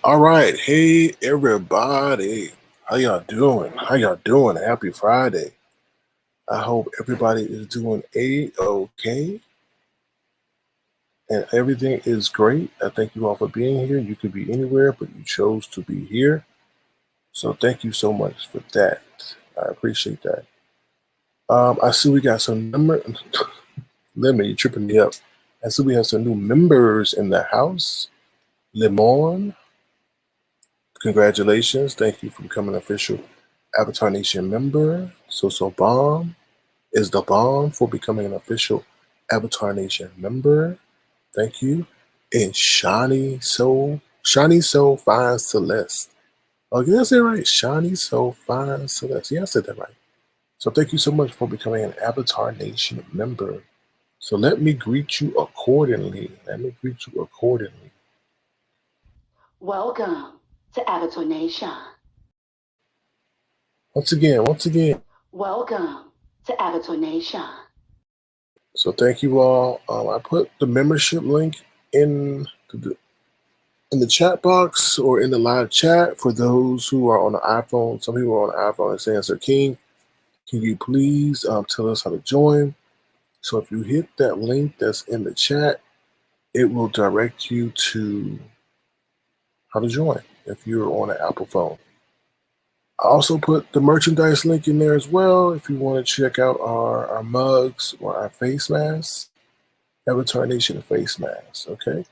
All right. Hey, everybody. How y'all doing? How y'all doing? Happy Friday. I hope everybody is doing A-okay and everything is great. I thank you all for being here. You could be anywhere, but you chose to be here. So thank you so much for that. I appreciate that. I see we got some members. Lemon, you're tripping me up. I see we have some new members in the house. Lemon. Congratulations. Thank you for becoming an official Avatar Nation member. So bomb is the bomb for becoming an official Avatar Nation member. Thank you. And Shani So Fine Celeste. Oh, did I say it right? Shani So Fine Celeste. Yeah, I said that right. So thank you so much for becoming an Avatar Nation member. So let me greet you accordingly. Welcome to Avatar Nation. Once again. Welcome to Avatar Nation. So thank you all. I put the membership link in the chat box or in the live chat for those who are on the iPhone. Some people are on the iPhone and saying, Sir King, can you please tell us how to join? So if you hit that link that's in the chat, it will direct you to how to join if you're on an Apple phone. I also put the merchandise link in there as well if you want to check out our mugs or our face masks, Avatar Nation face masks, okay?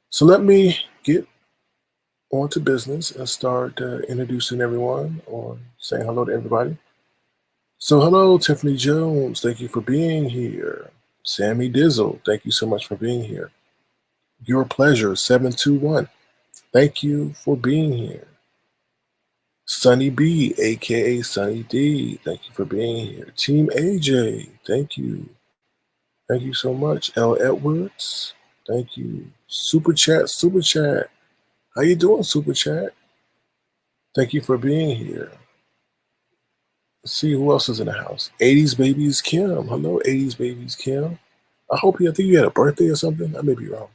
So let me get on to business and start introducing everyone or saying hello to everybody. So hello, Tiffany Jones. Thank you for being here. Sammy Dizzle, thank you so much for being here. Your Pleasure 721, thank you for being here. Sunny B, aka Sunny D, thank you for being here. Team AJ, thank you. Thank you so much. L. Edwards, thank you. Super Chat. How you doing, Super Chat? Thank you for being here. Let's see who else is in the house. 80s Babies Kim. Hello, 80s Babies Kim. I think you had a birthday or something. I may be wrong.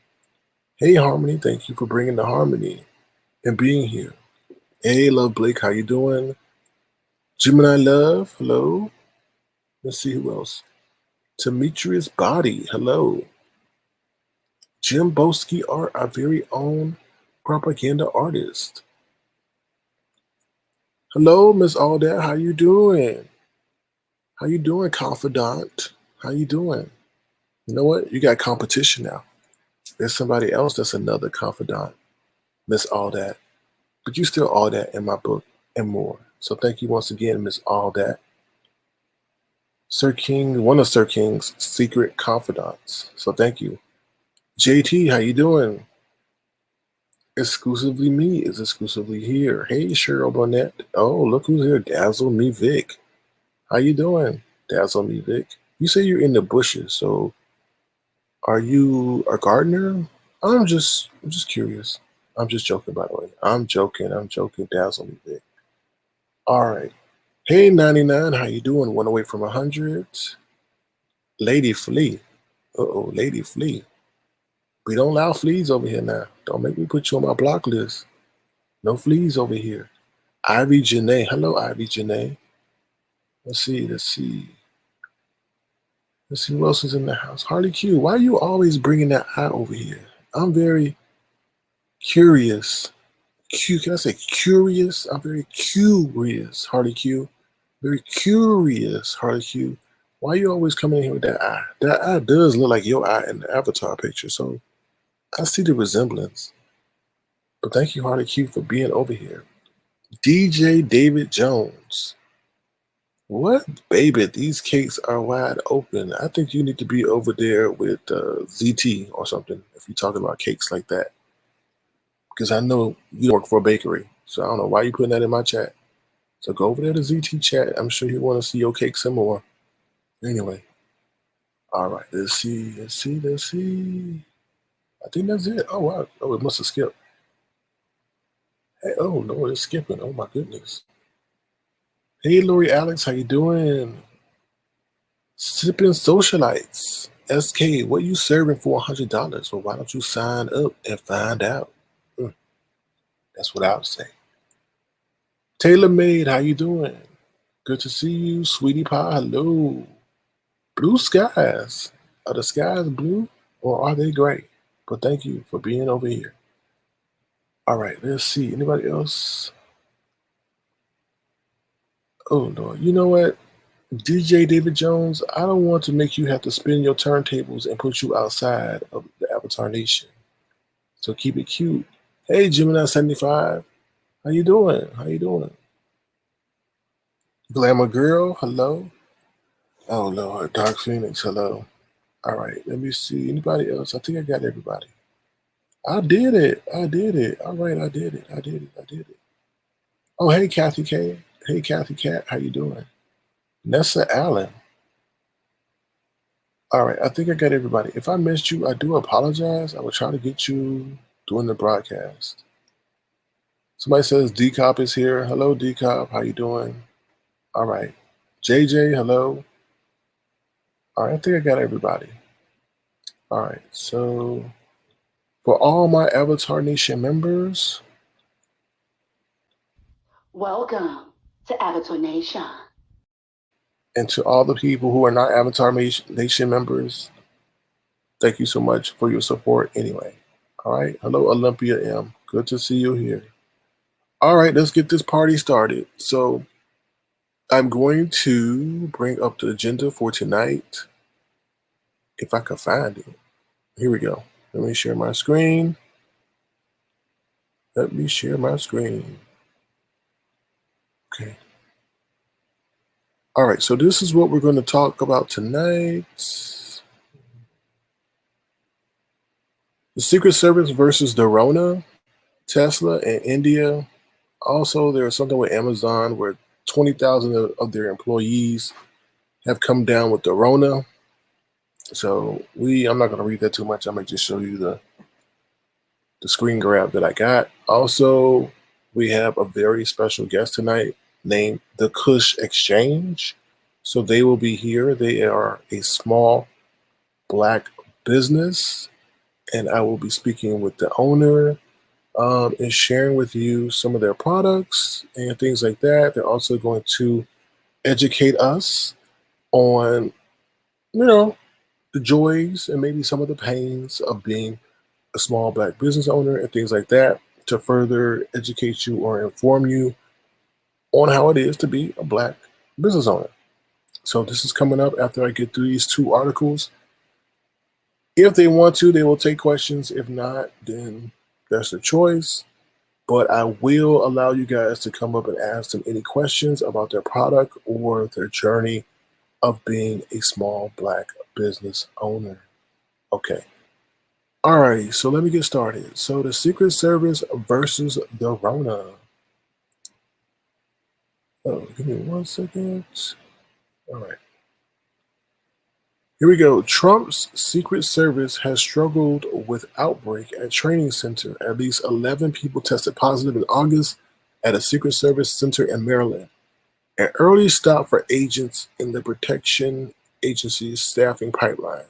Hey, Harmony, thank you for bringing the harmony and being here. Hey, Love Blake, how you doing? Gemini Love, hello. Let's see who else. Demetrius Body, hello. Jim Boski Art, our very own propaganda artist. Hello, Miss All That, how you doing? How you doing, confidant? How you doing? You know what? You got competition now. There's somebody else that's another confidant, Miss All That. But you still all that in my book and more. So thank you once again, Miss All That. Sir King, one of Sir King's secret confidants. So thank you. JT, how you doing? Exclusively Me is exclusively here. Hey, Cheryl Burnett. Oh, look who's here. Dazzle Me Vic. How you doing? Dazzle Me Vic. You say you're in the bushes, so are you a gardener? I'm just curious. I'm just joking, by the way. I'm joking. Dazzle Me Vic. All right. Hey, 99, how you doing? One away from 100. Lady Flea. Uh-oh, Lady Flea. We don't allow fleas over here now. Don't make me put you on my block list. No fleas over here. Ivy Janae. Hello, Ivy Janae. Let's see. Let's see who else is in the house. Harley Q, why are you always bringing that eye over here? I'm very curious. Can I say curious? I'm very curious, Harley Q. Very curious, Harley Q. Why are you always coming in here with that eye? That eye does look like your eye in the avatar picture, so I see the resemblance. But thank you, Harley Q, for being over here. DJ David Jones. What? Baby, these cakes are wide open. I think you need to be over there with ZT or something if you're talking about cakes like that. Because I know you work for a bakery. So I don't know why you putting that in my chat. So go over there to ZT chat. I'm sure you want to see your cakes some more. Anyway. All right. Let's see. I think that's it. Oh, wow. Oh, it must have skipped. Hey, oh, no, it's skipping. Oh, my goodness. Hey, Lori Alex, how you doing? Sipping Socialites. SK, what you serving for $100? Well, why don't you sign up and find out? That's what I would say. Taylor Made, how you doing? Good to see you. Sweetie Pie, hello. Blue skies. Are the skies blue or are they gray? But thank you for being over here. All right, let's see. Anybody else? Oh, no. You know what? DJ David Jones, I don't want to make you have to spin your turntables and put you outside of the Avatar Nation. So keep it cute. Hey, Gemini 75. How you doing? How you doing? Glamour Girl, hello. Oh, Lord. Dark Phoenix, hello. All right, let me see. Anybody else? I think I got everybody. I did it. All right, I did it. Oh, hey, Kathy K. Hey, Kathy Cat. How you doing? Nessa Allen. All right, I think I got everybody. If I missed you, I do apologize. I will try to get you during the broadcast. Somebody says Decop is here. Hello, Decop. How you doing? All right. JJ, hello. All right, I think I got everybody. All right, so for all my Avatar Nation members, Welcome to Avatar Nation. and to all the people who are not Avatar Nation members, thank you so much for your support anyway. All right, hello, Olympia M. Good to see you here. All right, let's get this party started. So I'm going to bring up the agenda for tonight, if I can find it. Here we go. Let me share my screen. Okay. All right, so this is what we're going to talk about tonight. The Secret Service versus the Rona, Tesla, and India. Also, there's something with Amazon where 20,000 of their employees have come down with the Rona. So I'm not going to read that too much. I might just show you the screen grab that I got. Also, we have a very special guest tonight named the Kush Exchange. So they will be here. They are a small Black business, and I will be speaking with the owner, and sharing with you some of their products and things like that. They're also going to educate us on, you know, the joys and maybe some of the pains of being a small Black business owner and things like that to further educate you or inform you on how it is to be a Black business owner. So this is coming up after I get through these two articles. If they want to, they will take questions. If not, then that's their choice. But I will allow you guys to come up and ask them any questions about their product or their journey of being a small Black business owner. Okay. Alrighty, so let me get started. So the Secret Service versus the Rona. Oh, give me 1 second. All right. Here we go. Trump's Secret Service has struggled with outbreak at training center. At least 11 people tested positive in August at a Secret Service center in Maryland. An early stop for agents in the protection agency's staffing pipeline.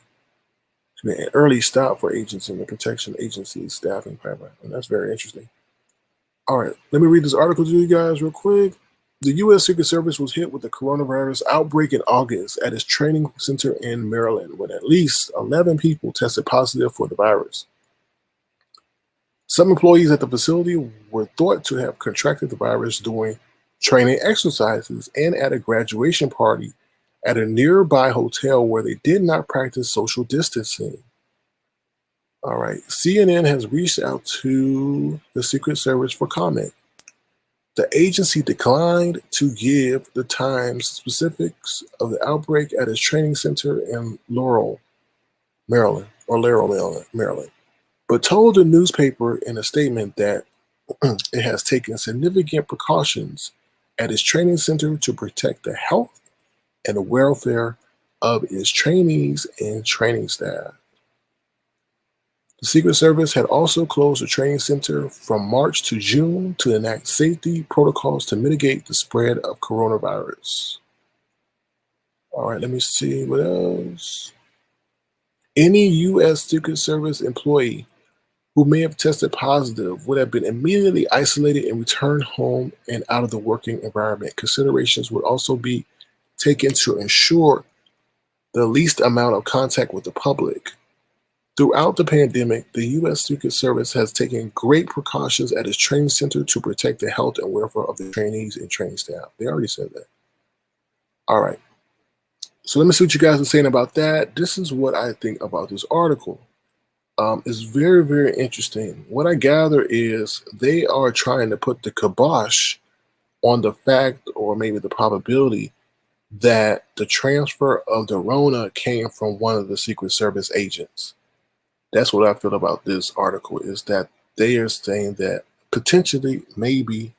An early stop for agents in the protection agency's staffing pipeline. And that's very interesting. All right, let me read this article to you guys real quick. The U.S. Secret Service was hit with the coronavirus outbreak in August at its training center in Maryland, when at least 11 people tested positive for the virus. Some employees at the facility were thought to have contracted the virus during training exercises and at a graduation party at a nearby hotel where they did not practice social distancing. All right, CNN has reached out to the Secret Service for comment. The agency declined to give the Times specifics of the outbreak at its training center in Laurel, Maryland, Maryland, but told the newspaper in a statement that it has taken significant precautions at its training center to protect the health and the welfare of its trainees and training staff. The Secret Service had also closed the training center from March to June to enact safety protocols to mitigate the spread of coronavirus. All right, let me see what else. Any U.S. Secret Service employee who may have tested positive would have been immediately isolated and returned home and out of the working environment. Considerations would also be taken to ensure the least amount of contact with the public. Throughout the pandemic, the U.S. Secret Service has taken great precautions at its training center to protect the health and welfare of the trainees and training staff. They already said that. All right. So let me see what you guys are saying about that. This is what I think about this article. It's very, very interesting. What I gather is they are trying to put the kibosh on the fact, or maybe the probability, that the transfer of the Rona came from one of the Secret Service agents. That's what I feel about this article, is that they are saying that potentially, maybe,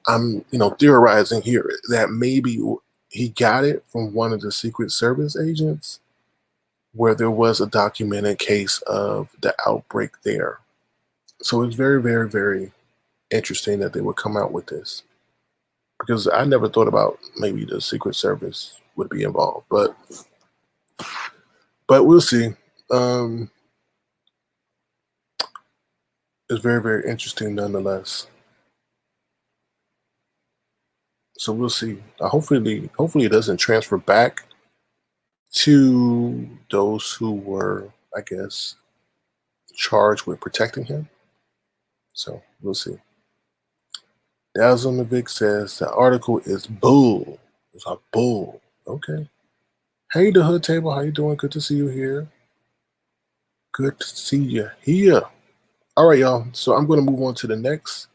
I'm theorizing here, that maybe he got it from one of the Secret Service agents where there was a documented case of the outbreak there. So it's very, very, very interesting that they would come out with this, because I never thought about maybe the Secret Service would be involved, but we'll see. It's very, very interesting nonetheless. So we'll see. Hopefully it doesn't transfer back to those who were, I guess, charged with protecting him. So we'll see. Dazzle Vic says the article is bull. It's a bull. Okay. Hey, the Hood Table, how you doing? Good to see you here. Good to see you here. All right, y'all. So I'm going to move on to the next.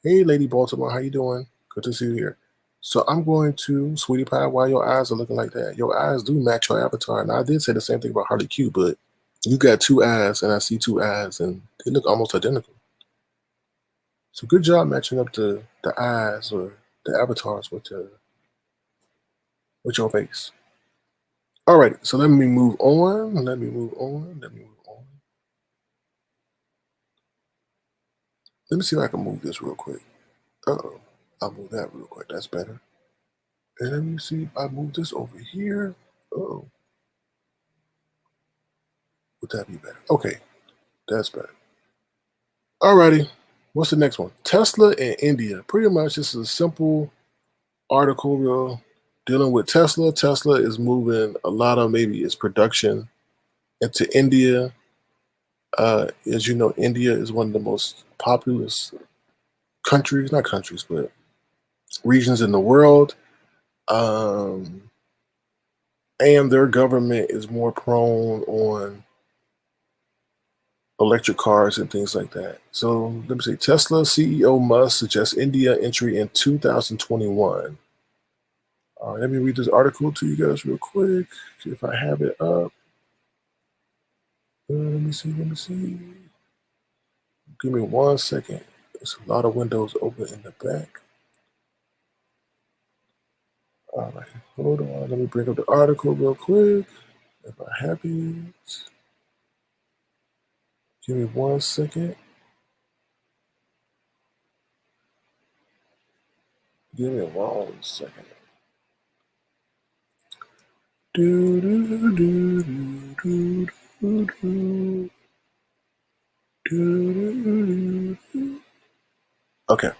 Hey, Lady Baltimore, how you doing? Good to see you here. So I'm going to, Sweetie Pie, why your eyes are looking like that? Your eyes do match your avatar. And I did say the same thing about Harley Q, but you got two eyes, and I see two eyes, and they look almost identical. So good job matching up the eyes or the avatars with your face. All right, so let me move on. Let me move on. Let me see if I can move this real quick. Uh-oh. I'll move that real quick. That's better. And let me see if I move this over here. Uh-oh. Would that be better? Okay, that's better. Alrighty. What's the next one? Tesla and India. Pretty much, this is a simple article dealing with Tesla. Tesla is moving a lot of maybe its production into India. As you know, India is one of the most populous countries, not countries, but regions in the world. Um, and their government is more prone on electric cars and things like that. So let me see. Tesla CEO Musk suggests India entry in 2021. Let me read this article to you guys real quick, if I have it up. Let me see. Let me see. Give me 1 second. There's a lot of windows open in the back. All right, hold on. Let me bring up the article real quick. If I have it. Give me 1 second. Give me 1 second. Do, do, do, do, do, do, do. Do, do, do. Okay,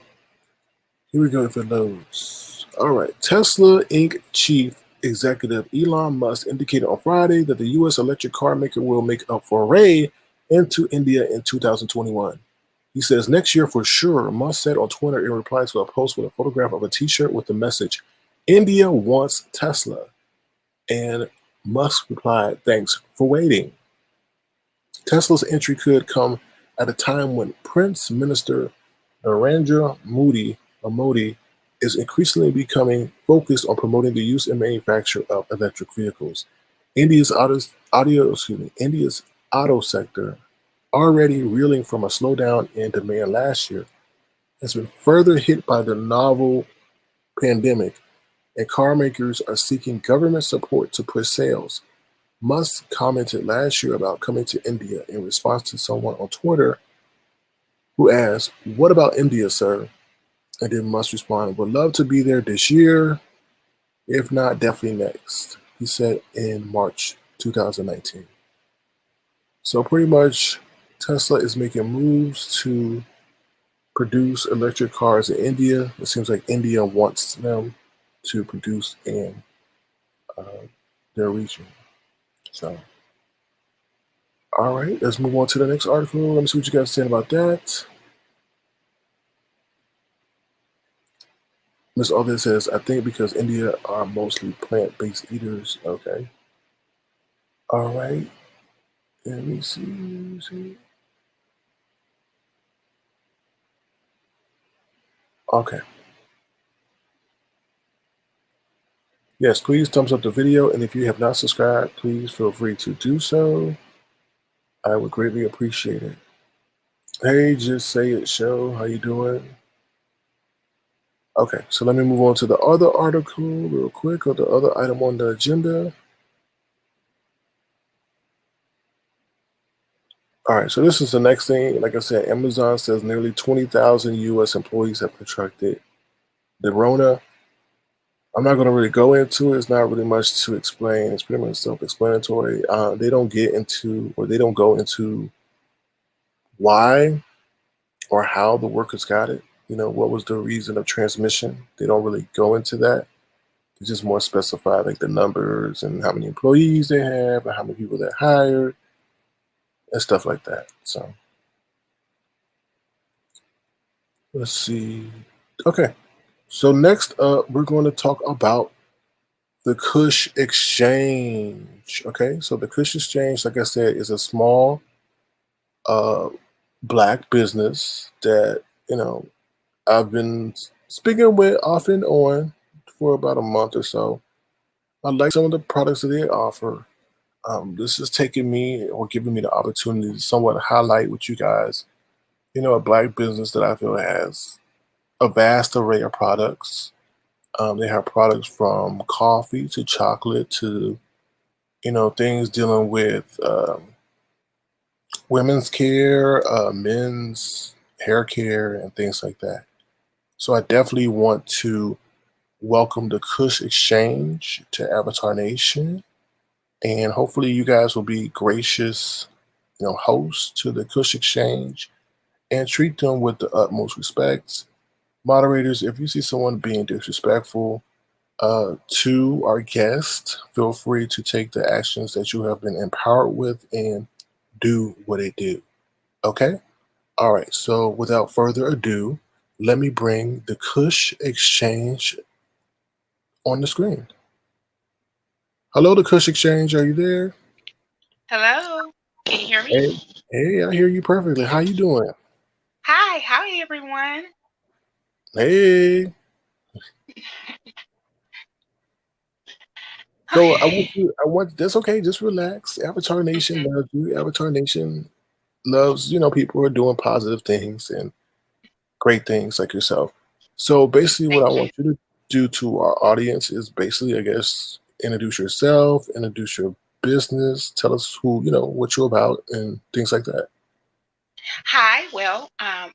here we go if it loads. All right, Tesla Inc. chief executive Elon Musk indicated on Friday that the U.S. electric car maker will make a foray into India in 2021. He says next year for sure, Musk said on Twitter in reply to a post with a photograph of a t-shirt with the message, India wants Tesla. And Musk replied, thanks for waiting. Tesla's entry could come at a time when Prince Minister Narendra Modi is increasingly becoming focused on promoting the use and manufacture of electric vehicles. India's auto sector, already reeling from a slowdown in demand last year, has been further hit by the novel pandemic, and car makers are seeking government support to push sales. Musk commented last year about coming to India in response to someone on Twitter who asked, "What about India, sir?" And then Musk responded, "Would love to be there this year. If not, definitely next," he said in March 2019. So pretty much Tesla is making moves to produce electric cars in India. It seems like India wants them to produce in their region. So, all right, let's move on to the next article. Let me see what you guys saying about that. Miss Alden says, I think because India are mostly plant-based eaters. Okay. All right. Let me see. Okay. Yes, please thumbs up the video. And if you have not subscribed, please feel free to do so. I would greatly appreciate it. Hey, Just Say It Show. How you doing? Okay, so let me move on to the other article real quick, or the other item on the agenda. All right, so this is the next thing. Like I said, Amazon says nearly 20,000 U.S. employees have contracted the Rona. I'm not going to really go into it. It's not really much to explain. It's pretty much self-explanatory. They don't go into why or how the workers got it. You know, what was the reason of transmission? They don't really go into that. They just more specify like the numbers and how many employees they have and how many people they hired and stuff like that. So let's see. Okay. So next up, we're going to talk about the Kush Exchange. Okay. So the Kush Exchange, like I said, is a small uh, black business that, I've been speaking with off and on for about a month or so. I like some of the products that they offer. This is taking me or giving me the opportunity to somewhat highlight with you guys, a black business that I feel has a vast array of products. They have products from coffee to chocolate to, things dealing with women's care, men's hair care, and things like that. So I definitely want to welcome the Kush Exchange to Avatar Nation. And hopefully you guys will be gracious, hosts to the Kush Exchange and treat them with the utmost respect. Moderators, if you see someone being disrespectful to our guest, feel free to take the actions that you have been empowered with and do what it do. Okay? All right. So without further ado, let me bring the Kush Exchange on the screen. Hello, the Kush Exchange. Are you there? Hello, can you hear me? Hey, hey, I hear you perfectly. How you doing? Hi everyone. Hey. So I want Okay, you. I want. That's okay. Just relax. Avatar Nation hmm loves you. Avatar Nation loves people who are doing positive things and great things like yourself. So basically, what I thank you. want you to do to our audience is basically, I guess, introduce yourself, introduce your business, tell us who what you're about, and things like that.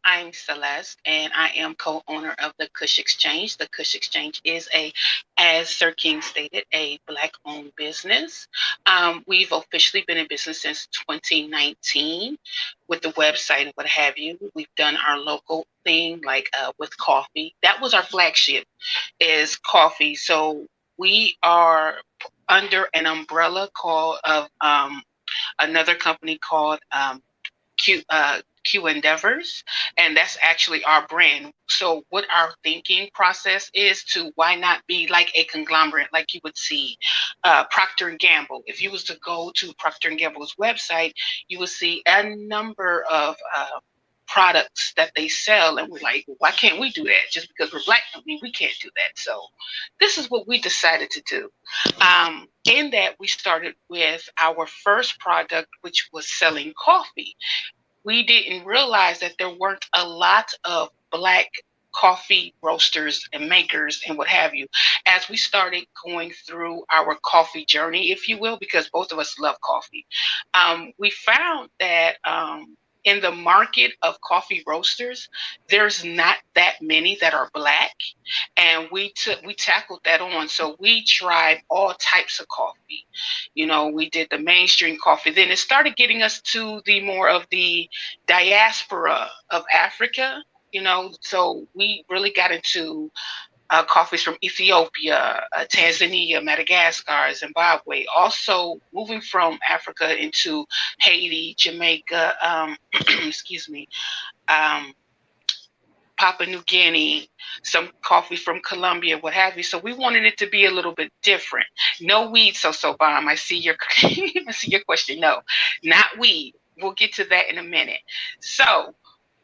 I'm Celeste, and I am co-owner of the Kush Exchange. The Kush Exchange is as Sir King stated, a Black-owned business. We've officially been in business since 2019 with the website and what have you. We've done our local thing, like with coffee. That was our flagship, is coffee. So we are under an umbrella called of another company called Q Endeavors, and that's actually our brand. So, what our thinking process is to why not be like a conglomerate, like you would see Procter and Gamble. If you was to go to Procter and Gamble's website, you will see a number of products that they sell, and we're like, why can't we do that? Just because we're black, I mean, we can't do that. So, this is what we decided to do. In that, we started with our first product, which was selling coffee. We didn't realize that there weren't a lot of black coffee roasters and makers and what have you as we started going through our coffee journey, if you will, because both of us love coffee. We found that in the market of coffee roasters, there's not that many that are black, and we tackled that on. So we tried all types of coffee. We did the mainstream coffee. Then it started getting us to the more of the diaspora of Africa. So we really got into coffees from Ethiopia, Tanzania, Madagascar, Zimbabwe. Also moving from Africa into Haiti, Jamaica, excuse me, um, Papua New Guinea, some coffee from Colombia, what have you. So we wanted it to be a little bit different. No weed, so bomb. I see your I see your question. No, not weed. We'll get to that in a minute. So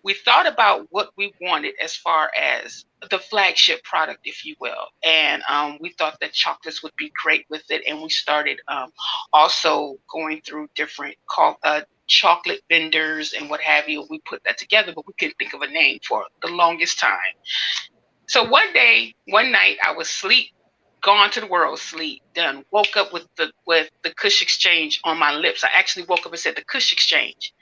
we thought about what we wanted as far as the flagship product, if you will, and we thought that chocolates would be great with it, and we started also going through different chocolate vendors and what have you. We put that together, but we couldn't think of a name for the longest time. So one night, I was asleep, gone to the world, sleep, done. Woke up with the Kush Exchange on my lips. I actually woke up and said the Kush Exchange.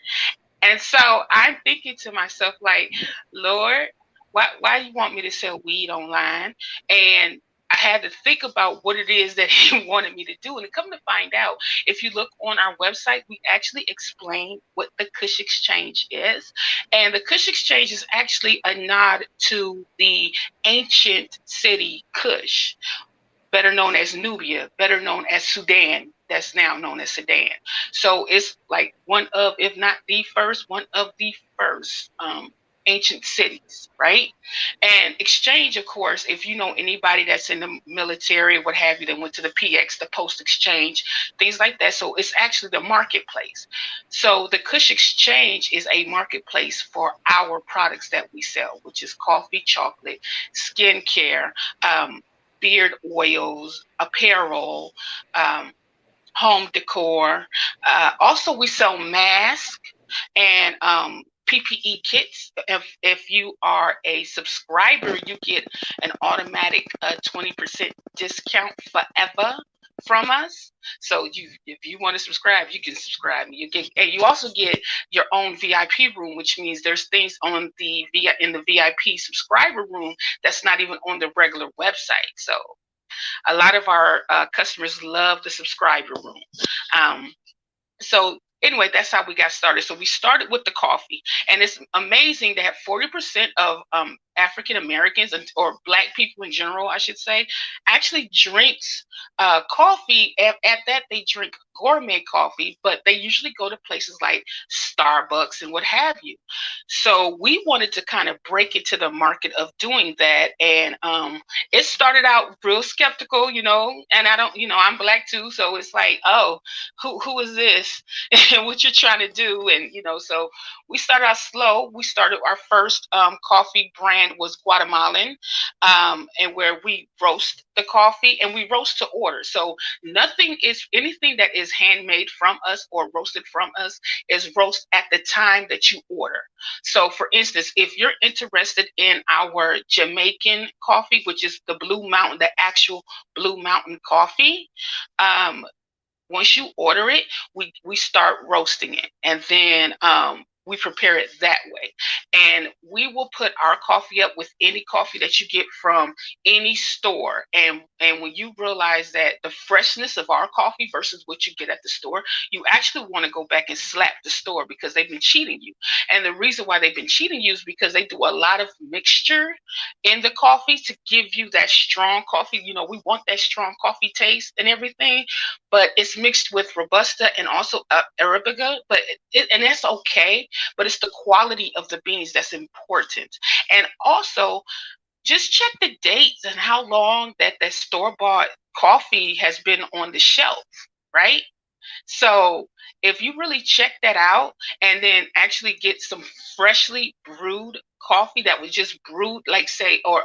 And so I'm thinking to myself, like, Lord, why do you want me to sell weed online? And I had to think about what it is that he wanted me to do. And come to find out, if you look on our website, we actually explain what the Kush Exchange is. And the Kush Exchange is actually a nod to the ancient city Kush, better known as Nubia, better known as Sudan, that's now known as Sudan. So it's like one of, if not the first, one of the first ancient cities, right? And exchange, of course, if you know anybody that's in the military, what have you, that went to the PX, the post exchange, things like that. So it's actually the marketplace. So the Kush Exchange is a marketplace for our products that we sell, which is coffee, chocolate, skincare, um, beard oils, apparel, um, home decor. Also, we sell masks and PPE kits. If you are a subscriber, you get an automatic 20% discount forever from us. So if you want to subscribe, you can subscribe. And you also get your own VIP room, which means there's things on in the VIP subscriber room that's not even on the regular website. So a lot of our customers love the subscriber room. Um, so anyway, that's how we got started. So we started with the coffee, and it's amazing that 40% of African Americans, or Black people in general, I should say, actually drinks coffee. At that, they drink gourmet coffee, but they usually go to places like Starbucks and what have you. So we wanted to kind of break into the market of doing that, and it started out real skeptical, and I don't, I'm Black too, so it's like, oh, who is this, and what you're trying to do, and so we started out slow. We started our first coffee brand was Guatemalan, and where we roast the coffee, and we roast to order. So anything that is handmade from us or roasted from us is roast at the time that you order. So, for instance, if you're interested in our Jamaican coffee, which is the Blue Mountain, the actual Blue Mountain coffee, once you order it, we start roasting it, and then we prepare it that way. And we will put our coffee up with any coffee that you get from any store. And when you realize that the freshness of our coffee versus what you get at the store, you actually want to go back and slap the store because they've been cheating you. And the reason why they've been cheating you is because they do a lot of mixture in the coffee to give you that strong coffee. We want that strong coffee taste and everything, but it's mixed with Robusta and also Arabica, and that's okay, but it's the quality of the beans that's important. And also, just check the dates and how long that store-bought coffee has been on the shelf, right? So if you really check that out and then actually get some freshly brewed coffee that was just brewed, like say, or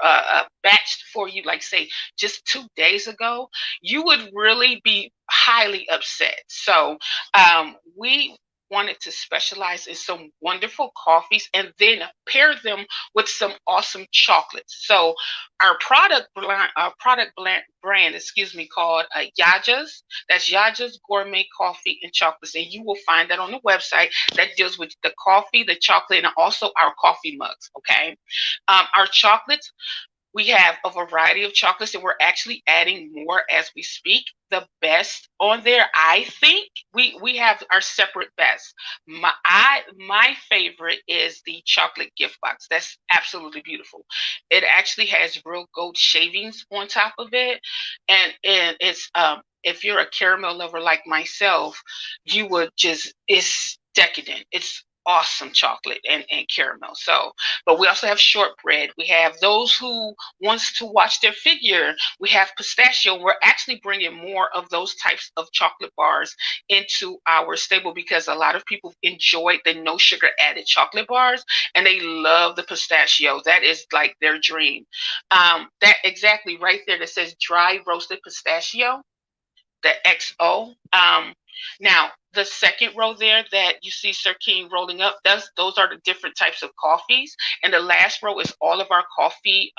batched for you, like say, just 2 days ago, you would really be highly upset. So we wanted to specialize in some wonderful coffees and then pair them with some awesome chocolates. So our product brand, excuse me, called Yaja's. That's Yaja's Gourmet Coffee and Chocolates, and you will find that on the website. That deals with the coffee, the chocolate, and also our coffee mugs. Okay, our chocolates, we have a variety of chocolates, and we're actually adding more as we speak. The best on there, I think, we have our separate best. My favorite is the chocolate gift box. That's absolutely beautiful. It actually has real gold shavings on top of it, and it's if you're a caramel lover like myself, you would just it's decadent. It's awesome chocolate and caramel. So, but we also have shortbread. We have those who wants to watch their figure. We have pistachio. We're actually bringing more of those types of chocolate bars into our stable because a lot of people enjoy the no sugar added chocolate bars, and they love the pistachio. That is like their dream. That exactly right there that says dry roasted pistachio, the XO. Now, the second row there that you see Sir King rolling up, those are the different types of coffees. And the last row is all of our coffee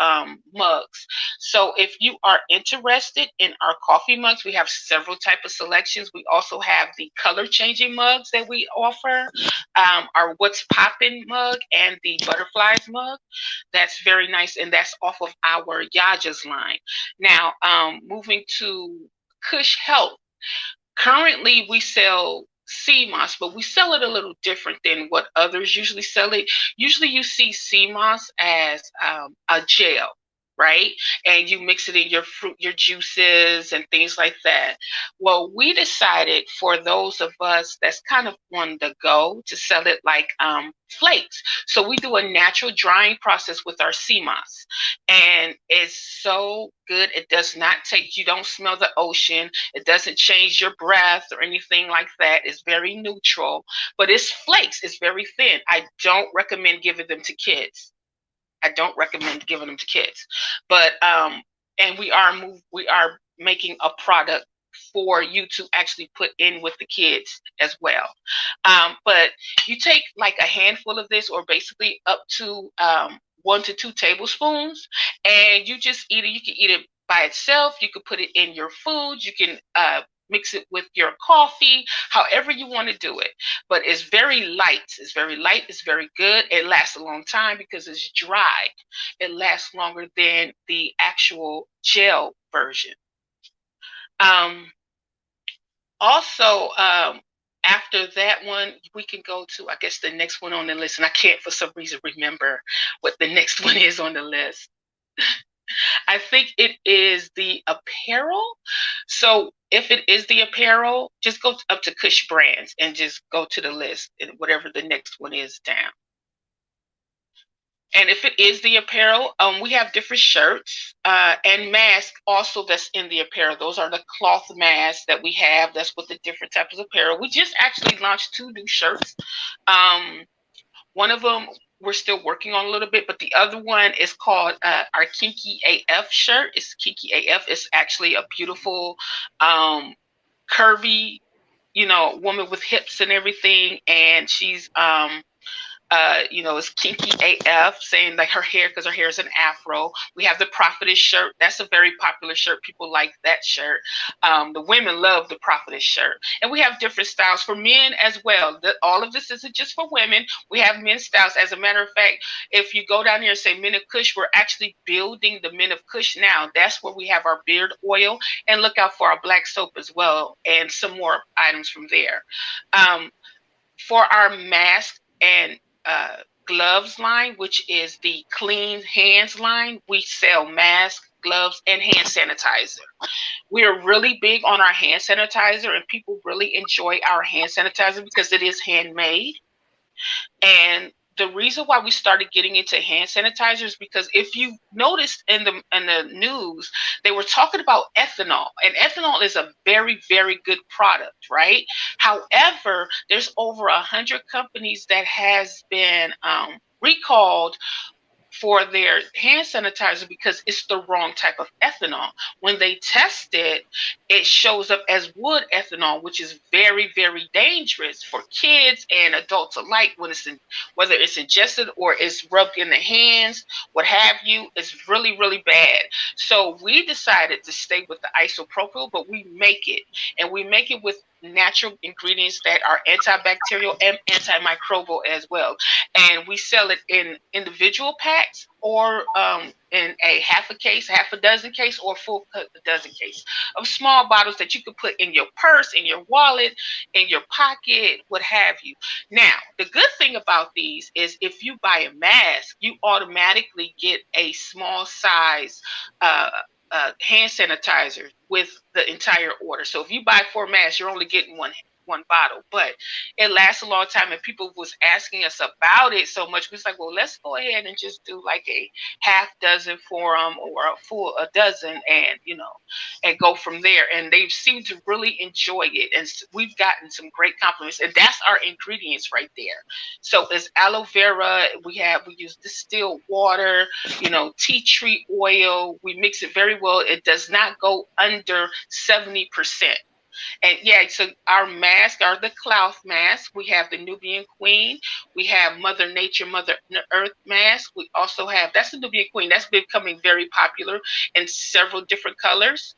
mugs. So if you are interested in our coffee mugs, we have several type of selections. We also have the color changing mugs that we offer, our What's Poppin' mug and the Butterflies mug. That's very nice, and that's off of our Yaja's line. Now, moving to Kush Health. Currently, we sell sea moss, but we sell it a little different than what others usually sell it. Usually, you see sea moss as a gel, right? And you mix it in your fruit, your juices, and things like that. Well, we decided for those of us that's kind of on the go to sell it like flakes. So we do a natural drying process with our sea moss, and it's so good. It does not take, you don't smell the ocean. It doesn't change your breath or anything like that. It's very neutral, but it's flakes. It's very thin. I don't recommend giving them to kids. I don't recommend giving them to kids, but and we are making a product for you to actually put in with the kids as well. But you take like a handful of this, or basically up to 1 to 2 tablespoons, and you just eat it. You can eat it by itself. You could put it in your food. You can mix it with your coffee, however you want to do it. But it's very light. It's very light. It's very good. It lasts a long time because it's dry. It lasts longer than the actual gel version. Um, Also, After that one, we can go to, I guess, the next one on the list. And I can't, for some reason, remember what the next one is on the list. I think it is the apparel. So if it is the apparel, just go up to Kush Brands and just go to the list and whatever the next one is down. And if it is the apparel, we have different shirts and masks also that's in the apparel. Those are the cloth masks that we have. That's with the different types of apparel. We just actually launched 2 new shirts. One of them we're still working on a little bit, but the other one is called our Kinky AF shirt. It's Kinky AF. It's actually a beautiful, curvy, woman with hips and everything, and she's it's kinky AF, saying like her hair, because her hair is an afro. We have the prophetess shirt. That's a very popular shirt. People like that shirt. The women love the prophetess shirt. And we have different styles for men as well. All of this isn't just for women. We have men's styles. As a matter of fact, if you go down here and say Men of Kush, we're actually building the Men of Kush now. That's where we have our beard oil. And look out for our black soap as well, and some more items from there. For our mask and gloves line, which is the clean hands line, we sell masks, gloves, and hand sanitizer. We are really big on our hand sanitizer, and people really enjoy our hand sanitizer because it is handmade. And the reason why we started getting into hand sanitizers, because if you noticed in the news, they were talking about ethanol, and ethanol is a very, very good product, right? However, there's over 100 companies that has been recalled for their hand sanitizer because it's the wrong type of ethanol. When they test it, it shows up as wood ethanol, which is very, very dangerous for kids and adults alike. Whether it's ingested or it's rubbed in the hands, what have you, it's really, really bad. So we decided to stay with the isopropyl, but we make it, and we make it with natural ingredients that are antibacterial and antimicrobial as well. And we sell it in individual packs, or in a half a dozen case, or full dozen case of small bottles that you could put in your purse, in your wallet, in your pocket, what have you. Now, the good thing about these is if you buy a mask, you automatically get a small size hand sanitizer with the entire order. So if you buy 4 masks, you're only getting one bottle, but it lasts a long time, and people was asking us about it so much. We was like, well, let's go ahead and just do like a half dozen for them, or a dozen, and and go from there. And they seem to really enjoy it, and we've gotten some great compliments, and that's our ingredients right there. So it's aloe vera. We use distilled water, tea tree oil. We mix it very well. It does not go under 70%. And yeah, so our masks are the cloth mask. We have the Nubian Queen. We have Mother Nature, Mother Earth mask. We also have, that's the Nubian Queen. That's becoming very popular in several different colors.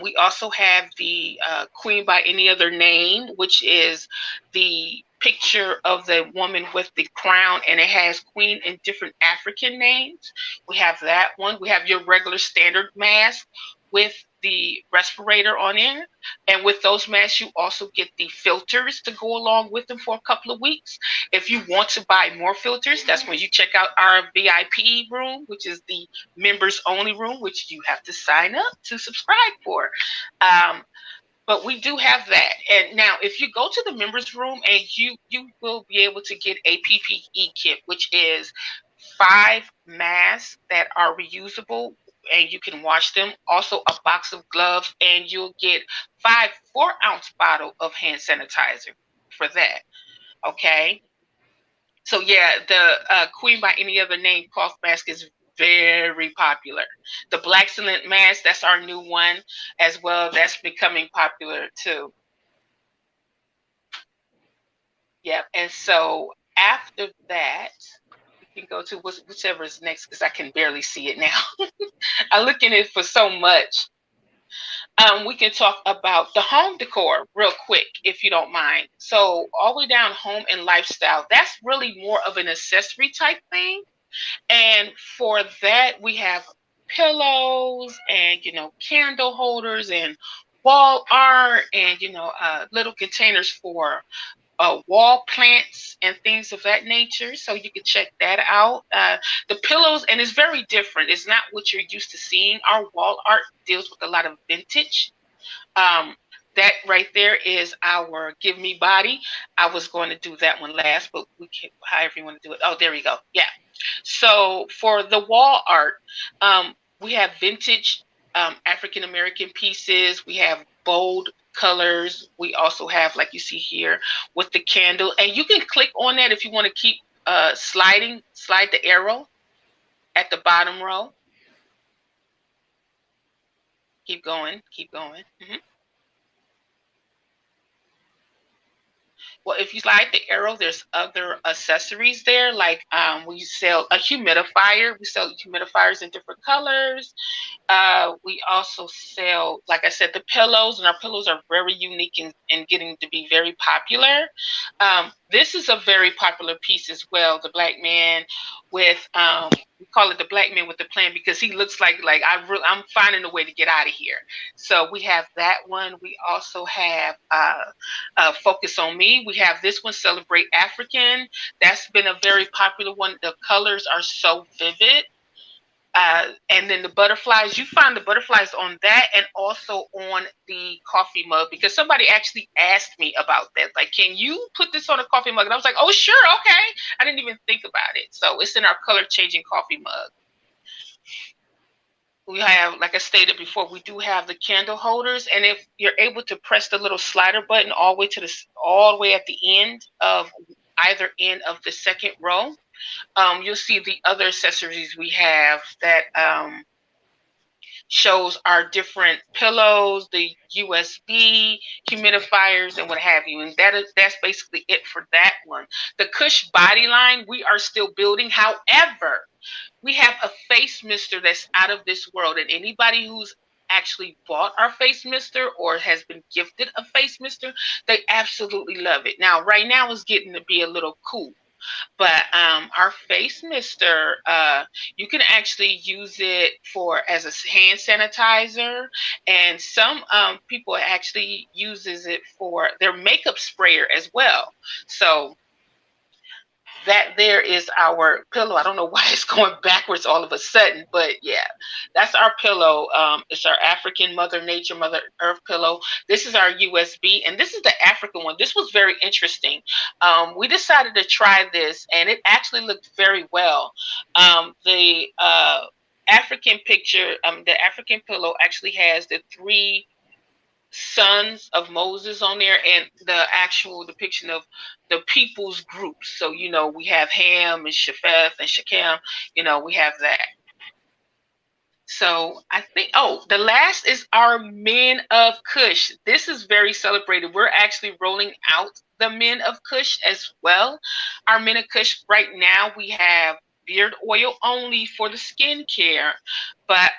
We also have the Queen by Any Other Name, which is the picture of the woman with the crown, and it has queen in different African names. We have that one. We have your regular standard mask with the respirator on it. And with those masks, you also get the filters to go along with them for a couple of weeks. If you want to buy more filters, that's when you check out our VIP room, which is the members only room, which you have to sign up to subscribe for. But we do have that. And now, if you go to the members room, and you will be able to get a PPE kit, which is 5 masks that are reusable, and you can wash them. Also, a box of gloves, and you'll get 5 4-ounce bottle of hand sanitizer for that. Okay. So yeah, the Queen by Any Other Name cloth mask is very popular. The Black Excellent mask, that's our new one as well. That's becoming popular too. Yep. And so after that, we can go to whichever is next, because I can barely see it now. I look in it for so much. We can talk about the home decor real quick, if you don't mind. So all the way down, home and lifestyle. That's really more of an accessory type thing. And for that, we have pillows and, candle holders and wall art and little containers for wall plants and things of that nature. So you can check that out. The pillows, and it's very different. It's not what you're used to seeing. Our wall art deals with a lot of vintage. Um, that right there is our Give Me Body. I was going to do that one last, but we can, however you want to do it. Oh, there we go. Yeah. So for the wall art, we have vintage African American pieces. We have bold colors. We also have, like you see here, with the candle. And you can click on that if you want to keep slide the arrow at the bottom row. Keep going, keep going. Well, if you slide the arrow, there's other accessories there. Like we sell a humidifier. We sell humidifiers in different colors. We also sell, like I said, the pillows, and our pillows are very unique and getting to be very popular. This is a very popular piece as well. The black man with we call it the black man with the plan because he looks like I'm finding a way to get out of here. So we have that one. We also have Focus on Me. We have this one, Celebrate African. That's been a very popular one. The colors are so vivid. And then the butterflies, you find the butterflies on that and also on the coffee mug because somebody actually asked me about that. Like, can you put this on a coffee mug? And I was like, oh, sure, okay. I didn't even think about it. So it's in our color changing coffee mug. We have, like I stated before, we do have the candle holders, and if you're able to press the little slider button all the way at the end of either end of the second row, you'll see the other accessories we have that shows our different pillows, the USB humidifiers, and what have you. And that's basically it for that one. The Kush body line, we are still building. However, we have a face mister that's out of this world, and anybody who's actually bought our face mister or has been gifted a face mister, they absolutely love it. Now, right now it's getting to be a little cool. But our face mister, you can actually use it for as a hand sanitizer, and some people actually uses it for their makeup sprayer as well. So that there is our pillow. I don't know why it's going backwards all of a sudden, but yeah, that's our pillow. It's our African Mother Nature, Mother Earth pillow. This is our USB, and this is the African one. This was very interesting. We decided to try this, and it actually looked very well. The the African pillow actually has the three sons of Moses on there and the actual depiction of the people's groups. So, we have Ham and Shepheth and Shechem, we have that. So I think, the last is our Men of Kush. This is very celebrated. We're actually rolling out the Men of Kush as well. Our Men of Kush right now, we have beard oil only for the skincare, but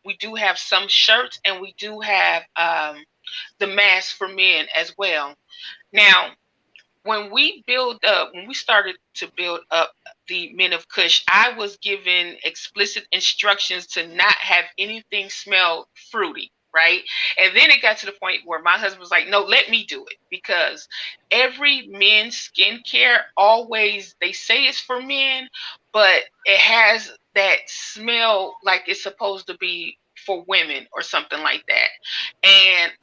we do have some shirts and we do have the mask for men as well. Now, when we started to build up the Men of Kush, I was given explicit instructions to not have anything smell fruity, right? And then it got to the point where my husband was like, no, let me do it, because every men's skincare always, they say it's for men, but it has that smell like it's supposed to be for women or something like that. And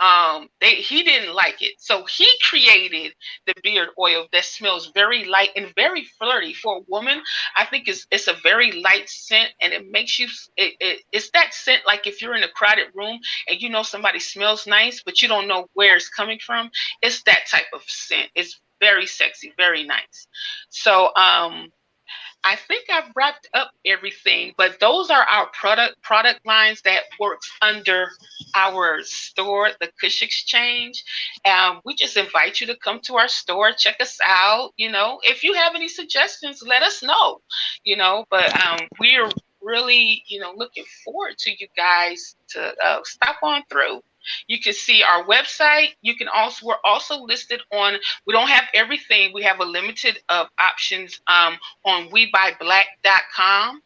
he didn't like it, so he created the beard oil that smells very light and very flirty for a woman. I think it's a very light scent, and it makes you it's that scent like if you're in a crowded room and somebody smells nice but you don't know where it's coming from. It's that type of scent. It's very sexy, very nice. So I think I've wrapped up everything, but those are our product lines that works under our store, the Kush Exchange. We just invite you to come to our store, check us out. If you have any suggestions, let us know. But we're really, looking forward to you guys to stop on through. You can see our website. We're also listed on. We don't have everything. We have a limited of options on WeBuyBlack.com.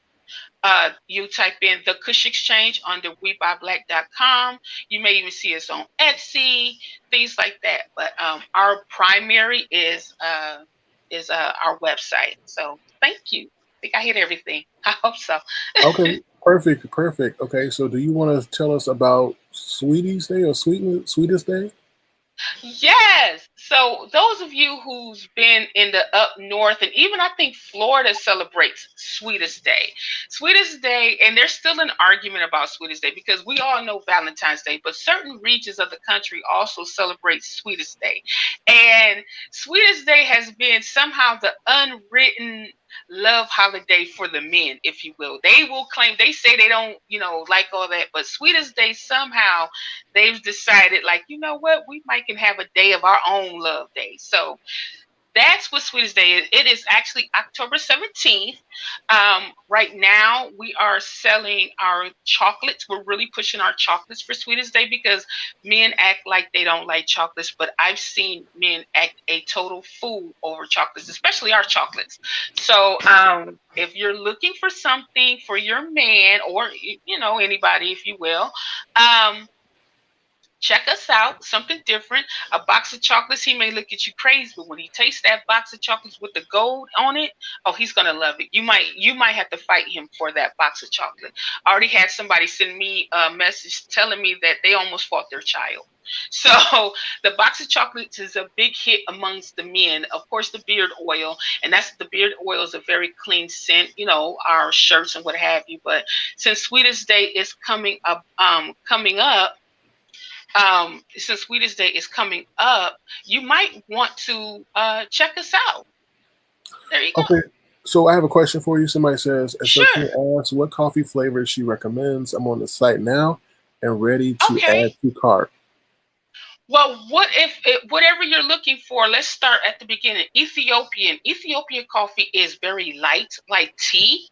You type in the Kush Exchange under WeBuyBlack.com. You may even see us on Etsy, things like that. But our primary is our website. So thank you. I think I hit everything. I hope so. Okay, perfect, perfect. Okay, so do you want to tell us about Sweeties Day or Sweetest Day? Yes. So those of you who's been in the up north, and even I think Florida celebrates Sweetest Day. Sweetest Day, and there's still an argument about Sweetest Day because we all know Valentine's Day, but certain regions of the country also celebrate Sweetest Day. And Sweetest Day has been somehow the unwritten love holiday for the men, if you will. They will claim, they say they don't, like all that, but Sweetest Day somehow they've decided, like, you know what, we might can have a day of our own love day. So that's what Sweetest Day is. It is actually October 17th. Right now, we are selling our chocolates. We're really pushing our chocolates for Sweetest Day because men act like they don't like chocolates, but I've seen men act a total fool over chocolates, especially our chocolates. So if you're looking for something for your man or, anybody, if you will, check us out, something different. A box of chocolates, he may look at you crazy, but when he tastes that box of chocolates with the gold on it, oh, he's gonna love it. You might have to fight him for that box of chocolate. I already had somebody send me a message telling me that they almost fought their child. So the box of chocolates is a big hit amongst the men. Of course, the beard oil, and that's the beard oil is a very clean scent, our shirts and what have you. But since Sweetest Day is coming up, since Sweetest Day is coming up, you might want to check us out. There you go. Okay, so I have a question for you. Somebody says, and so can Sure. you ask what coffee flavor she recommends? I'm on the site now and ready to Okay. add to cart. Well, whatever you're looking for, let's start at the beginning. Ethiopian coffee is very light, like tea,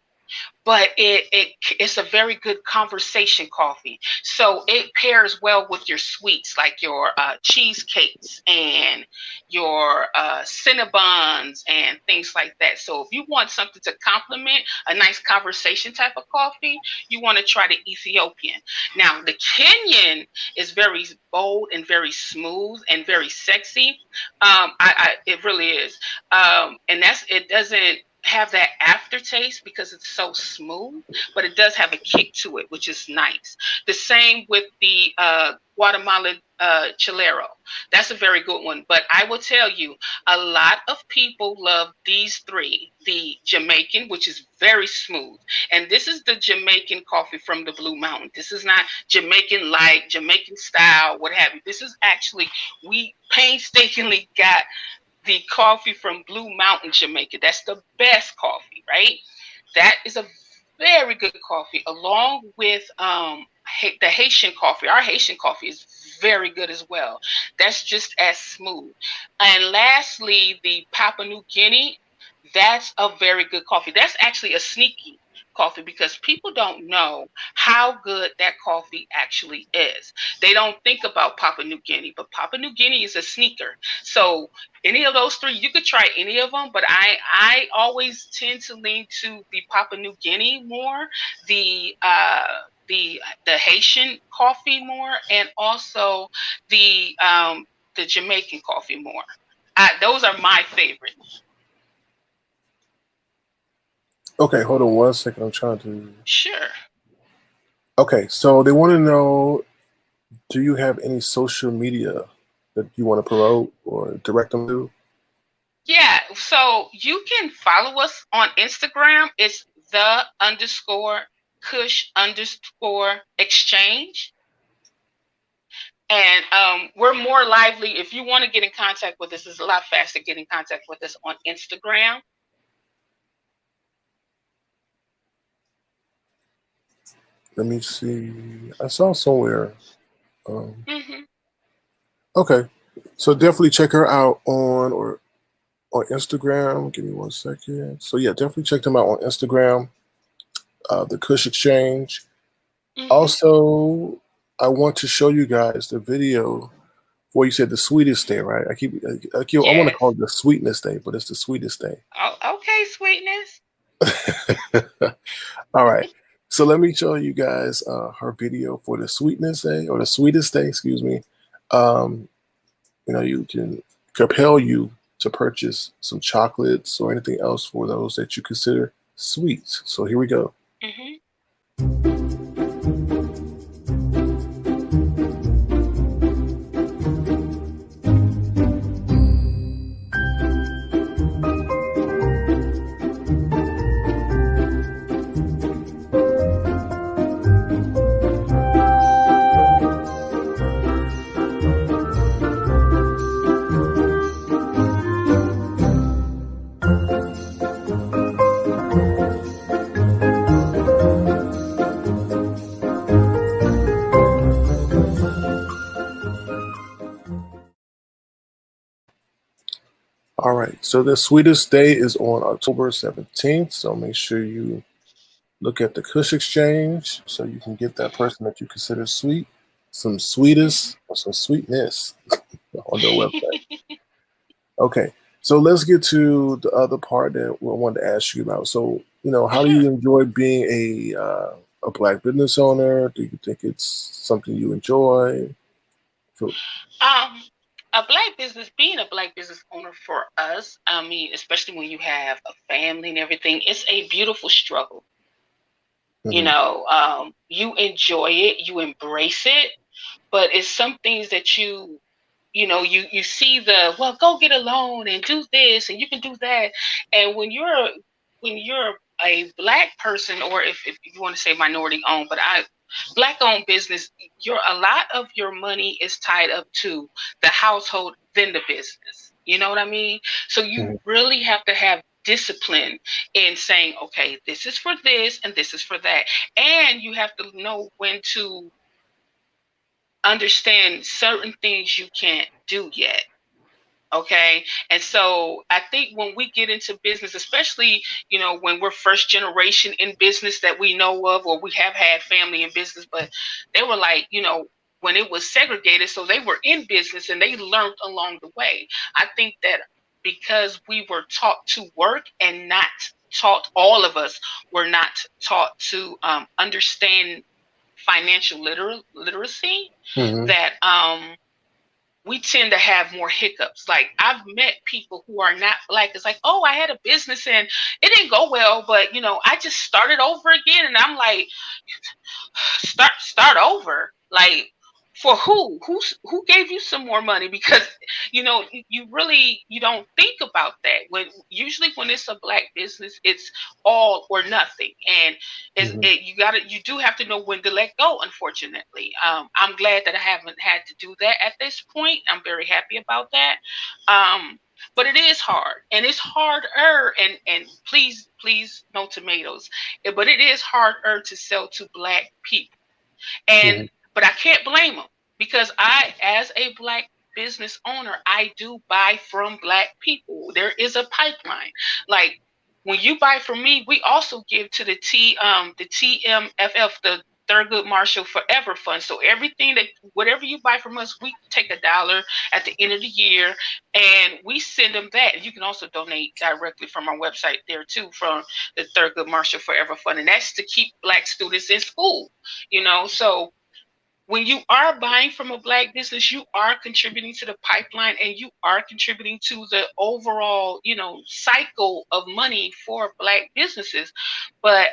but it's a very good conversation coffee. So it pairs well with your sweets, like your cheesecakes and your cinnabons and things like that. So if you want something to complement a nice conversation type of coffee, you want to try the Ethiopian. Now the Kenyan is very bold and very smooth and very sexy. It really is, and it doesn't have that aftertaste because it's so smooth, but it does have a kick to it, which is nice. The same with the Guatemala Chilero. That's a very good one. But I will tell you, a lot of people love these three. The Jamaican, which is very smooth. And this is the Jamaican coffee from the Blue Mountain. This is not Jamaican like, Jamaican style, what have you. This is actually, we painstakingly got the coffee from Blue Mountain, Jamaica. That's the best coffee, right? That is a very good coffee, along with the Haitian coffee. Our Haitian coffee is very good as well. That's just as smooth. And lastly, the Papua New Guinea. That's a very good coffee. That's actually a sneaky coffee because people don't know how good that coffee actually is. They don't think about Papua New Guinea, but Papua New Guinea is a sneaker. So any of those three, you could try any of them, but I always tend to lean to the Papua New Guinea more, the the Haitian coffee more, and also the Jamaican coffee more. Those are my favorites. Okay, hold on one second. I'm trying to. Sure. Okay, so they want to know, do you have any social media that you want to promote or direct them to? Yeah, so you can follow us on Instagram. It's the underscore Kush underscore exchange. And we're more lively. If you want to get in contact with us, it's a lot faster getting in contact with us on Instagram. Let me see. I saw somewhere. Um, Hmm. okay, so definitely check her out on Instagram. Give me one second. So yeah, definitely check them out on Instagram. The Kush Exchange. Hmm. Also, I want to show you guys the video where you said the sweetest day, right? I want to call Yes. it the sweetness day, but it's the sweetest day. Oh, okay, sweetness. All right. So let me show you guys her video for the sweetness day or the sweetest day, excuse me. Um, you can compel you to purchase some chocolates or anything else for those that you consider sweets. So here we go. Hmm. All right. So the sweetest day is on October 17th. So make sure you look at the Kush Exchange so you can get that person that you consider sweet some sweetest or some sweetness on their website. Okay. So let's get to the other part that I wanted to ask you about. So, how do Sure. you enjoy being a black business owner? Do you think it's something you enjoy? So, Um, a black business, being a black business owner for us, I mean, especially when you have a family and everything, it's a beautiful struggle. mhm, You enjoy it, you embrace it, but it's some things that you see the, well, go get a loan and do this and you can do that. And when you're a black person, or if you want to say minority owned, but I black owned business, a lot of your money is tied up to the household, then the business. You know what I mean? So you mhm, really have to have discipline in saying, okay, this is for this and this is for that. And you have to know when to understand certain things you can't do yet. Okay. And so I think when we get into business, especially, when we're first generation in business that we know of, or we have had family in business, but they were like, when it was segregated, so they were in business and they learned along the way. I think that because we were taught to work and not taught, all of us were not taught to understand financial literacy, mhm, that we tend to have more hiccups. Like, I've met people who are not black. It's like, oh, I had a business and it didn't go well, but I just started over again. And I'm like, start over, like, for who gave you some more money? Because you really, you don't think about that. When usually when it's a black business, it's all or nothing. And mhm, you do have to know when to let go. Unfortunately, I'm glad that I haven't had to do that at this point. I'm very happy about that. um but it is hard, and it's harder, and please no tomatoes. But it is harder to sell to black people. And mhm, but I can't blame them, because I, as a black business owner, I do buy from black people. There is a pipeline. Like, when you buy from me, we also give to the TMFF, the Thurgood Marshall Forever Fund. So everything that whatever you buy from us, we take $1 at the end of the year, and we send them that. You can also donate directly from our website there too, from the Thurgood Marshall Forever Fund, and that's to keep black students in school. So when you are buying from a black business, you are contributing to the pipeline, and you are contributing to the overall, cycle of money for black businesses. But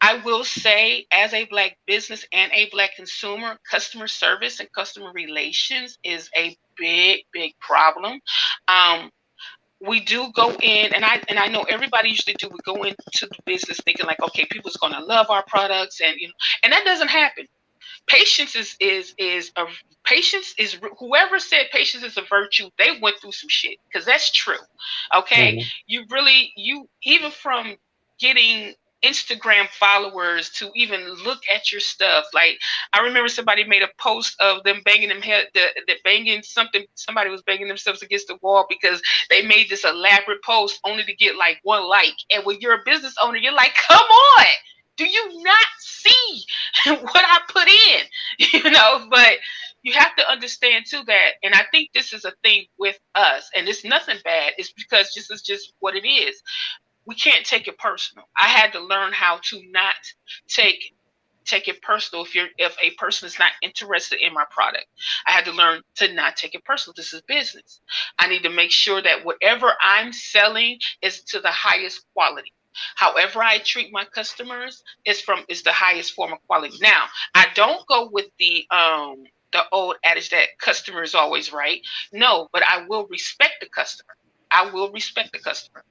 I will say, as a black business and a black consumer, customer service and customer relations is a big, big problem. Um, we do go in, and I know everybody usually do. We go into the business thinking like, okay, people's going to love our products, and that doesn't happen. Patience is a patience is Whoever said patience is a virtue, they went through some shit, because that's true. Okay, mhm, you even from getting Instagram followers to even look at your stuff. Like, I remember somebody made a post of them banging them head the banging something. Somebody was banging themselves against the wall because they made this elaborate post only to get like one like. And when you're a business owner, you're like, come on, do you not see what I put in? But you have to understand too that, and I think this is a thing with us, and it's nothing bad. It's because this is just what it is. we can't take it personal. I had to learn how to not take it personal if a person is not interested in my product. I had to learn to not take it personal. This is business. I need to make sure that whatever I'm selling is to the highest quality. However I treat my customers is the highest form of quality. Now, I don't go with the old adage that customer is always right. No, but I will respect the customer. I will respect the customer.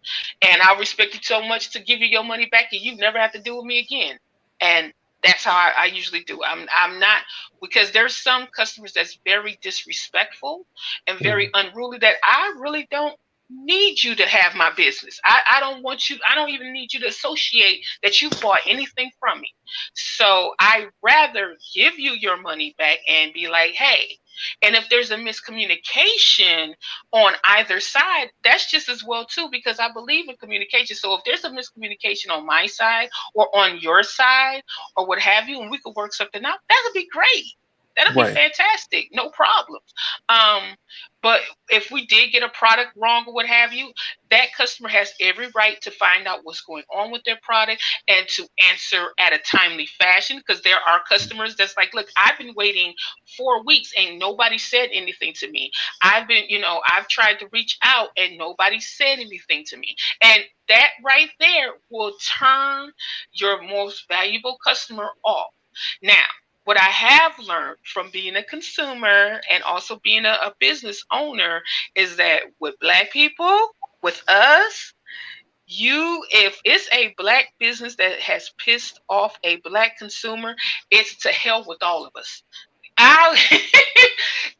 And I'll respect you so much to give you your money back and you never have to deal with me again. And that's how I usually do. I'm not, because there's some customers that's very disrespectful and very unruly that I really don't need you to have my business. I don't want you, I don't even need you to associate that you bought anything from me. So I rather give you your money back and be like, hey, and if there's a miscommunication on either side, that's just as well too, because I believe in communication. So if there's a miscommunication on my side or on your side or what have you, and we could work something out, that would be great. That'll be Right. fantastic. No problems. But if we did get a product wrong or what have you, that customer has every right to find out what's going on with their product and to answer at a timely fashion. Because there are customers that's like, look, I've been waiting 4 weeks and nobody said anything to me. I've tried to reach out and nobody said anything to me. And that right there will turn your most valuable customer off. Now, what I have learned from being a consumer and also being a business owner is that with Black people, with us, if it's a Black business that has pissed off a Black consumer, it's to hell with all of us. I,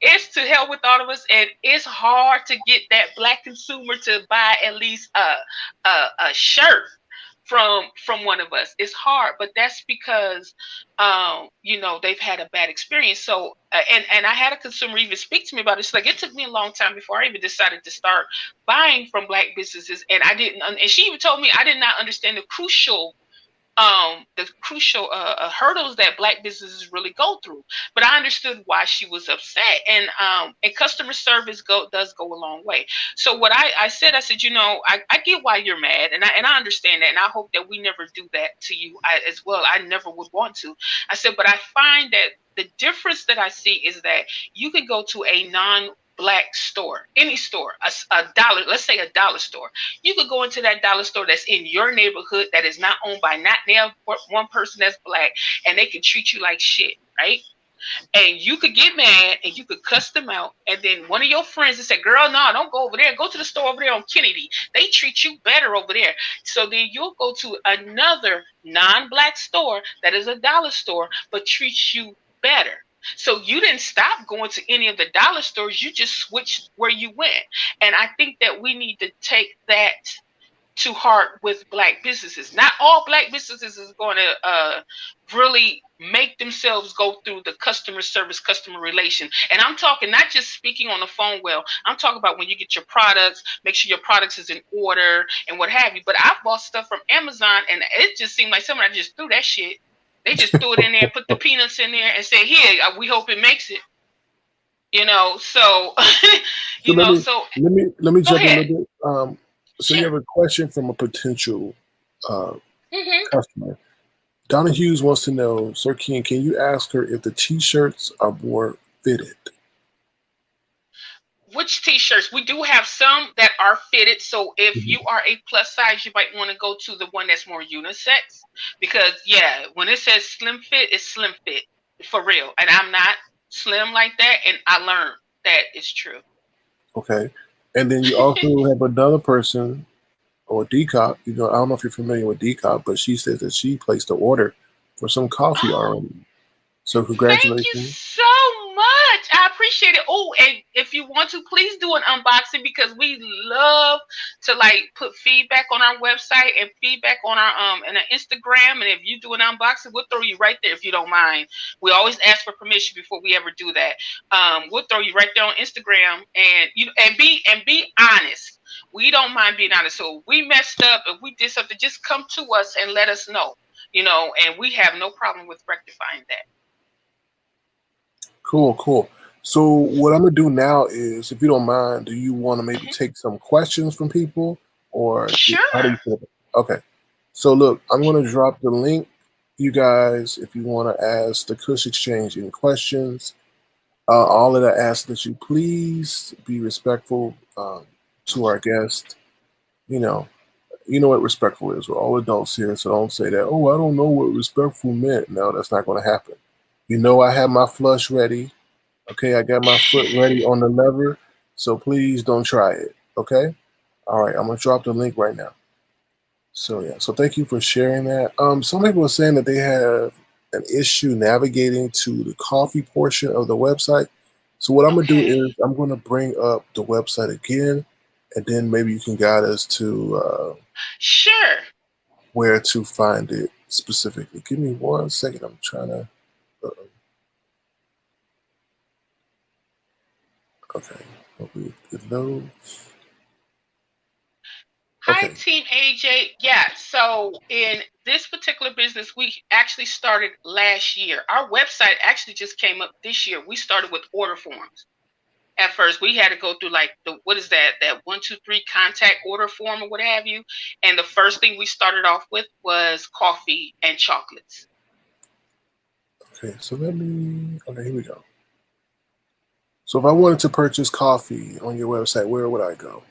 it's to hell with all of us, and it's hard to get that Black consumer to buy at least a shirt from one of us. It's hard, but that's because they've had a bad experience. So and I had a consumer even speak to me about it. It's like it took me a long time before I even decided to start buying from Black businesses, and I didn't. And she even told me I did not understand hurdles that Black businesses really go through. But I understood why she was upset, and customer service does go a long way. So what I said, I get why you're mad, and I understand that, and I hope that we never do that to you as well. I never would want to. I said, but I find that the difference that I see is that you can go to a non-Black store, any store, a dollar, let's say a dollar store. You could go into that dollar store that's in your neighborhood that is not owned by not now one person that's Black, and they can treat you like shit, right? And you could get mad and you could cuss them out. And then one of your friends would say, girl, no, don't go over there. Go to the store over there on Kennedy. They treat you better over there. So then you'll go to another non-Black store that is a dollar store, but treats you better. So you didn't stop going to any of the dollar stores. You just switched where you went. And I think that we need to take that to heart with Black businesses. Not all Black businesses is going to really make themselves go through the customer service, customer relation. And I'm talking not just speaking on the phone well. I'm talking about when you get your products, make sure your products is in order and what have you. But I've bought stuff from Amazon and it just seemed like someone just threw that shit. They just threw it in there, put the peanuts in there and said, here, we hope it makes it. So let me jump in a little bit. So sure. you have a question from a potential Mm-hmm. customer. Donna Hughes wants to know, Sir King, can you ask her if the T-shirts are more fitted? Which T-shirts? We do have some that are fitted. So if you are a plus size, you might want to go to the one that's more unisex. Because when it says slim fit, it's slim fit for real. And I'm not slim like that, and I learned that it's true. Okay. And then you also have another person, or Decop. I don't know if you're familiar with Decop, but she says that she placed an order for some coffee already. So congratulations. Thank you so much. I appreciate it. Oh, and if you want to, please do an unboxing because we love to put feedback on our website and feedback on our and our Instagram. And if you do an unboxing, we'll throw you right there if you don't mind. We always ask for permission before we ever do that. We'll throw you right there on Instagram and be honest. We don't mind being honest. So if we messed up, if we did something, just come to us and let us know. And we have no problem with rectifying that. Cool. So what I'm gonna do now is, if you don't mind, do you want to maybe take some questions from people, or Sure. how do you feel? Okay. So look, I'm gonna drop the link, you guys, if you want to ask the Kush Exchange any questions. All of that, ask that you please be respectful to our guest. You know, you know what respectful is. We're all adults here, so don't say that. Oh, I don't know what respectful meant. No, that's not going to happen. You know, I have my flush ready. Okay, I got my foot ready on the lever, so please don't try it. Okay. All right, I'm gonna drop the link right now. So yeah, so thank you for sharing that. Some people are saying that they have an issue navigating to the coffee portion of the website. So what I'm gonna do Okay. is I'm gonna bring up the website again, and then maybe you can guide us to Sure. where to find it specifically. Give me 1 second. I'm trying to. Uh, okay, hopefully it loads. Hi, Okay, Team AJ. Yeah, so in this particular business, we actually started last year. Our website actually just came up this year. We started with order forms. At first, we had to go through like the what is that 1, 2, 3 contact order form or what have you. And the first thing we started off with was coffee and chocolates. okay. So let me. Okay, here we go. So if I wanted to purchase coffee on your website, where would I go?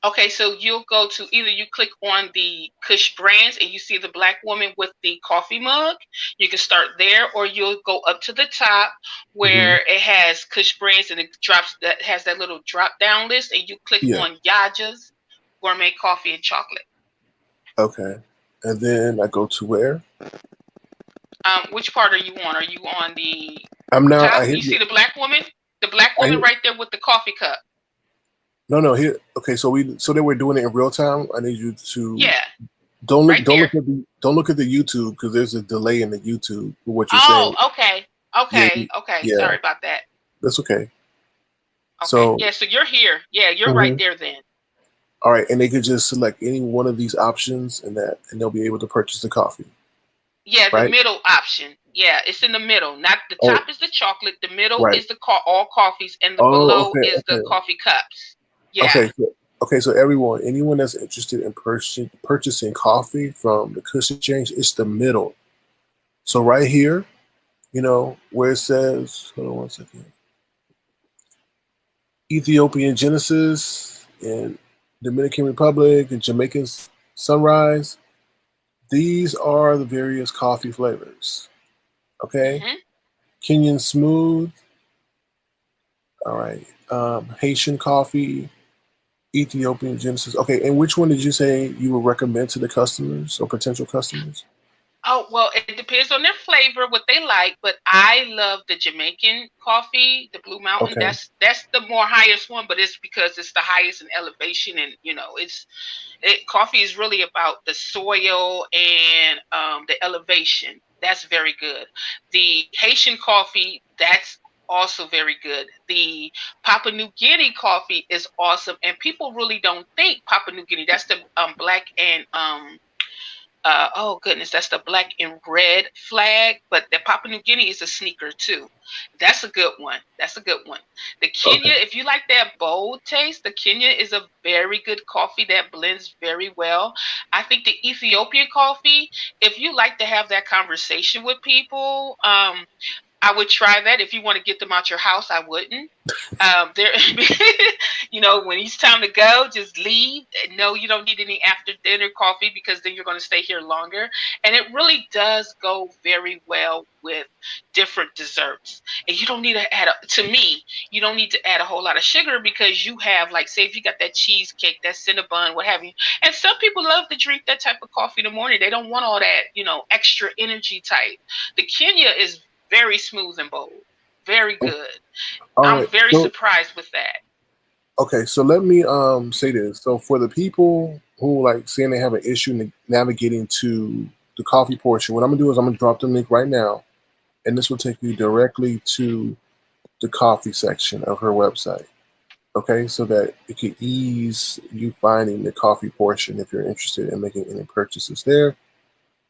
Okay, so you'll go to either you click on the Kush brands and you see the black woman with the coffee mug. You can start there, or you'll go up to the top Hmm. where it has Kush brands and it drops that has that little drop down list, and you click Yeah. on Yaja's gourmet coffee and chocolate. Okay. And then I go to where? Which part are you on? Are you on the I'm now. top? I hit. You see the black woman? The black I woman hit. right there with the coffee cup. No, no. Here. Okay. So we. So they were doing it in real time. I need you to Yeah, don't look. right Don't there. look at the. Don't look at the YouTube because there's a delay in the YouTube for what you're saying. Oh, okay. Yeah. Okay. Okay. Yeah. Sorry about that. That's okay. Okay. So. Yeah, so you're here. Yeah, you're right Mhm. there then. All right, and they could just select any one of these options, and they'll be able to purchase the coffee, Yeah, the right? middle option. Yeah, it's in the middle. Not the Oh, top is the chocolate, the middle right. is the all coffees, and the Oh, below okay, is the okay, coffee cups. Yeah. okay. Okay, so anyone that's interested in purchasing coffee from the Kush Exchange, it's the middle. So right here, where it says, hold on 1 second, Ethiopian Genesis and Dominican Republic and Jamaican Sunrise, these are the various coffee flavors. Okay, Mhm. Kenyan Smooth, all right, Haitian Coffee, Ethiopian Genesis. Okay, and which one did you say you would recommend to the customers or potential customers? Oh, well, it depends on their flavor, what they like, but I love the Jamaican coffee, the Blue Mountain. Okay. That's the more highest one, but it's because it's the highest in elevation, and coffee is really about the soil and the elevation. That's very good. The Haitian coffee, that's also very good. The Papua New Guinea coffee is awesome, and people really don't think Papua New Guinea. That's the black and oh goodness, that's the black and red flag. But the Papua New Guinea is a sneaker too. That's a good one. That's a good one. The Okay. Kenya, if you like that bold taste, the Kenya is a very good coffee that blends very well. I think the Ethiopian coffee, if you like to have that conversation with people, I would try that. If you want to get them out your house, I wouldn't. There, when it's time to go, just leave. No, you don't need any after dinner coffee because then you're going to stay here longer. And it really does go very well with different desserts. And you don't need to to me, you don't need to add a whole lot of sugar because you have, like, say, if you got that cheesecake, that cinnabon, what have you. And some people love to drink that type of coffee in the morning. They don't want all that, extra energy type. The Kenya is very smooth and bold. Very good. All I'm right. very So surprised with that. okay, so let me say this. So for the people who like saying they have an issue navigating to the coffee portion, what I'm gonna do is I'm gonna drop the link right now, and this will take you directly to the coffee section of her website. Okay, so that it can ease you finding the coffee portion if you're interested in making any purchases there.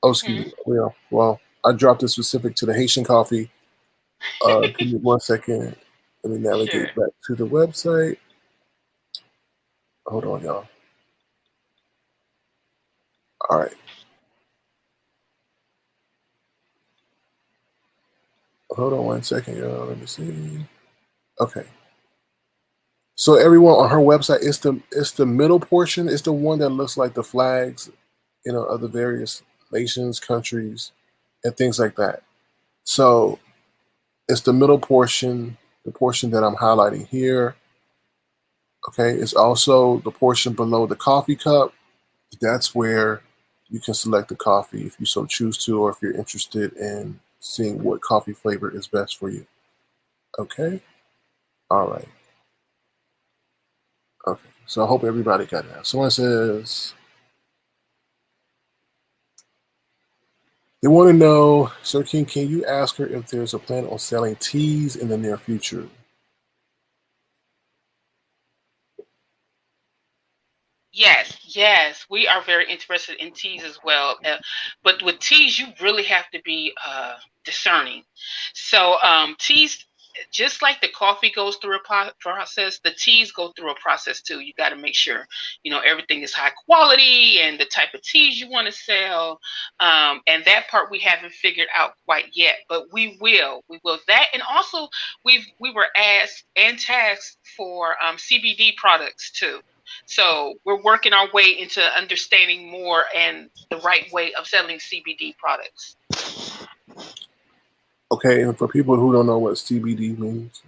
Oh, excuse Hmm. me. Well, I dropped it specific to the Haitian coffee. Give me 1 second. Let me Sure. navigate back to the website. Hold on, y'all. All right. Hold on 1 second, y'all. Let me see. Okay. So everyone on her website, it's the middle portion. It's the one that looks like the flags, of the various nations, countries, and things like that. So it's the middle portion, the portion that I'm highlighting here. Okay, it's also the portion below the coffee cup. That's where you can select the coffee if you so choose to, or if you're interested in seeing what coffee flavor is best for you. Okay, all right. Okay, so I hope everybody got that. Someone says they want to know, Sir King, can you ask her if there's a plan on selling teas in the near future? Yes, yes, we are very interested in teas as well. But with teas, you really have to be discerning. So teas, just like the coffee goes through a process, the teas go through a process too. You got to make sure everything is high quality and the type of teas you want to sell. And that part we haven't figured out quite yet, but we will. We will that, and also we were asked and tasked for CBD products too. So we're working our way into understanding more and the right way of selling CBD products. Okay, and for people who don't know what CBD means.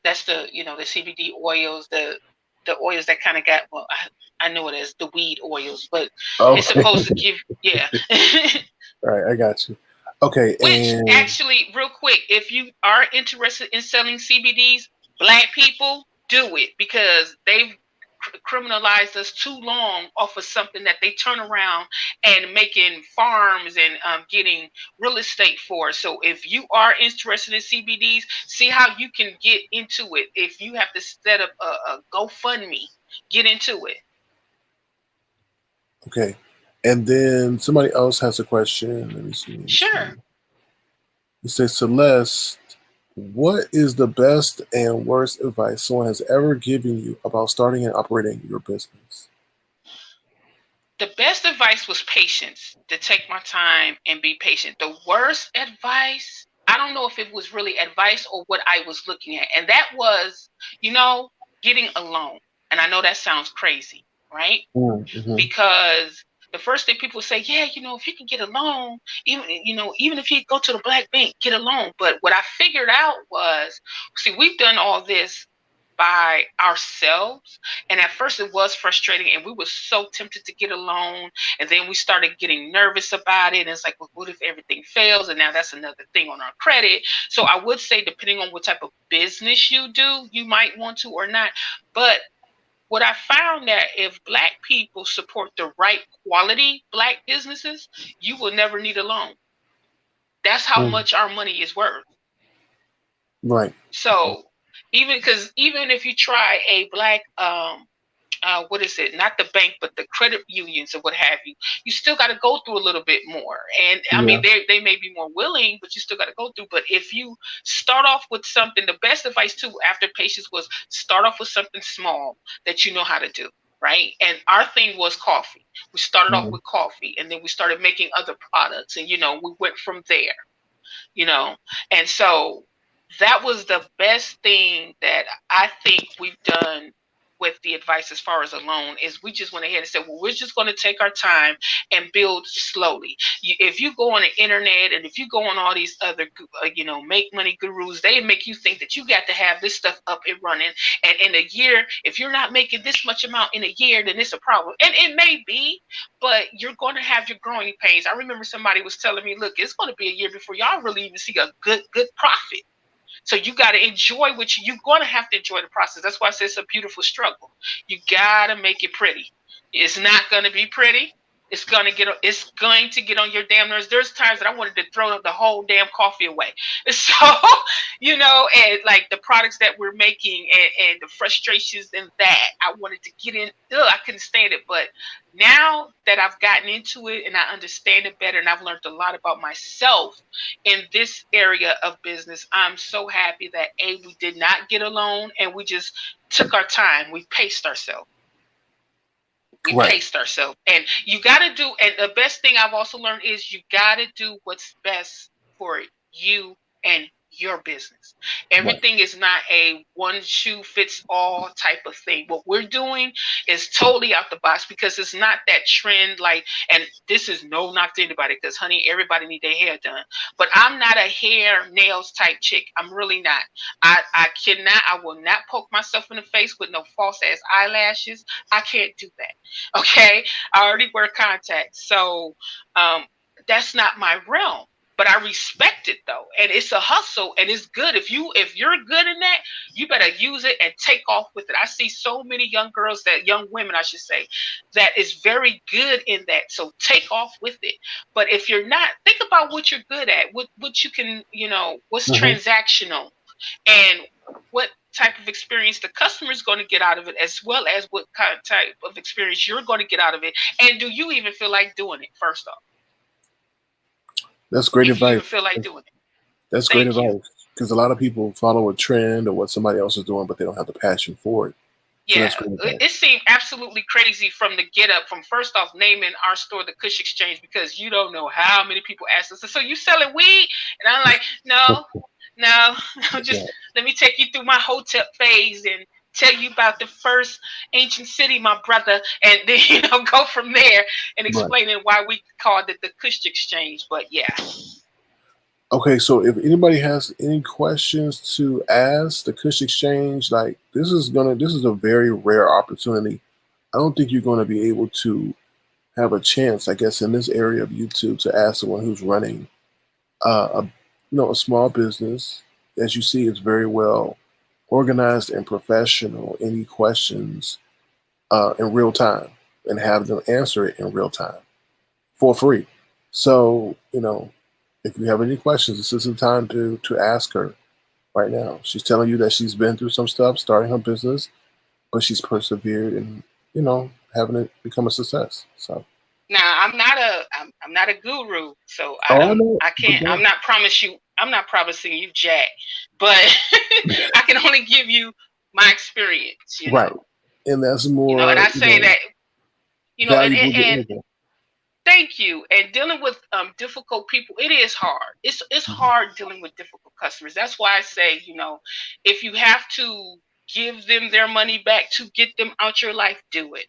That's the CBD oils, the oils that kind of got, well, I know it as the weed oils, but it's Okay, supposed to give, yeah. all right, I got you. Okay, Which and actually, real quick, if you are interested in selling CBDs, Black people do it because they've criminalized us too long off of something that they turn around and making farms and getting real estate for. So if you are interested in CBDs, see how you can get into it. If you have to set up a GoFundMe, get into it. okay, and then somebody else has a question. Let me see. Let me Sure. see. It says, Celeste, what is the best and worst advice someone has ever given you about starting and operating your business? The best advice was patience, to take my time and be patient. The worst advice, I don't know if it was really advice or what I was looking at. And that was, you know, getting a loan. And I know that sounds crazy, right? Mm-hmm. Because the first thing people say, yeah, if you can get a loan, even if you go to the black bank, get a loan. But what I figured out was, see, we've done all this by ourselves, and at first it was frustrating, and we were so tempted to get a loan, and then we started getting nervous about it, and it's like, well, what if everything fails? And now that's another thing on our credit. So I would say, depending on what type of business you do, you might want to or not. But what I found, that if Black people support the right quality Black businesses, you will never need a loan. That's how Mm. much our money is worth. Right. So even if you try a Black what is it? Not the bank, but the credit unions or what have you. You still got to go through a little bit more. And I mean, Yeah. they may be more willing, but you still got to go through. But if you start off with something, the best advice too after patience was start off with something small that you know how to do. Right. And our thing was coffee. We started off Mm. with coffee, and then we started making other products, and we went from there, you know. And so that was the best thing that I think we've done with the advice as far as a loan, is we just went ahead and said, well, we're just going to take our time and build slowly. If you go on the internet and if you go on all these other make money gurus, they make you think that you got to have this stuff up and running, and in a year, if you're not making this much amount in a year, then it's a problem. And it may be, but you're going to have your growing pains. I remember somebody was telling me, look, it's going to be a year before y'all really even see a good profit. So you got to enjoy you're going to have to enjoy the process. That's why I say it's a beautiful struggle. You got to make it pretty. It's not going to be pretty. It's going to get on your damn nerves. There's times that I wanted to throw the whole damn coffee away. So, and like the products that we're making, and the frustrations and that I wanted to get in. Ugh, I couldn't stand it. But now that I've gotten into it and I understand it better, and I've learned a lot about myself in this area of business, I'm so happy that we did not get a loan, and we just took our time. We paced ourselves. we Right. paced ourselves. And you got to do, and the best thing I've also learned is you got to do what's best for you and your business. Right. Everything is not a one shoe fits all type of thing. What we're doing is totally out the box because it's not that trend. Like, and this is no knock to anybody because, honey, everybody need their hair done. But I'm not a hair nails type chick. I'm really not. I will not poke myself in the face with no false ass eyelashes. I can't do that. Okay. I already wear contacts. So um, that's not my realm. But I respect it though. And it's a hustle and it's good. If you're good in that, you better use it and take off with it. I see so many young girls, that young women, I should say, that is very good in that. So take off with it. But if you're not, think about what you're good at, what you can, what's Hmm. transactional and what type of experience the customer is going to get out of it, as well as what kind of type of experience you're going to get out of it. And do you even feel like doing it, first off? That's great If you advice. even feel like doing it. That's great Thank you. advice because a lot of people follow a trend or what somebody else is doing, but they don't have the passion for it. So Yeah, that's great it, advice. it seemed absolutely crazy from the get up, from first off naming our store the Kush Exchange, because you don't know how many people ask us, so you selling weed? And I'm like, no, no, I'm just, Right. let me take you through my hotel phase and tell you about the first ancient city, my brother, and then go from there and Right. explaining why we called it the Kush Exchange. But yeah, Okay, so if anybody has any questions to ask the Kush Exchange, like this is a very rare opportunity. I don't think you're gonna be able to have a chance, I guess, in this area of YouTube to ask someone who's running a a small business. As you see, it's very well organized and professional. Any questions in real time and have them answer it in real time for free. So, if you have any questions, this is the time to ask her right now. She's telling you that she's been through some stuff starting her business, but she's persevered and, having it become a success. So, now I'm not a guru, so oh, I know, I but can't I'm not promising you jack, but I can only give you my experience, right. And that's and more, I say that, valuable than and anything. thank you. And dealing with difficult people, it is hard. It's Mhm. hard dealing with difficult customers. That's why I say, if you have to give them their money back to get them out your life, do it.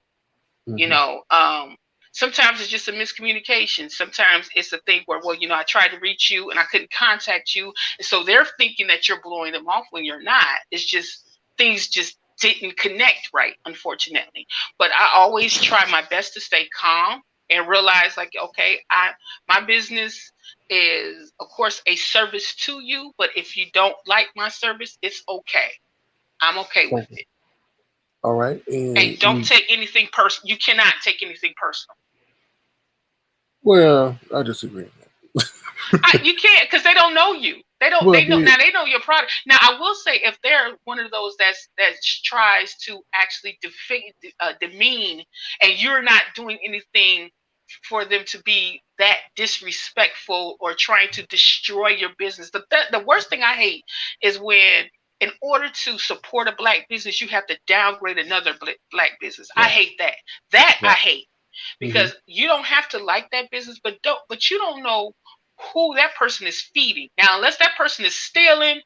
you Mhm. know um Sometimes it's just a miscommunication. Sometimes it's a thing where, well, I tried to reach you and I couldn't contact you, and so they're thinking that you're blowing them off when you're not. It's just things just didn't connect right, unfortunately. But I always try my best to stay calm and realize, like, okay, I my business is, of course, a service to you, but if you don't like my service, it's okay. I'm okay with Okay. it. All right. And don't take anything personal. You cannot take anything personal. Well, I disagree with that. You can't, because they don't know you. They don't. Well, They know now. They know your product. Now, I will say, if they're one of those that tries to actually demean, and you're not doing anything for them to be that disrespectful or trying to destroy your business. The worst thing I hate is when, in order to support a black business, you have to downgrade another black business. I right, hate that. That I right. hate, Hmm. because you don't have to like that business, but you don't know who that person is feeding. Now, unless that person is stealing,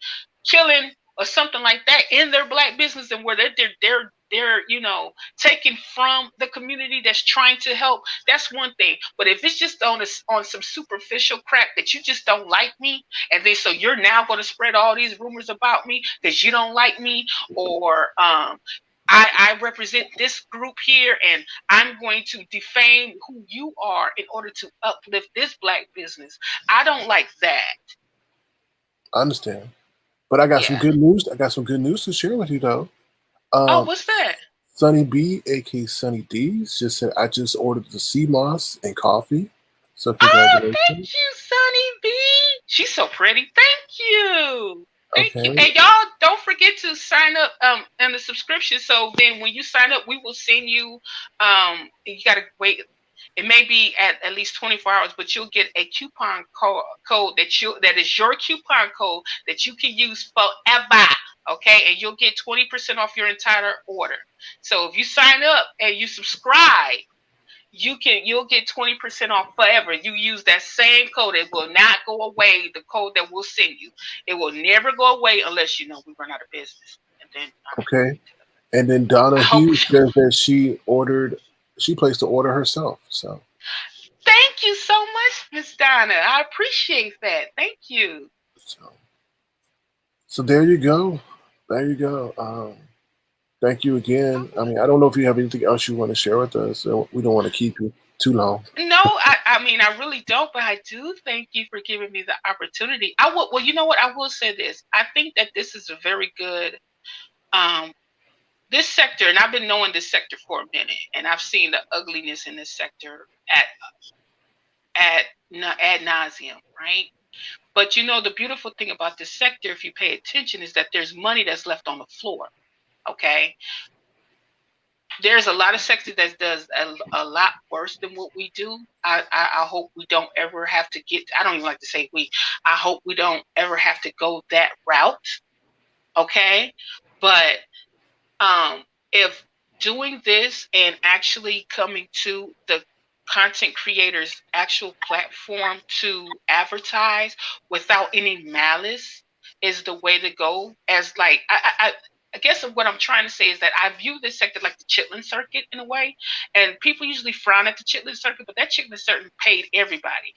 killing, or something like that in their black business, and where they're taking from the community that's trying to help, that's one thing. But if it's just on some superficial crap that you just don't like me, and then so you're now going to spread all these rumors about me because you don't like me, or I represent this group here, and I'm going to defame who you are in order to uplift this black business. I don't like that. I understand. But I got some Yeah. good news. I got some good news to share with you, though. Oh, Um, what's that? Sunny B, aka Sunny D's, just said I just ordered the sea moss and coffee. So Oh, thank congratulations. you, Sunny B. She's so pretty. Thank you. Thank you. Okay. And y'all don't forget to sign up in the subscription. So then when you sign up, we will send you you gotta wait. It may be at least 24 hours, but you'll get a coupon code that is your coupon code that you can use forever. Okay, and you'll get 20% off your entire order. So if you sign up and you subscribe, you'll get 20% off forever. You use that same code. It will not go away. The code that we'll send you, it will never go away unless we run out of business. And then Okay. And then Donna I hope we Hughes says that she placed the order herself. So, thank you so much, Miss Donna. I appreciate that. Thank you. so, so there you go. There you go. Thank you again. I mean, I don't know if you have anything else you want to share with us. So we don't want to keep you too long. No, I mean I really don't, but I do thank you for giving me the opportunity. I will. Well, you know what? I will say this. I think that this is a very good um this sector, and I've been knowing this sector for a minute, and I've seen the ugliness in this sector at ad nauseum, right? But the beautiful thing about this sector, if you pay attention, is that there's money that's left on the floor. Okay, there's a lot of sector that does a lot worse than what we do. I hope we don't ever have to get. I don't even like to say we. I hope we don't ever have to go that route. Okay, but if doing this and actually coming to the content creators actual platform to advertise without any malice is the way to go. As like I guess what I'm trying to say is that I view this sector like the chitlin circuit in a way, and people usually frown at the chitlin circuit, but that chitlin circuit paid everybody.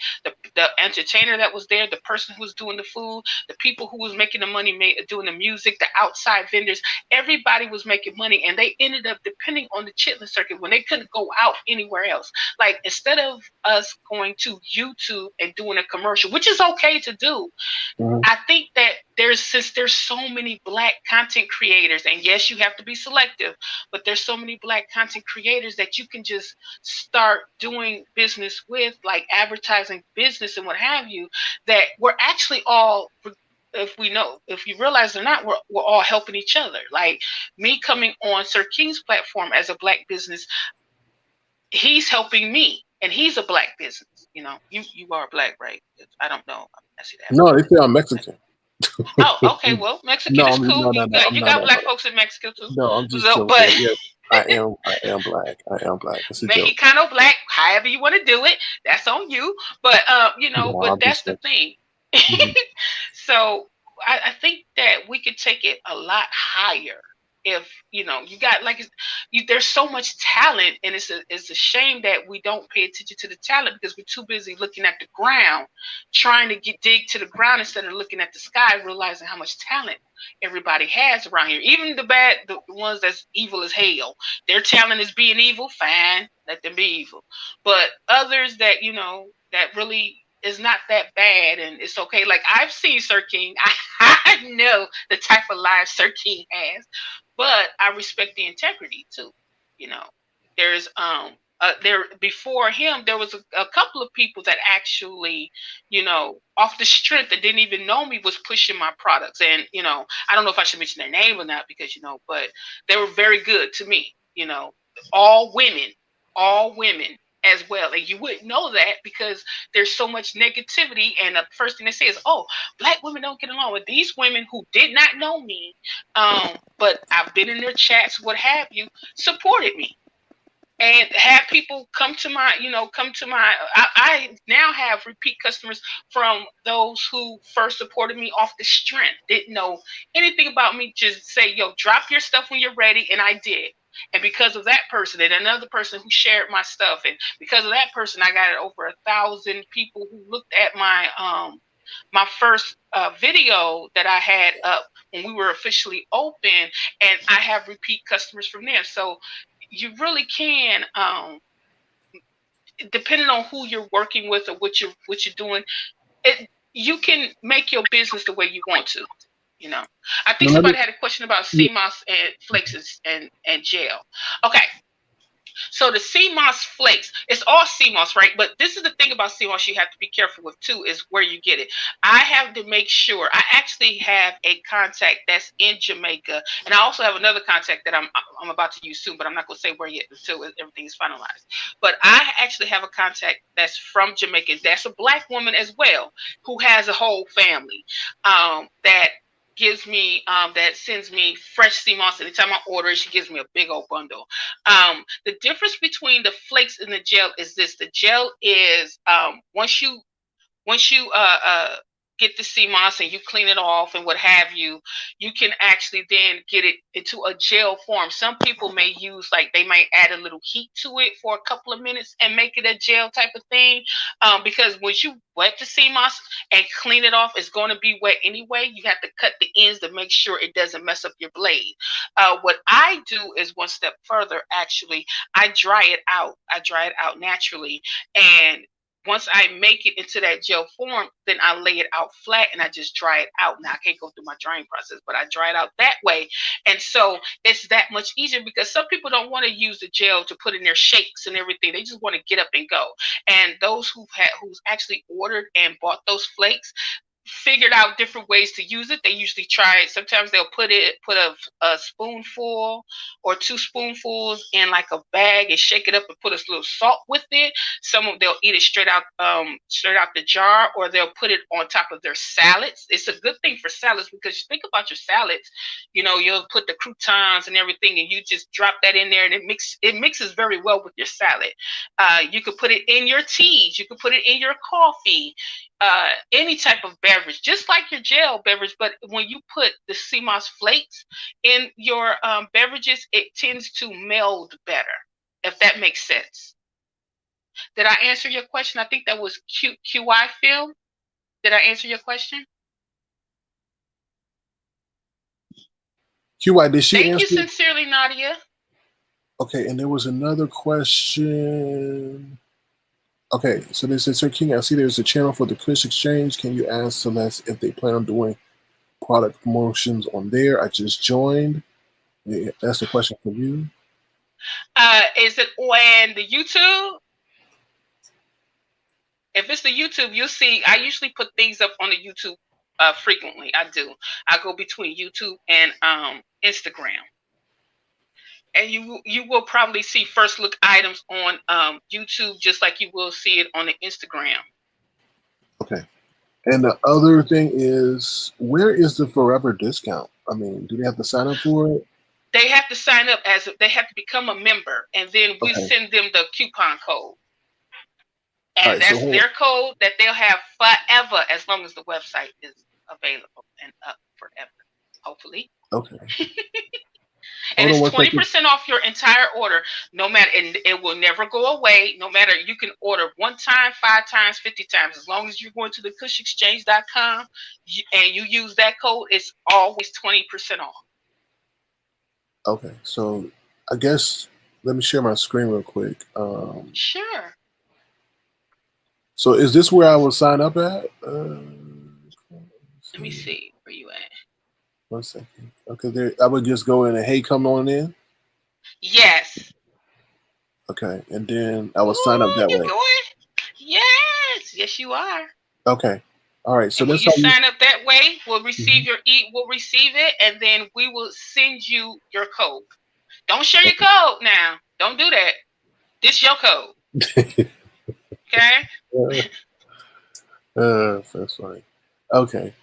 The entertainer that was there, the person who was doing the food, the people who was making the money, doing the music, the outside vendors, everybody was making money, and they ended up depending on the chitlin circuit when they couldn't go out anywhere else. Like, instead of us going to YouTube and doing a commercial, which is okay to do, Mhm. I think that since there's so many Black content creators, and yes, you have to be selective, but there's so many Black content creators that you can just start doing business with, like advertising business and what have you, that we're actually all, if you realize or not, we're all helping each other. Like, me coming on Sir King's platform as a Black business, he's helping me, and he's a Black business. You are Black, right? I don't know. I see that. No, they say I'm Mexican. Oh, okay. Well, Mexican No, is cool. no, no, You no. got I'm you not. got No, Black folks in Mexico too. no, I'm just So, but joking. Yes, I am. I am black. I am black. It's a joke. Mexicano Black, however you want to do it, that's on you. But No, but I'm that's just the joking. thing. Mhm. So I think that we could take it a lot higher if you got, like, there's so much talent, and it's a shame that we don't pay attention to the talent because we're too busy looking at the ground, trying to dig to the ground instead of looking at the sky, realizing how much talent everybody has around here. Even the ones that's evil as hell, their talent is being evil. Fine, let them be evil. But others that that really is not that bad, and it's okay. Like, I've seen Sir King. I know the type of lives Sir King has, but I respect the integrity too. You know, there's there before him there was a couple of people that actually, off the strength, that didn't even know me, was pushing my products, and I don't know if I should mention their name or not, because but they were very good to me. All women, all women as well, and you wouldn't know that because there's so much negativity, and the first thing they say is, "Oh, Black women don't get along." With these women who did not know me, but I've been in their chats, what have you, supported me, and have people come to my. I now have repeat customers from those who first supported me off the strength, didn't know anything about me, just say, "Yo, drop your stuff when you're ready," and I did. And because of that person and another person who shared my stuff, and because of that person, I got over 1,000 people who looked at my first video that I had up when we were officially open, and I have repeat customers from there. So you really can, depending on who you're working with or what you're doing, you can make your business the way you want to. I think No, let me. somebody had a question about CMOS and flakes and gel. Okay, so the CMOS flakes, it's all CMOS, right? But this is the thing about CMOS you have to be careful with too, is where you get it. I have to make sure. I actually have a contact that's in Jamaica, and I also have another contact that I'm about to use soon, but I'm not going to say where yet until everything is finalized. But I actually have a contact that's from Jamaica. That's a Black woman as well, who has a whole family, that gives me that sends me fresh sea moss. Anytime I order it, she gives me a big old bundle. The difference between the flakes and the gel is this: the gel is once you get the sea moss and you clean it off and what have you, you can actually then get it into a gel form. Some people may use, like, they might add a little heat to it for a couple of minutes and make it a gel type of thing, because once you wet the sea moss and clean it off, it's going to be wet anyway. You have to cut the ends to make sure it doesn't mess up your blade. What I do is one step further. Actually, I dry it out. I dry it out naturally, and once I make it into that gel form, then I lay it out flat and I just dry it out. Now I can't go through my drying process, but I dry it out that way. And so it's that much easier, because some people don't want to use the gel to put in their shakes and everything. They just want to get up and go. And those who's actually ordered and bought those flakes figured out different ways to use it. They usually try it. Sometimes they'll put a spoonful or two spoonfuls in like a bag and shake it up and put a little salt with it. Some of they'll eat it straight out the jar, or they'll put it on top of their salads. It's a good thing for salads, because you think about your salads, you'll put the croutons and everything, and you just drop that in there, and it mixes very well with your salad. You could put it in your teas. You could put it in your coffee. Any type of beverage, just like your gel beverage. But when you put the sea moss flakes in your beverages, it tends to meld better, if that makes sense. Did I answer your question? I think that was QI Phil. Did I answer your question? QI, did she Thank answer? you sincerely, Nadia. Okay, and there was another question. Okay, so they said, Sir King, I see there's a channel for the Kush Exchange. Can you ask Celeste if they plan on doing product promotions on there? I just joined. Yeah, that's the question for you. Is it on the YouTube? If it's the YouTube, you'll see I usually put things up on the YouTube frequently. I do. I go between YouTube and Instagram. And you will probably see first look items on YouTube, just like you will see it on the Instagram. Okay. And the other thing is, where is the forever discount? I mean, do they have to sign up for it? They have to sign up they have to become a member, and then we send them the coupon code. And that's their code that they'll have forever, as long as the website is available and up forever, hopefully. Okay. And it's 20% off your entire order, no matter, and it will never go away. No matter, you can order 1 time, 5 times, 50 times, as long as you're going to the kushexchange.com and you use that code, it's always 20% off. Okay, so I guess let me share my screen real quick. Sure. So is this where I will sign up at? Let me see where you at. 1 second. Okay, there. I would just go in and, hey, come on in. Yes. Okay, and then I will sign up that way. Going? Yes, you are. Okay, all right. So when you sign up that way, we'll receive we'll receive it, and then we will send you your code. Don't share your code now. Don't do that. This your code. Okay. That's funny. Okay.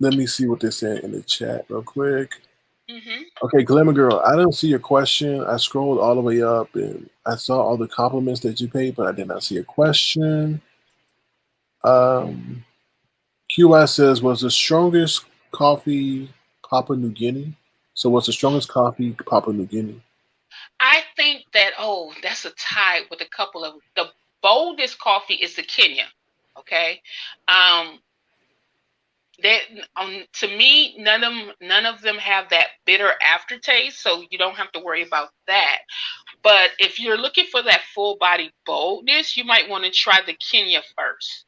Let me see what they're saying in the chat real quick. Okay, Glamour Girl, I don't see your question. I scrolled all the way up and I saw all the compliments that you paid, but I did not see a question. QI says, was the strongest coffee Papua New Guinea? So what's the strongest coffee Papua New Guinea? I think that, that's a tie with a couple of, the boldest coffee is the Kenya. Okay. To me, none of them have that bitter aftertaste, so you don't have to worry about that. But if you're looking for that full body boldness, you might want to try the Kenya first.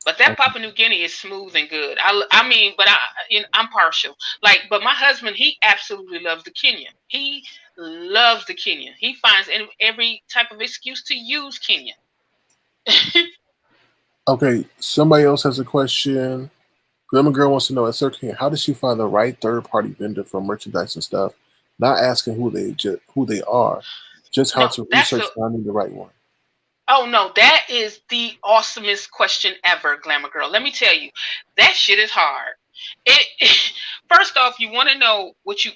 But that Papua New Guinea is smooth and good. I'm partial. But my husband, he absolutely loves the Kenya. He loves the Kenya. He finds every type of excuse to use Kenya. Okay, somebody else has a question. Glamour Girl wants to know, Sir King, how does she find the right third-party vendor for merchandise and stuff? Not asking who they are, just how to research finding the right one. Oh no, that is the awesomest question ever, Glamour Girl. Let me tell you, that shit is hard. First off, you want to know what you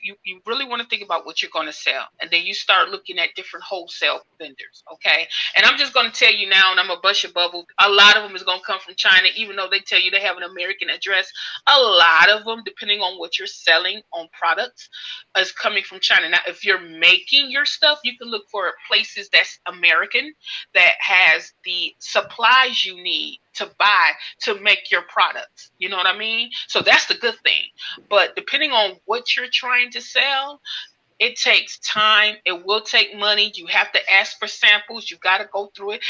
really want to think about what you're going to sell, and then you start looking at different wholesale vendors. Okay, and I'm just going to tell you now, and I'm a bust your bubble. A lot of them is going to come from China, even though they tell you they have an American address. A lot of them, depending on what you're selling on products, is coming from China. Now, if you're making your stuff, you can look for places that's American that has the supplies you need to buy to make your products. You know what I mean? So that's the good thing. But depending on what you're trying to sell, it takes time. It will take money. You have to ask for samples. You got to go through it.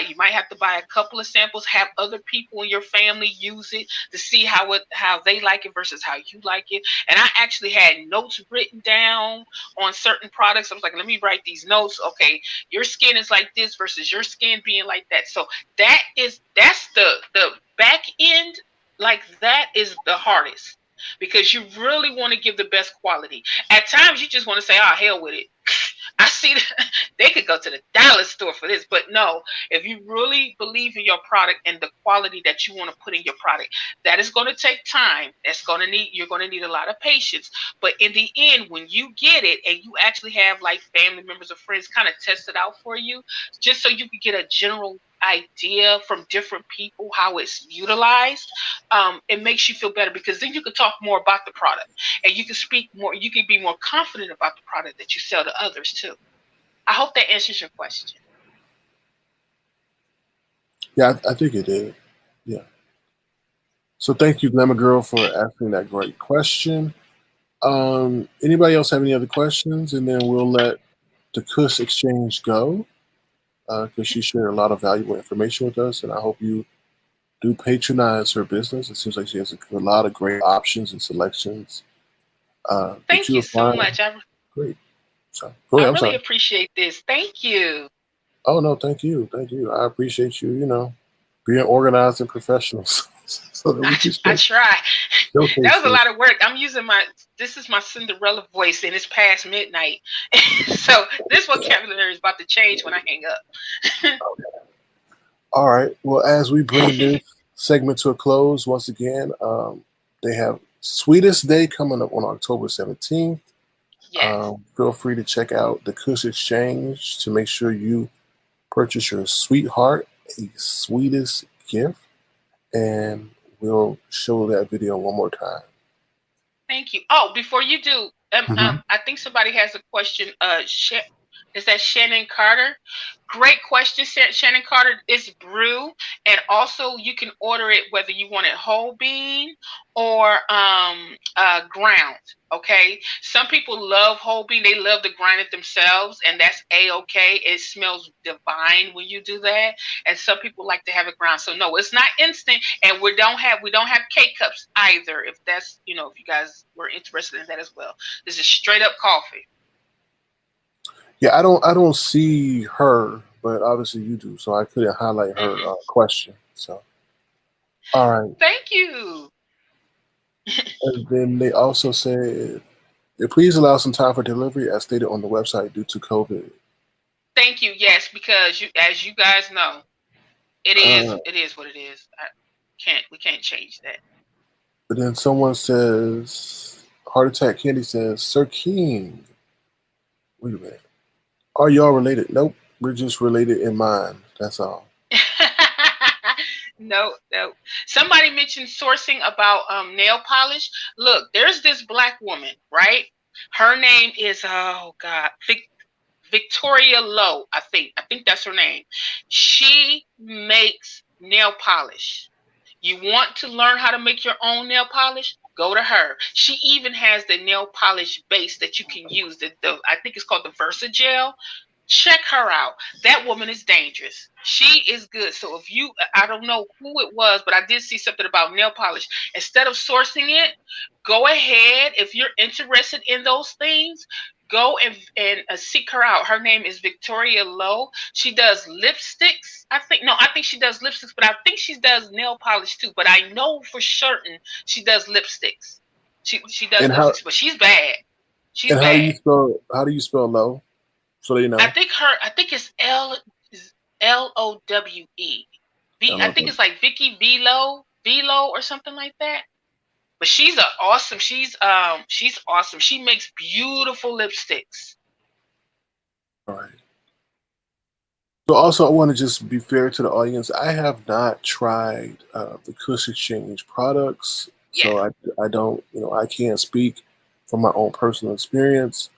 You might have to buy a couple of samples. Have other people in your family use it to see how they like it versus how you like it. And I actually had notes written down on certain products. I was like, let me write these notes. Okay, your skin is like this versus your skin being like that. So that's the back end. Like that is the hardest because you really want to give the best quality. At times, you just want to say, "Oh, hell with it." I see that they could go to the dollar store for this, but no. If you really believe in your product and the quality that you want to put in your product, that is going to take time. You're going to need a lot of patience. But in the end, when you get it and you actually have like family members or friends kind of test it out for you, just so you can get a general idea from different people how it's utilized, it makes you feel better because then you can talk more about the product and you can speak more, you can be more confident about the product that you sell to others too. I hope that answers your question. Yeah, I think it did. Yeah. So thank you, Glamour Girl, for asking that great question. Anybody else have any other questions? And then we'll let the Kush Exchange go because she shared a lot of valuable information with us, and I hope you do patronize her business. It seems like she has a lot of great options and selections that Thank you you'll so find much. great. So go I ahead. I'm really sorry. appreciate this. Thank you. Oh no, thank you, thank you. I appreciate you. Being organized and professional, so that we can I try. That showcase was a this. lot of work. I'm using this is my Cinderella voice and it's past midnight. So this vocabulary is about to change when I hang up. All right. Well, as we bring this segment to a close, once again, they have Sweetest Day coming up on October 17th. Yes. Feel free to check out the Kush Exchange to make sure you purchase your sweetheart a sweetest gift. And we'll show that video one more time. Thank you. Oh, before you do, Mhm. I think somebody has a question. Is that Shannon Carter? Great question, Shannon Carter. It's brew, and also you can order it whether you want it whole bean or ground. Okay. Some people love whole bean; they love to grind it themselves, and that's a-okay. It smells divine when you do that. And some people like to have it ground. So no, it's not instant, and we don't have K cups either. If that's if you guys were interested in that as well, this is straight up coffee. Yeah, I don't see her, but obviously you do, so I couldn't highlight her Hmm. question. So, all right. Thank you. And then they also said, yeah, please allow some time for delivery as stated on the website due to COVID. Thank you. Yes, because as you guys know, it is Uh, it is what it is. We can't change that. but then someone says, Heart Attack Candy says, Sir King, wait a minute. Are y'all related? Nope. We're just related in mind. That's all. No, no. Somebody mentioned sourcing about nail polish. Look, there's this black woman, right? Her name is oh god, Victoria Lowe, I think. I think that's her name. She makes nail polish. You want to learn how to make your own nail polish? Go to her. She even has the nail polish base that you can use. I think it's called the Versa Gel. Check her out. That woman is dangerous. She is good. So I don't know who it was, but I did see something about nail polish. Instead of sourcing it, go ahead. If you're interested in those things, go and seek her out. Her name is Victoria Lowe. She does lipsticks. I think she does lipsticks, but I think she does nail polish too. But I know for certain she does lipsticks. She does And how lipsticks, but she's bad. She's and how do bad. you spell low? So they I know. think I think it's L. Lowe. I think it's like Vicky Velo or something like that. But she's awesome. She's awesome. She makes beautiful lipsticks. All right. So also, I want to just be fair to the audience. I have not tried the Kush Exchange products, so Yeah. I don't, I can't speak from my own personal experience.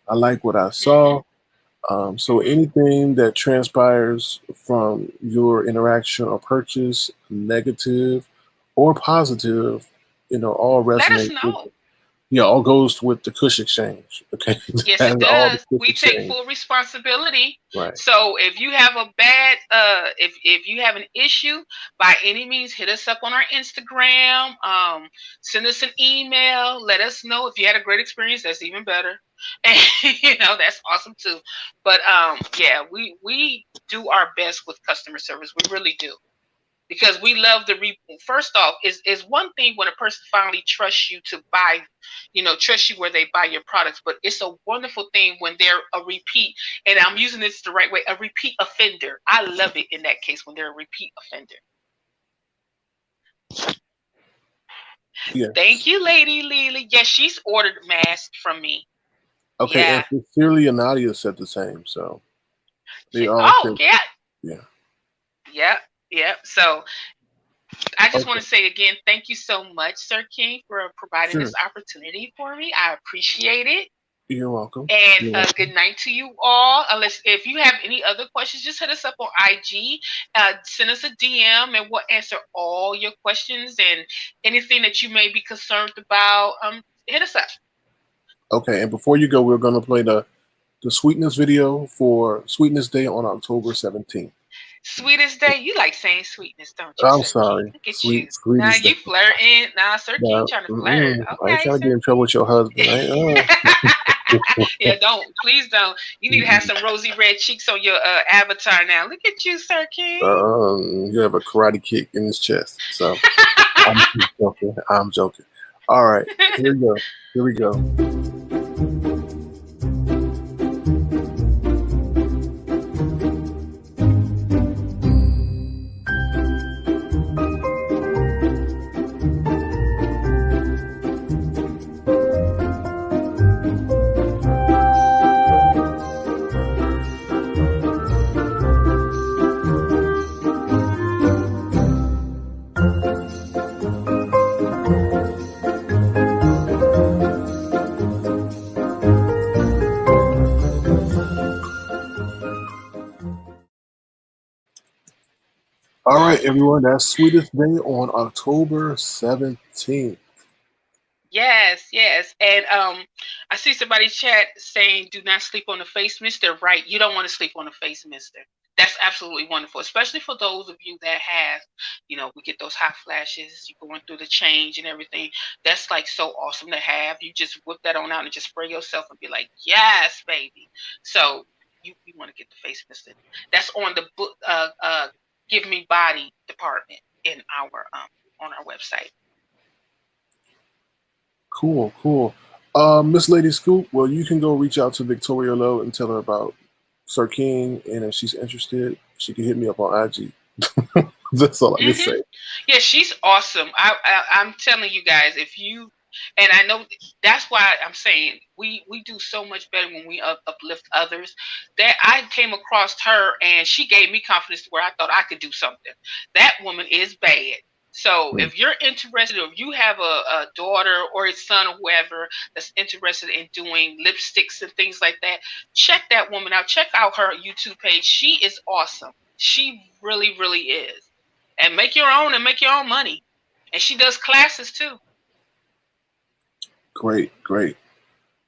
I like what I Mm-hmm. saw. So anything that transpires from your interaction or purchase, negative or positive, all Let us resonate with, know. all goes with the Kush Exchange. Okay, Yes, it and all the does. Kush We take Exchange. full responsibility. Right. So if you have a bad, if you have an issue, by any means, hit us up on our Instagram. Send us an email. Let us know if you had a great experience. That's even better, and that's awesome too. But yeah, we do our best with customer service. We really do. Because we love the first off is one thing when a person finally trusts you to buy, trust you where they buy your products, but it's a wonderful thing when they're a repeat, and I'm using this the right way, a repeat offender. I love it in that case when they're a repeat offender. Yes. Thank you, Lady Lily. Yes, she's ordered masks from me. Okay, and Yeah. Sincerely and Nadia said the same, so they all Oh said, yeah. yeah. Yeah. So I just want Okay, to say again, thank you so much, Sir King, for providing sure. this opportunity for me. I appreciate it. You're welcome. And You're welcome. good night to you all. Unless if you have any other questions, just hit us up on IG. Send us a DM, and we'll answer all your questions and anything that you may be concerned about. Hit us up. Okay, and before you go, we're going to play the Sweetness video for Sweetness Day on October 17th. Sweetest day. You like saying sweetness, don't you, I'm Sir King? sorry, Look at you. Now Sweetest Day. you flirting. Now Sir King No, trying to flirt. I ain't Okay, trying to get Sir in trouble King. with your husband. I ain't, Yeah, don't. Please don't. You need to have some rosy red cheeks on your avatar now. Look at you, Sir King. you have a karate kick in his chest. So I'm just joking. I'm joking. All right, here we go. Here we go. All right, everyone. That's Sweetest Day on October 17th. Yes. And I see somebody chat saying do not sleep on the face mister. Right. You don't want to sleep on the face mister. That's absolutely wonderful, especially for those of you that have, we get those hot flashes, you're going through the change and everything. That's like so awesome to have. You just whip that on out and just spray yourself and be like, yes, baby. So you want to get the face mister. That's on the book Give Me Body department in our on our website. Cool. Miss Lady Scoop, well, you can go reach out to Victoria Lowe and tell her about Sir King, and if she's interested, she can hit me up on IG. That's all I can Mm-hmm. say. Yeah, she's awesome. I'm telling you guys, if you and I know that's why I'm saying we do so much better when we uplift others. That I came across her and she gave me confidence to where I thought I could do something. That woman is bad. So Mm. if you're interested, or if you have a daughter or a son or whoever that's interested in doing lipsticks and things like that, check that woman out. Check out her YouTube page. She is awesome. She really, really is. And make your own money. And she does classes too. Great.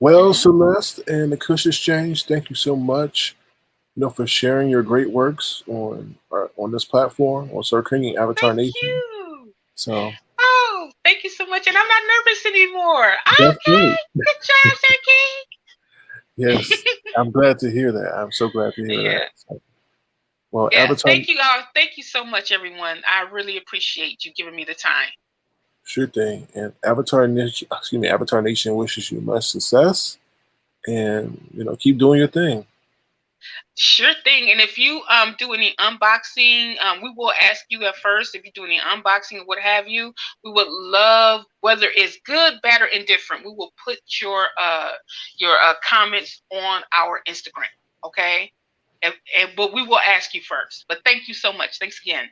Well, Mm-hmm. Celeste and the Kush Exchange, thank you so much, for sharing your great works on this platform on Sir King and Avatar Thank Nation. you. So Oh, thank you so much. And I'm not nervous anymore. that's great. Okay. Good job, Sir Yes, King. I'm glad to hear that. I'm so glad to hear that. Yeah. So, well, Yeah. Avatar, Thank you all. Thank you so much, everyone. I really appreciate you giving me the time. sure thing. And Avatar Nation wishes you much success, and keep doing your thing. Sure thing. And if you do any unboxing, we will ask you at first if you do any unboxing or what have you. We would love, whether it's good, bad, or indifferent. We will put your comments on our Instagram. Okay. But we will ask you first. But thank you so much. Thanks again.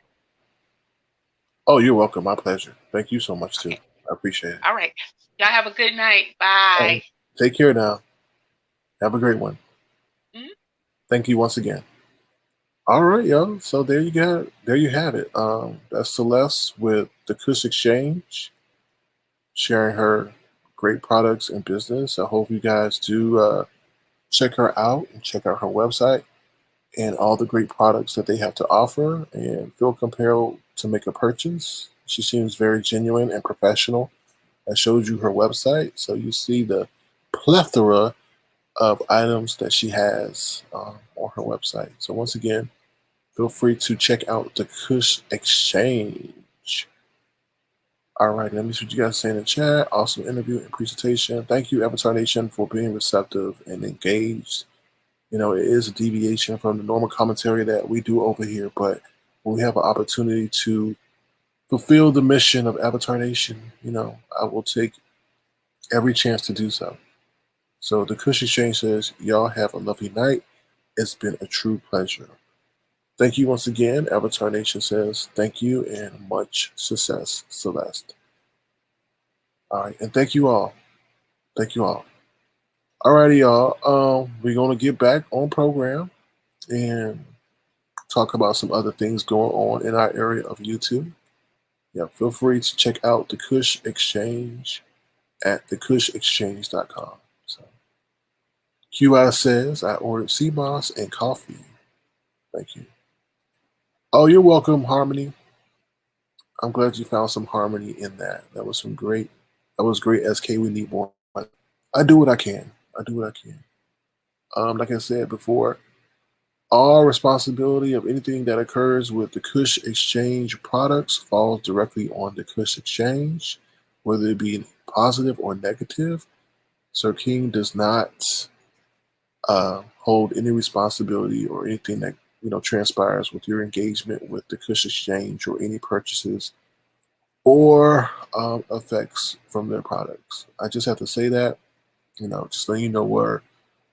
Oh, you're welcome. My pleasure. Thank you so much too. Okay. I appreciate it. All right. Y'all have a good night. Oh, Bye. take care now. Have a great one. Mhm. Thank you once again. All right, yo. So there you go. There you have it. That's Celeste with the Kush Exchange, sharing her great products and business. I hope you guys do check her out and check out her website and all the great products that they have to offer and feel compelled to make a purchase. She seems very genuine and professional. I showed you her website, so you see the plethora of items that she has on her website. So once again, feel free to check out the Kush Exchange. All right, let me see what you guys say in the chat. Awesome interview and presentation. Thank you, Avatar Nation, for being receptive and engaged. You know, it is a deviation from the normal commentary that we do over here, but when we have an opportunity to fulfill the mission of Avatar Nation, you know, I will take every chance to do so. So the Kush Exchange says, y'all have a lovely night. It's been a true pleasure. Thank you once again. Avatar Nation says, thank you and much success, Celeste. All right, and thank you all. Thank you all. Alrighty, y'all. We're gonna get back on program and talk about some other things going on in our area of YouTube. Yeah, feel free to check out the Kush Exchange at thekushexchange.com. So QI says I ordered sea moss and coffee. Thank you. Oh, you're welcome, Harmony. I'm glad you found some harmony in that. That was some great. That was great. SK, we need more. I do what I can. I do what I can. Like I said before, all responsibility of anything that occurs with the Kush Exchange products falls directly on the Kush Exchange, whether it be positive or negative. Sir King does not hold any responsibility or anything that transpires with your engagement with the Kush Exchange or any purchases or effects from their products. I just have to say that, just letting you know where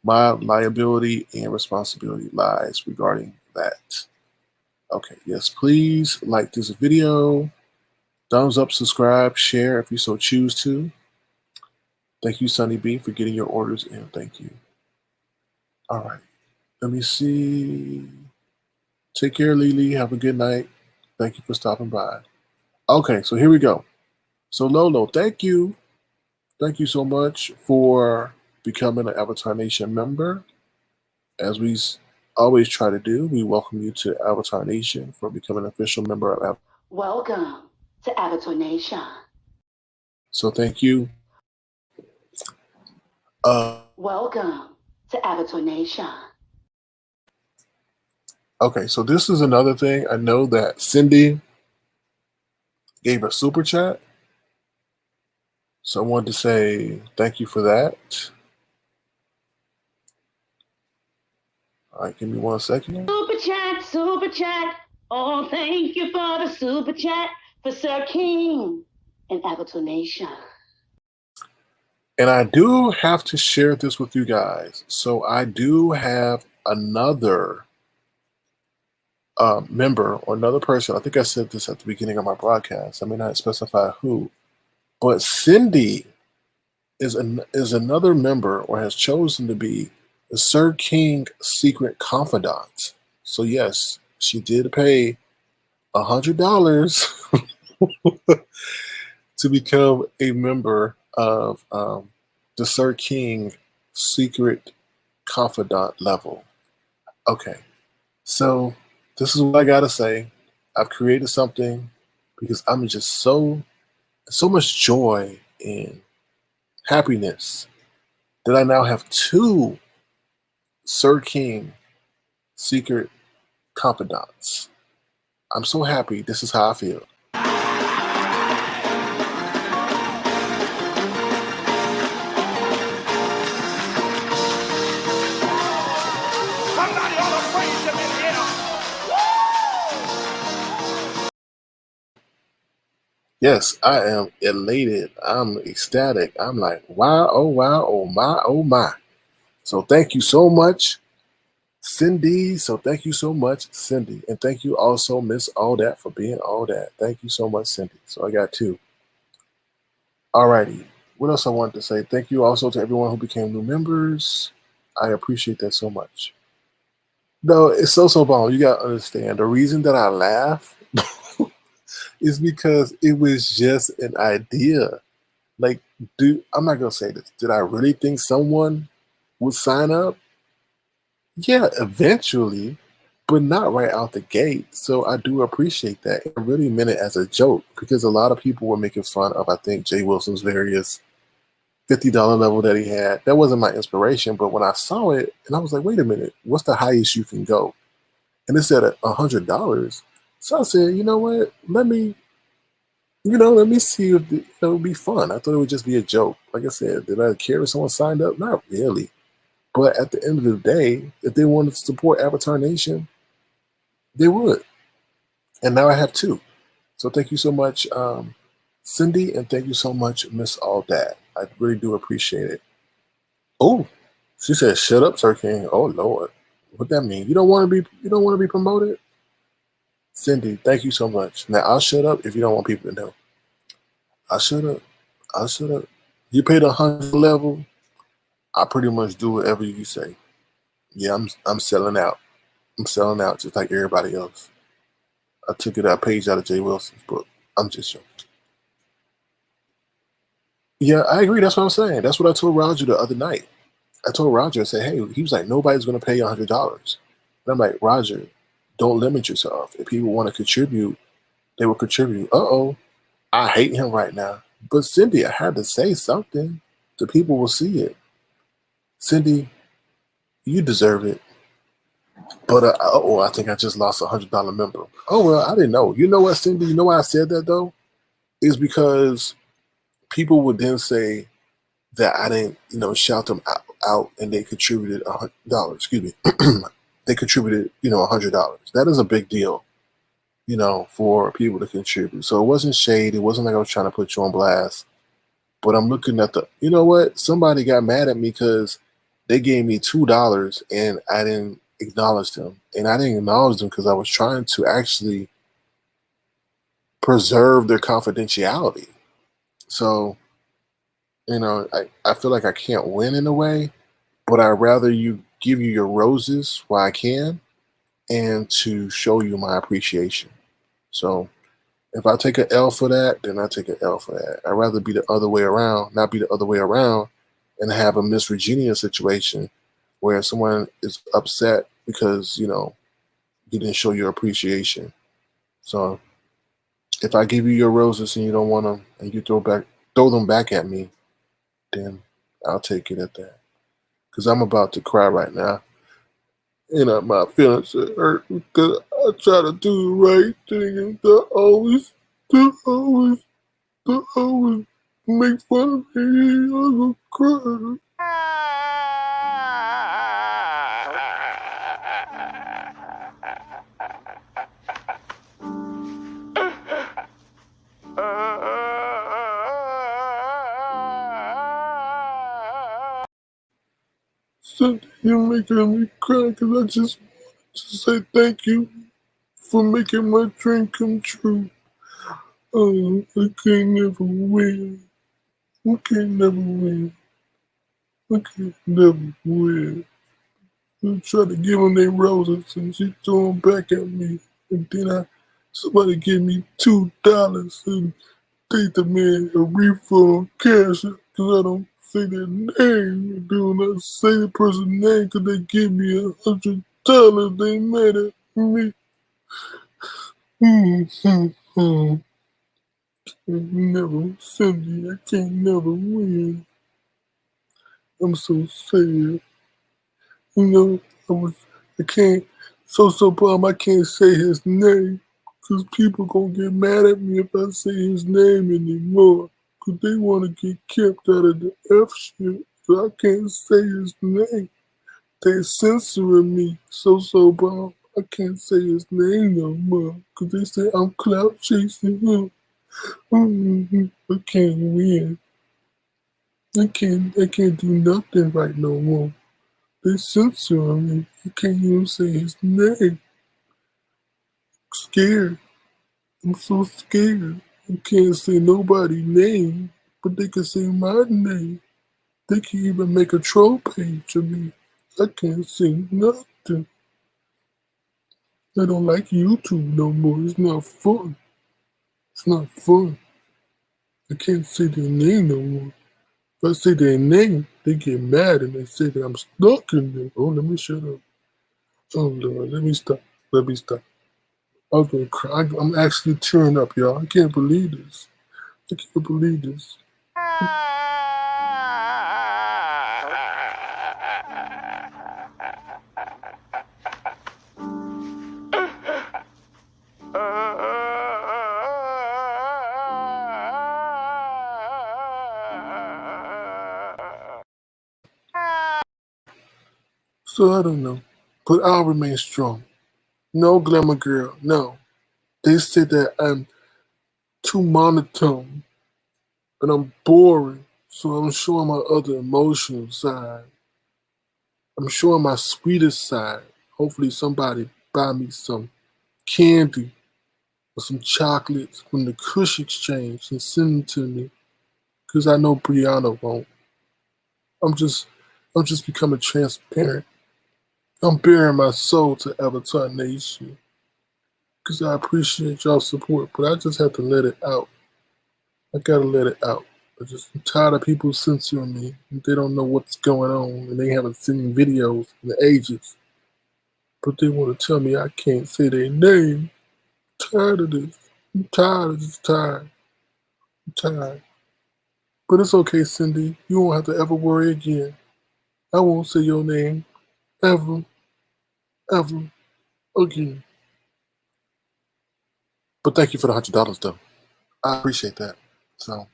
my liability and responsibility lies regarding that. Okay, yes, please like this video, thumbs up, subscribe, share if you so choose to. Thank you, Sunny B, for getting your orders in. Thank you. All right, let me see. Take care, Lily. Have a good night. Thank you for stopping by. Okay, so here we go. So Lolo, thank you. Thank you so much for becoming an Avatar Nation member. As we always try to do, we welcome you to Avatar Nation for becoming an official member of Avatar. Welcome to Avatar Nation. So thank you. Welcome to Avatar Nation. Okay, so this is another thing. I know that Cindy gave a super chat. So I wanted to say thank you for that. All right, give me 1 second. Super chat, super chat. Oh, thank you for the super chat for Sir King and Avatar Nation. And I do have to share this with you guys. So I do have another member or another person. I think I said this at the beginning of my broadcast. I may not specify who, but Cindy is another member or has chosen to be the Sir King secret confidant. So yes, she did pay $100 to become a member of the Sir King secret confidant level. Okay, so this is what I gotta say. I've created something because I'm just so much joy and happiness that I now have 2 Sir King secret confidants. I'm so happy. This is how I feel. Somebody Yes, I am elated. I'm ecstatic. I'm like, wow, oh my. So thank you so much, Cindy. So thank you so much, Cindy. And thank you also, Miss All That, for being all that. Thank you so much, Cindy. So I got two. Alrighty. What else I wanted to say? Thank you also to everyone who became new members. I appreciate that so much. No, it's so bomb. You gotta understand. The reason that I laugh is because it was just an idea. Like, dude, I'm not gonna say this. Did I really think someone would sign up? Yeah, eventually, but not right out the gate. So I do appreciate that. I really meant it as a joke because a lot of people were making fun of, I think, Jay Wilson's various $50 level that he had. That wasn't my inspiration, but when I saw it, and I was like, wait a minute, what's the highest you can go? And it said $100. So I said, you know what? Let me see if it would be fun. I thought it would just be a joke. Like I said, did I care if someone signed up? Not really. But at the end of the day, if they wanted to support Avatar Nation, they would. And now I have two. So thank you so much, Cindy, and thank you so much, Miss All That. I really do appreciate it. Oh, she said, "Shut up, Sir King." Oh Lord, what that mean? You don't want to be promoted, Cindy. Thank you so much. Now I'll shut up if you don't want people to know. I'll shut up. I'll shut up. You paid 100 level. I pretty much do whatever you say. Yeah, I'm selling out. I'm selling out just like everybody else. I took it a page out of Jay Wilson's book. I'm just joking. Yeah, I agree. That's what I'm saying. That's what I told Roger the other night. I told Roger, I said, hey, he was like, nobody's going to pay you $100. And I'm like, Roger, don't limit yourself. If people want to contribute, they will contribute. Uh-oh, I hate him right now. But Cindy, I had to say something. The people will see it. Cindy, you deserve it. But I think I just lost $100 member. Oh well, I didn't know. You know what, Cindy? You know why I said that though? Is because people would then say that I didn't, shout them out and they contributed $100. Excuse me, they contributed, $100. That is a big deal, for people to contribute. So it wasn't shade. It wasn't like I was trying to put you on blast. But I'm looking at you know what? Somebody got mad at me because they gave me $2 and I didn't acknowledge them. And I didn't acknowledge them because I was trying to actually preserve their confidentiality. So, I feel like I can't win in a way, but I'd rather give you your roses while I can and to show you my appreciation. So if I take an L for that, then I take an L for that. I'd rather be the other way around, not be the other way around and have a Miss Virginia situation where someone is upset because, you didn't show your appreciation. So if I give you your roses and you don't want them and you throw them back at me, then I'll take it at that. Because I'm about to cry right now. My feelings are hurt because I try to do the right thing and they always make fun of me. I'm gonna cry. Sunday, you're making me cry because I just wanted to say thank you for making my dream come true. Oh, I can't never win. I can't never win. I can't never win. I tried to give them their roses and she threw them back at me. And then somebody gave me $2 and they demand a refund cash because I don't say their name. I do not say the person's name because they give me $100. They mad at me. Never, Cindy, I can't never win. I'm so sad. I can't, so bum, I can't say his name. Because people gonna get mad at me if I say his name anymore. Because they want to get kept out of the F shit. So I can't say his name. They censoring me. So bum, I can't say his name no more. Because they say I'm clout chasing him. I can't win. I can't do nothing right no more. They censoring me. I can't even say his name. Scared. I'm so scared. I can't say nobody's name, but they can say my name. They can even make a troll page of me. I can't say nothing. I don't like YouTube no more. It's not fun. It's not fun. I can't say their name no more. If I say their name, they get mad and they say that I'm stalking them. Oh, let me shut up. Oh, Lord, let me stop. Let me stop. I'm gonna cry. I'm actually tearing up, y'all. I can't believe this. I can't believe this. So I don't know. But I'll remain strong. No glamour girl, no. They say that I'm too monotone and I'm boring. So I'm showing my other emotional side. I'm showing my sweetest side. Hopefully somebody buy me some candy or some chocolates from the Kush Exchange and send them to me. Cause I know Brianna won't. I'm just I'm just becoming transparent. I'm bearing my soul to Avatar Nation. Cause I appreciate y'all's support, but I just have to let it out. I gotta let it out. I'm tired of people censoring me. They don't know what's going on and they haven't seen videos in ages. But they want to tell me I can't say their name. I'm tired of this. I'm tired of this time. I'm tired. But it's okay, Cindy. You won't have to ever worry again. I won't say your name ever, ever again. But thank you for the $100 though. I appreciate that. So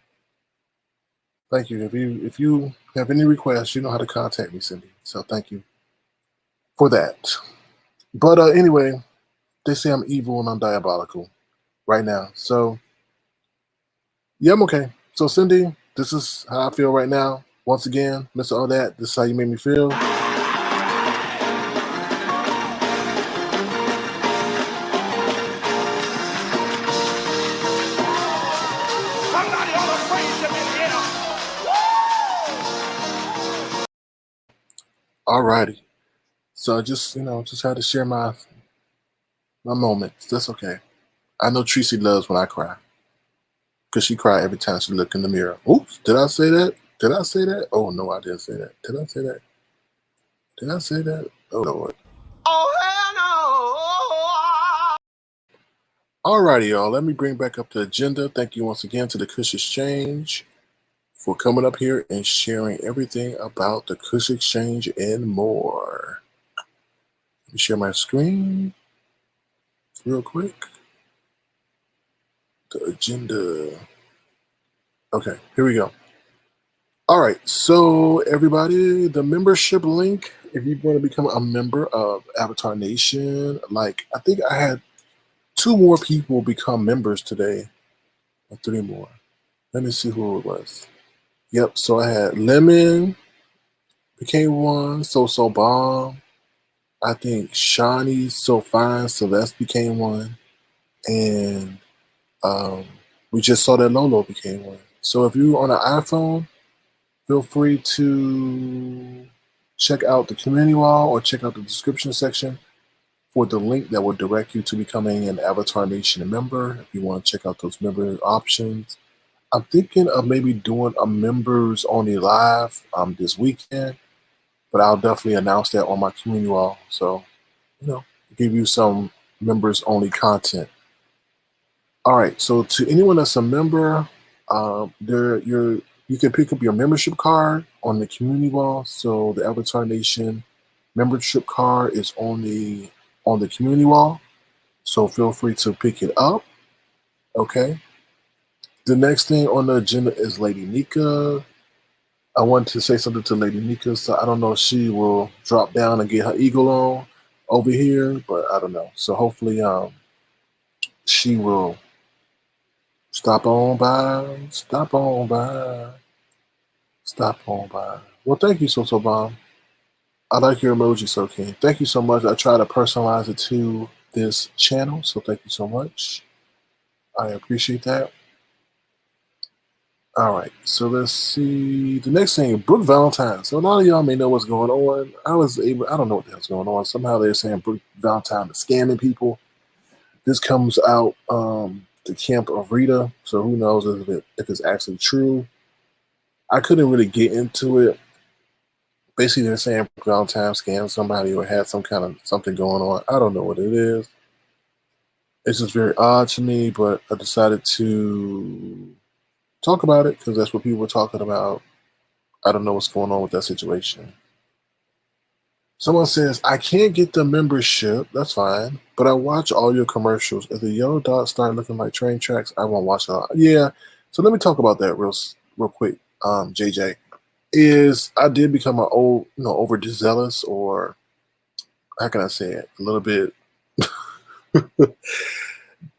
thank you. If you have any requests, you know how to contact me, Cindy. So thank you for that. But anyway, they say I'm evil and I'm diabolical right now. So yeah, I'm okay. So Cindy, this is how I feel right now. Once again, Mr. Odette, this is how you made me feel. Somebody ought to praise him in here. Alrighty. So I just, just had to share my moments. That's okay. I know Tracy loves when I cry. Because she cry every time she look in the mirror. Oops, did I say that? Did I say that? Oh no, I didn't say that. Did I say that? Did I say that? Oh Lord. Oh hell no. Alrighty, y'all. Let me bring back up the agenda. Thank you once again to the Kush Exchange for coming up here and sharing everything about the Kush Exchange and more. Let me share my screen real quick. The agenda. Okay, here we go. All right, so everybody, the membership link, if you want to become a member of Avatar Nation, I think I had 2 more people become members today, or 3 more. Let me see who it was. Yep, so I had Lemon became one, So Bomb. I think Shawnee So Fine Celeste became one, and we just saw that Lolo became one. So if you're on an iPhone, feel free to check out the community wall or check out the description section for the link that will direct you to becoming an Avatar Nation member. If you want to check out those member options, I'm thinking of maybe doing a members only live this weekend, but I'll definitely announce that on my community wall. So, give you some members only content. All right. So to anyone that's a member, you can pick up your membership card on the community wall. So the Avatar Nation membership card is on the community wall. So feel free to pick it up. Okay. The next thing on the agenda is Lady Nyca. I want to say something to Lady Nyca, so I don't know if she will drop down and get her eagle on over here, but I don't know. So hopefully she will Stop on by. Stop on by. Stop on by. Well, thank you, So Bomb. I like your emoji, so King. Thank you so much. I try to personalize it to this channel, so thank you so much. I appreciate that. All right, so let's see. The next thing, Brooke Valentine. So a lot of y'all may know what's going on. I don't know what the hell's going on. Somehow they're saying Brooke Valentine is scamming people. This comes out the camp of Rita, so who knows if it's actually true. I couldn't really get into it. Basically, they're saying Brooke Valentine scammed somebody or had some kind of something going on. I don't know what it is. It's just very odd to me, but I decided to talk about it because that's what people were talking about. I don't know what's going on with that situation. Someone says, I can't get the membership. That's fine. But I watch all your commercials. If the yellow dots start looking like train tracks, I won't watch it all. Yeah. So let me talk about that real quick, JJ. I did become an overzealous, or how can I say it? A little bit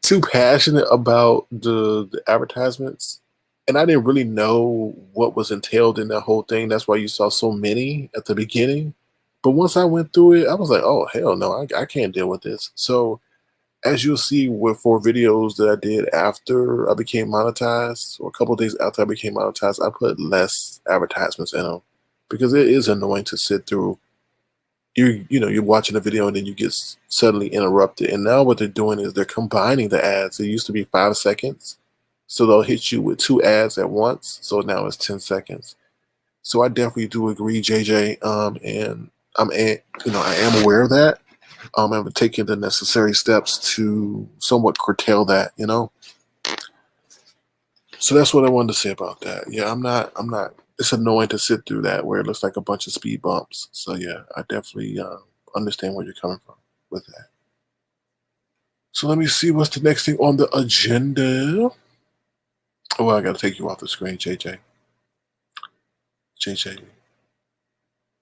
too passionate about the advertisements. And I didn't really know what was entailed in that whole thing. That's why you saw so many at the beginning. But once I went through it, I was like, oh, hell no, I can't deal with this. So as you'll see with 4 videos that I did after I became monetized, or a couple of days after I became monetized, I put less advertisements in them because it is annoying to sit through. You're watching a video and then you get suddenly interrupted. And now what they're doing is they're combining the ads. It used to be 5 seconds. So they'll hit you with 2 ads at once. So now it's 10 seconds. So I definitely do agree, JJ. And I am aware of that. I'm taking the necessary steps to somewhat curtail that, So that's what I wanted to say about that. Yeah, I'm not. It's annoying to sit through that where it looks like a bunch of speed bumps. So yeah, I definitely understand where you're coming from with that. So let me see what's the next thing on the agenda. Oh, I got to take you off the screen, JJ. JJ.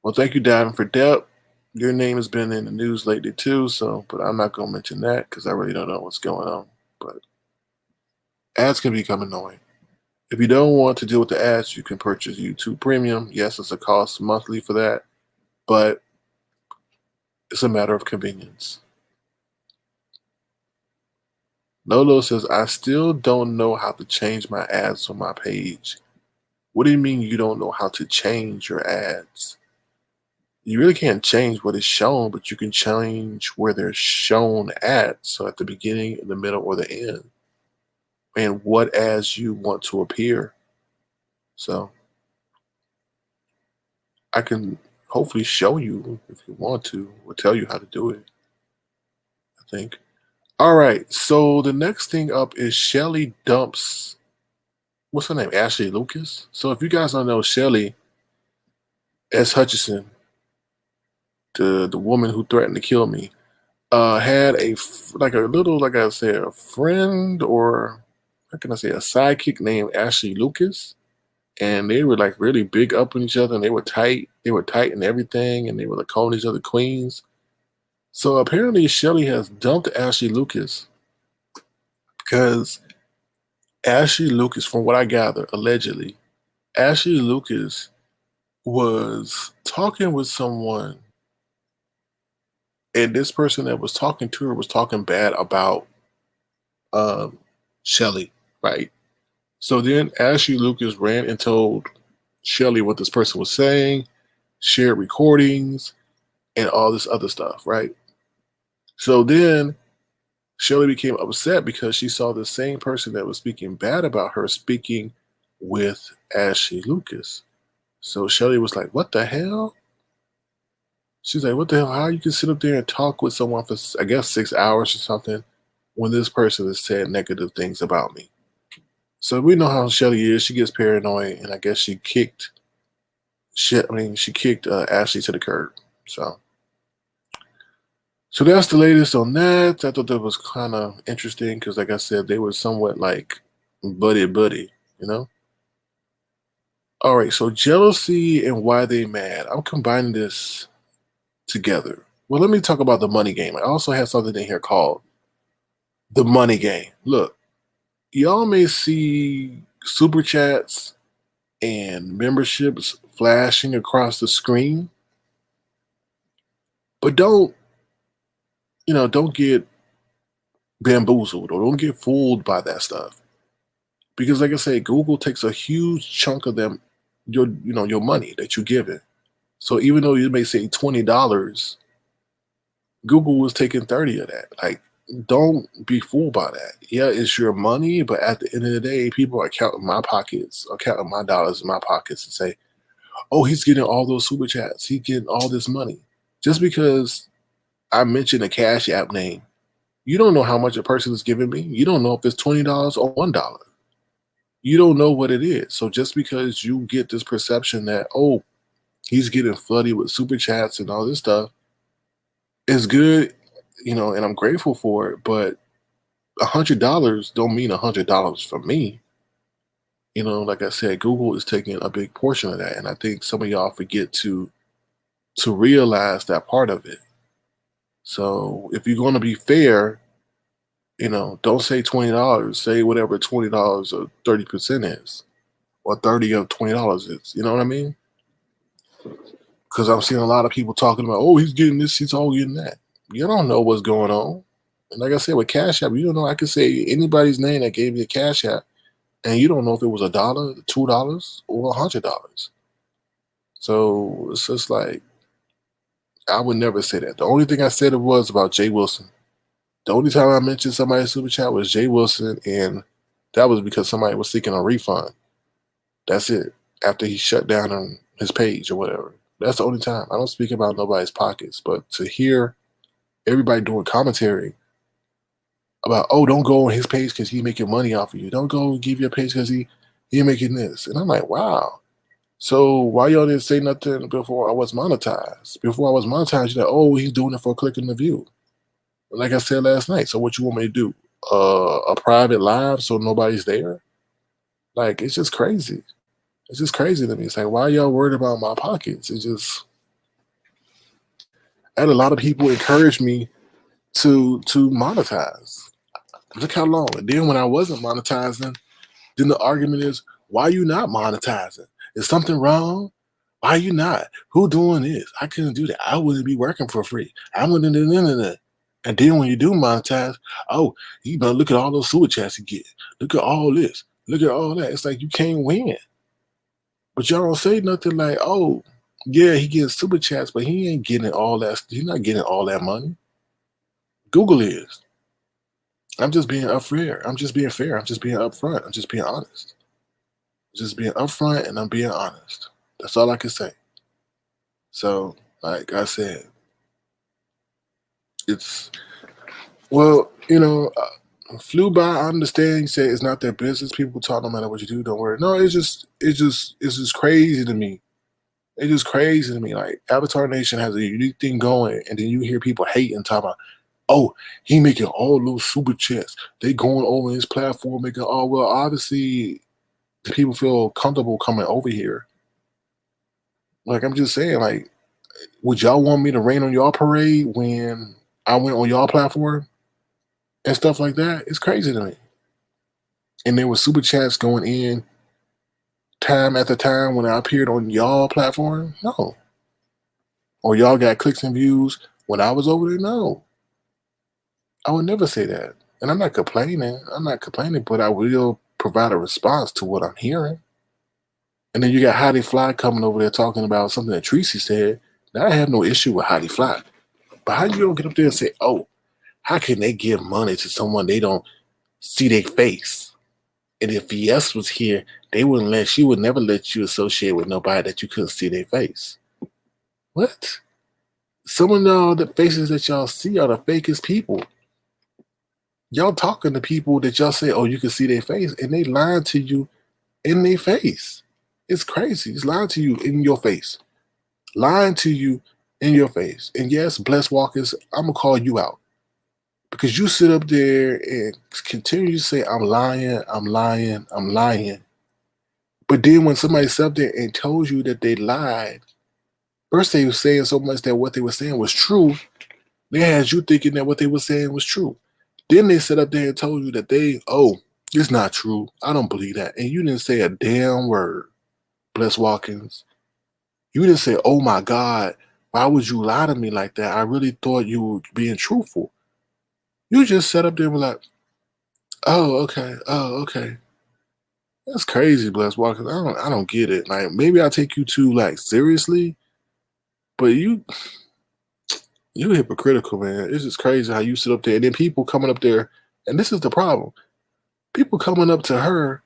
Well, thank you, Diving for Depth. Your name has been in the news lately too, but I'm not going to mention that because I really don't know what's going on. But ads can become annoying. If you don't want to deal with the ads, you can purchase YouTube Premium. Yes, it's a cost monthly for that, but it's a matter of convenience. Lolo says, I still don't know how to change my ads on my page. What do you mean you don't know how to change your ads? You really can't change what is shown, but you can change where they're shown at. So at the beginning, in the middle, or the end. And what ads you want to appear. So I can hopefully show you if you want to, or tell you how to do it, I think. All right, so the next thing up is Shelly dumps, what's her name? Ashley Lucas. So if you guys don't know, Shelly S. Hutchison, the woman who threatened to kill me, had a little, like I said, a friend, or how can I say, a sidekick named Ashley Lucas, and they were like really big up on each other, and they were tight. They were tight and everything, and they were like calling each other queens. So apparently, Shelly has dumped Ashley Lucas because Ashley Lucas, from what I gather, allegedly, Ashley Lucas was talking with someone, and this person that was talking to her was talking bad about Shelly, right? So then Ashley Lucas ran and told Shelly what this person was saying, shared recordings, and all this other stuff, right? So then Shelly became upset because she saw the same person that was speaking bad about her speaking with Ashley Lucas. So Shelly was like, what the hell? She's like, what the hell? How you can sit up there and talk with someone for, I guess, 6 hours or something when this person has said negative things about me? So we know how Shelly is. She gets paranoid, and I guess she kicked Ashley to the curb. So that's the latest on that. I thought that was kind of interesting because, like I said, they were somewhat like buddy, you know? All right, so jealousy and why they mad. I'm combining this together. Well, let me talk about the money game. I also have something in here called the money game. Look, y'all may see super chats and memberships flashing across the screen, but don't get bamboozled or don't get fooled by that stuff. Because like I say, Google takes a huge chunk of them your money that you give it. So even though you may say $20, Google was taking 30 of that. Like, don't be fooled by that. Yeah, it's your money, but at the end of the day, people are counting my pockets or counting my dollars in my pockets and say, oh, he's getting all those super chats. He's getting all this money. Just because I mentioned a Cash App name, you don't know how much a person is giving me. You don't know if it's $20 or $1. You don't know what it is. So just because you get this perception that, oh, he's getting flooded with super chats and all this stuff, is good, and I'm grateful for it, but $100 don't mean $100 for me. Like I said, Google is taking a big portion of that, and I think some of y'all forget to realize that part of it. So if you're going to be fair, don't say $20. Say whatever $20 or 30% is, or 30 of $20 is. You know what I mean? Because I'm seeing a lot of people talking about, oh, he's getting this, he's all getting that. You don't know what's going on. And like I said, with Cash App, you don't know. I could say anybody's name that gave me a Cash App, and you don't know if it was $1, $2, or $100. So it's just like, I would never say that. The only thing I said it was about Jay Wilson. The only time I mentioned somebody's super chat was Jay Wilson, and that was because somebody was seeking a refund. That's it. After he shut down on his page or whatever. That's the only time. I don't speak about nobody's pockets, but to hear everybody doing commentary about, oh, don't go on his page because he's making money off of you. Don't go give your page because he making this. And I'm like, wow. So why y'all didn't say nothing before I was monetized? Before I was monetized, you're like, oh, he's doing it for clicking the view. Like I said last night. So what you want me to do? A private live so nobody's there? Like, it's just crazy. It's just crazy to me. It's like, why y'all worried about my pockets? It's just, I had a lot of people encourage me to monetize. Look how long. And then when I wasn't monetizing, then the argument is, why you not monetizing? Is something wrong? Why you not? Who doing this? I couldn't do that. I wouldn't be working for free. I wouldn't do that. And then when you do monetize, oh, you better look at all those super chats you get. Look at all this. Look at all that. It's like you can't win. But y'all don't say nothing like, oh, yeah, he gets super chats, but he ain't getting all that. He's not getting all that money. Google is. I'm just being fair. I'm just being fair. I'm just being upfront. I'm just being honest. Just being upfront and I'm being honest. That's all I can say. So, like I said, it's, well, flew by. I understand you say it's not their business. People talk no matter what you do, don't worry. No, it's just crazy to me. It's just crazy to me. Like, Avatar Nation has a unique thing going, and then you hear people hating, talking about, oh, he making all those super chats. They going over his platform, making, oh, well, obviously people feel comfortable coming over here. Like, I'm just saying, like, would y'all want me to rain on y'all parade when I went on y'all platform and stuff like that? It's crazy to me. And there was super chats going in time after time when I appeared on y'all platform? No. Or y'all got clicks and views when I was over there? No. I would never say that. And I'm not complaining. But I will provide a response to what I'm hearing. And then you got Heidi Fly coming over there talking about something that Tracy said. Now, I have no issue with Heidi Fly. But how you don't get up there and say, oh, how can they give money to someone they don't see their face? And if VS was here, she would never let you associate with nobody that you couldn't see their face. What? Some of y'all, the faces that y'all see are the fakest people. Y'all talking to people that y'all say, oh, you can see their face, and they lying to you in their face. It's crazy. It's lying to you in your face. Lying to you in your face. And yes, Bless Walkers, I'm going to call you out. Because you sit up there and continue to say, I'm lying, I'm lying, I'm lying. But then when somebody sat up there and told you that they lied, first they were saying so much that what they were saying was true, they had you thinking that what they were saying was true. Then they sat up there and told you that It's not true. I don't believe that. And you didn't say a damn word, Bless Watkins. You didn't say, oh my God, why would you lie to me like that? I really thought you were being truthful. You just sat up there and were like, oh, okay, oh, okay. That's crazy, Bless Watkins. I don't get it. Like maybe I take you too like seriously, but you hypocritical, man. It's just crazy how you sit up there and then people coming up there, and this is the problem. People coming up to her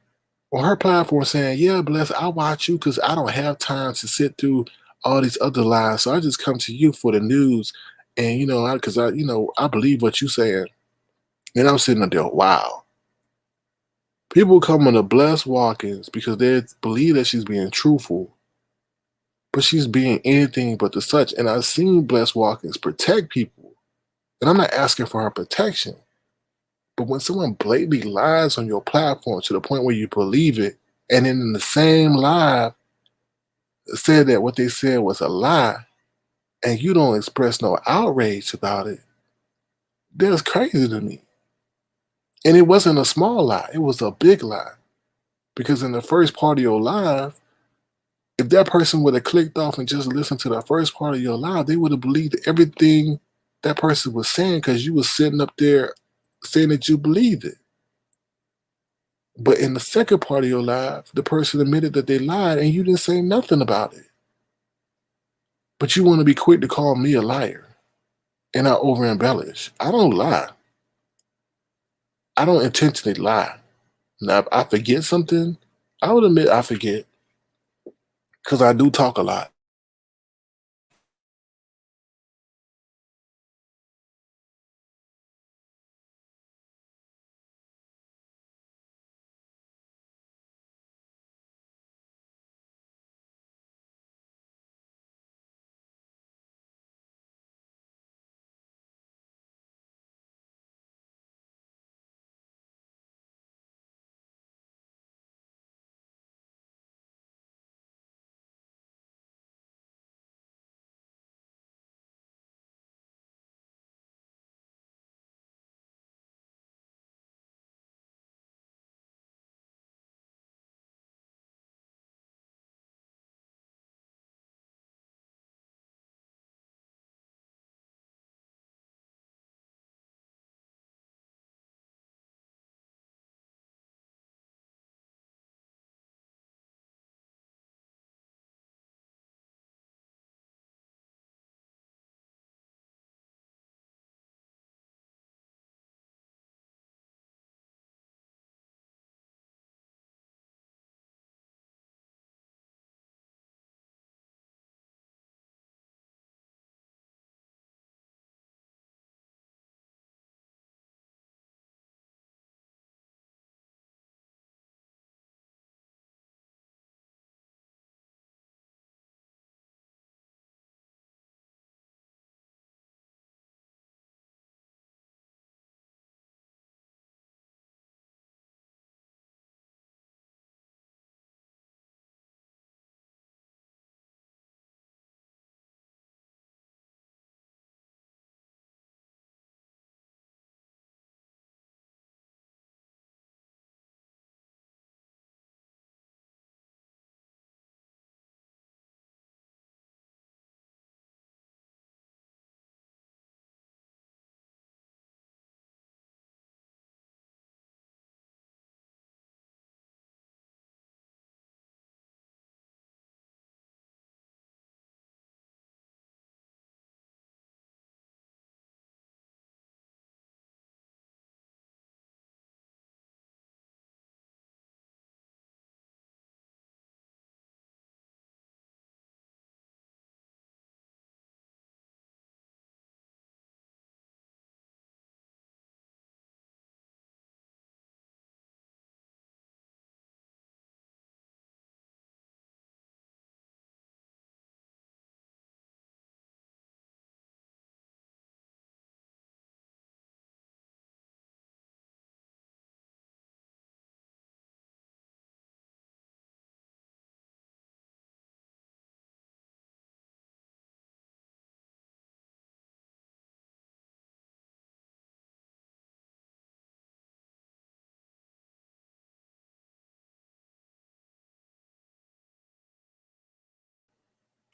on her platform saying, "Yeah, Bless, I watch you because I don't have time to sit through all these other lives, so I just come to you for the news." And because I believe what you saying, and I'm sitting up there, wow. People coming to Bless Watkins because they believe that she's being truthful, but she's being anything but the such. And I've seen Bless Watkins protect people, and I'm not asking for her protection. But when someone blatantly lies on your platform to the point where you believe it, and then in the same live said that what they said was a lie, and you don't express no outrage about it, that's crazy to me. And it wasn't a small lie, it was a big lie. Because in the first part of your live, if that person would have clicked off and just listened to the first part of your live, they would have believed everything that person was saying because you was sitting up there saying that you believed it. But in the second part of your life, the person admitted that they lied and you didn't say nothing about it. But you want to be quick to call me a liar and I over embellish. I don't lie. I don't intentionally lie. Now, if I forget something, I would admit I forget because I do talk a lot.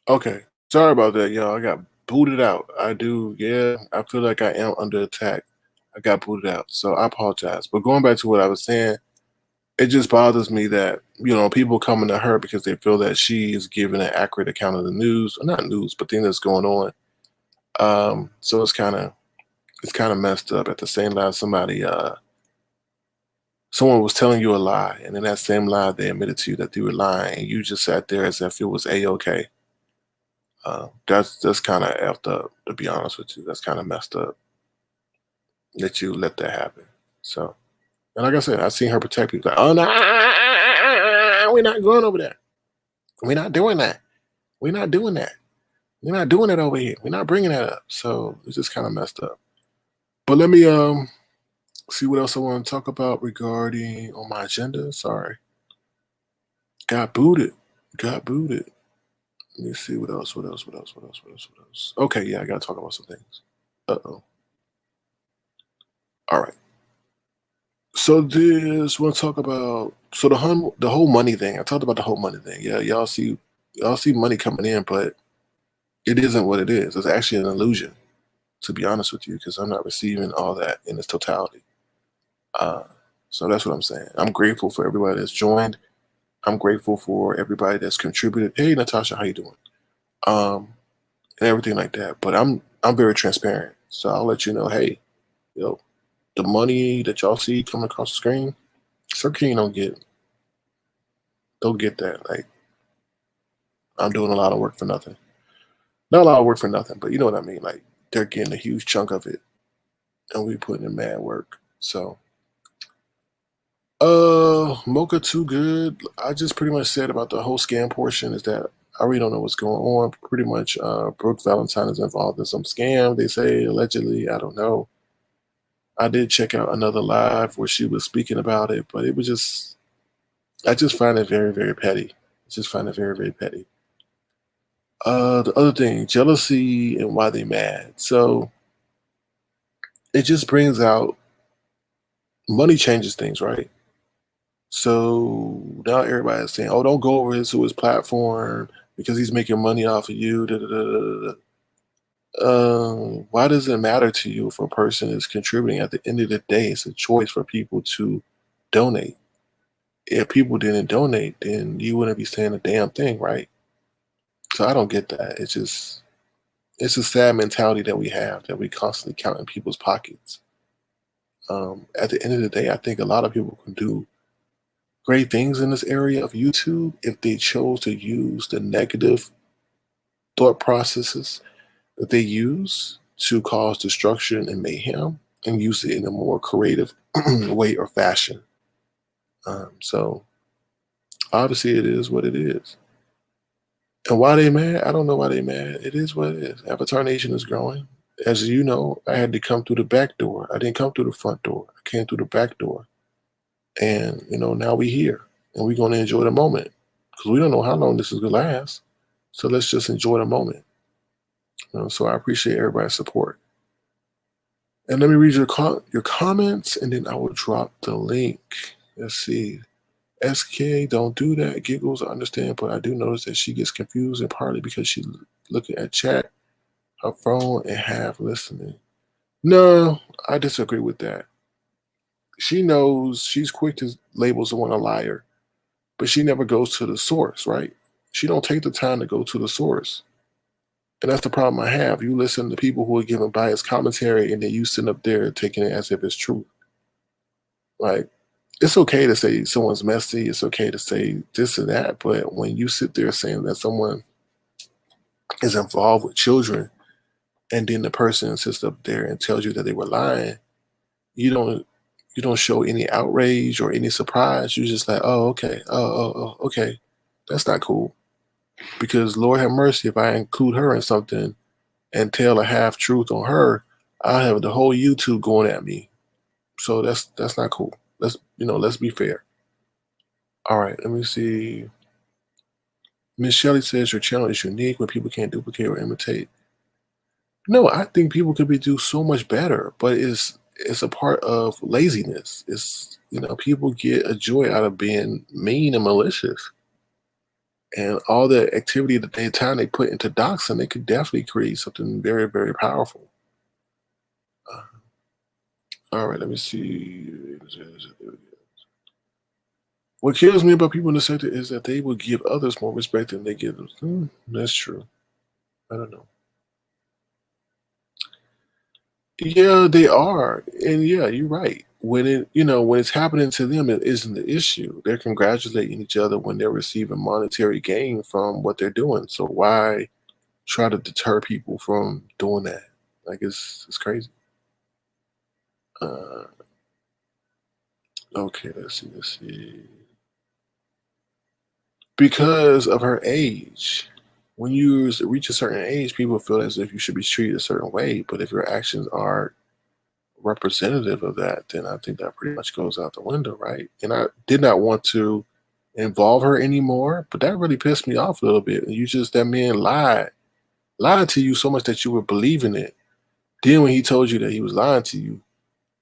Okay. Sorry about that, y'all. I got booted out. I do, yeah. I feel like I am under attack. I got booted out. So I apologize. But going back to what I was saying, it just bothers me that, people coming to her because they feel that she is giving an accurate account of the news, or not news, but things that's going on. So it's kind of messed up. At the same time, someone was telling you a lie, and in that same lie, they admitted to you that they were lying, and you just sat there as if it was a okay. That's kind of effed up, to be honest with you. That's kind of messed up that you let that happen. So, and like I said, I've seen her protect people. Like, oh no, we're not going over there. We're not doing that. We're not doing that. We're not doing it over here. We're not bringing that up. So it's just kind of messed up. But let me see what else I want to talk about regarding on my agenda. Sorry, got booted. Got booted. Let me see what else. What else? What else? What else? What else? What else? Okay, yeah, I gotta talk about some things. Uh-oh. All right. So this want to talk about the whole money thing. I talked about the whole money thing. Yeah, y'all see money coming in, but it isn't what it is. It's actually an illusion, to be honest with you, because I'm not receiving all that in its totality. Uh, so that's what I'm saying. I'm grateful for everybody that's joined. I'm grateful for everybody that's contributed. Hey, Natasha, how you doing? Um, and everything like that. But I'm very transparent, so I'll let you know. Hey, you know, the money that y'all see coming across the screen, Sir King don't get that. Like, I'm doing a lot of work for nothing. Not a lot of work for nothing, but you know what I mean. Like, they're getting a huge chunk of it, and we putting in mad work. So, Mocha too good. I just pretty much said about the whole scam portion is that I really don't know what's going on. Pretty much, Brooke Valentine is involved in some scam. They say allegedly. I don't know. I did check out another live where she was speaking about it, but it was just I just find it very, very petty. I just find it very, very petty. The other thing, jealousy and why they mad. So it just brings out money changes things, right? So now everybody's saying, "Oh, don't go over to his platform because he's making money off of you." Da, da, da, da, da. Why does it matter to you if a person is contributing? At the end of the day, it's a choice for people to donate. If people didn't donate, then you wouldn't be saying a damn thing, right? So I don't get that. It's a sad mentality that we have that we constantly count in people's pockets. At the end of the day, I think a lot of people can do great things in this area of YouTube if they chose to use the negative thought processes that they use to cause destruction and mayhem and use it in a more creative way or fashion. So obviously, it is what it is. And why they mad? I don't know why they mad. It is what it is. Avatar Nation is growing. As you know, I had to come through the back door. I didn't come through the front door. I came through the back door. And, now we here. And we're going to enjoy the moment. Because we don't know how long this is going to last. So let's just enjoy the moment. So I appreciate everybody's support. And let me read your comments, and then I will drop the link. Let's see. SK, don't do that. Giggles, I understand, but I do notice that she gets confused, and partly because she's looking at chat, her phone, and half listening. No, I disagree with that. She knows she's quick to label someone a liar, but she never goes to the source, right? She don't take the time to go to the source. And that's the problem I have. You listen to people who are giving biased commentary and then you sit up there taking it as if it's true. Like, it's okay to say someone's messy, it's okay to say this and that, but when you sit there saying that someone is involved with children and then the person sits up there and tells you that they were lying, you don't show any outrage or any surprise. You're just like, oh, okay, oh, okay. That's not cool. Because Lord have mercy, if I include her in something and tell a half truth on her, I'll have the whole YouTube going at me. So that's not cool. Let's be fair. All right, let me see. Miss Shelley says your channel is unique when people can't duplicate or imitate. No, I think people could do so much better, but it's a part of laziness. It's people get a joy out of being mean and malicious. And all the activity, the time they put into doxing, they could definitely create something very, very powerful. All right, let me see. What kills me about people in the sector is that they will give others more respect than they give them. That's true. I don't know. Yeah, they are, and yeah, you're right. When when it's happening to them, it isn't the issue. They're congratulating each other when they're receiving monetary gain from what they're doing. So why try to deter people from doing that? Like it's crazy. Uh, okay, let's see. Because of her age, when you reach a certain age, people feel as if you should be treated a certain way. But if your actions are representative of that, then I think that pretty much goes out the window, right? And I did not want to involve her anymore, but that really pissed me off a little bit. And that man lied to you so much that you were believing it. Then when he told you that he was lying to you,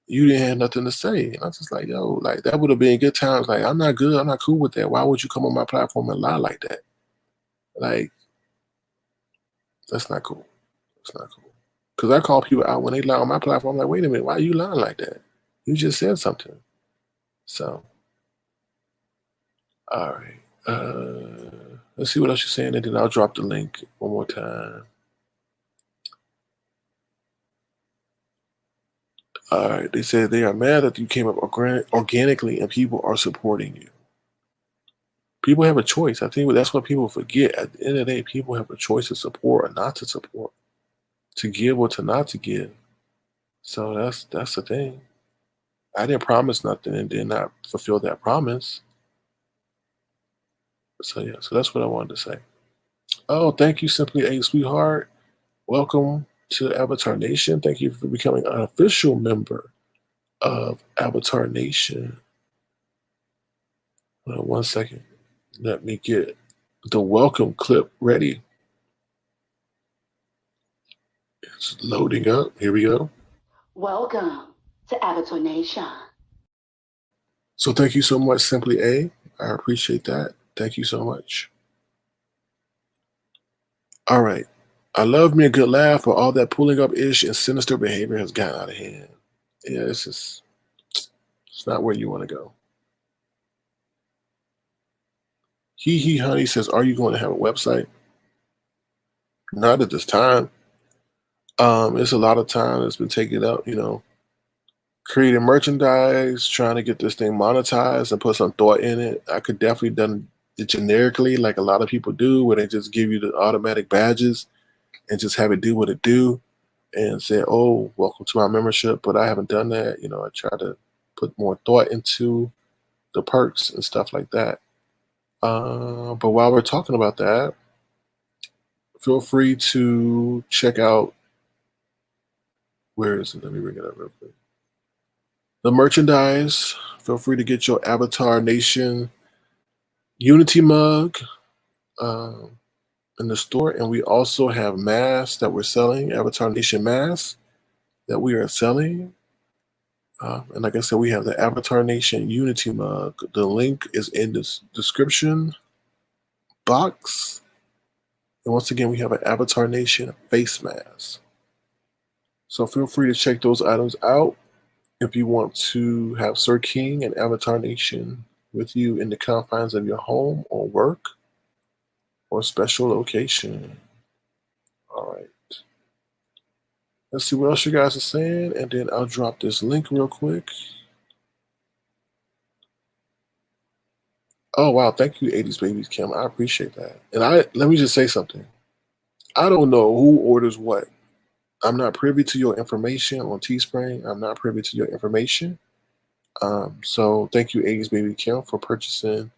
you didn't have nothing to say. And I was just like, yo, like that would have been good times. Like, I'm not good. I'm not cool with that. Why would you come on my platform and lie like that? Like, that's not cool. That's not cool. Because I call people out when they lie on my platform. I'm like, wait a minute, why are you lying like that? You just said something. So, all right. Let's see what else you're saying, and then I'll drop the link one more time. All right. They said they are mad that you came up organically and people are supporting you. People have a choice. I think that's what people forget. At the end of the day, people have a choice to support or not to support, to give or to not to give. So that's the thing. I didn't promise nothing and did not fulfill that promise. So yeah, so that's what I wanted to say. Oh, thank you, Simply a Sweetheart. Welcome to Avatar Nation. Thank you for becoming an official member of Avatar Nation. One second. Let me get the welcome clip ready. It's loading up. Here we go. Welcome to Avatar Nation. So thank you so much, Simply A. I appreciate that. Thank you so much. All right. I love me a good laugh, but all that pulling up ish and sinister behavior has gotten out of hand. Yeah, it's not where you want to go. He honey says, are you going to have a website? Not at this time. It's a lot of time that's been taken up, creating merchandise, trying to get this thing monetized and put some thought in it. I could definitely done it generically, like a lot of people do, where they just give you the automatic badges and just have it do what it do and say, oh, welcome to my membership. But I haven't done that. I try to put more thought into the perks and stuff like that. But while we're talking about that, feel free to check out, where is it? Let me bring it up real quick. The merchandise. Feel free to get your Avatar Nation Unity mug in the store. And we also have masks that we're selling, Avatar Nation masks that we are selling. And like I said, we have the Avatar Nation Unity mug. The link is in the description box. And once again, we have an Avatar Nation face mask. So feel free to check those items out if you want to have Sir King and Avatar Nation with you in the confines of your home or work or special location. All right. Let's see what else you guys are saying, and then I'll drop this link real quick. Oh wow, thank you, 80s Babies Kim. I appreciate that. And let me just say something. I don't know who orders what. I'm not privy to your information on Teespring. I'm not privy to your information. So thank you, 80s Baby Kim, for purchasing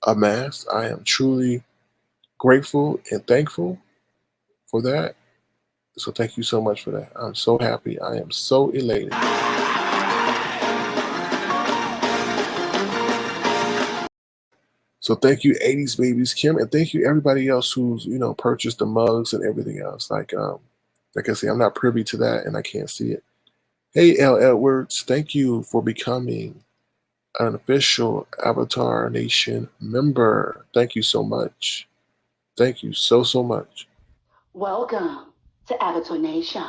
a mask. I am truly grateful and thankful for that. So thank you so much for that. I'm so happy. I am so elated. So thank you, 80s Babies Kim, and thank you everybody else who's purchased the mugs and everything else. Like I say, I'm not privy to that and I can't see it. Hey, L. Edwards, thank you for becoming an official Avatar Nation member. Thank you so much. Thank you so much. Welcome to Avatar Nation.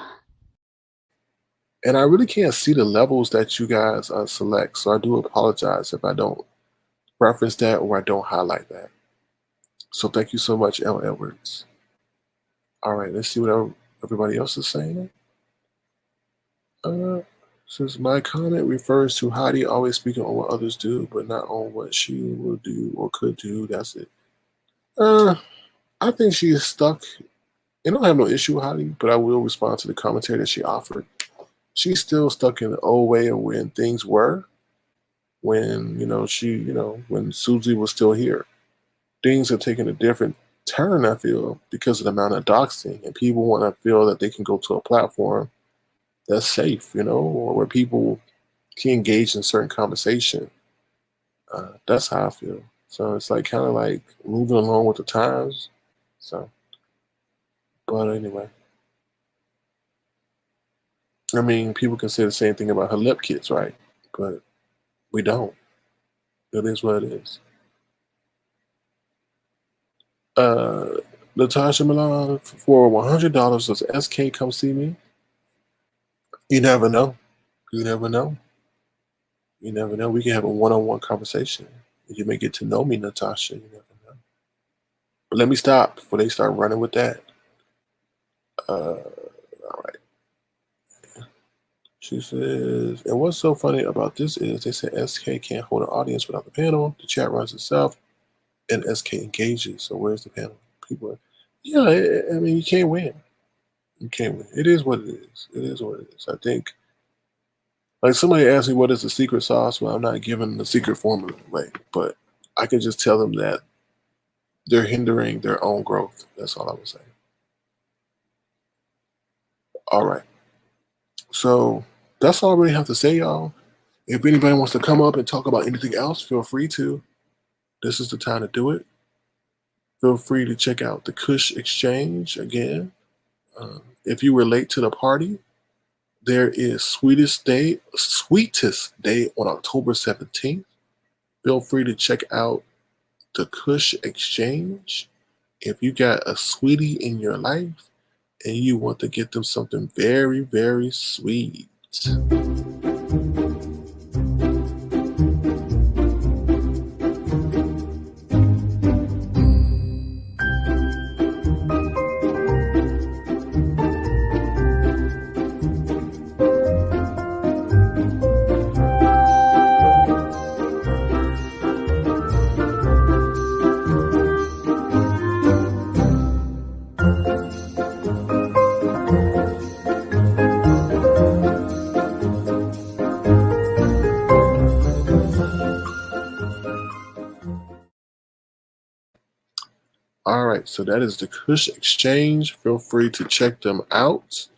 And I really can't see the levels that you guys select, so I do apologize if I don't reference that or I don't highlight that. So thank you so much, L. Edwards. All right, let's see what everybody else is saying. Says my comment refers to Heidi always speaking on what others do, but not on what she will do or could do. That's it. I think she is stuck. And I don't have no issue with Heidi, but I will respond to the commentary that she offered. She's still stuck in the old way of when things were, when when Susie was still here. Things have taken a different turn, I feel, because of the amount of doxing, and people want to feel that they can go to a platform that's safe, or where people can engage in certain conversation. That's how I feel. So it's like kind of like moving along with the times. So, but anyway, I mean, people can say the same thing about her lip kits, right? But we don't. It is what it is. Natasha Milan, for $100, does SK come see me? You never know. You never know. You never know. We can have a one-on-one conversation. You may get to know me, Natasha. You never know. But let me stop before they start running with that. All right. She says, and what's so funny about this is they said SK can't hold an audience without the panel. The chat runs itself, and SK engages. So where's the panel? People, I mean, you can't win. You can't win. It is what it is. It is what it is. I think, like somebody asked me what is the secret sauce. Well, I'm not giving the secret formula away, but I can just tell them that they're hindering their own growth. That's all I was saying. All right. So that's all I really have to say, y'all. If anybody wants to come up and talk about anything else, feel free to. This is the time to do it. Feel free to check out the Kush Exchange again. If you were late to the party, there is Sweetest Day on October 17th. Feel free to check out the Kush Exchange. If you got a sweetie in your life and you want to get them something very, very sweet. All right, so that is the Kush Exchange. Feel free to check them out.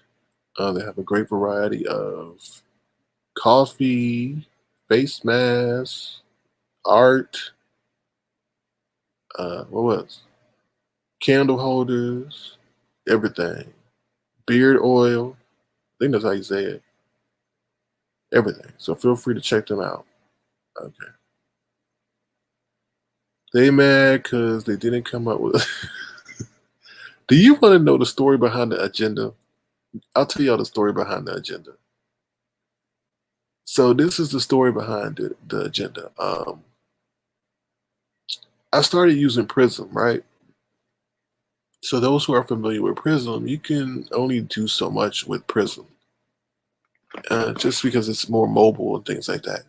They have a great variety of coffee, face masks, art, what was candle holders, everything. Beard oil. I think that's how you say it. Everything. So feel free to check them out. Okay. They mad because they didn't come up with. Do you want to know the story behind the agenda? I'll tell y'all the story behind the agenda. So this is the story behind the agenda. I started using Prism, right? So those who are familiar with Prism, you can only do so much with Prism, just because it's more mobile and things like that.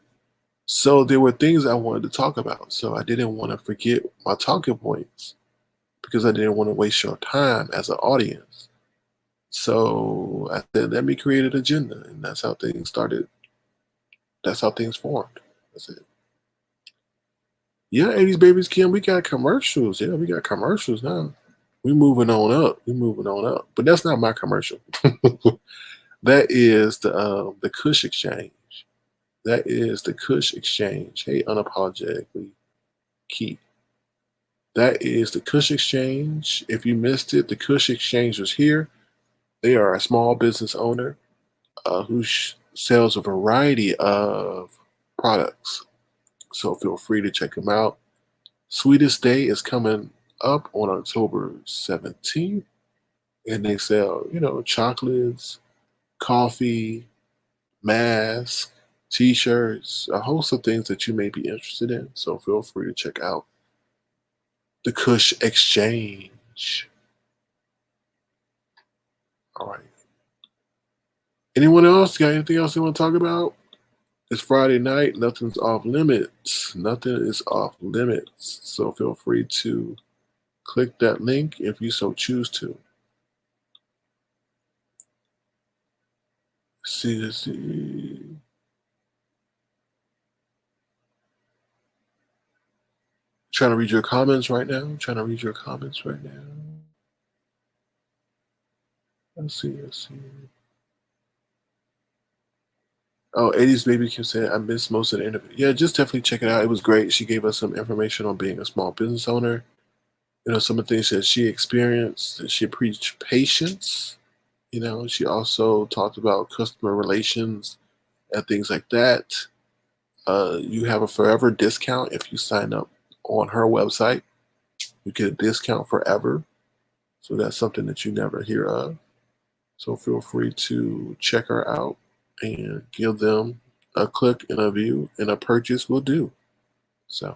So there were things I wanted to talk about. So I didn't want to forget my talking points because I didn't want to waste your time as an audience. So I said, let me create an agenda. And that's how things started. That's how things formed. That's it. Yeah, 80s Babies Kim, we got commercials. Yeah, we got commercials now. We moving on up. We moving on up. But that's not my commercial. That is the Kush Exchange. That is the Kush Exchange. Hey, unapologetically, Keith. That is the Kush Exchange. If you missed it, the Kush Exchange was here. They are a small business owner who sells a variety of products. So feel free to check them out. Sweetest Day is coming up on October 17th, and they sell, chocolates, coffee, masks, t-shirts, a host of things that you may be interested in. So feel free to check out the Kush Exchange. All right. Anyone else got anything else you want to talk about? It's Friday night. Nothing's off limits. Nothing is off limits. So feel free to click that link if you so choose to. See. Trying to read your comments right now. Let's see. Oh, 80s Baby Kim said, I missed most of the interview. Yeah, just definitely check it out. It was great. She gave us some information on being a small business owner. Some of the things that she experienced. That she preached patience. She also talked about customer relations and things like that. You have a forever discount if you sign up on her website. You get a discount forever. So that's something that you never hear of. So feel free to check her out and give them a click and a view, and a purchase will do. So,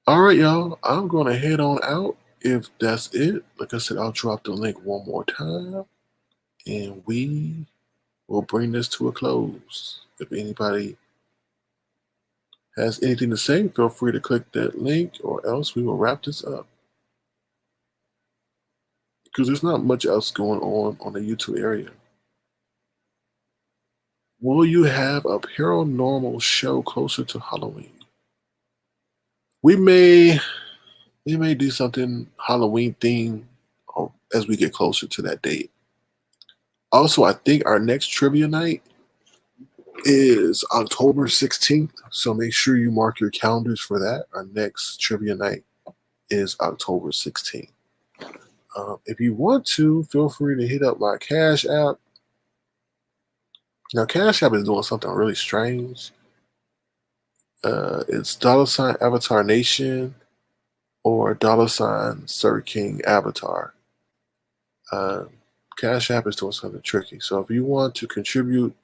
all right, y'all. I'm going to head on out. If that's it, like I said, I'll drop the link one more time, and we will bring this to a close. If anybody has anything to say, feel free to click that link, or else we will wrap this up. Because there's not much else going on the YouTube area. Will you have a paranormal show closer to Halloween? We may do something Halloween themed as we get closer to that date. Also, I think our next trivia night is October 16th, so make sure you mark your calendars for that. Our next trivia night is October 16th. If you want to, feel free to hit up my Cash App. Now, Cash App is doing something really strange. It's $ Avatar Nation or $ Sir King Avatar. Cash App is doing something tricky. So if you want to contribute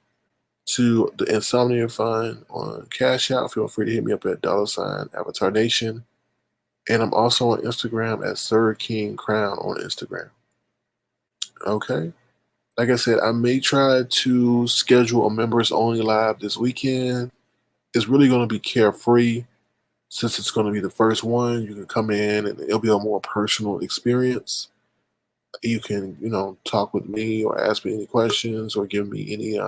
to the Insomnia Fund on Cash App, feel free to hit me up at $ Avatar Nation. And I'm also on Instagram at Sir King Crown on Instagram. Okay. Like I said, I may try to schedule a members only live this weekend. It's really going to be carefree since it's going to be the first one. You can come in and it'll be a more personal experience. You can, talk with me or ask me any questions or give me any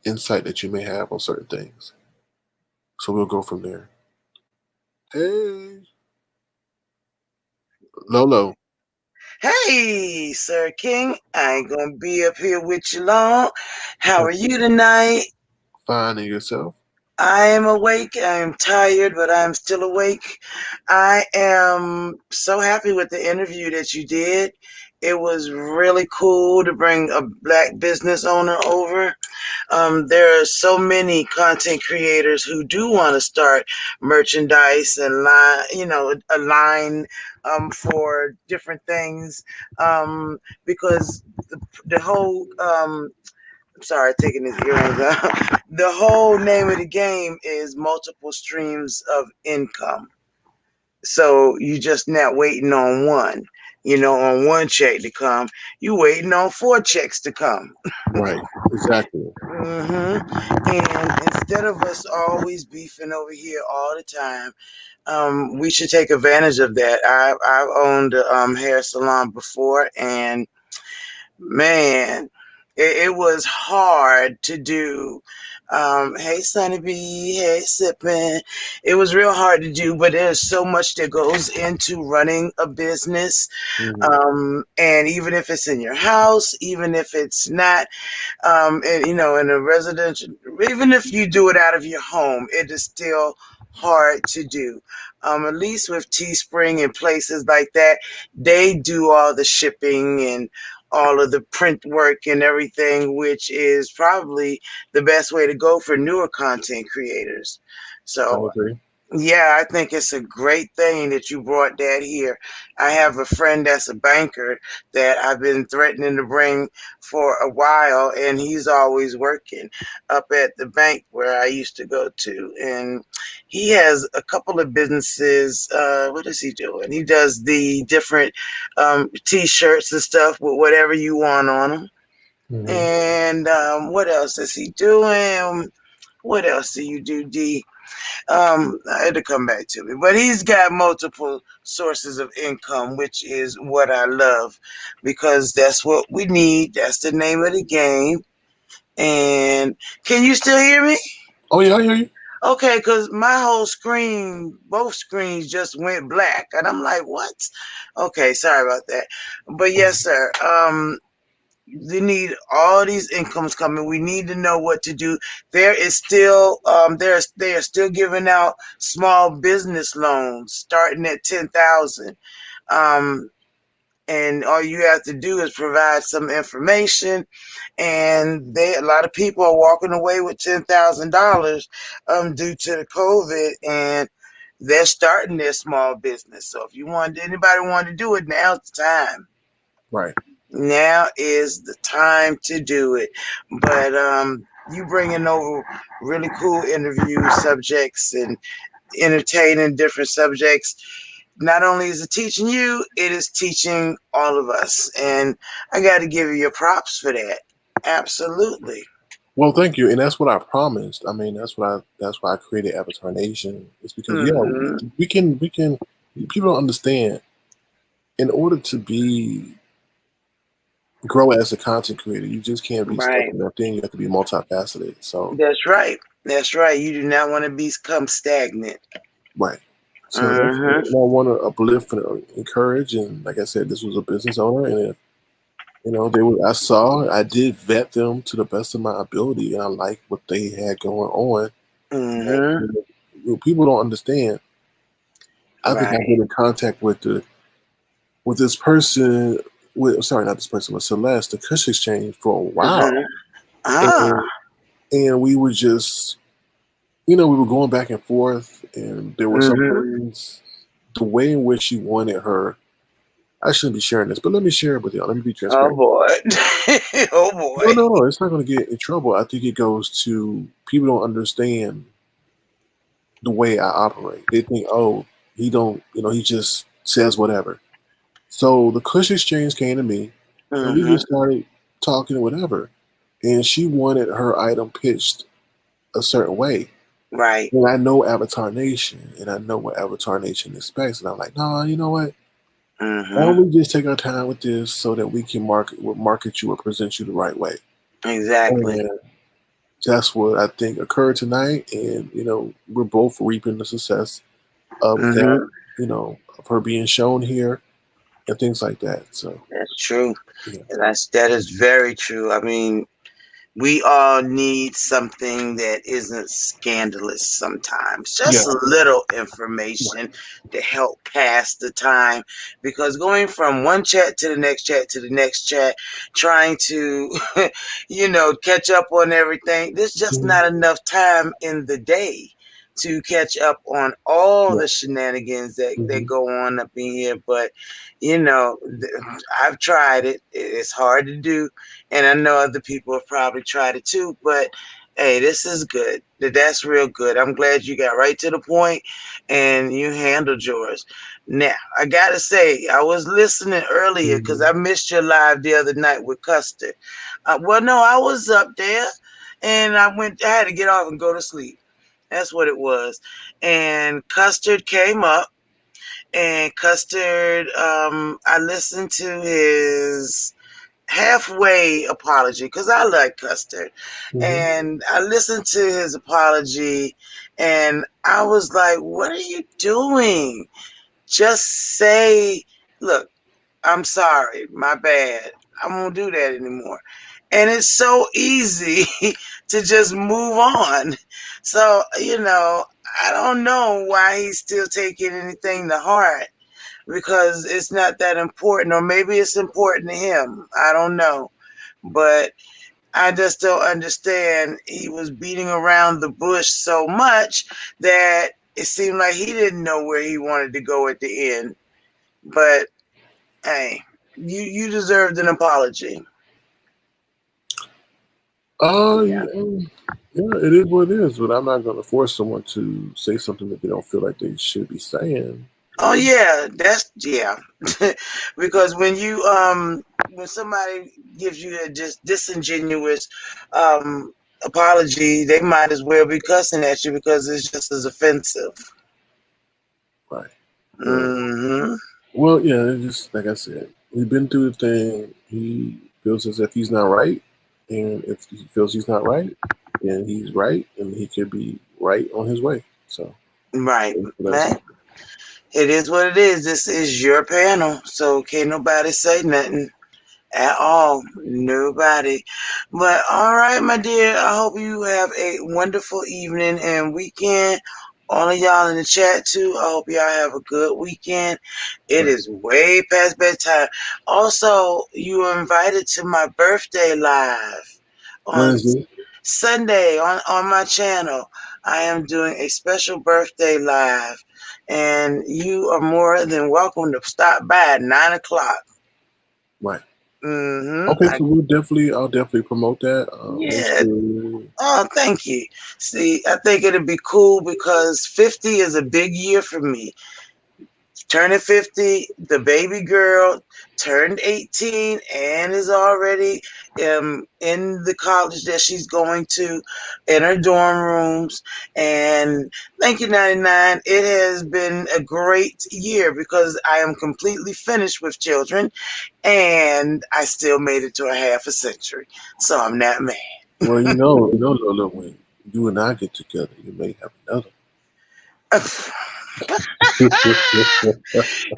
insight that you may have on certain things. So we'll go from there. Hey, Lolo. Hey, Sir King, I ain't gonna be up here with you long. How are you tonight? Fine, and yourself? I am awake. I am tired, but I'm still awake. I am so happy with the interview that you did. It was really cool to bring a black business owner over. There are so many content creators who do want to start merchandise and line, a line for different things, because the whole I'm sorry, taking his earrings out. The whole name of the game is multiple streams of income. So you just not waiting on one, on one check to come. You waiting on 4 checks to come. Right, exactly. And instead of us always beefing over here all the time, we should take advantage of that. I've owned a hair salon before, and man, it was hard to do. Hey, Sunny B. Hey, Sippin'. It was real hard to do, but there's so much that goes into running a business. And even if it's in your house, even if it's not, and, in a residential, even if you do it out of your home, it is still hard to do. At least with Teespring and places like that, they do all the shipping and all of the print work and everything, which is probably the best way to go for newer content creators. I So agree. yeah, I think it's a great thing that you brought that here. I have a friend that's a banker that I've been threatening to bring for a while, and he's always working up at the bank where I used to go to. And he has a couple of businesses. What is he doing? He does the different t-shirts and stuff with whatever you want on them. Hmm. And what else is he doing? What else do you do, D? It'll come back to me. But he's got multiple sources of income, which is what I love because that's what we need. That's the name of the game. And can you still hear me? Oh yeah, I hear you. Okay, because my whole screen, both screens just went black. And I'm like, what? Okay, sorry about that. But yes, sir. You need all these incomes coming. We need to know what to do. There is still they are still giving out small business loans starting at 10,000. Um, and all you have to do is provide some information, and a lot of people are walking away with $10,000 due to the COVID, and they're starting their small business. So if anybody want to do it, now's the time. Right. Now is the time to do it. But you bringing over really cool interview subjects and entertaining different subjects. Not only is it teaching you, it is teaching all of us. And I got to give you your props for that. Absolutely. Well, thank you, and that's what I promised. I mean, that's why I created Avatar Nation. It's because yeah, Mm-hmm. we can. People don't understand. In order to be grow as a content creator, you just can't be stuck Right. in that thing. You have to be multifaceted. So That's right. That's right. You do not want to become stagnant. right. So that's Mm-hmm. and I want to uplift and encourage. And like I said, this was a business owner, and if they were. I did vet them to the best of my ability, and I liked what they had going on. And, Mm-hmm. people don't understand. I think I've Right. been in contact with this person. With sorry, not this person, with Celeste, the Kush Exchange for a Mm-hmm. while, Ah. and we were just we were going back and forth, and there were some Mm-hmm. things. The way in which she wanted her, I shouldn't be sharing this, but let me share it with you. Let me be Oh transparent. boy. Oh No, boy. no, no. It's not going to get in trouble. I think it goes to people don't understand the way I operate. They think, oh, he don't, he just says whatever. So the Kush Exchange came to me, and we Mm-hmm. just started talking or whatever. And she wanted her item pitched a certain way. Right. And I know Avatar Nation, and I know what Avatar Nation expects. And I'm like, no, you know what? Why Mm-hmm. don't we just take our time with this so that we can market you or present you the right way? Exactly. And that's what I think occurred tonight. And we're both reaping the success of Mm-hmm. that. Of her being shown here and things like that. So That's true. yeah, That is very true. I mean, we all need something that isn't scandalous sometimes. yeah, Just a little right. information to help pass the time. Because going from one chat to the next chat to the next chat, trying to, catch up on everything, there's just Mhm. not enough time in the day to catch up on all Yeah. the shenanigans that Hmm. go on up in here. But, you know, I've tried it. It's hard to do, and I know other people have probably tried it too, but hey, this is good. That's real good. I'm glad you got right to the point and you handled yours. Now, I gotta say, I was listening earlier because Hmm. I missed your live the other night with Custer. Well, no, I was up there and I had to get off and go to sleep. That's what it was. And Custard came up, and Custard, I listened to his halfway apology because I like Custard. Hmm. And I listened to his apology and I was like, what are you doing? Just say, look, I'm sorry, my bad. I won't do that anymore. And it's so easy to just move on. So, I don't know why he's still taking anything to heart. because it's not that important, or maybe it's important to him. I don't know. But I just don't understand. He was beating around the bush so much that it seemed like he didn't know where he wanted to go at the end. But hey, you deserved an apology. Yeah. Yeah, it is what it is, but I'm not going to force someone to say something that they don't feel like they should be saying. Oh yeah, that's yeah. Because when somebody gives you a just disingenuous um apology, they might as well be cussing at you because it's just as offensive. Right. Hmm. Well, yeah, it's just like I said, we've been through the thing. He feels as if he's not right, and if he feels he's not right, then he's right, and he could be right on his way. So Right. that's Right. It is what it is. This is your panel, so can't nobody say nothing at all. Nobody. But all right, my dear, I hope you have a wonderful evening and weekend. All of y'all in the chat too. I hope y'all have a good weekend. It right. is way past bedtime. Also, you are invited to my birthday live on Wednesday. Sunday on my channel. I am doing a special birthday live, and you are more than welcome to stop by at 9 o'clock. Right. Mm-hmm. Okay, so I'll definitely promote that. Make Yeah. sure. Oh, thank you. See, I think it'd be cool because 50 is a big year for me. Turning 50, the baby girl turned 18 and is already in the college that she's going to, in her dorm rooms. And thank you, 99. It has been a great year because I am completely finished with children and I still made it to a half a century. So I'm not mad. Well, Lola, when you and I get together, you may have another.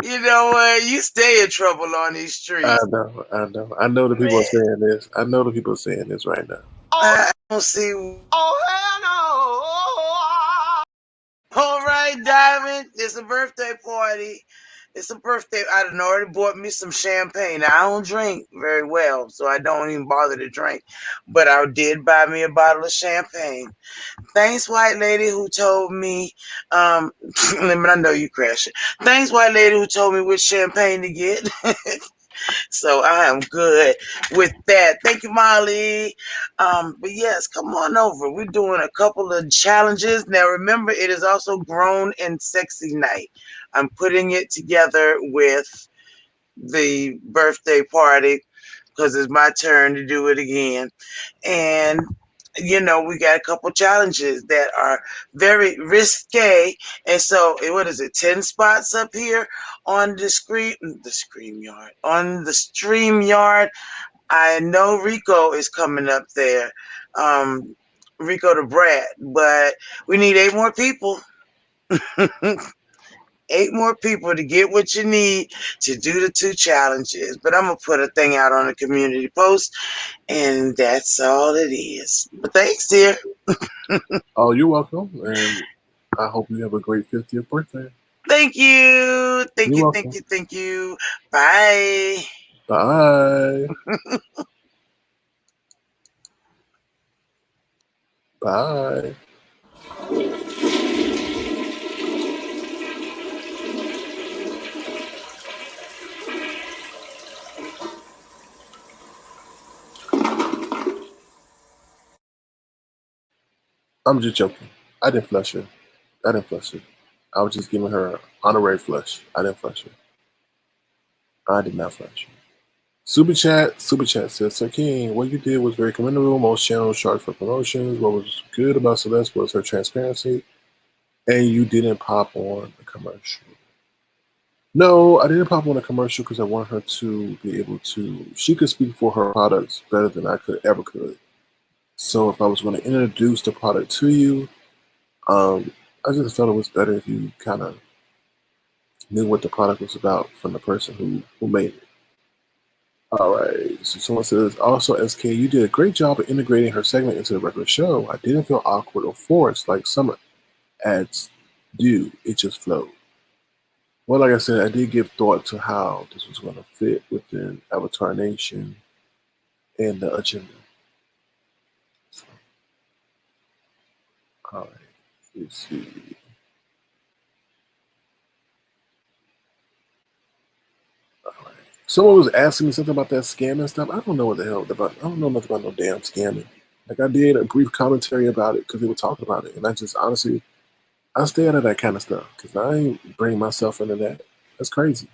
You know what? You stay in trouble on these streets. I know the people are Man, saying this. I know the people are saying this right now. I don't see. Oh, hell no. All right, Diamond. It's a birthday party. It's a birthday. I done already bought me some champagne. I don't drink very well, so I don't even bother to drink. But I did buy me a bottle of champagne. Thanks, white lady who told me, but I know you crashing. Thanks, white lady who told me which champagne to get. So I am good with that. Thank you, Molly. But yes, come on over. We're doing a couple of challenges. Now remember, it is also Grown and Sexy Night. I'm putting it together with the birthday party because it's my turn to do it again. And we got a couple challenges that are very risque. And so, what is it? 10 spots up here on on the stream yard. I know Rico is coming up there, Rico the Brat, but we need 8 more people. 8 more people to get what you need to do the 2 challenges. But I'm gonna put a thing out on the community post, and that's all it is. But thanks, dear. Oh, you're welcome, and I hope you have a great 50th birthday. Thank you. Thank You're you. welcome. Thank you. Thank you. Bye. Bye. Bye. I'm just joking. I didn't flush her. I didn't flush her. I was just giving her an honorary flush. I didn't flush her. I did not flush her. Super chat says, Sir King, what you did was very commendable. Most channels charge for promotions. What was good about Celeste was her transparency, and you didn't pop on a commercial. No, I didn't pop on a commercial because I want her to be able to. She could speak for her products better than I could. So if I was going to introduce the product to you, I just felt it was better if you kind of knew what the product was about from the person who made it. All right. So someone says, also, SK, you did a great job of integrating her segment into the regular show. I didn't feel awkward or forced like some ads do. It just flowed. Well, like I said, I did give thought to how this was going to fit within Avatar Nation and the agenda. So, all right, let's see. All right. Someone was asking me something about that scamming stuff. I don't know what the hell about. I don't know nothing about no damn scamming. Like I did a brief commentary about it because they were talking about it, and I just honestly I stay out of that kind of stuff because I ain't bring myself into that. That's crazy.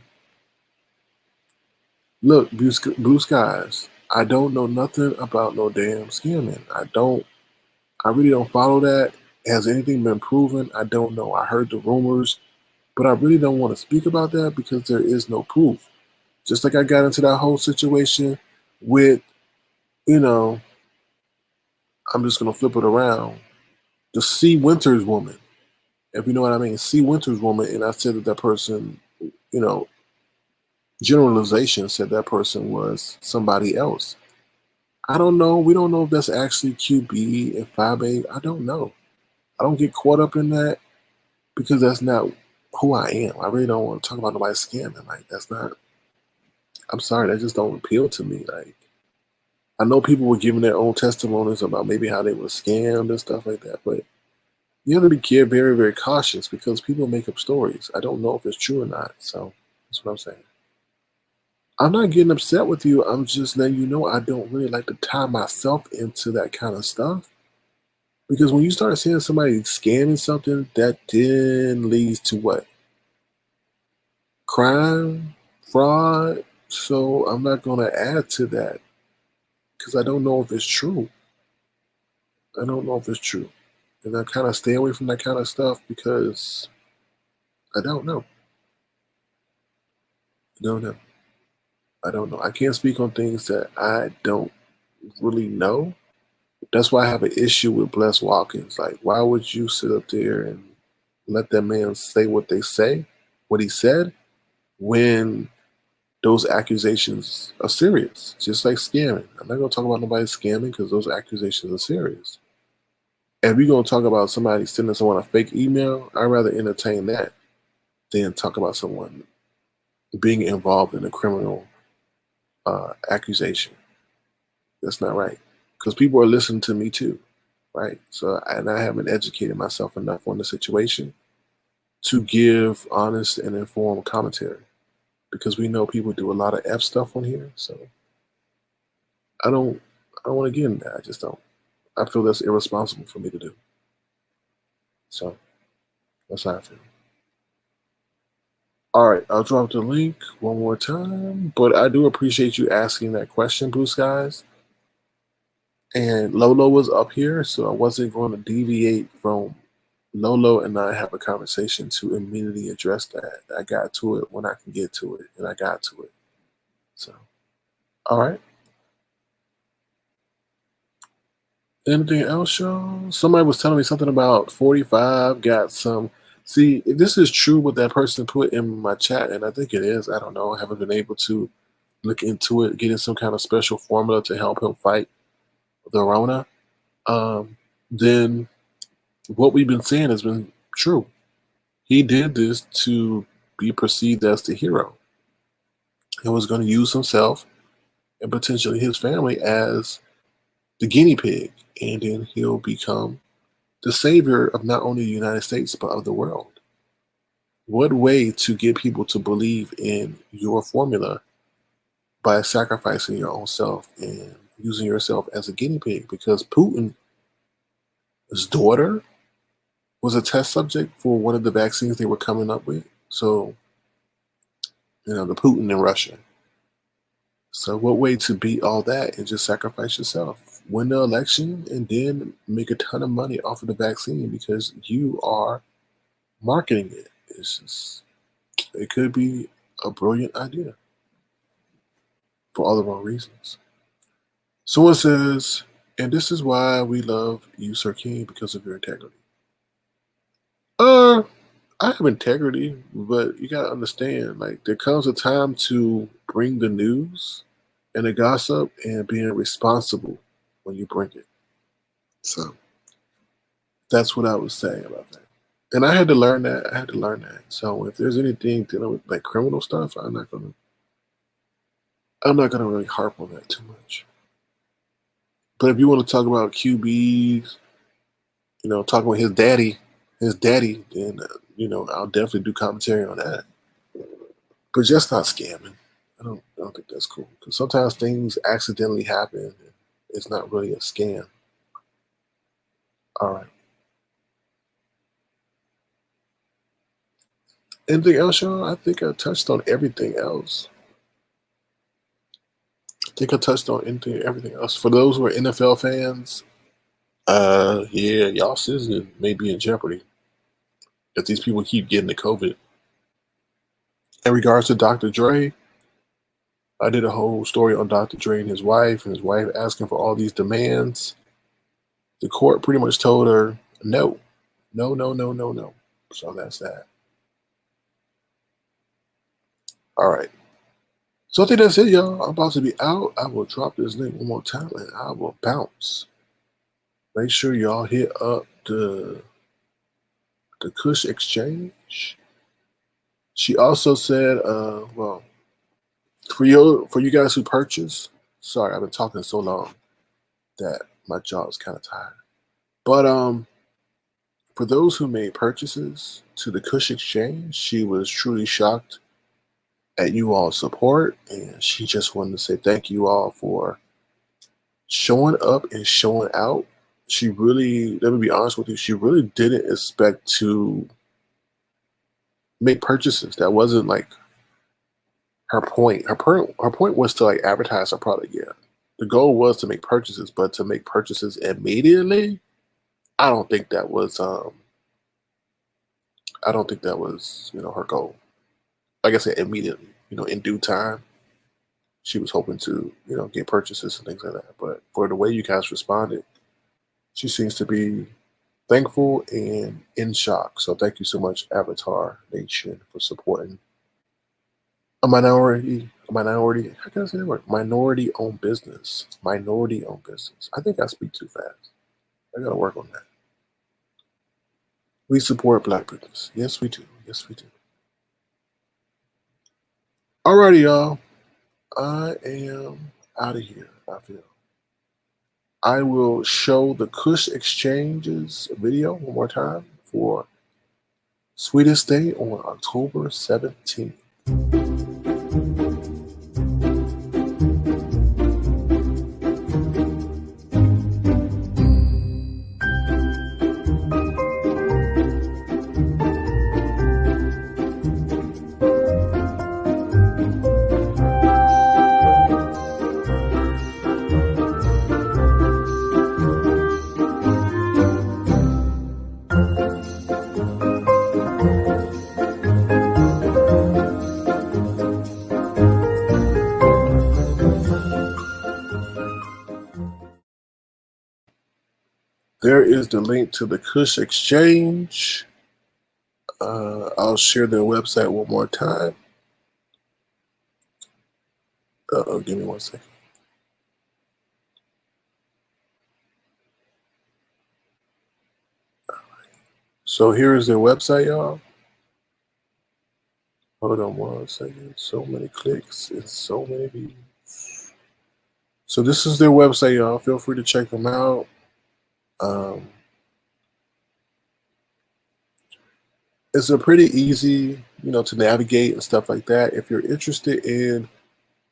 Look, blue skies. I don't know nothing about no damn scamming. I don't. I really don't follow that. Has anything been proven? I don't know. I heard the rumors, but I really don't want to speak about that because there is no proof. Just like I got into that whole situation with, you know, I'm just gonna flip it around. The C. Winters woman, if you know what I mean, C. Winters woman, and I said that that person, you know, generalization said that person was somebody else. I don't know. We don't know if that's actually QB and 5A. I don't know. I don't get caught up in that because that's not who I am. I really don't want to talk about nobody scamming. Like that's not. I'm sorry, that just don't appeal to me. Like I know people were giving their own testimonies about maybe how they were scammed and stuff like that, but you have to be very, very cautious because people make up stories. I don't know if it's true or not. So that's what I'm saying. I'm not getting upset with you. I'm just letting you know I don't really like to tie myself into that kind of stuff. Because when you start seeing somebody scamming something, that then leads to what? Crime, fraud. So I'm not going to add to that because I don't know if it's true. I don't know if it's true. And I kind of stay away from that kind of stuff because I don't know. I don't know. I don't know. I can't speak on things that I don't really know. That's why I have an issue with Bless Watkins. Like, why would you sit up there and let that man say what they say, what he said, when those accusations are serious? Just like scamming. I'm not going to talk about nobody scamming because those accusations are serious. If we're going to talk about somebody sending someone a fake email, I'd rather entertain that than talk about someone being involved in a criminal accusation. That's not right. Because people are listening to me too, right? So, and I haven't educated myself enough on the situation to give honest and informed commentary because we know people do a lot of F stuff on here. So I don't I don't want to get in that. I just don't. I feel that's irresponsible for me to do. So that's how I feel. All right, I'll drop the link one more time. But I do appreciate you asking that question, Blue Skies. And Lolo was up here, so I wasn't going to deviate from Lolo and I have a conversation to immediately address that. I got to it when I can get to it, and I got to it. So, all right. Anything else, y'all? Somebody was telling me something about 45 got some. See, if this is true what that person put in my chat, and I think it is, I don't know. I haven't been able to look into it, getting some kind of special formula to help him fight the Rona. Um, then what we've been saying has been true. He did this to be perceived as the hero. He was going to use himself and potentially his family as the guinea pig, and then he'll become the savior of not only the United States but of the world. What way to get people to believe in your formula by sacrificing your own self and using yourself as a guinea pig? Because Putin's daughter was a test subject for one of the vaccines they were coming up with. So, the Putin in Russia. So, what way to beat all that and just sacrifice yourself? Win the election and then make a ton of money off of the vaccine because you are marketing it. It could be a brilliant idea for all the wrong reasons. Someone says, and this is why we love you, Sir King, because of your integrity. Uh, I have integrity, but you gotta understand, like there comes a time to bring the news and the gossip and being responsible when you bring it. So that's what I would say about that. And I had to learn that. I had to learn that. So if there's anything dealing with like criminal stuff, I'm not gonna really harp on that too much. But if you want to talk about QBs, talking about his daddy, then I'll definitely do commentary on that. But just not scamming. I don't think that's cool because sometimes things accidentally happen. And it's not really a scam. All right. Anything else, y'all? I think I touched on everything else. I think I touched on everything else. For those who are NFL fans, yeah, y'all season may be in jeopardy if these people keep getting the COVID. In regards to Dr. Dre, I did a whole story on Dr. Dre and his wife asking for all these demands. The court pretty much told her no, no, no, no, no, no. So that's that. All right. So I think that's it, y'all. I'm about to be out. I will drop this link one more time and I will bounce. Make sure y'all hit up the Kush Exchange. She also said, well, for you guys who purchase, sorry, I've been talking so long that my jaw is kind of tired. But for those who made purchases to the Kush Exchange, she was truly shocked at you all's support, and she just wanted to say thank you all for showing up and showing out. She really, let me be honest with you, she really didn't expect to make purchases. That wasn't like her point. Her point was to like advertise her product. Yeah, the goal was to make purchases, but to make purchases immediately, I don't think that was. I don't think that was her goal. Like I said, immediately. In due time, she was hoping to get purchases and things like that. But for the way you guys responded, she seems to be thankful and in shock. So thank you so much, Avatar Nation, for supporting a minority. How can I say that word? Minority-owned business. Minority-owned business. I think I speak too fast. I gotta work on that. We support Black business. Yes, we do. Yes, we do. Alrighty, y'all. I am out of here. I feel. I will show the Kush Exchanges video one more time for Sweetest Day on October 17th. There is the link to the Kush Exchange. I'll share their website one more time. Give me 1 second. So here is their website, y'all. Hold on 1 second. So many clicks and so many views. So this is their website, y'all. Feel free to check them out. It's a pretty easy, to navigate and stuff like that. If you're interested in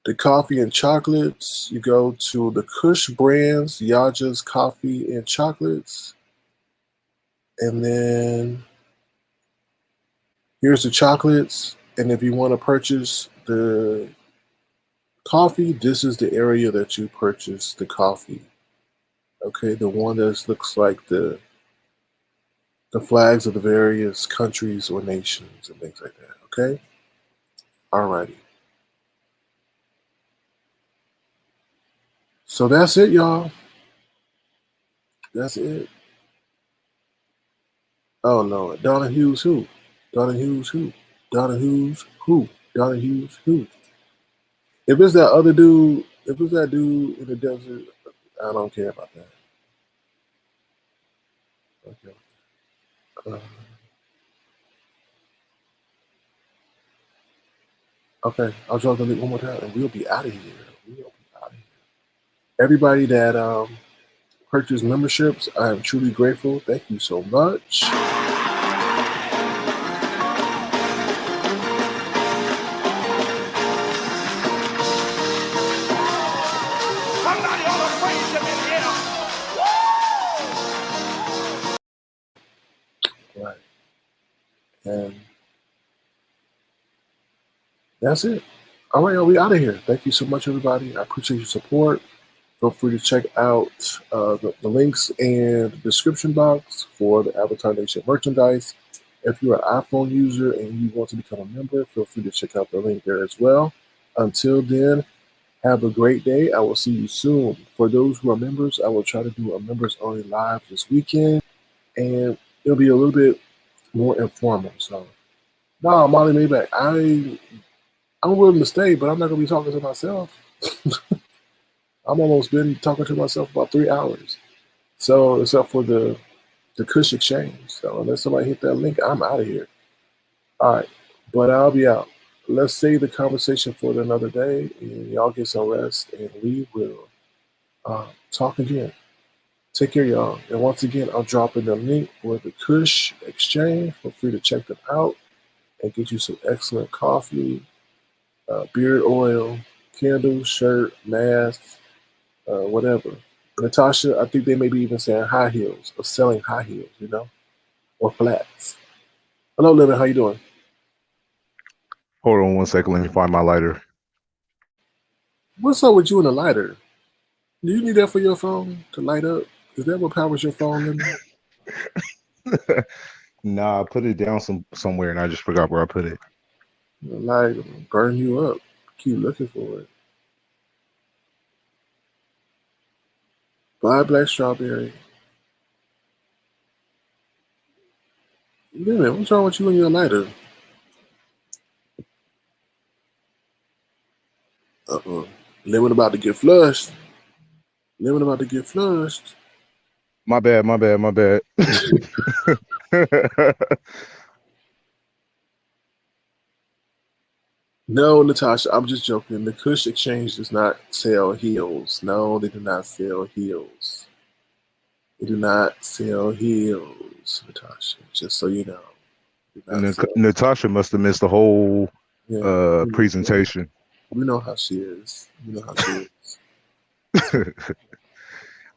the coffee and chocolates, you go to the Kush Brands, Yaja's Coffee and Chocolates. And then here's the chocolates. And if you want to purchase the coffee, this is the area that you purchase the coffee. Okay, the one that looks like the flags of the various countries or nations and things like that. Okay? Alrighty. So that's it, y'all. That's it. Oh no, Donahue's who? Donahue's who? Donahue's who? Donahue's who? If it's that other dude, if it's that dude in the desert, I don't care about that. Okay. Okay, I'll drop the link one more time, and we'll be out of here. We'll be out of here. Everybody that purchased memberships, I am truly grateful. Thank you so much. Somebody ought to praise him in here. Right, and that's it. All right, we out of here. Thank you so much, everybody. I appreciate your support. Feel free to check out the links in the description box for the Avatar Nation merchandise. If you're an iPhone user and you want to become a member, feel free to check out the link there as well. Until then, have a great day. I will see you soon. For those who are members, I will try to do a members only live this weekend, and it'll be a little bit more informal. So, no, Molly Maybach, I'm willing to stay, but I'm not gonna be talking to myself. I'm almost been talking to myself about 3 hours. So, except for the Kush Exchange. So, unless somebody hit that link, I'm out of here. All right, but I'll be out. Let's save the conversation for another day, and y'all get some rest, and we will talk again. Take care, y'all. And once again, I'm dropping the link for the Kush Exchange. Feel free to check them out and get you some excellent coffee, beard oil, candles, shirt, masks, whatever. Natasha, I think they may be even saying high heels or selling high heels, or flats. Hello, Livin. How you doing? Hold on 1 second. Let me find my lighter. What's up with you and the lighter? Do you need that for your phone to light up? Is that what powers your phone, Livin? Nah, I put it down somewhere and I just forgot where I put it. The light will burn you up. Keep looking for it. Buy black strawberry. Livin, what's wrong with you and your lighter? Uh-oh. Livin about to get flushed. Livin about to get flushed. My bad. No, Natasha, I'm just joking. The Kush Exchange does not sell heels. No, they do not sell heels. They do not sell heels, Natasha. Just so you know. They do not sell Natasha must have missed the whole Yeah, presentation. you know how she is. You know how she is.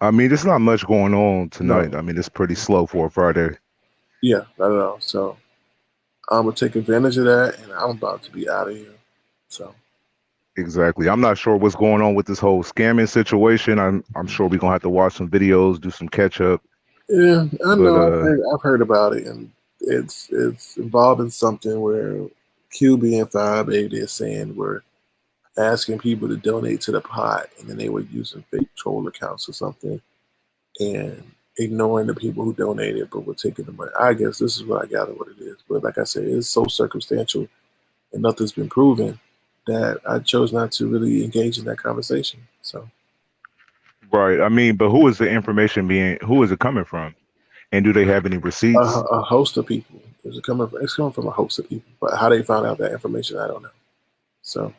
I mean, there's not much going on tonight. No. I mean, it's pretty slow for a Friday. Yeah, not at all. So I'm gonna take advantage of that, and I'm about to be out of here. So Exactly. I'm not sure what's going on with this whole scamming situation. I'm sure we're gonna have to watch some videos, do some catch up. yeah, I But know. I've heard about it, and it's involving something where QB and 5A they're saying we're asking people to donate to the pot, and then they were using fake troll accounts or something, and ignoring the people who donated, but were taking the money. I guess this is what I gather what it is. But like I said, it's so circumstantial, and nothing's been proven that I chose not to really engage in that conversation. So. right. I mean, but who is the information who is it coming from? And do they have any receipts? A host of people. It's coming from a host of people. But how they found out that information, I don't know. So,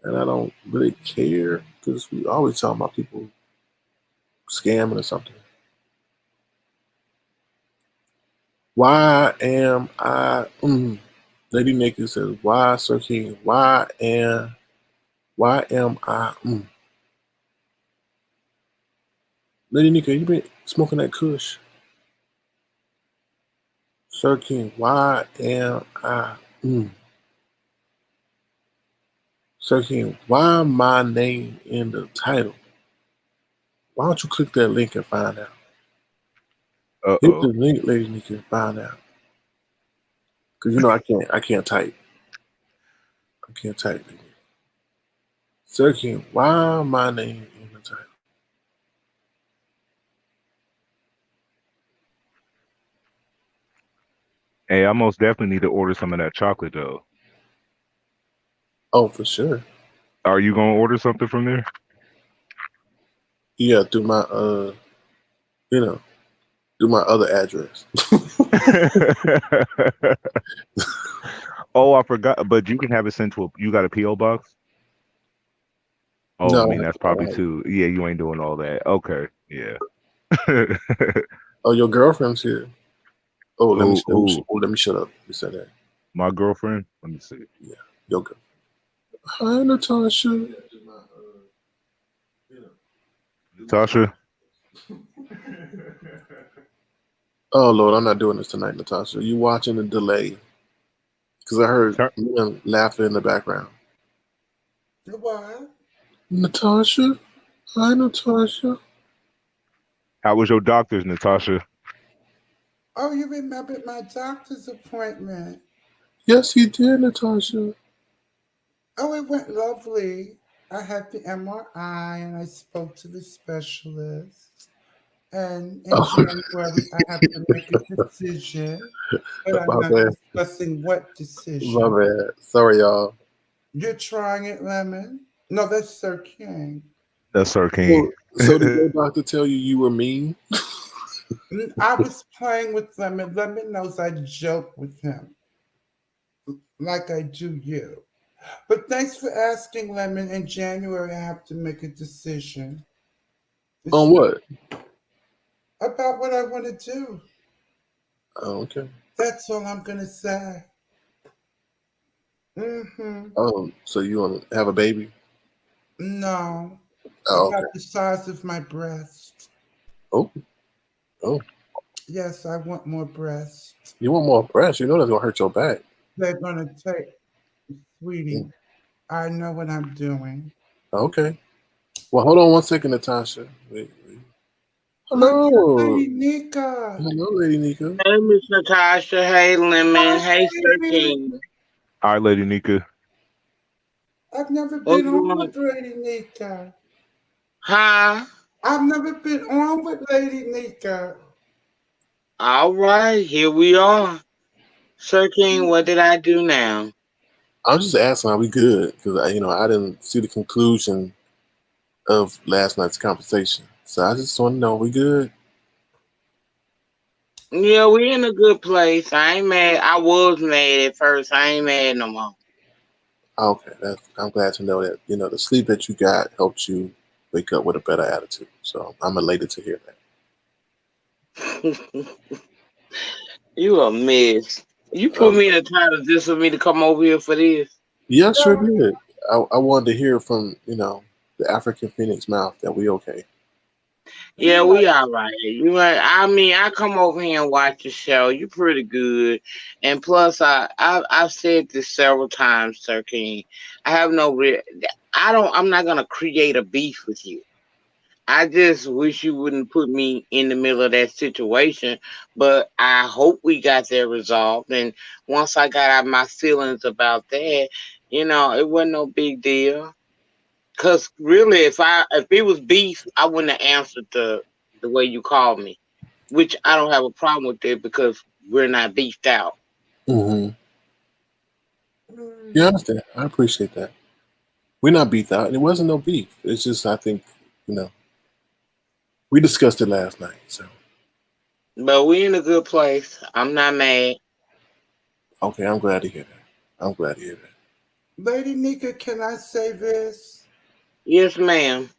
and I don't really care because we always talk about people scamming or something. Why am I? Lady Nyca says, "Why, Sir King? Why am I?" Lady Nyca, you been smoking that Kush? Sir King, why am I? Sir King, why my name in the title? Why don't you click that link and find out? Hit the link, Lady Nyca, and find out. Cause I can't type. I can't type. Sir King, why my name in the title? Hey, I most definitely need to order some of that chocolate though. Oh, for sure. Are you gonna order something from there? Yeah, through my through my other address. Oh, I forgot. But you can have it sent to a. You got a PO box? Oh, I No, mean that's probably too. Yeah, you ain't doing all that. Okay, yeah. oh, your girlfriend's here. Oh, Who? let me shut up. You said that. My girlfriend? Let me see. Yeah, your girl. Hi, Natasha. Natasha. Oh Lord, I'm not doing this tonight, Natasha. You watching the delay? Because I heard Turn. laughing in the background. What? Natasha? Hi, Natasha. How was your doctor's, Natasha? Oh, you remembered my doctor's appointment. Yes, he did, Natasha. Oh, it went lovely. I had the MRI and I spoke to the specialist. And in Oh, January, I have to make a decision, but I'm my not bad. discussing what My decision. bad. Sorry, y'all. You're trying it, Lemon? No, that's Sir King. That's Sir King. So did your doctor tell you you were mean? I was playing with Lemon. Lemon knows I joke with him like I do you. But thanks for asking, Lemon. In January, I have to make a decision. On It's what? about what I want to do. Oh, okay. That's all I'm going to say. So you want to have a baby? No, Oh, about okay. the size of my breast. Oh, oh. Yes, I want more breast. You want more breast? You know that's gonna hurt your back. They're going to take, Mm. sweetie, I know what I'm doing. Okay. Well, hold on one second, Natasha. Wait. Look, it's Hello. Lady Nika. Hello, Lady Nyca. Hey, Miss Natasha. Hey, Hi, Lemon. Hey, Sir baby. King. All right, Lady Nika. I've never What's been on going? with Lady Nika. Huh? I've never been on with Lady Nika. All right, here we are. Sir King, what did I do now? I was just asking, are we good? Because I didn't see the conclusion of last night's conversation, so I just want to know, we good? Yeah, we in a good place. I ain't mad. I was mad at first. I ain't mad no more. Okay, I'm glad to know that the sleep that you got helped you wake up with a better attitude. So I'm elated to hear that. You a mess. You put Um, me in a title just for me to come over here for this. yeah, I sure did. I wanted to hear from the African Phoenix mouth that we okay. Yeah, You are we all right. You right. I mean, I come over here and watch the show. You pretty good, and plus, I've said this several times, Sir King. I have no real. I don't. I'm not gonna create a beef with you. I just wish you wouldn't put me in the middle of that situation. But I hope we got that resolved. And once I got out my feelings about that, it wasn't no big deal. Cause really, if it was beef, I wouldn't have answered the way you called me. Which I don't have a problem with it because we're not beefed out. Mm-hmm. You mm, understand? I appreciate that. We're not beat out. It wasn't no beef. It's just I think you know we discussed it last night. So But we in a good place. I'm not mad. okay, I'm glad to hear that. I'm glad to hear that. Lady Nika, can I say this? Yes, ma'am.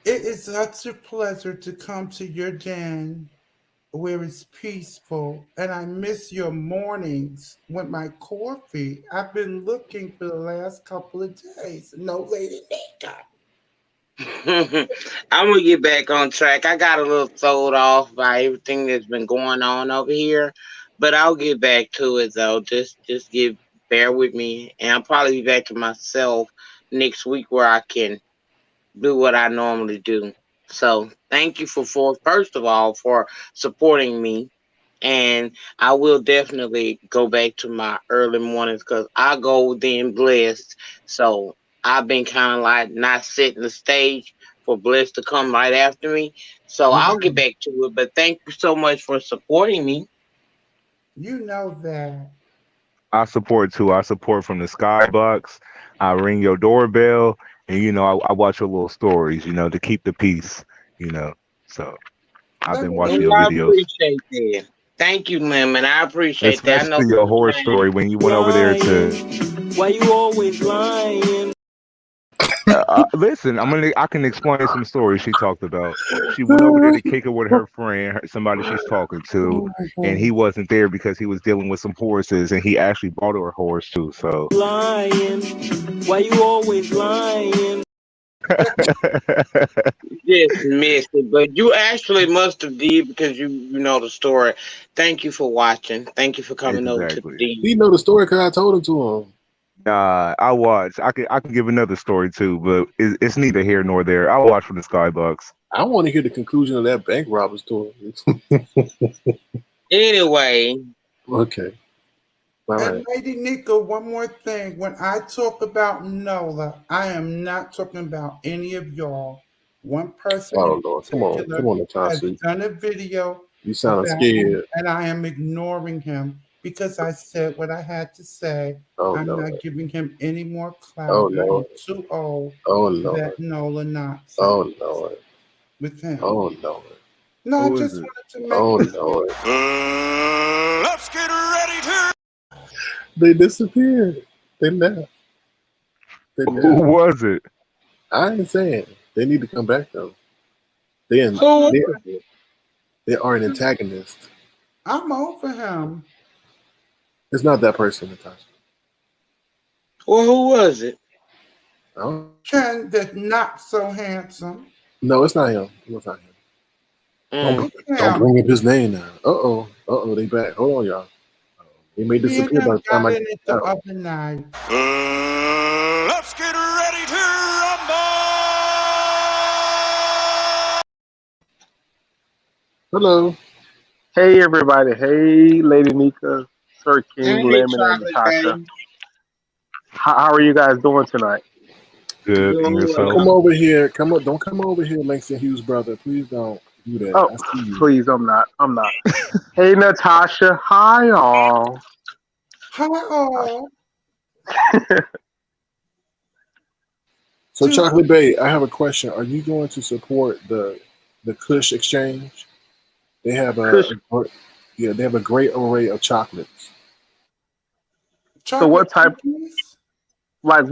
It is such a pleasure to come to your den where it's peaceful, and I miss your mornings with my coffee. I've been looking for the last couple of days. No Lady Nika. I'm gonna get back on track. I got a little thrown off by everything that's been going on over here, but I'll get back to it though. Just get bear with me, and I'll probably be back to myself next week where I can do what I normally do. So thank you for first of all for supporting me, and I will definitely go back to my early mornings because I go then blessed. So I've been kind of like not setting the stage for blessed to come right after me. So I'll get back to it. But thank you so much for supporting me. You know that. I support too. I support from the skybox. I ring your doorbell, and I watch your little stories. To keep the peace. So I've Let been me watching And your tell I you. videos. appreciate that. Thank you, Lemon. I appreciate that. I know Especially your horror story when you went over there to. Why you always lying? Listen, I can explain some stories she talked about. She went over there to kick it with her friend, somebody she's talking to, and he wasn't there because he was dealing with some horses, and he actually bought her a horse too. So Lying. Why you always lying? just missed it, but you actually must have did because you know the story. Thank you for watching. Thank you for coming over to the exactly. D. He know the story because I told him to him. I watched. I can give another story too, but it's neither here nor there. I'll watch for the Skybox. I want to hear the conclusion of that bank robber story. Anyway, Okay. All right. And Lady Nyca, one more thing. When I talk about Nola, I am not talking about any of y'all. One person Oh in Lord, particular come on, has Natasha. done a video You sound about him, scared. and I am ignoring him because I said what I had to say. Oh I'm no. not giving him any more clout. Oh I'm Lord. too old Oh for Lord. that Nola nonsense Oh Lord. with him. Oh Lord. No, I Who is just it? wanted to make Oh it. Lord. Let's get ready to. They disappeared. They left. They Who left. was it? I ain't saying they need to come back though. They who was they it? they are an antagonist. I'm over him. It's not that person, Natasha. Well, who was it? Oh Ken, that's not so handsome. no, it's not him. It's not him. Mm. Don't Him. bring up his name now. They back. Hold on, y'all. He may Me and disappear by him the time got I in get it the out. other night. Let's get ready to rumble. Hello. Hey everybody. Hey Lady Nyca, Sir King, Hey, Lemon, and Chocolate Natasha. Baby. How are you guys doing tonight? Good and Doing Don't yourself? come well. over here. Don't come over here, Langston Hughes' brother. Please don't do that. Oh, I see you. please, I'm not. Hey Natasha. Hi all. Hi all. So, To Chocolate Bay, I have a question. Are you going to support the Kush Exchange? They have Kush. they have a great array of chocolates. So chocolate what type? cookies. Like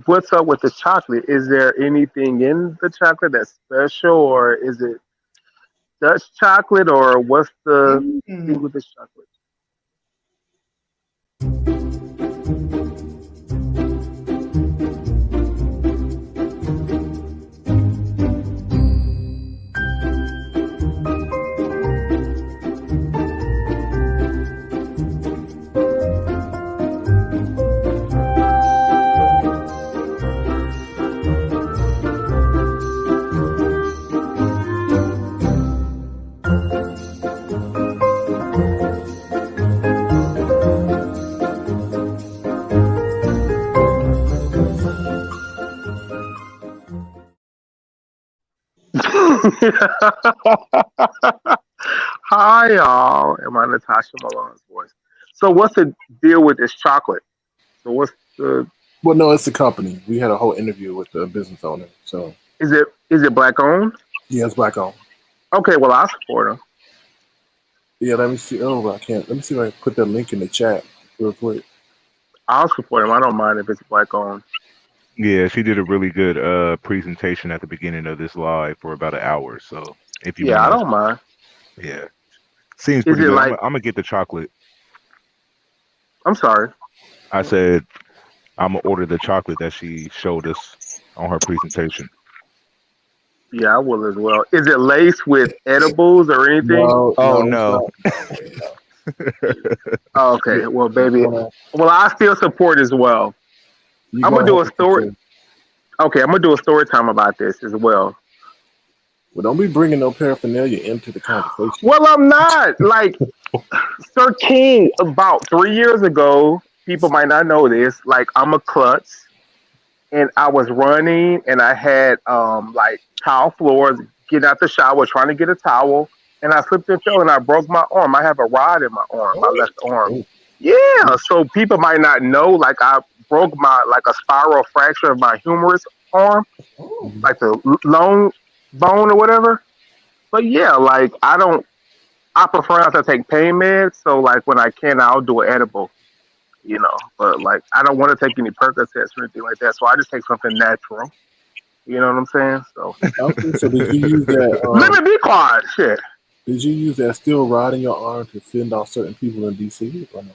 What's up with the chocolate? Is there anything in the chocolate that's special, or is it Dutch chocolate, or what's the thing Mm. with this chocolate? Hi y'all, and my Natasha Malone's voice. So what's the deal with this chocolate? So what's the Well, no, it's the company. We had a whole interview with the business owner. So, is it black owned? yeah, it's black on. Okay, well I support them. Yeah, let me see. Oh, I can't. Let me see if I can put that link in the chat real quick. I'll support them. I don't mind if it's black owned. Yeah, she did a really good presentation at the beginning of this live for about an hour. So if you Yeah, I wanna, don't mind. yeah, seems Is pretty it good. like I'm gonna get the chocolate. I'm sorry. I said I'm gonna order the chocolate that she showed us on her presentation. Yeah, I will as well. Is it laced with edibles or anything? No, Oh no, it's no. not. No. Oh, You, okay. Well, you baby. wanna Well, I still support as well. you I'm gonna gonna do have a to put story. your. Okay, I'm gonna do a story time about this as well. Well, don't be bringing no paraphernalia into the conversation. Well, I'm not like Sir King. About 3 years ago, people might not know this. Like, I'm a klutz, and I was running, and I had like tile floors. Getting out the shower, trying to get a towel, and I slipped and fell, and I broke my arm. I have a rod in my arm, my left arm. Oh, Yeah, so people might not know. Like, I broke my like a spiral fracture of my humerus arm, like the long bone or whatever. But yeah, like I don't I prefer not to take pain meds. So like when I can, I'll do an edible. But like I don't want to take any Percocets or anything like that. So I just take something natural. You know what I'm saying? So Okay, so did you use that? let me be quiet. Shit. Did you use that steel rod in your arm to fend off certain people in DC? Or no?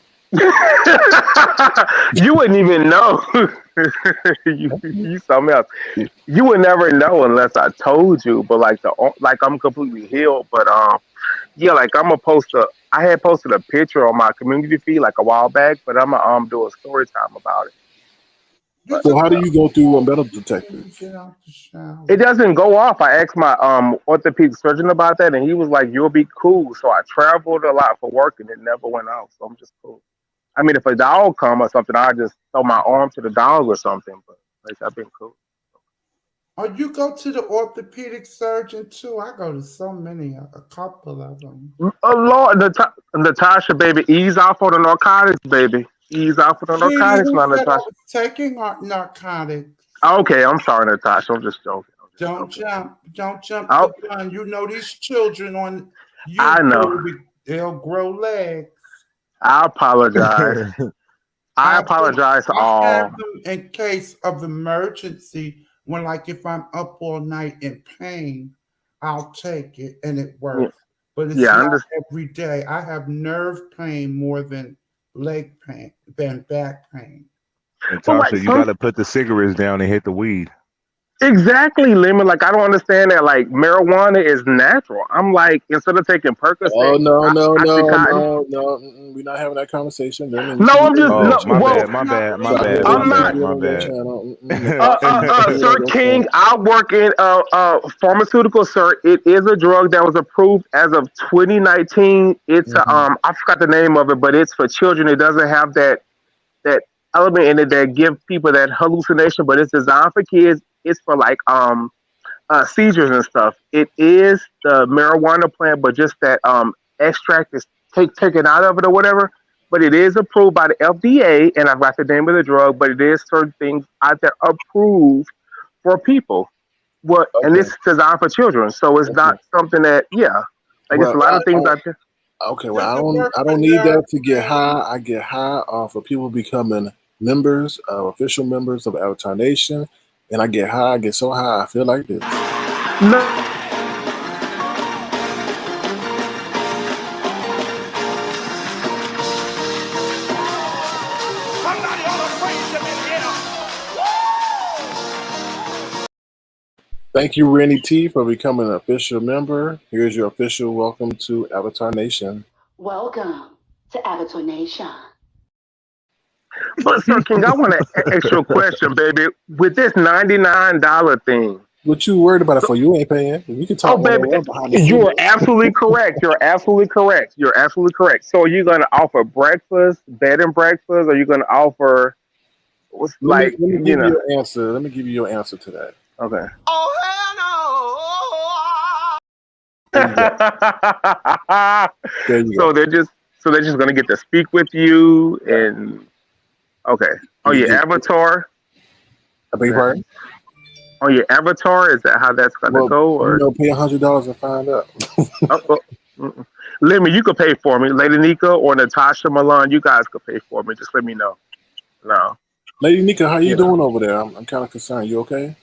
You wouldn't even know. you something else. You would never know unless I told you. But like I'm completely healed. But yeah, like I'm gonna post a. I had posted a picture on my community feed like a while back, but I'm gonna do a story time about it. You But So how just do you go through a metal when you detectors? get out the shower. it doesn't go off. I asked my orthopedic surgeon about that, and he was like, "You'll be cool." So I traveled a lot for work, and it never went off. So I'm just cool. I mean, if a dog come or something, I just throw my arm to the dog or something. But like I've been cool. Or you go to the orthopedic surgeon too. I go to so many, a couple of them. Oh Lord, Natasha, baby, ease off on the narcotics, baby. Ease off on the Lady, narcotics, who now, said I Natasha. was taking narcotics? Okay, I'm sorry, Natasha. I'm just joking. Don't jump. Don't jump Oh, the gun. You know these children on I know. YouTube, they'll grow legs. I apologize. I I just, apologize to I have all. them in case of emergency. When like if I'm up all night in pain, I'll take it and it Yeah, works. But it's yeah, I not understand. every day. I have nerve pain more than leg pain, than back pain. But like Natasha, you some got to put the cigarettes down and hit the weed. exactly, Lemon. Like I don't understand that. Like marijuana is natural. I'm like instead of taking Oh Percocet, no, no, no, oxycontin. no, no. We're not having that conversation. Then you No, can be I'm on just your own Oh, no. my channel. Well, bad, my Not bad, my Sorry, bad, baby, my I'm you can't not. bad, be my on your bad. channel. Natasha, you can't be on Sir your King, channel. I work in pharmaceutical, sir. It is a drug that was approved as of 2019. It's Hmm. I forgot the name of it, but it's for children. It doesn't have that element in it that give people that hallucination, but it's designed for kids. It's for like seizures and stuff. It is the marijuana plant, but just that extract is taken out of it or whatever. But it is approved by the FDA, and I've got the name of the drug. But it is certain things out there approved for people. What and Okay, it's designed for children, so it's okay. not something that like it's a Well, lot of things out there. okay. Well, does it work I for don't need nerve that to get pain? high. I get high off of people becoming members, official members of Avatar Nation, and I get high. I get so high, I feel like this. No, Somebody ought to praise him in here. Thank you, Rennie T, for becoming an official member. Here's your official welcome to Avatar Nation. Welcome to Avatar Nation. but Sir King, I want to ask you a question, baby. With this $99 thing. What you worried about it So, for? You ain't paying. We can oh, talk one baby, on one behind the you are scenes. absolutely correct. You're absolutely correct. You're absolutely correct. So, are you going to offer breakfast, bed and breakfast? Or are you going to offer, what's like, Let me give you your answer. Let me give you your answer to that. okay. Oh, hell no. There you go. There you so go. they're just going to get to speak with you Yeah. and okay. You On can your get. avatar, I beg is your that, pardon. on your avatar, is that how that's going to Well, go or pay $100 and find out. oh, oh, mm-mm. Let me, you could pay for me. Lady Nika or Natasha Milan, you guys could pay for me. Just let me know. No. Lady Nika, how you You know. doing over there? I'm kind of concerned. You okay?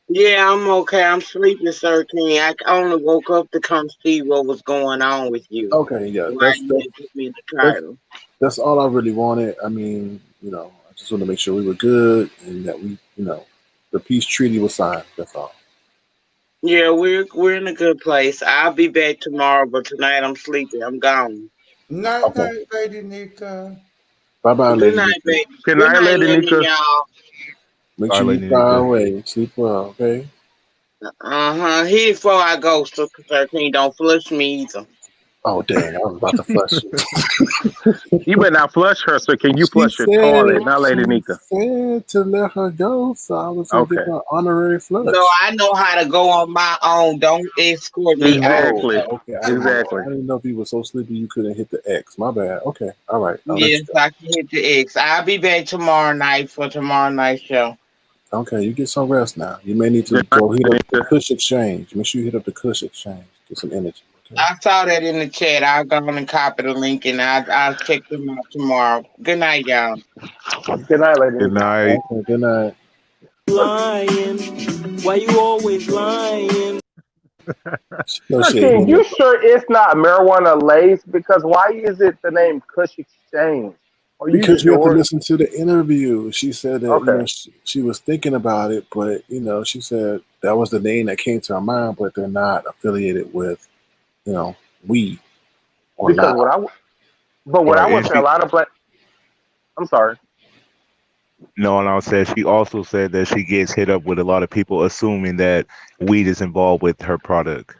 Yeah, I'm okay. I'm sleeping, Sir King. I only woke up to come see what was going on with you. Okay, yeah. Why That's you that's didn't put me in the that's title? that's all I really wanted. I mean, I just want to make sure we were good and that the peace treaty was signed. That's all. Yeah, we're in a good place. I'll be back tomorrow, but tonight I'm sleeping. I'm gone. Night, Okay. night, Lady Nika. Bye bye, Good Lady night, Nika. baby. Good Good night, night, Lady Lemon, Nika. y'all. Make All right, sure you Lady fly Nika. away. Sleep well, okay? Here before I go, Sir King. Don't flush me either. Oh dang, I was about to flush you. You better not flush her, so can you She flush your said toilet, not Lady she Nika? said to let her go, so I was gonna give Okay. her an honorary No, flush. I know how to go on my own. Don't escort me out. Oh, Exactly. okay. Exactly. I didn't know if you were so sleepy you couldn't hit the X. My bad. Okay, all right. I'll let Yes, you go. I can hit the X. I'll be back tomorrow night for tomorrow night's show. Okay, you get some rest now. You may need to Good night, go hit Lady up the Nika. Kush Exchange. Make sure you hit up the Kush Exchange. Get some energy. I saw that in the chat. I'll go on and copy the link and I'll check them out tomorrow. Good night, y'all. Good night, ladies. Good night. Okay, good night. Lying. Why you always lying? No Sir shade, King, man. you sure it's not marijuana lace? Because why is it the name Kush Exchange? Are you Because just you have to doing? listen to the interview. She said that Okay. she was thinking about it, but she said that was the name that came to her mind, but they're not affiliated with weed or Because loud. what I Right, would and say, a she lot of black. I'm sorry. no, and I said she also said that she gets hit up with a lot of people assuming that weed is involved with her product,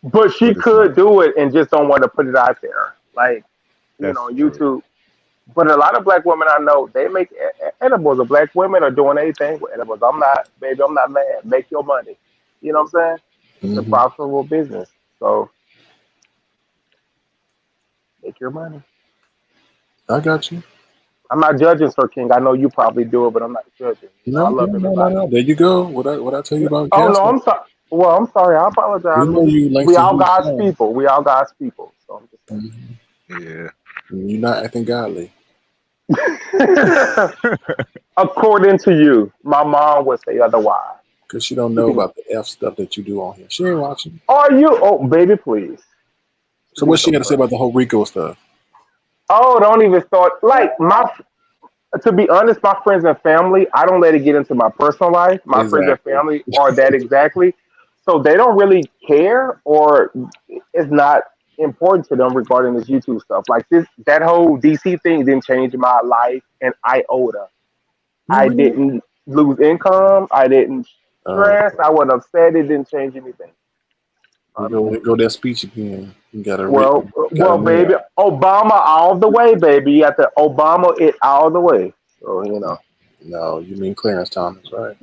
But she but it's could not. do it and just don't want to put it out there, like That's true. YouTube. But a lot of black women I know, they make edibles. Or black women are doing anything with edibles. I'm not, baby. I'm not mad. Make your money. You know what I'm saying? It's a Hmm. profitable business. So make your money. I got you. I'm not judging, Sir King. I know you probably do it, but I'm not judging. I No, no, love no, no, everybody. no. There you go. What I tell you about Oh no, Casper? I'm sorry. Well, I'm sorry. I We apologize. know you like We to all use God's fun. people. We all God's people. So I'm just Hmm. Yeah. You're not acting godly saying. According to you, my mom would say otherwise. because she don't You know can. about the F stuff that you do on here. She ain't watching. Are you? Oh, baby, please. So Please what's she don't got to say start. about the whole Rico stuff? Oh, don't even start. Like my. To be honest, my friends and family, I don't let it get into my personal life. My friends and Exactly. family are that exactly. So they don't really care, or it's not important to them regarding this YouTube stuff. Like that whole DC thing didn't change my life an iota. No, I really? didn't lose income. I didn't stress. Okay. I wasn't upset. It didn't change anything. We go that speech again. You got a Well, new baby, one. Obama all the way, baby. You have to Obama it all the way. So No, you mean Clarence Thomas, right?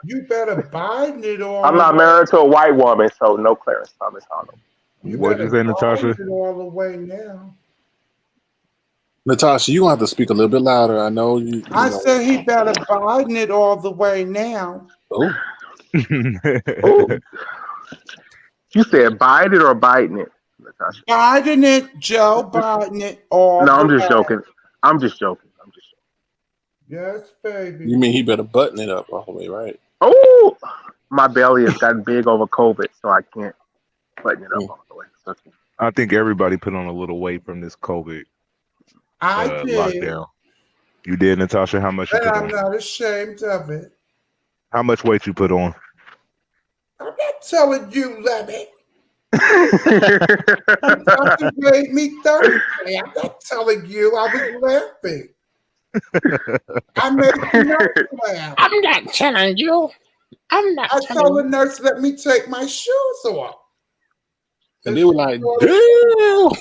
You better Biden it all I'm the not way. married to a white woman, so no Clarence Thomas Arnold. You What'd you better say, Biden Natasha? it all the way now. Natasha, you gonna have to speak a little bit louder. I know you. I said he better Biden it all the way now. Oh, Oh, you said Biden or Biden it, Natasha? Biden it, Joe Biden it all No, the I'm just way. joking. I'm just joking. I'm just joking. Yes, you baby. mean he better button it up all the way, right? Oh, my belly has gotten big over COVID, so I can't button it up Mm. all the way. Okay. I think everybody put on a little weight from this COVID I did, lockdown. You did, Natasha? How much you and put I'm on? not ashamed of it. How much weight you put on? I'm not telling you, Lemmy. Something made me thirsty. I'm not telling you. I was laughing. I made the nurse laugh. I'm not telling you. I'm not I telling told the you. nurse, let me take my shoes off. And And they she were like, thought damn.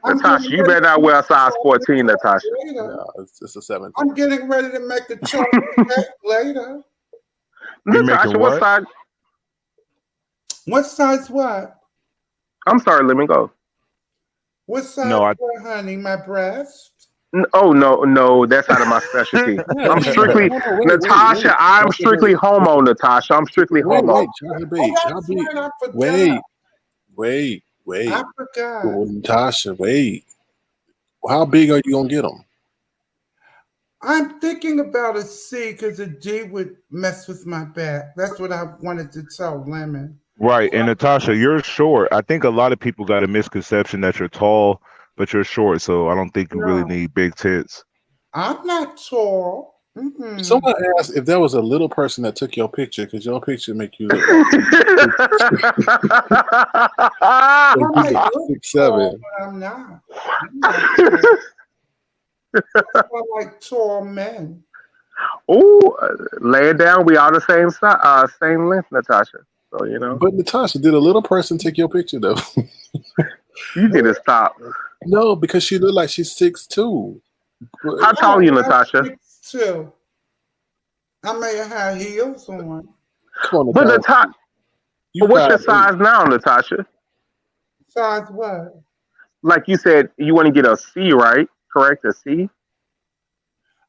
I'm Natasha, getting you ready better to not make wear a size 14, chocolate Natasha. cake later. No, it's just a 17. I'm getting ready to make a chocolate cake later. You making Natasha, what what? size? What size what? I'm sorry, let me go. What size No, I. what, honey? My breast? Oh no, no, that's out of my specialty. Yeah, I'm you got strictly no, wait. Natasha. I'm Chocolate strictly bait. homo, Natasha. I'm strictly homo. Chocolate Oh, bait. Chocolate that's bait. right. I forgot. Wait. I forgot. Oh, Natasha, wait. How big are you gonna get them? I'm thinking about a C because a D would mess with my back. That's what I wanted to tell Lemon. Right, and Natasha, you're short. I think a lot of people got a misconception that you're tall, but you're short, so I don't think you really No, need big tits. I'm not tall. Mm-mm. Someone asked if there was a little person that took your picture because your picture make you look like I you may look look tall, 6'7". but I'm not. I'm not tall. That's why I like tall men. Ooh, lay it down. We all the same size, same length, Natasha. So But Natasha, did a little person take your picture though? you need to stop. No, because she looked like she's 6'2". But How tall are Oh, you, that's Natasha? 6'2". I may have had heels on. come on, But Natasha, Natasha, you what's your 5'8". size now, Natasha? Size what? Like you said, you want to get a C, right? Correct, a C.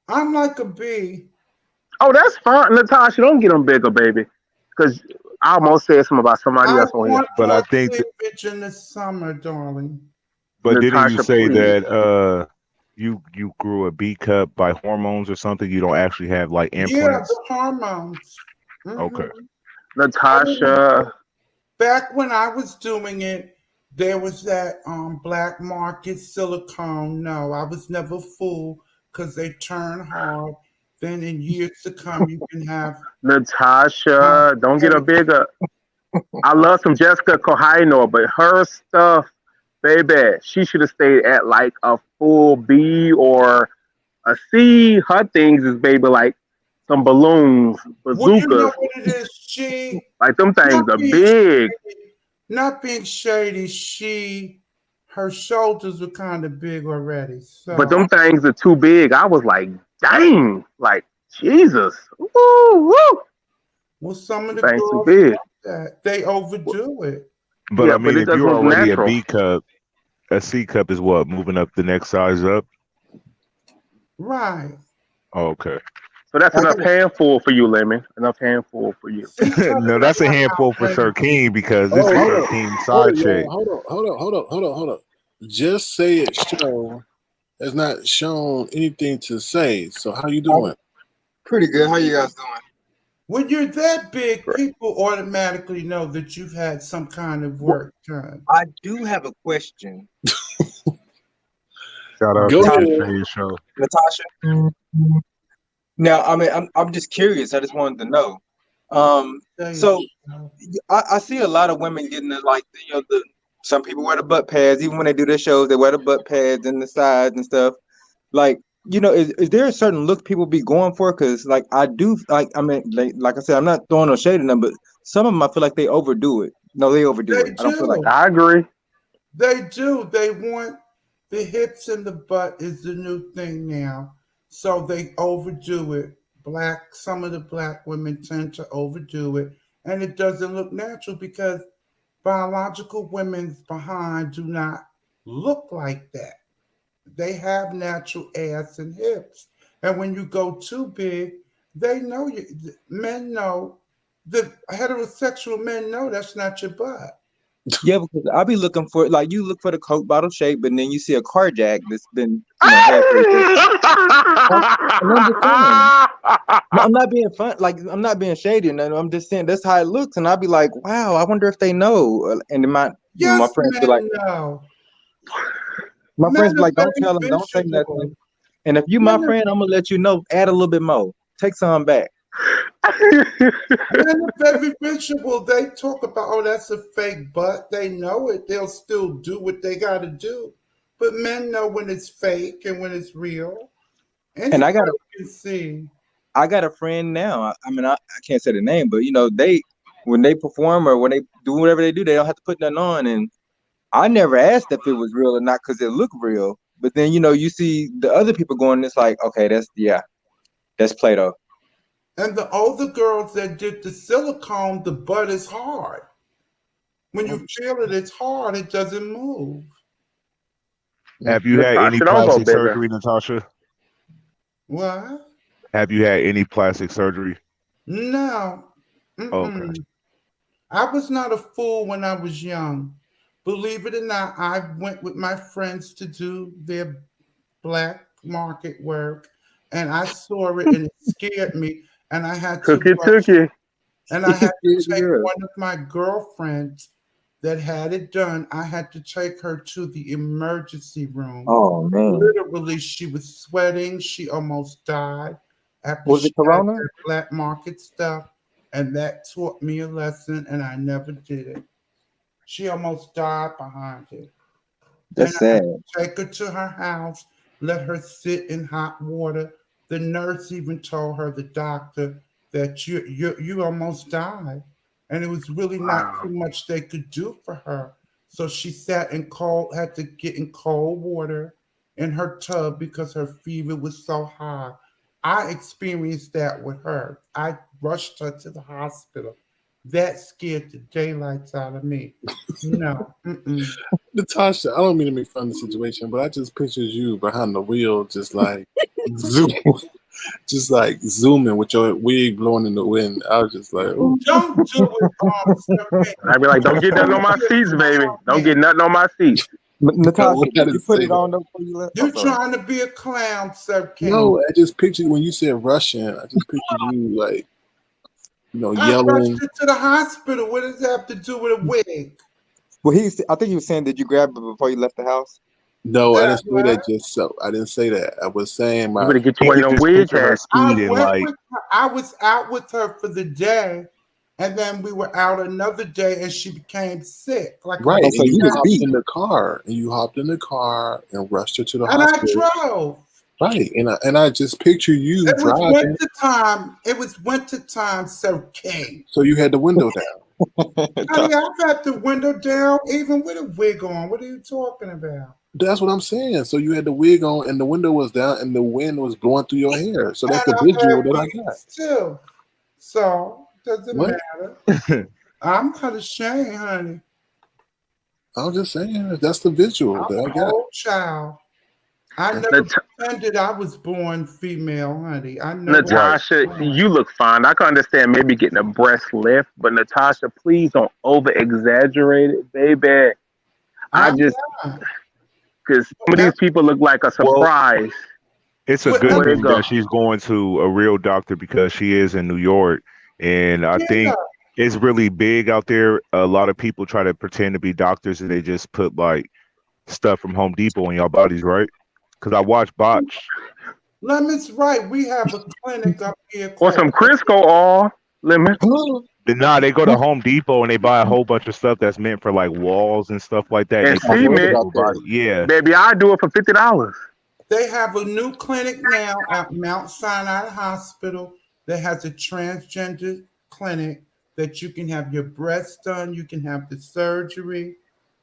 I'm like a B. Oh, that's fine, Natasha. Don't get them bigger, baby. Because I almost said something about somebody I else on here. want But I more think, cleavage in the summer, darling. but didn't you Natasha, say please. that you grew a B cup by hormones or something? You don't actually have like Yeah, implants. the hormones. Okay. I didn't Natasha. back when I was doing it, there was that black market silicone. No, I was never fooled because they turn hard. Then in years to come, you can have Natasha, don't get a pedicure. bigger. I love some Jessica Kohino, but her stuff, baby, she should have stayed at like a full B or a C. Her things is baby like some balloons, Well, you know bazookas. what it is. She Like them not things are being big, not being shady. Her shoulders were kind of big already. but So them things are too big. I was like, dang, like Jesus. Woo, woo. well, some of Them the things too girls big. like that they overdo it. But I Yeah, but mean, it if does you're look already a natural. B cup, a C cup is what? Moving up the next size up? Right. Oh, okay. So that's I enough got a, handful for you, Lemon. Enough handful for you. C cup No, is that's a like handful for outrageous. Sir King because this Oh, is hold Sir on. King's Hold side on, y'all. chick. Hold on. Just say it show has not shown anything to say. So how you I'm doing? pretty good. How you guys doing? When you're that big, people automatically know that you've had some kind of Well, work done. I do have a question, Shout out Go to the Natasha. ahead. Exchange show. Natasha. Now, I mean, I'm just curious. I just wanted to know. Tell you So so. I see a lot of women getting the like, the some people wear the butt pads. Even when they do their shows, they wear the butt pads and the sides and stuff. Like, is there a certain look people be going for? Because like I do, like I mean, like I said, I'm not throwing no shade in them, but some of them I feel like they overdo it. No, they overdo They it. I don't feel like. do. I agree. They do. They want the hips and the butt is the new thing now. So they overdo it. Some of the black women tend to overdo it. And it doesn't look natural because biological women's behind do not look like that. They have natural ass and hips. And when you go too big, they know you. Men know, the heterosexual men know that's not your butt. Yeah, because I'll be looking for like you look for the Coke bottle shape, but then you see a car jack that's been halfway there. And I'm just saying, no, I'm not being fun. Like I'm not being shady. And I'm just saying that's how it looks. And I'll be like, wow, I wonder if they know. And then my Yes, friends be like, men know. my Men friends be are like, don't very tell them, don't say visual. nothing. And if you my Men are, friend, I'm gonna let you know. Add a little bit more. Take some back. men are very visual. They talk about, oh, that's a fake butt. They know it. They'll still do what they got to do. But men know when it's fake and when it's real. And Anybody can see. I got a friend now. I mean, I can't say the name, but they when they perform or when they do whatever they do, they don't have to put nothing on. And I never asked if it was real or not because it looked real. But then you see the other people going, it's like, okay, that's Play-Doh. And the older girls that did the silicone, the butt is hard. When you feel it, it's hard. It doesn't move. Have you had any Natasha, don't go plastic bigger. surgery, Natasha? What? Have you had any plastic surgery? No. Okay. I was not a fool when I was young. Believe it or not, I went with my friends to do their black market work, and I saw it and it scared me. And I had to rush, Tookie. and I had to take Yeah. one of my girlfriends that had it done. I had to take her to the emergency room. Oh man, Literally, she was sweating. She almost died after was she it had Corona? that black market stuff. And that taught me a lesson, and I never did it. She almost died behind it. And That's I had sad. to take her to her house, let her sit in hot water. The nurse even told her, the doctor, that you almost died. And it was really not Wow. too much they could do for her. So she sat in cold, had to get in cold water in her tub because her fever was so high. I experienced that with her. I rushed her to the hospital. That scared the daylights out of me. No, Natasha, I don't mean to make fun of the situation, but I just pictured you behind the wheel, just like zoom. just like zooming with your wig blowing in the wind. I was just like, ooh. Don't do it, I'd be like, don't get nothing on my seats, baby. Don't get nothing on my seats. Natasha, I did you didn't put say it on that. though before you left? You're trying to be a clown, Sir King. No, I just pictured when you said Russian. I just pictured you like, I rushed yelling. you to the hospital. What does that have to do with a wig? Well, I think he was saying, did you grab it before you left the house? No, I didn't say What? that. Just so I didn't say that. I was saying You my. better get you He one of could them just wig picture her hats. speeding like. I was out with her for the day, and then we were out another day, and she became sick. Like Right, and so you you was hopped beat. in the car, and rushed her to the and I hospital. drove. Right, and I just picture you It was driving, winter time. It was winter time, Sir King. so you had the window down. Honey, I've got the window down, even with a wig on. What are you talking about? That's what I'm saying. So you had the wig on, and the window was down, and the wind was blowing through your hair. So that's And the I've visual had that I wigs got. too. So, doesn't What? matter. I'm not ashamed, honey. I was just saying that's the visual that I I'm an got. old child. I never pretended I was born female, honey. I never. Natasha, you look fine. I can understand maybe getting a breast lift, but Natasha, please don't over exaggerate it, baby. I'm just not. because some of these people look like a surprise. It's a good thing that she's going to a real doctor because she is in New York, and I think it's really big out there. A lot of people try to pretend to be doctors, and they just put like stuff from Home Depot in y'all bodies, right? Because I watch Botch. Lemon's right. We have a clinic up here Or called some Crisco all lemon. Nah, they go to Home Depot and they buy a whole bunch of stuff that's meant for like walls and stuff like that. And they put it on cement. people's body. Yeah. Baby, I do it for $50. They have a new clinic now at Mount Sinai Hospital that has a transgender clinic that you can have your breasts done, you can have the surgery,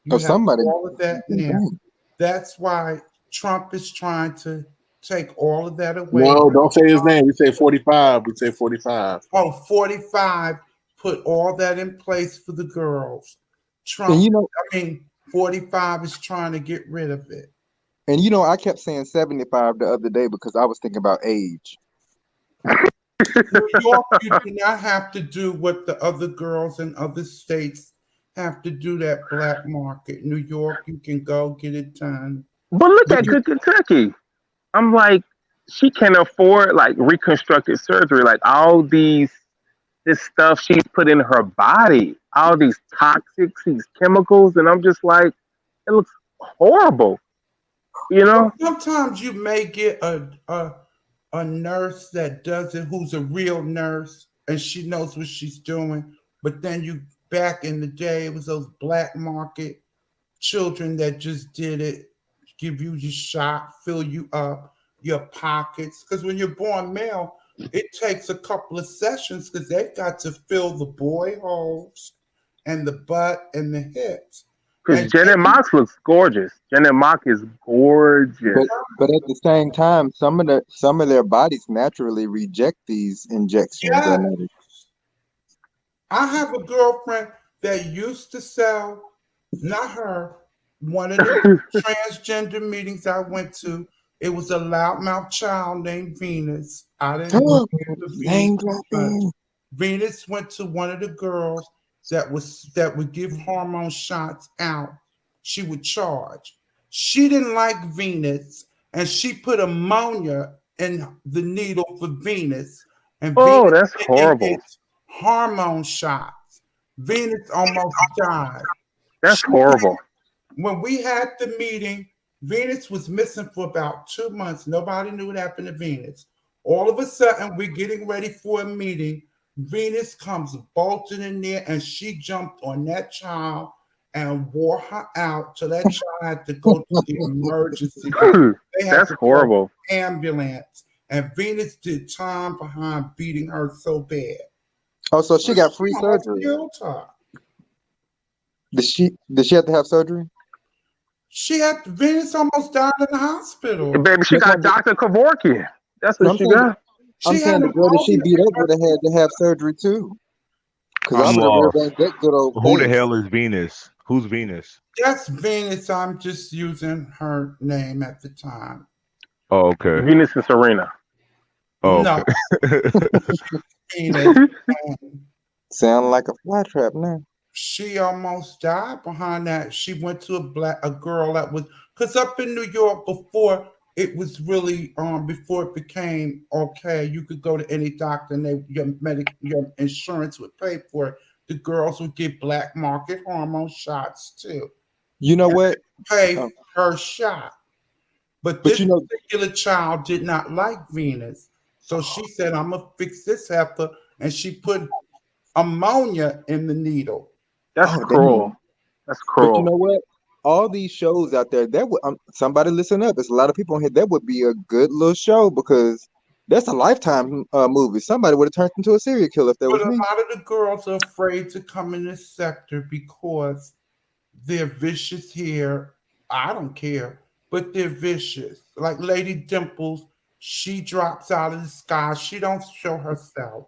you have all of that now. That's why Trump is trying to take all of that away. No, don't say his name. We say 45. We say 45. Oh, 45 put all that in place for the girls. Trump, And 45 is trying to get rid of it. And I kept saying 75 the other day because I was thinking about age. New York, you do not have to do what the other girls in other states have to do, that black market. New York, you can go get it done. But look at Good Kentucky. I'm like, she can afford like reconstructive surgery, like all this stuff she's put in her body, all these toxics, these chemicals, and I'm just like, it looks horrible. Sometimes you may get a nurse that does it, who's a real nurse, and she knows what she's doing. But then back in the day, it was those black market children that just did it, give you your shot, fill you up, your pockets. Because when you're born male, it takes a couple of sessions because they've got to fill the boy holes and the butt and the hips. Because Janet Mock looks gorgeous. Janet Mock is gorgeous. But at the same time, some of their bodies naturally reject these injections. Yes. I have a girlfriend that used to sell, not her, one of the transgender meetings I went to. It was a loudmouth child named Venus. I didn't know Venus. Venus went to one of the girls that would give hormone shots out. She would charge. She didn't like Venus, and she put ammonia in the needle for Venus. And Venus that's horrible. Hormone shots. Venus almost died. That's horrible. When we had the meeting, Venus was missing for about 2 months. Nobody knew what happened to Venus. All of a sudden, we're getting ready for a meeting. Venus comes bolting in there, and she jumped on that child and wore her out. So that child had to go to the emergency. They had That's to horrible. Ambulance. And Venus did time behind beating her so bad. Oh, so she got free surgery. Did she have to have surgery? Venus almost died in the hospital. Baby, she got Dr. Kevorkian. That's what she got. I'm saying the girl that she beat up would have had to have surgery too. Because I would have that good old Who the hell is Venus? Who's Venus? That's Venus. I'm just using her name at the time. Oh, okay. Venus and Serena. Oh, No, okay. Venus. um, Sound like a fly trap now. she almost died behind that. She went to a girl that was, because up in New York before it was really before it became okay, you could go to any doctor and your insurance would pay for it. The girls would get black market hormone shots too. You know And what? pay Um, per shot. But but this you know, particular child did not like Venus. So she said, I'm gonna fix this heifer, and she put ammonia in the needle. That's oh cruel. damn. That's But you cruel. know what? All these shows out there, that would somebody listen up. There's a lot of people on here. That would be a good little show because that's a lifetime movie. Somebody would have turned into a serial killer if that But was a me. lot of the girls are afraid to come in this sector because they're vicious here. I don't care, but they're vicious. Like Lady Dimples, she drops out of the sky. She don't show herself.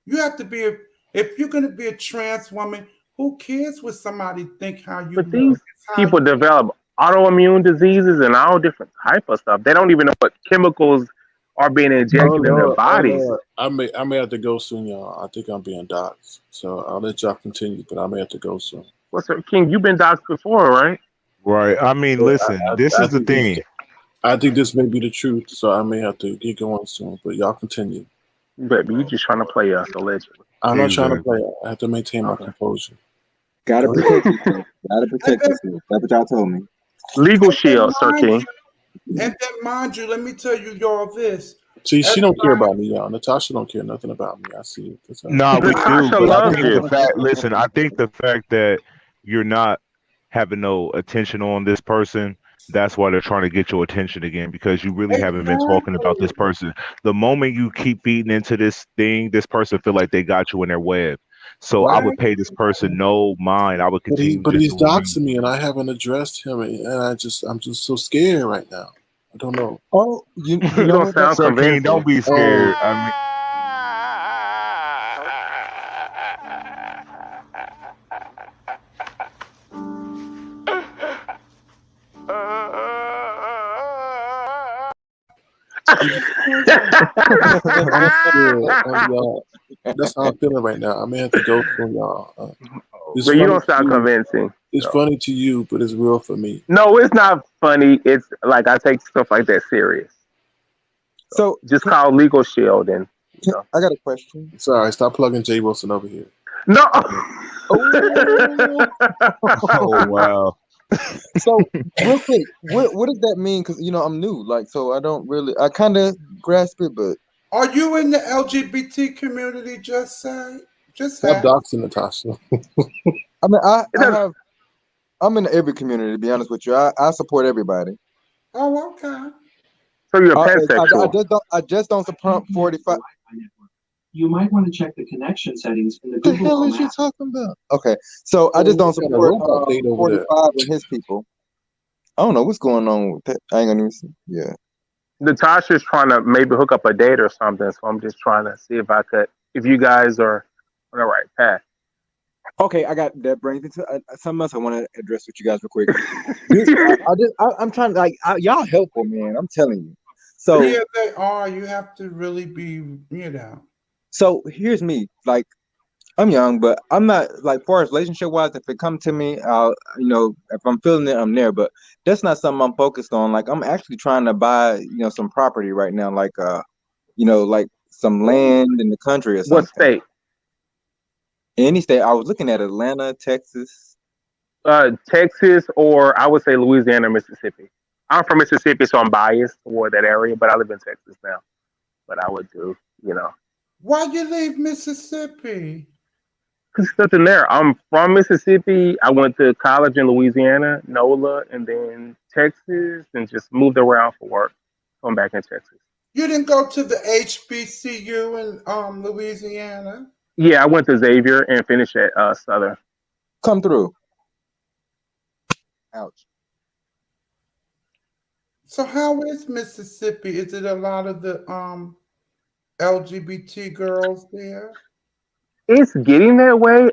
You have to be if you're gonna be a trans woman, who cares what somebody think how you But look? these It's how people you develop autoimmune diseases and all different type of stuff. They don't even know what chemicals are being Oh injected in their Lord, oh bodies. Lord. I may have to go soon, y'all. I think I'm being doxxed. So I'll let y'all continue, but I may have to go soon. What's up, King? You've been doxxed before, right? Right. I mean, Yeah, listen, this I is the think this thing. I think this may be the truth, so I may have to get going soon. But y'all continue. Baby, you just trying to play us allegedly. I'm not trying to Exactly. play. I have to maintain my Okay. composure. Gotta Go ahead. protect yourself. Gotta and protect then, yourself. That's what y'all told me. Legal and then shield, Sir mind King. you, let me tell you y'all this. See, she don't care Everybody about me, y'all. Natasha don't care nothing about me. I see it. That's all. Nah, we do, Natasha but I loves think the you. fact, listen, I think the fact that you're not having no attention on this person, that's why they're trying to get your attention again because you really haven't been talking about this exactly. person. The moment you keep feeding into this thing, this person feel like they got you in their web. So I would Right? pay this person no mind. I would But he, continue but just he's to remain. doxing me, and I haven't addressed him, and I'm just so scared right now. I don't know. Oh, you You know don't what? That's sound Sir King, don't convincing. be Oh, scared. I mean, I'm scared. Y'all. That's how I'm feeling right now. I may have to go soon, y'all. It's But you funny don't to sound you. convincing. It's So funny to you, but it's real for me. no, it's not funny. It's like I take stuff like that serious. so. Just call legal shield and you know. I got a question. Sorry, stop plugging Jay Wilson over here. No. Oh, oh wow. so real quick, what does that mean? Because I'm new, like, so I don't really, I kind of grasp it, but Are you in the LGBT community? Just say, just Stop have. doxing Natasha. I mean, It I doesn't. have, I'm in every community, to be honest with you. I support everybody. Oh, okay. So you're a I pansexual. just don't support 45. You might want to check the connection settings in the What the Google hell Home is you app. talking about? Okay, so I just Oh, don't what kind of support robot date over there? 45 and his people. I don't know what's going on with that. I ain't gonna even see. Yeah. Natasha's trying to maybe hook up a date or something. So I'm just trying to see if you guys are on the right path. Okay, I got that brings me to something else I want to address with you guys real quick. I'm trying to y'all helpful, man. I'm telling you. So Yeah, they are. You have to really be, you know. so here's me. Like I'm young, but I'm not like far as relationship wise. If it come to me, I'll if I'm feeling it, I'm there. But that's not something I'm focused on. Like I'm actually trying to buy some property right now, like like some land in the country or What something. state? Any state. I was looking at Atlanta, Texas. Texas, or I would say Louisiana, Mississippi. I'm from Mississippi, so I'm biased toward that area, but I live in Texas now. But I would do, Why you leave Mississippi? because there's nothing there. I'm from Mississippi. I went to college in Louisiana, NOLA, and then Texas, and just moved around for work. So I'm back in Texas. You didn't go to the HBCU in Louisiana. Yeah, I went to Xavier and finished at Southern. Come through. Ouch. So how is Mississippi? Is it a lot of the LGBT girls there? It's getting that way.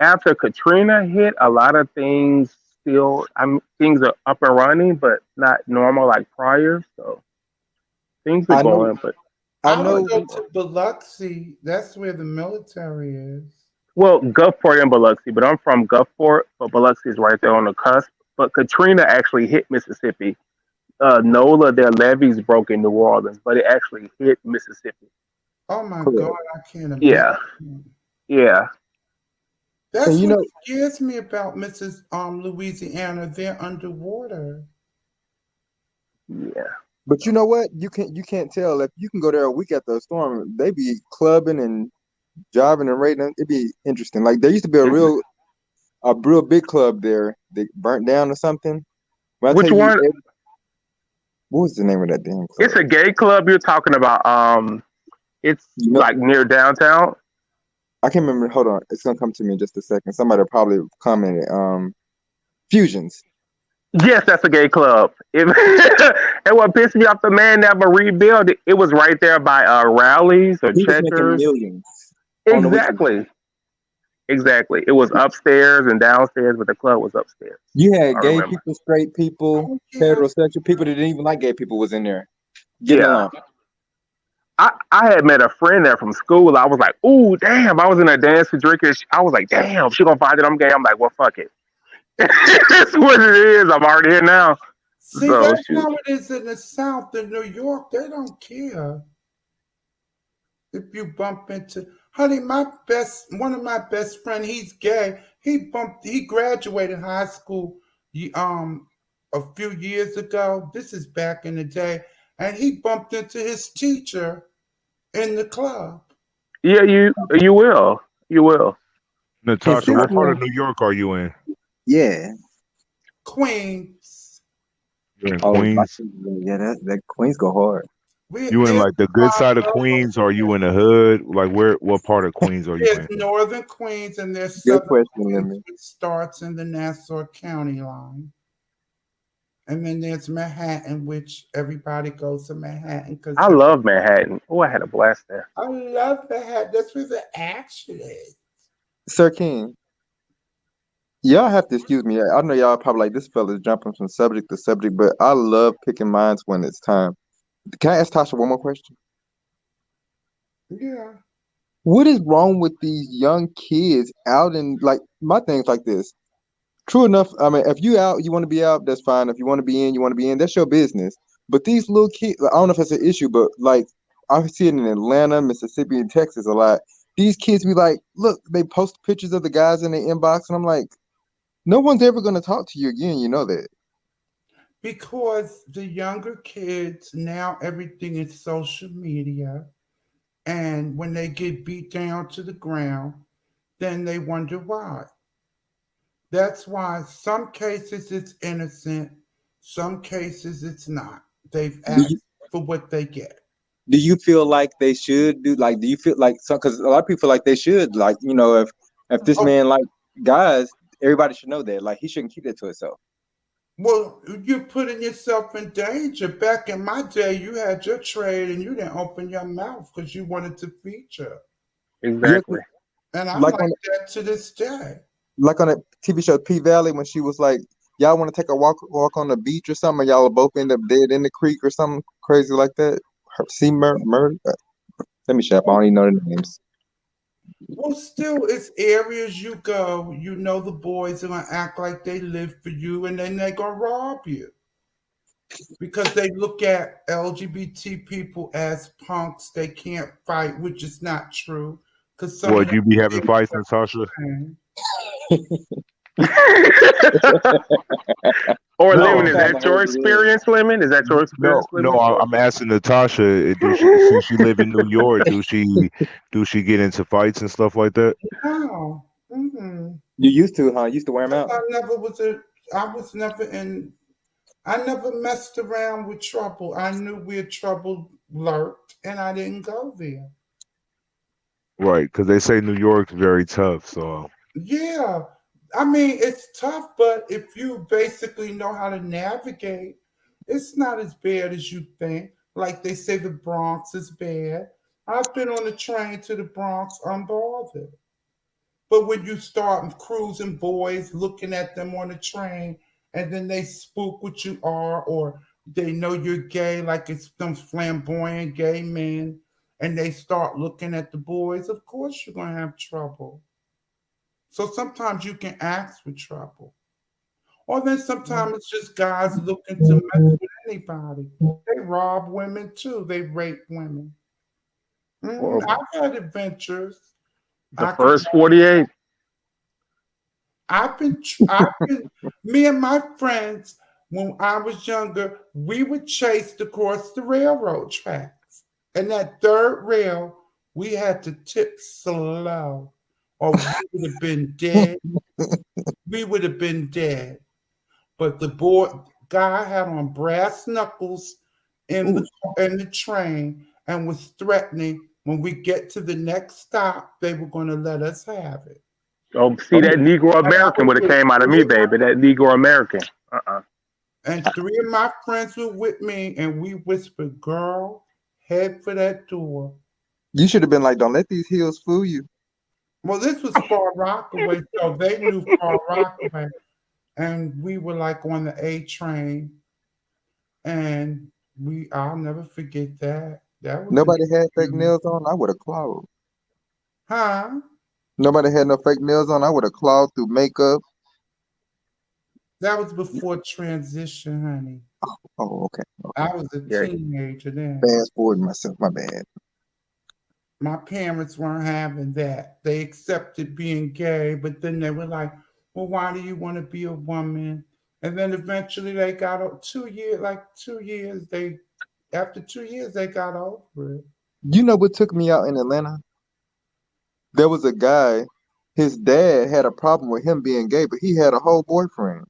After Katrina hit, a lot of things things are up and running, but not normal like prior. So things are I know going, but I I would know go to Biloxi. That's where the military is. Well, Gulfport and Biloxi, but I'm from Gulfport, so Biloxi is right there on the cusp. But Katrina actually hit Mississippi. NOLA, their levees broke in New Orleans, but it actually hit Mississippi. Oh my correct. God, I can't Yeah, imagine. yeah. And That's you what know, scares me about Mrs. Louisiana. They're underwater. Yeah. but you know what? You can't tell if you can go there a week after a storm. They be clubbing and driving and raiding. It'd be interesting. Like there used to be a real big club there that burnt down or something. When I tell Which you, one? what was the name of that damn It's club? a gay club you're talking about. It's You know, like near downtown. I can't remember. Hold on, it's gonna come to me in just a second. Somebody will probably commented. Fusions. Yes, that's a gay club. And what pissed me off, the man never rebuilt it. It was right there by rallies or He was making checkers. millions on the weekend. Exactly. Exactly. It was upstairs and downstairs, but the club was upstairs. You had I gay remember. people, straight people, Oh yeah. heterosexual people that didn't even like gay people was in there getting Yeah. along. I had met a friend there from school. I was like, ooh, damn. I was in a dance to drink. I was like, damn, she gonna find that I'm gay. I'm like, well, fuck it. It's what it is. I'm already here now. See, So that's shoot. how it is in the South. In New York, they don't care if you bump into. Honey, one of my best friend, he's gay. He graduated high school, a few years ago. This is back in the day, and he bumped into his teacher in the club. Yeah, you will. You will. And Natasha, since what part we're of New York are you in? yeah, Queens. You're in oh Queens. yeah, that Queens go hard. You in There's like the a good lot side of of Queens, girls. or are you in the hood? Like what part of Queens are you There's in? northern Queens and there's Good southern question, Queens, Lemon. which starts in the Nassau County line. And then there's Manhattan, which everybody goes to Manhattan because I love Manhattan. Oh, I had a blast there. I love Manhattan. That's where the action is. Sir King, y'all have to excuse me. I know y'all probably like this fella's jumping from subject to subject, but I love picking minds when it's time. Can I ask Tasha one more question? Yeah. What is wrong with these young kids out in like my thing's like this? True enough. I mean, if you out, you want to be out, that's fine. If you want to be in, you want to be in. That's your business. But these little kids, I don't know if it's an issue, but like I see it in Atlanta, Mississippi, and Texas a lot. These kids be like, look, they post pictures of the guys in their inbox, and I'm like, no one's ever gonna talk to you again. You know that. Because the younger kids now everything is social media. And when they get beat down to the ground, then they wonder why. That's why some cases it's innocent, some cases it's not. They've Do you asked for what they get. do you feel like they should do like? Do you feel like some? Because a lot of people feel like they should like. If this Oh, man like guys, everybody should know that. Like he shouldn't keep that to himself. well, you're putting yourself in danger. Back in my day, you had your trade and you didn't open your mouth because you wanted to feature. Yeah, Exactly. And I'm like like on that to this day. like on a TV show P Valley when she was like, "Y'all want to take a walk on the beach or something?" And y'all will both end up dead in the creek or something crazy like that. See murder. Let me shut up. I don't even know the names. Well, still, it's areas you go, you know the boys are gonna act like they live for you, and then they're gonna rob you because they look at LGBT people as punks. They can't fight, which is not true. Because some of What them you be having things fights, are Natasha? insane. Or I Lemon, was No, is trying to that your hold it in. experience, Lemon? Is that your no, experience, no. Lemon? Or I'm asking Natasha. Do she, since she live in New York, do she get into fights and stuff like that? No. Mm-mm. You used to, huh? You used to wear them 'Cause out. I was never in, I never messed around with trouble. I knew where trouble lurked, and I didn't go there. Right, because they say New York's very tough. So Yeah, I mean, it's tough, but if you basically know how to navigate, it's not as bad as you think. Like they say the Bronx is bad. I've been on the train to the Bronx unbothered. But when you start cruising boys, looking at them on the train, and then they spook what you are, or they know you're gay, like it's some flamboyant gay men, and they start looking at the boys, of course you're going to have trouble. So sometimes you can ask for trouble. Or then sometimes it's just guys looking to mess with anybody. They rob women too. They rape women. Horrible. I've had adventures. The first 48. Me and my friends, when I was younger, we would chase across the railroad tracks. And that third rail, we had to tip slow, or we would have been dead. We would have been dead. But the guy had on brass knuckles in the train and was threatening when we get to the next stop, they were going to let us have it. Oh, see, that Negro American would have came out of me, baby. That Negro American. And three of my friends were with me, and we whispered, "Girl, head for that door." You should have been like, "Don't let these heels fool you." Well, this was Far Rockaway, so they knew Far Rockaway. And we were like on the A train, and I'll never forget that. Nobody had fake nails on. I would have clawed. Huh? Nobody had no fake nails on. I would have clawed through makeup. That was before transition, honey. Oh, okay. I was a teenager then. Fast forward myself. My bad. My parents weren't having that. They accepted being gay, but then they were like, "Well, why do you want to be a woman?" And then eventually they got 2 years. After 2 years they got over it. You know what took me out in Atlanta? There was a guy. His dad had a problem with him being gay, but he had a whole boyfriend.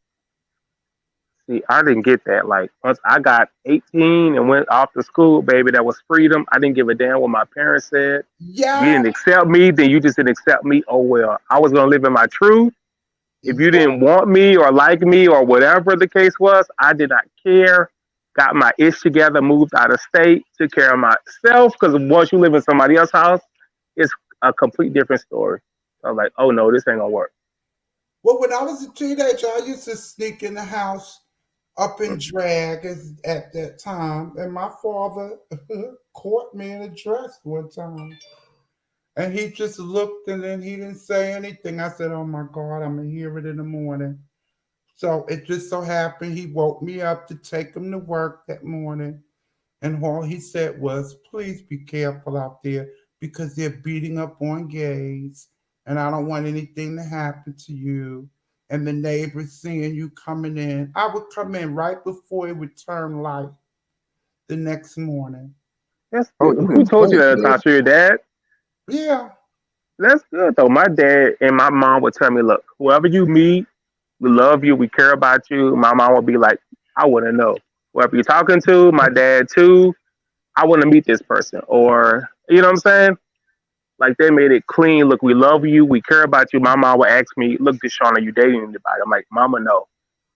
See, I didn't get that. Like, once I got 18 and went off to school, baby, that was freedom. I didn't give a damn what my parents said. Yeah. If you didn't accept me, then you just didn't accept me. Oh, well. I was going to live in my truth. If you didn't want me or like me or whatever the case was, I did not care. Got my ish together, moved out of state, took care of myself. Because once you live in somebody else's house, it's a complete different story. So I was like, oh, no, this ain't going to work. Well, when I was a teenager, I used to sneak in the house up in drag at that time. And my father caught me in a dress one time. And he just looked and then he didn't say anything. I said, "Oh my God, I'm going to hear it in the morning." So it just so happened he woke me up to take him to work that morning. And all he said was, "Please be careful out there because they're beating up on gays. And I don't want anything to happen to you. And the neighbors seeing you coming in." I would come in right before it would turn light the next morning. That's good. Who told you that, Natasha? Your dad? Yeah. That's good, though. My dad and my mom would tell me, look, whoever you meet, we love you, we care about you. My mom would be like, I want to know. Whoever you're talking to, my dad too, I want to meet this person. Or, you know what I'm saying? Like, they made it clean. Look, we love you. We care about you. My mom would ask me, look, Deshaun, are you dating anybody? I'm like, Mama, no.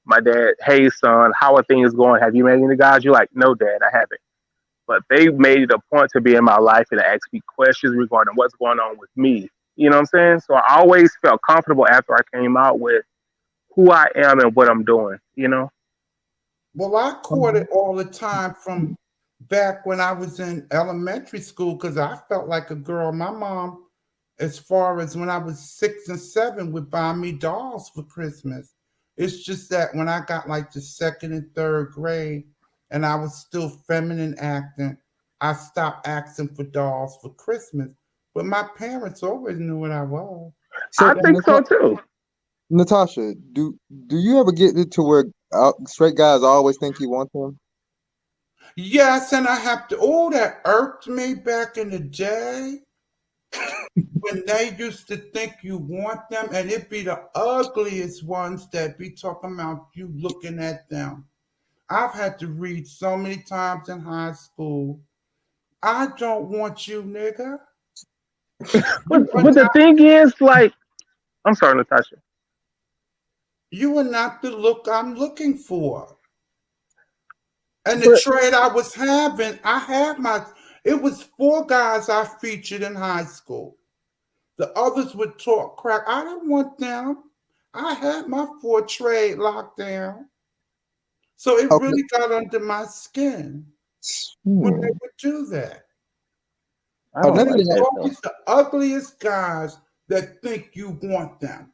My dad, hey, son, how are things going? Have you met any guys? You're like, no, Dad, I haven't. But they made it a point to be in my life and to ask me questions regarding what's going on with me. You know what I'm saying? So I always felt comfortable after I came out with who I am and what I'm doing, you know? Well, I caught it all the time from back when I was in elementary school because I felt like a girl. My mom, as far as when I was 6 and 7, would buy me dolls for Christmas. It's just that when I got like the second and third grade and I was still feminine acting, I stopped asking for dolls for Christmas. But my parents always knew what I was. So, I think so too. Natasha, do you ever get it to where straight guys always think you want them? Yes, and I have to. Oh, that irked me back in the day when they used to think you want them, and it be the ugliest ones that be talking about you looking at them. I've had to read so many times in high school. I don't want you, nigga. But the thing is, like, I'm sorry, Natasha. You are not the look I'm looking for. And the trade I was having, it was 4 guys I featured in high school. The others would talk crap. I didn't want them. I had my 4 trade locked down. So it really got under my skin when they would do that. I don't Another like thing, that though. Always the ugliest guys that think you want them.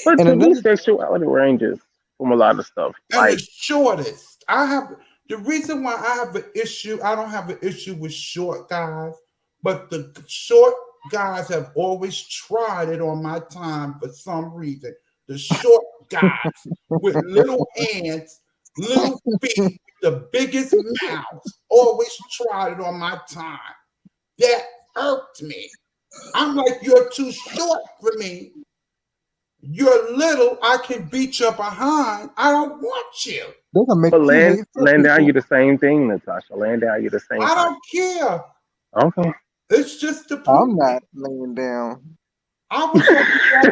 But and to me, another sexuality ranges from a lot of stuff. And the Like, shortest. I have the reason why I have an issue, I don't have an issue with short guys, but the short guys have always tried it on my time for some reason. The short guys with little hands, little feet, the biggest mouths, always tried it on my time. That irked me. I'm like, you're too short for me. You're little, I can beat you behind. I don't want you. they're gonna make but you hate land down, people. you the same thing, Natasha. Land down, you the same I height. don't care. Okay. It's just the I'm point. not laying down. I was on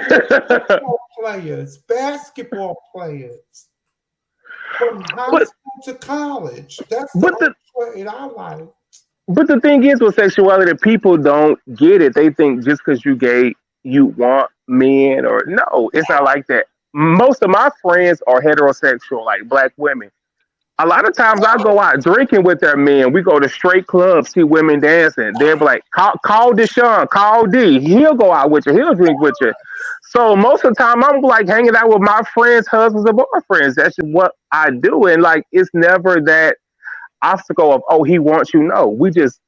football players, basketball players, from high but school to college. That's the but only the trade I like. but the thing is with sexuality, people don't get it. They think just because you gay, you want men or no, it's not like that. Most of my friends are heterosexual, like black women. A lot of times I go out drinking with their men. We go to straight clubs, see women dancing. They'll be like, call Deshaun, call D. He'll go out with you. He'll drink with you. So most of the time I'm like hanging out with my friends' husbands and boyfriends. That's just what I do. And like it's never that obstacle of, oh, he wants you. No. We just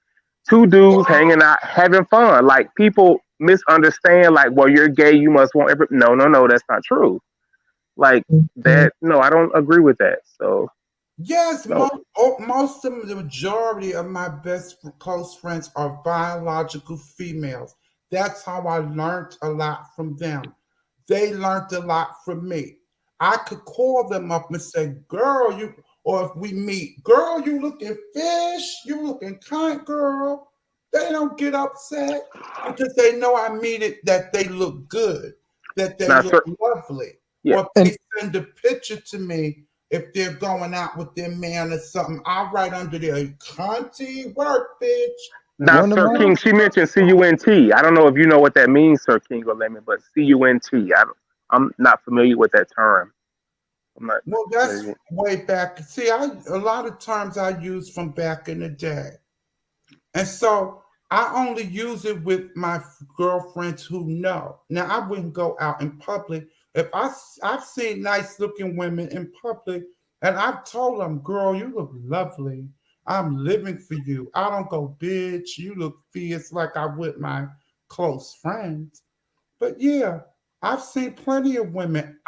two dudes hanging out, having fun. Like people misunderstand, like, well, you're gay, you must want every no, that's not true. Like that, no, I don't agree with that. So Yes, no. most of the majority of my best close friends are biological females. That's how I learned a lot from them. They learned a lot from me. I could call them up and say, girl, you, or if we meet, girl, you looking fish, you looking kind, girl. They don't get upset because they know I mean it, that they look good, that they Now, look sir, lovely. yeah. Or if And they send a picture to me, if they're going out with their man or something, I write under there, cunty work, bitch. Now, one of Sir my King, she mentioned CUNT. I don't know if you know what that means, Sir King or Lemon, but CUNT. I'm not familiar with that term. I'm not Well, that's familiar. way back. See, a lot of terms I use from back in the day. And so I only use it with my girlfriends who know. Now, I wouldn't go out in public. If I've seen nice looking women in public and I've told them, girl, you look lovely. I'm living for you. I don't go, bitch, you look fierce like I would my close friends. But yeah, I've seen plenty of women.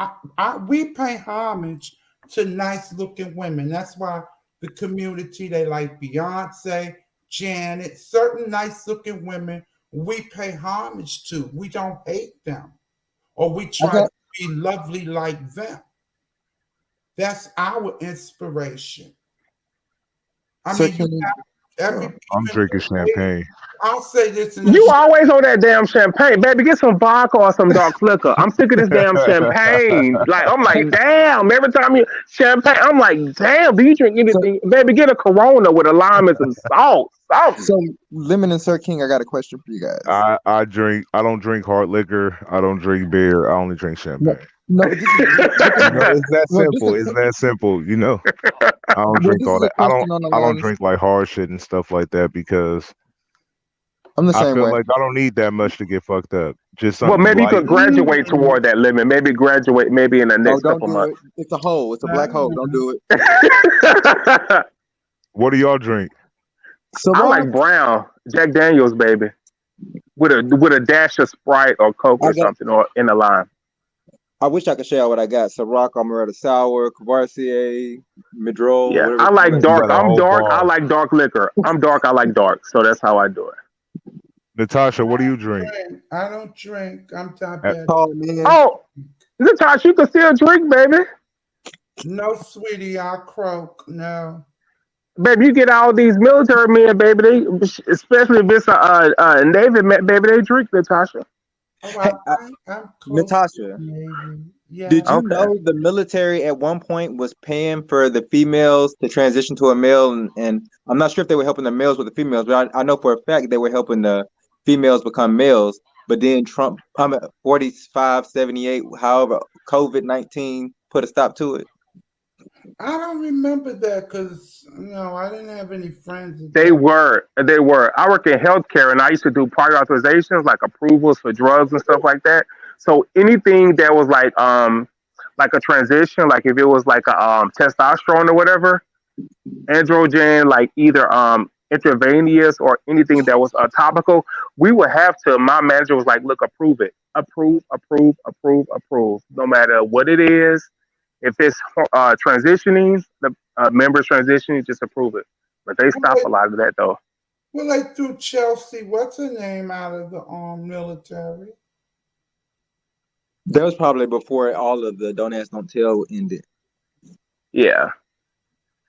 We pay homage to nice looking women. That's why the community, they like Beyonce, Janet, certain nice looking women we pay homage to. We don't hate them or we I try got to be lovely like them. That's our inspiration. I Sir mean, you King. have Well, every, I'm even drinking champagne. I'll say this in a You always on that damn champagne, baby. Get some vodka or some dark liquor. I'm sick of this damn champagne. Like I'm like, damn. Every time you champagne, I'm like, damn. Do you drink So anything, baby? Get a Corona with a lime and some salt, something. so Lemon and Sir King, I got a question for you guys. I don't drink hard liquor. I don't drink beer. I only drink No, champagne. no, this is You know, it's that well, this simple. is It's that simple. You know, I don't well, drink this all is a that. question on the I don't lines. drink like hard shit and stuff like that because I'm the I same feel way. like I don't need that much to get fucked up. Just Well, something maybe you light. could graduate toward that limit. Maybe graduate maybe in the Oh, next don't couple do months. it. It's a hole. It's a black hole. Don't do it. What do y'all drink? I Ciroc, like brown Jack Daniels, baby, with a dash of Sprite or Coke I or got. something, or in the lime. I wish I could share what I got. Ciroc, Amaretto Sour, Courvoisier, Midroll, Yeah, whatever I you like like. You dark. got a I'm whole dark. I bar. like dark liquor. I'm dark. I like dark. So that's how I do it. Natasha, what do you drink? I don't drink. I'm Uh, diabetic. Call me in. Oh, Natasha, you can still drink, baby. No, sweetie, I'll croak. No. Baby, you get all these military men, baby. They, especially if it's a Navy man, baby, they drink, Natasha. Oh, Hey, I'm close to the Natasha, Navy. did Yeah. you Okay. know the military at one point was paying for the females to transition to a male? And I'm not sure if they were helping the males with the females, but I know for a fact they were helping the females become males. But then Trump, 45, 78, however, COVID-19 put a stop to it. I don't remember that because I didn't have any friends at They that. were. They were. I work in healthcare, and I used to do prior authorizations, like approvals for drugs and stuff like that. So anything that was like a transition, like if it was like a testosterone or whatever, androgen, like either intravenous or anything that was topical, we would have to. My manager was like, "Look, approve it, approve, approve, approve, approve, no matter what it is. If it's transitioning, the members transitioning, just approve it." But they Well, stop like, a lot of that though. well, like through Chelsea, what's her name out of the military? That was probably before all of the Don't Ask, Don't Tell ended. Yeah.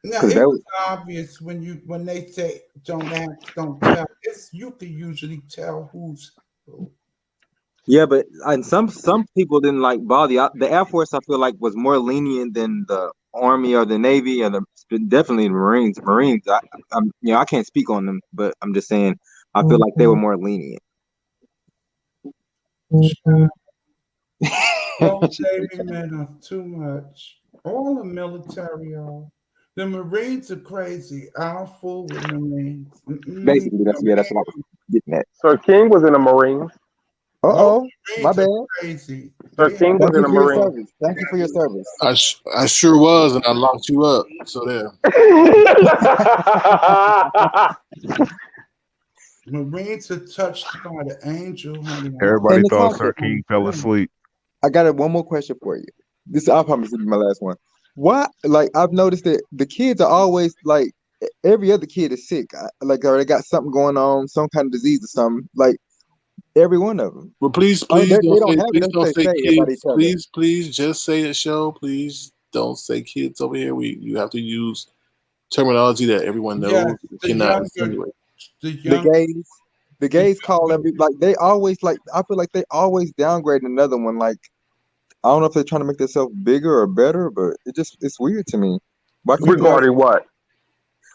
Now Because it that was was, obvious when they say don't ask, don't tell. It's you can usually tell who's who. yeah, but and some people didn't like bother. The Air Force, I feel like, was more lenient than the Army or the Navy or definitely the Marines. Marines, I can't speak on them, but I'm just saying, I feel like they were more lenient. Those Navy men are too much. All the military are. The Marines are crazy. I don't fool with Marines. Mm-mm. Basically, that's what I was getting at. Sir King was in the Marines. Most Uh-oh, my Marines bad. are crazy. Sir They have King was Thank in you the for your Marines. service. Thank you for your service. I sure was, and I locked you up. So there. Marines are touched by the angel, honey. Everybody And thought Natasha, Sir King fell asleep. I got one more question for you. I promise this is my last one. Why? Like I've noticed that the kids are always like every other kid is sick. Like or they got something going on, some kind of disease or something. Like every one of them. But please, I mean, please they don't don't say, have it. please They don't say say about each kids. other. Please, please, just say it, show. Please don't say kids over here. You have to use terminology that everyone Yes, knows. You the cannot younger, insinuate. the The young, gays, the the gays call younger. every like they always like. I feel like they always downgrade another one. Like I don't know if they're trying to make themselves bigger or better, but it's weird to me. Why can't they Regarding what?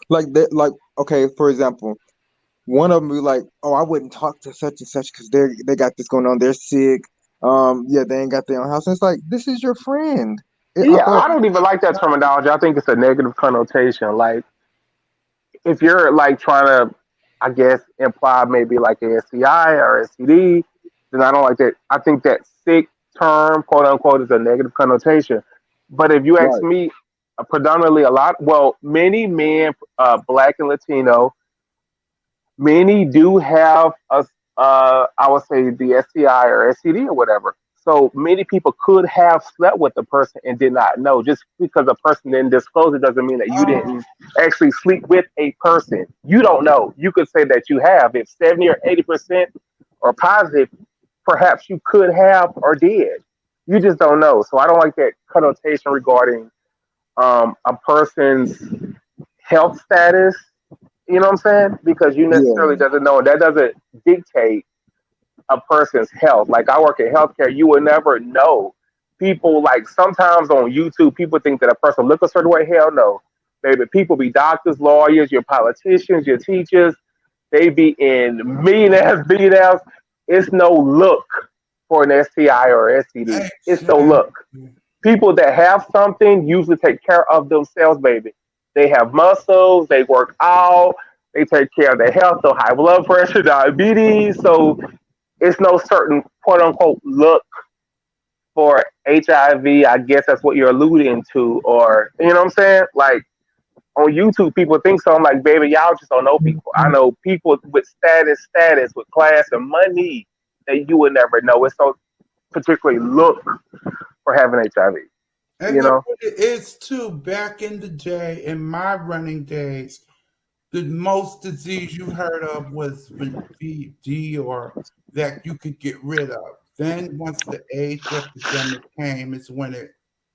like that? Like okay, for example. One of them be like, "Oh, I wouldn't talk to such and such because they got this going on. They're sick. Yeah, they ain't got their own house." And it's like, this is your friend. I Yeah, feel like, I don't even like that terminology. I think it's a negative connotation. Like if you're like trying to, I guess, imply maybe like a STI or STD, then I don't like that. I think that sick term, quote unquote, is a negative connotation. But if you ask right, me, predominantly many men, black and Latino, many do have I would say the STI or STD or whatever. So many people could have slept with the person and did not know. Just because a person didn't disclose it doesn't mean that you didn't actually sleep with a person. You don't know. You could say that you have. If 70 or 80% are positive, perhaps you could have or did. You just don't know. So I don't like that connotation regarding a person's health status, you know what I'm saying? Because you necessarily yeah, doesn't know. That doesn't dictate a person's health. Like I work in healthcare, you will never know. People like sometimes on YouTube, people think that a person look a certain way. Hell no, baby. People be doctors, lawyers, your politicians, your teachers. They be in millionaires, billionaires. It's no look for an STI or STD. It's no look. Exactly. People that have something usually take care of themselves, baby. They have muscles, they work out, they take care of their health, so high blood pressure, diabetes. So it's no certain quote unquote look for HIV. I guess that's what you're alluding to, or you know what I'm saying? Like on YouTube, people think so. I'm like, baby, y'all just don't know people. I know people with status, with class and money that you would never know. It's so particularly look for having HIV. And You know know? what it is too? Back in the day, in my running days, the most disease you heard of was VD or that you could get rid of. Then once the AIDS epidemic came, is when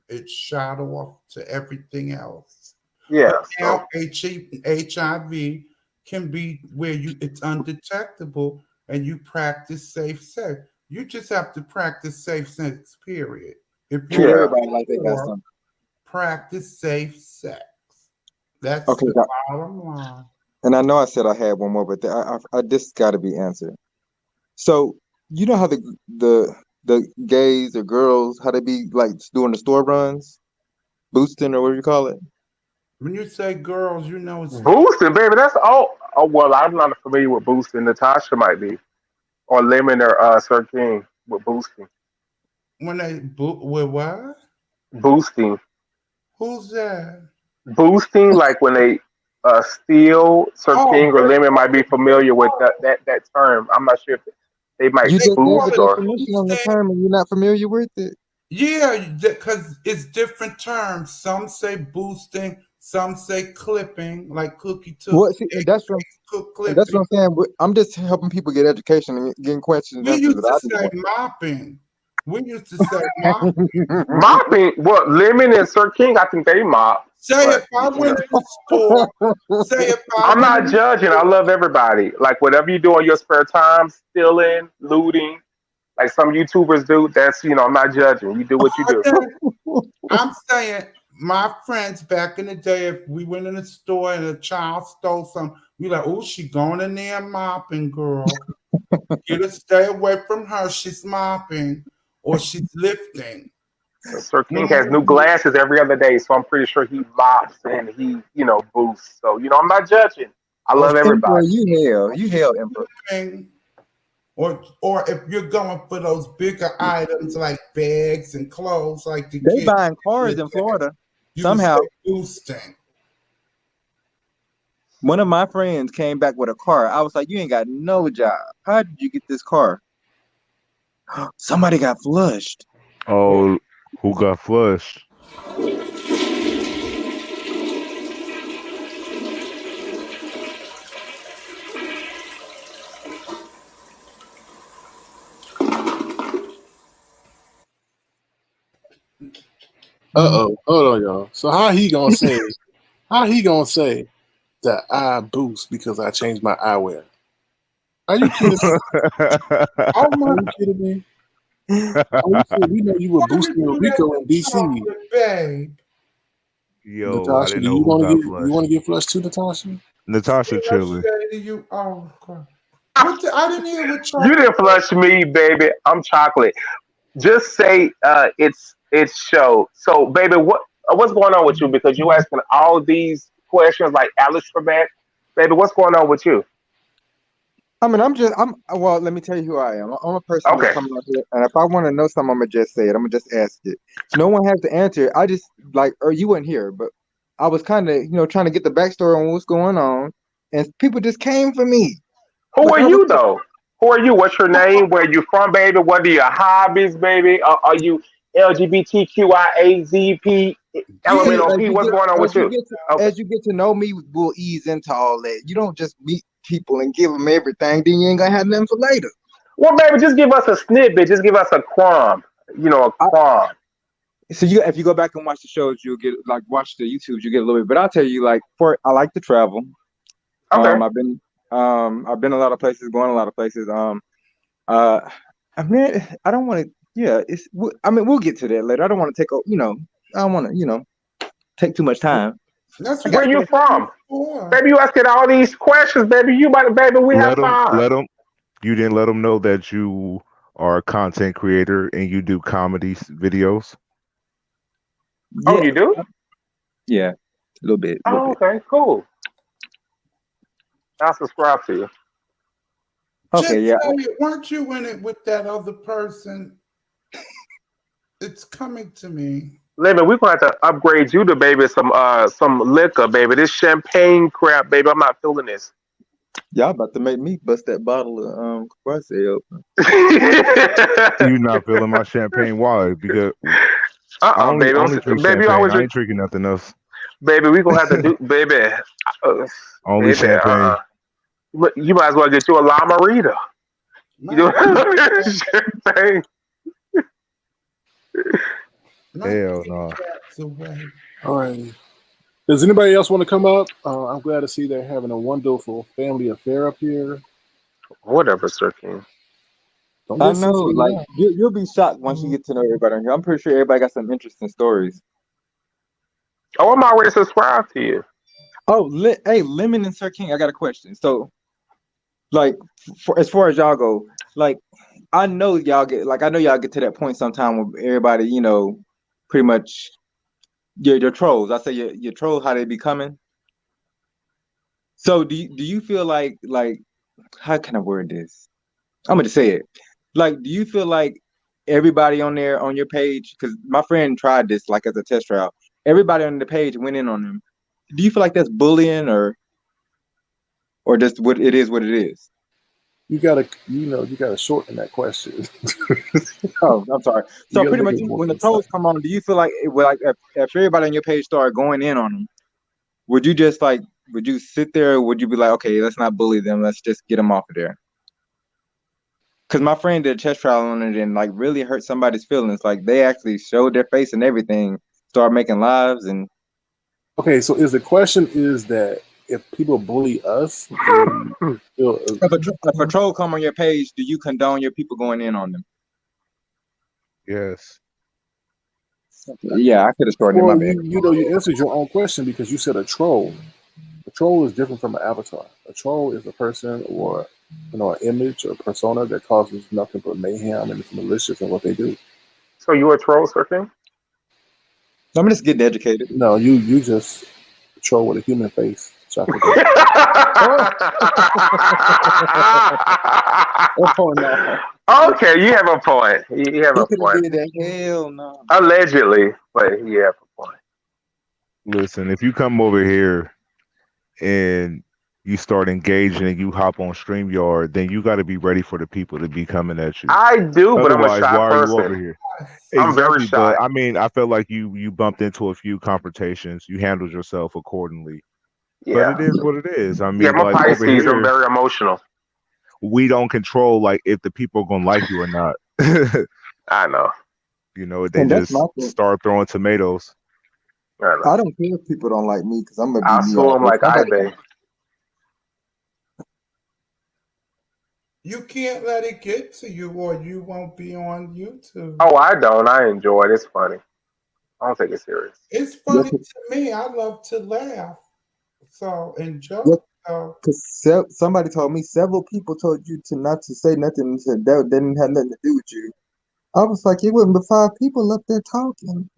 it shot off to everything else. But Yeah. So now HIV can be where it's undetectable and you practice safe sex. You just have to practice safe sex, period. If you're treat yeah. not everybody like they got sure, something. practice safe sex. That's Okay, the bottom line. and I know I said I had one more, but I this got to be answered. So you know how the gays or girls how they be like doing the store runs? boosting or whatever you call it. When you say girls, you know it's Boosting, baby. That's all. Oh well, I'm not familiar with boosting. Natasha might be, or Lemon or Sir King with boosting. when they with what? Boosting, Who's that? boosting, like when they steal. Sir Oh, King or Lemon might be familiar with that term. I'm not sure if they might You they just gave call a boost it or. definition on the boosting. term and you're not familiar with it. Yeah, because it's different terms. Some say boosting, some say clipping, like Cookie took What? See, egg, cook and that's what clipping. I'm saying. I'm just helping people get education and getting questions We answered used that to I say didn't mopping. We used to say mopping. want. Mopping, well, Lemon and Sir King, I think they mop, Say if but I you know, went in the store, say if I I'm went not in the judging. I store, love everybody. Like whatever you do in your spare time, stealing, looting, like some YouTubers do. That's I'm not judging. You do what you do. I'm saying my friends back in the day, if we went in the store and a child stole something, we like, oh, she going in there mopping, girl. Get her, stay away from her. She's mopping or she's lifting. Sir King has new Mhm. glasses every other day, so I'm pretty sure he mops and he boosts. So I'm not judging. I Or love Emperor, everybody. you hell, Emperor. flipping. Or if you're going for those bigger items like bags and clothes, like the They kids buying in cars the in day, Florida you can say somehow. boosting. One of my friends came back with a car. I was like, "You ain't got no job. How did you get this car?" Somebody got flushed. Oh, who got flushed? Hold on, y'all. So how he gonna say? How he gonna say that I boost because I changed my eyewear? Are you kidding me? Oh my! Are you kidding me? Oh, you said we know you were Why you boosting do that Rico to in DC. chocolate, babe? Yo, I Natasha, didn't do know you who want to got get flushed. flushed too, Natasha? Natasha See that chilling. shade of you? Oh God! I didn't hear what You chocolate. didn't flush me, baby. I'm chocolate. Just say it's show. So, baby, what's going on with you? Because you asking all these questions like Alex Trebek. Baby, what's going on with you? I mean, well, let me tell you who I am. I'm a person that's Okay. coming out here, and if I want to know something, I'm gonna just say it. I'm gonna just ask it. No one has to answer it. I just or you weren't here, but I was kind of, trying to get the backstory on what's going on, and people just came for me. Who Like are I was, you though? Who are you? What's your name? Where you from, baby? What are your hobbies, baby? Are you LGBTQIAZP Yeah, see, LMNOP? What's going on with you? Okay. as you get to know me, we'll ease into all that. You don't just meet people and give them everything, then you ain't gonna have nothing for later. Well, baby, just give us a snippet. Just give us a crumb. A crumb. So if you go back and watch the shows, you'll get watch the YouTubes, you get a little bit. But I'll tell you, I like to travel. Okay. I've been a lot of places, going a lot of places. Uh, I mean, I don't want to. Yeah, I mean, we'll get to that later. I don't want to take. I don't want to. Take too much time. that's I what got Where you're you questions. here from? for. Baby, you asking all these questions, baby. You about to, baby, we have Let them. time. Let them. You didn't let them know that you are a content creator and you do comedy videos. Oh, Yeah, you do? yeah, a little bit, a little Oh, bit. okay, cool. I'll subscribe to you. Just Okay, yeah. say it. Weren't you in it with that other person? It's coming to me. Lemon, we're gonna have to upgrade you to baby some liquor, baby. This champagne crap, baby. I'm not feeling this. Y'all about to make me bust that bottle of Croissant open. You not feeling my champagne? Why? Because I only baby. only drink Baby, you champagne. always I drink. ain't drinking nothing else. Baby, we gonna have to do, baby. Uh, Only baby, champagne. you might as well get you a La Marita. You My know, champagne. my Hell kitty no. cat's away. All right. Does anybody else want to come up? I'm glad to see they're having a wonderful family affair up here. Whatever, Sir King. Don't I get know, sensitive like now. you'll be shocked once you get to know everybody on here. I'm pretty sure everybody got some interesting stories. Oh, I'm already subscribed to you. Oh, hey, Lemon and Sir King, I got a question. So, like, for as far as y'all go, like, I know y'all get to that point sometime where everybody, pretty much your trolls. I say your trolls, how they be coming. So do you feel like how can I word this? I'm gonna just say it. Like, do you feel like everybody on there on your page? Because my friend tried this like as a test trial. Everybody on the page went in on them. Do you feel like that's bullying or just what it is? What it is? You gotta shorten that question. Oh, I'm sorry. You So gotta pretty make much it more when the concise. trolls come on, do you feel like if everybody on your page started going in on them, would you just like would you sit there or would you be like, okay, let's not bully them, let's just get them off of there? Because my friend did a test trial on it and like really hurt somebody's feelings. Like they actually showed their face and everything, start making lives and Okay, so is the question is that if people bully us, then we feel if a troll come on your page, do you condone your people going in on them? Yes. Yeah, I could have started in my well, bad. you answered your own question because you said a troll. A troll is different from an avatar. A troll is a person or an image or persona that causes nothing but mayhem and is malicious in what they do. So you a troll, Sir King? I'm just getting educated. No, you just a troll with a human face. Chocolate. Oh no. Okay, you have a point. You have He a could have point. did that. Hell no. Allegedly, but you have a point. Listen, if you come over here and you start engaging and you hop on StreamYard, then you got to be ready for the people to be coming at you. I do, but I'm a Otherwise, shy why are you over person. here? I'm very Exactly, shy. but I mean, I felt like you bumped into a few confrontations. You handled yourself accordingly. But Yeah. it is what it is. I Yeah, mean, I'm a like over Pisces. I'm here, very emotional. we don't control like if the people are gonna like you or not. I know. They And that's my just thing. start throwing tomatoes. I know. I don't care if people don't like me because I'm gonna be I'll me sue all him day. like Somebody, You can't let it get to you or you won't be on YouTube. Oh, I don't. I enjoy it. It's funny. I don't take it serious. It's yeah, funny to me. I love to laugh. So, and yeah, joke. So, because somebody told me several people told you to not to say nothing and said that didn't have nothing to do with you. I was like, it wasn't but 5 people up there talking.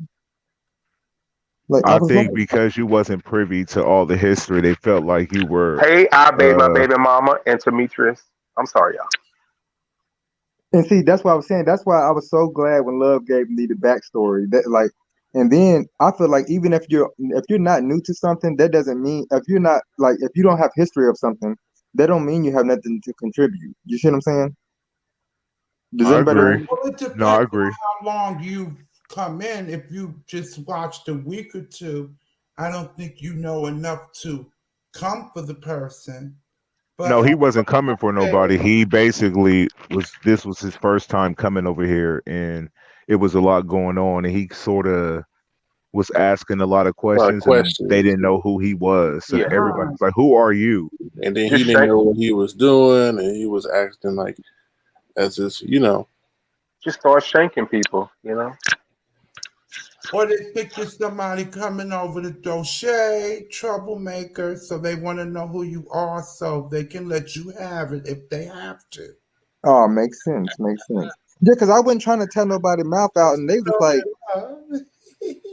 Like I I was think like, because you wasn't privy to all the history, they felt like you were Hey, I babe, my uh baby mama, and Demetrius. I'm sorry, y'all. and see, that's why I was saying. That's why I was so glad when Love gave me the backstory. That like, and then I feel like even if you're not new to something, that doesn't mean if you're not like if you don't have history of something, that don't mean you have nothing to contribute. You see what I'm saying? Does I anybody? agree. well, it No, I depends agree. on how long you've come in. If you just watched a week or two, I don't think you know enough to come for the person. But No, he wasn't coming for nobody. He basically this was his first time coming over here and it was a lot going on and he sort of was asking a lot of A lot of questions and they questions. didn't know who he was. So Yeah. everybody's like, "Who are you?" And then he Just didn't shake. know what he was doing, and he was acting like as if. Just start shanking people. or they think you're somebody coming over to throw shade, troublemaker, so they want to know who you are so they can let you have it if they have to. Oh, makes sense. Makes sense. Yeah, because I wasn't trying to tell nobody mouth out, and they was like, I mean,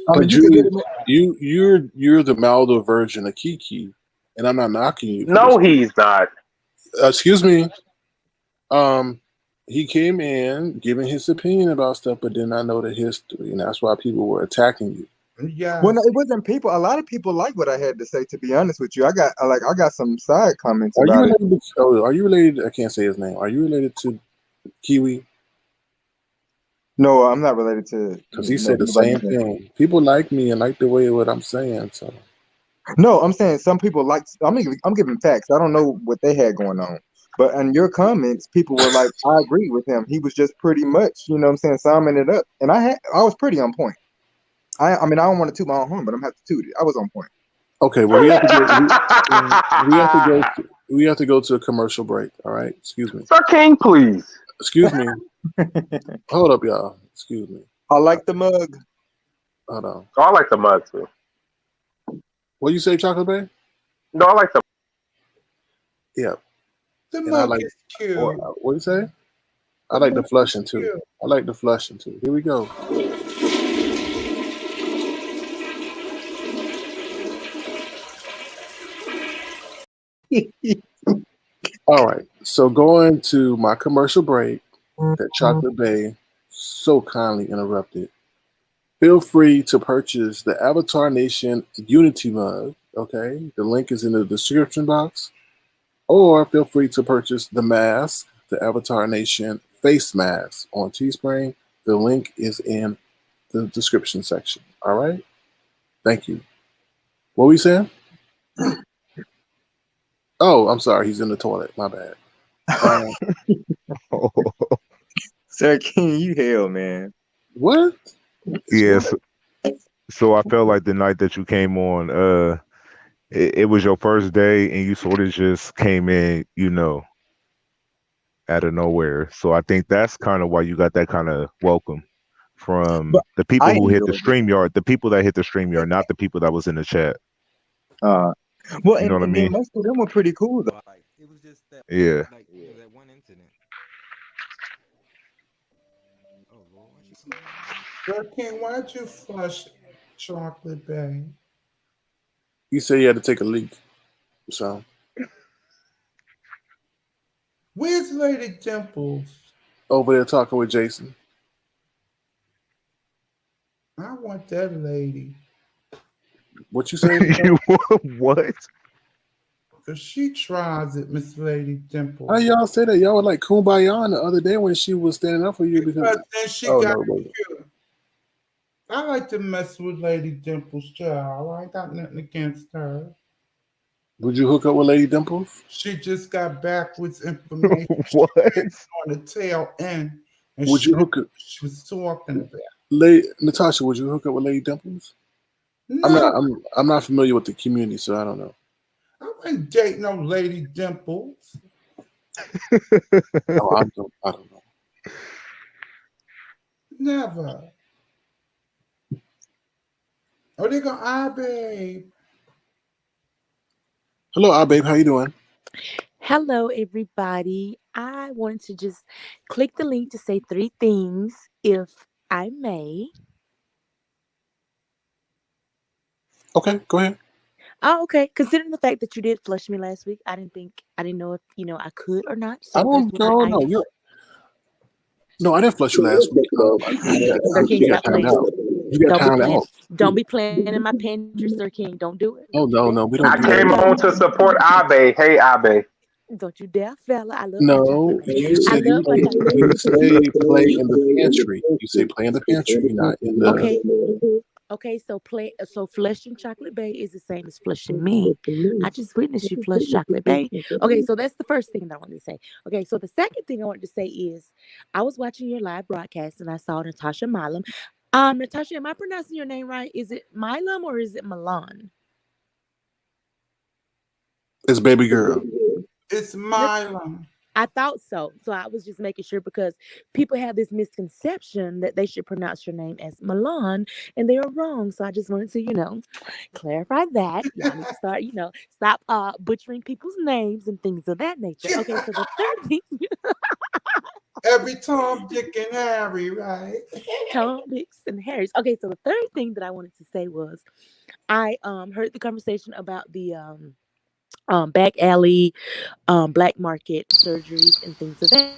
But you could get it. you're the Maldo version of Kiki, and I'm not knocking you for No, this. he's not. Excuse me. Um, he came in giving his opinion about stuff, but did not know the history, and that's why people were attacking you. Well, no, Yes. it wasn't people. A lot of people like what I had to say. To be honest with you, I got some side comments Are you about it. related? Are you related? I can't say his name. Are you related to Kiwi? No, I'm not related to Because he said the nobody. same thing. People like me and like the way what I'm saying. So No, I'm saying some people like. I'm giving facts. I don't know what they had going on, but in your comments, people were like, "I agree with him. He was just pretty much, you know, what I'm saying, summing it up." And I was pretty on point. I mean, I don't want to toot my own horn, but I'm have to toot it. I was on point. okay, well we have to we have to go to a commercial break. All right, excuse me. Sir King, please. Excuse me. Hold up, y'all. Excuse me. I like the mug. Hold on. Oh, I like the mug too. What you say, Chocolate Bay? No, I like the. Yeah. The And I mug like. is cute. What you say? I The like the mug flushing is too. cute. I like the flushing too. Here we go. All right. So going to my commercial break that Chocolate Bay so kindly interrupted. Feel free to purchase the Avatar Nation Unity mug. Okay, the link is in the description box. Or feel free to purchase the mask, the Avatar Nation face mask on Teespring. The link is in the description section. All right. Thank you. What were you saying? Oh, I'm sorry. He's in the toilet. My bad. Oh, Sir King, you hell, man. What? yes. So I felt like the night that you came on, it was your first day, and you sort of just came in, out of nowhere. So I think that's kind of why you got that kind of welcome from But the people I who hit the enjoyed it. StreamYard, the people that hit the StreamYard, not the people that was in the chat. Well, You know what I and then mean? most of them were pretty cool though. Like it was just that Yeah. that one incident. Oh Lord, why she calling me? Sir King, why'd you flush Chocolate Bay? You said you had to take a leak. So Where's Lady Dimples? over there talking with Jason. I want that lady. What you say? You what? Because she tries it, Miss Lady How Dimples. y'all say that? Y'all were like kumbaya the other day when she was standing up for you because. But then she Oh got no, wait. cute. I like to mess with Lady Dimples, child. I ain't got nothing against her. Would you hook up with Lady Dimples? She just got backwards information. What? On the tail end, and Would she you hook up, she was talking about. Natasha? Would you hook up with Lady Dimples? I'm No, not. I'm not familiar with the community, so I don't know. I wouldn't date no Lady Dimples. Oh, I don't know. Never. Oh, they go, babe. Hello, babe. How you doing? Hello, everybody. I wanted to just click the link to say three things, if I may. Okay, go ahead. Oh, okay. Considering the fact that you did flush me last week, I didn't know if I could or not. I So that's don't why know. I No, am. no, I didn't flush you last week. Sir King, You got stop timed playing. out. You got Don't be timed playing. out. Don't be playing in my pantry, Sir King. Don't do it. Oh Don't you no, dare. no, we don't I do that came here. on to support Abe. Hey, Abe. Don't you dare, fella. I love my chocolate No, baby. you I said love my chocolate you baby. say play You in the pantry. You say play in the pantry, not in the. okay? Okay, so flushing Chocolate Bay is the same as flushing me. I just witnessed you flush Chocolate Bay. Okay, so that's the first thing that I wanted to say. Okay, so the second thing I wanted to say is I was watching your live broadcast and I saw Natasha Milam. Natasha, am I pronouncing your name right? Is it Milam or is it Milan? It's baby girl. It's Milam. I thought so. So I was just making sure because people have this misconception that they should pronounce your name as Milan and they are wrong. So I just wanted to, clarify that. Y'all need to start, stop butchering people's names and things of that nature. Okay, so the third thing, Every Tom, Dick, and Harry, right? Tom, Dix, and Harris. Okay, so the third thing that I wanted to say was I heard the conversation about the back alley, black market surgeries and things of that.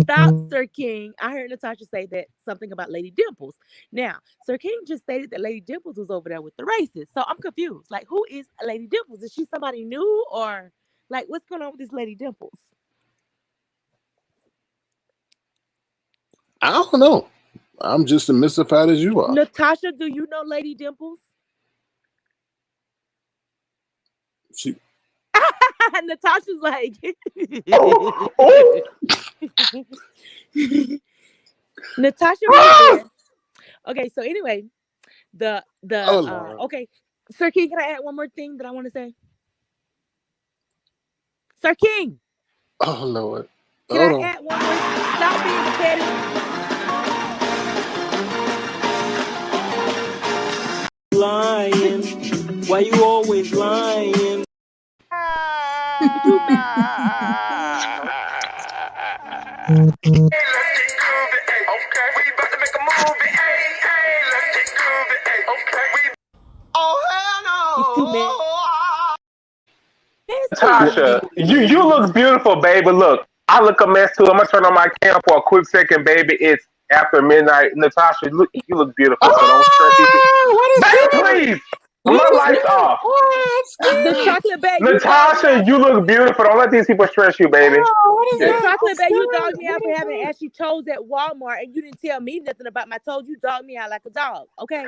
Stop, Sir King. I heard Natasha say that something about Lady Dimples. Now, Sir King just stated that Lady Dimples was over there with the racists. So I'm confused. Like, who is Lady Dimples? Is she somebody new or like what's going on with this Lady Dimples? I don't know. I'm just as mystified as you are. Natasha, do you know Lady Dimples? She. Natasha's like Natasha was there. Okay, so anyway, the okay. Sir King, can I add one more thing that I want to say? Sir King. Oh Lord. Can I add one more? Stop being petty. Lying. Why you always lying? You mad? Tasha, you look beautiful, baby. Look, I look a mess too. I'm gonna turn on my cam for a quick second, baby. It's after midnight. Natasha, you look beautiful, so don't stress these. What is Baby, that? please. My lights off. Oh, I'm The scared. chocolate bag, you dogged me Natasha, out. you look beautiful. Don't let these people stress you, baby. Oh, what is The that? chocolate bag, you I'm dogged me out for scared. having ashy toes at Walmart, and you didn't tell me nothing about my toes. You dogged me out like a dog. Okay.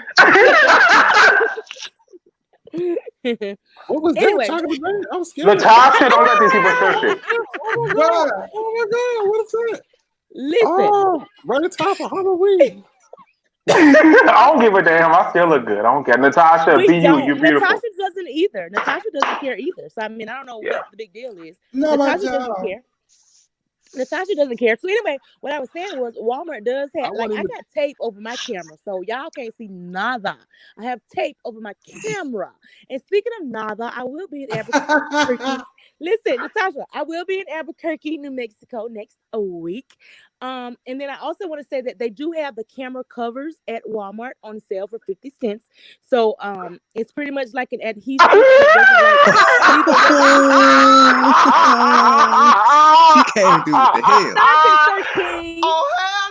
What was that? Anyway, Chocolate bag? I'm scared. Natasha, don't let these people stress you. Oh my god! Oh my god! What is that? listen. Oh, right at top of Halloween. I don't give a damn. I still look good. I don't care. Natasha, We be you. don't. You're beautiful. Natasha doesn't either. Natasha doesn't care either. So I mean, I don't know Yeah. what the big deal is. No, my Natasha doesn't dog. care. Natasha doesn't care. So anyway, what I was saying was Walmart does I have, like, want I him got tape over my camera, so y'all can't see nada. I have tape over my camera. And speaking of nada, I will be in Albuquerque. Listen, Natasha, I will be in Albuquerque, New Mexico next week. And then I also want to say that they do have the camera covers at Walmart on sale for 50 cents. So it's pretty much like an adhesive that doesn't like leave a She can't do what the hell. Stop it, Sir King. Oh, hell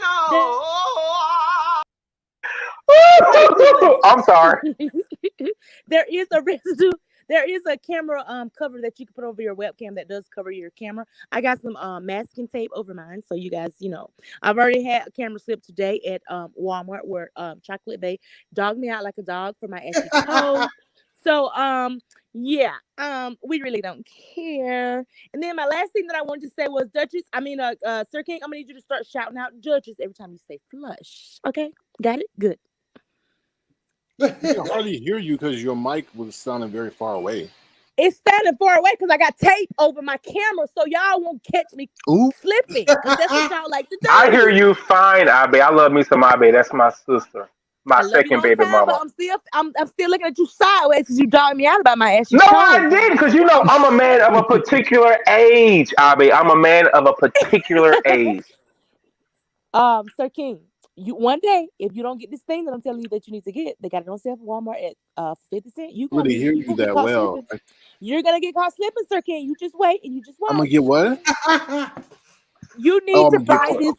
no. I'm sorry. There is a residue. There is a camera cover that you can put over your webcam that does cover your camera. I got some masking tape over mine, so you guys, I've already had a camera slip today at Walmart where Chocolate Bay dogged me out like a dog for my ashy toe. So yeah, we really don't care. And then my last thing that I wanted to say was Sir King, I'm gonna need you to start shouting out judges every time you say flush. Okay, got it? Good. I can hardly hear you because your mic was sounding very far away. It's standing far away because I got tape over my camera, so y'all won't catch me slipping. Because that's what y'all like to do. I hear you fine, Abe. I love me some Abe. That's my sister. My I love you second long baby time, but mama. I'm still looking at you sideways because you dogged me out about my ashy No, toe. I didn't, because I'm a man of a particular age, Abe. I'm a man of a particular age. Sir King, one day, if you don't get this thing that I'm telling you that you need to get, they got it on sale for Walmart at 50 cents. I really hear you that well. You're gonna get caught slipping, Sir King. You just wait and you just watch. I'm gonna get what? You need to buy this.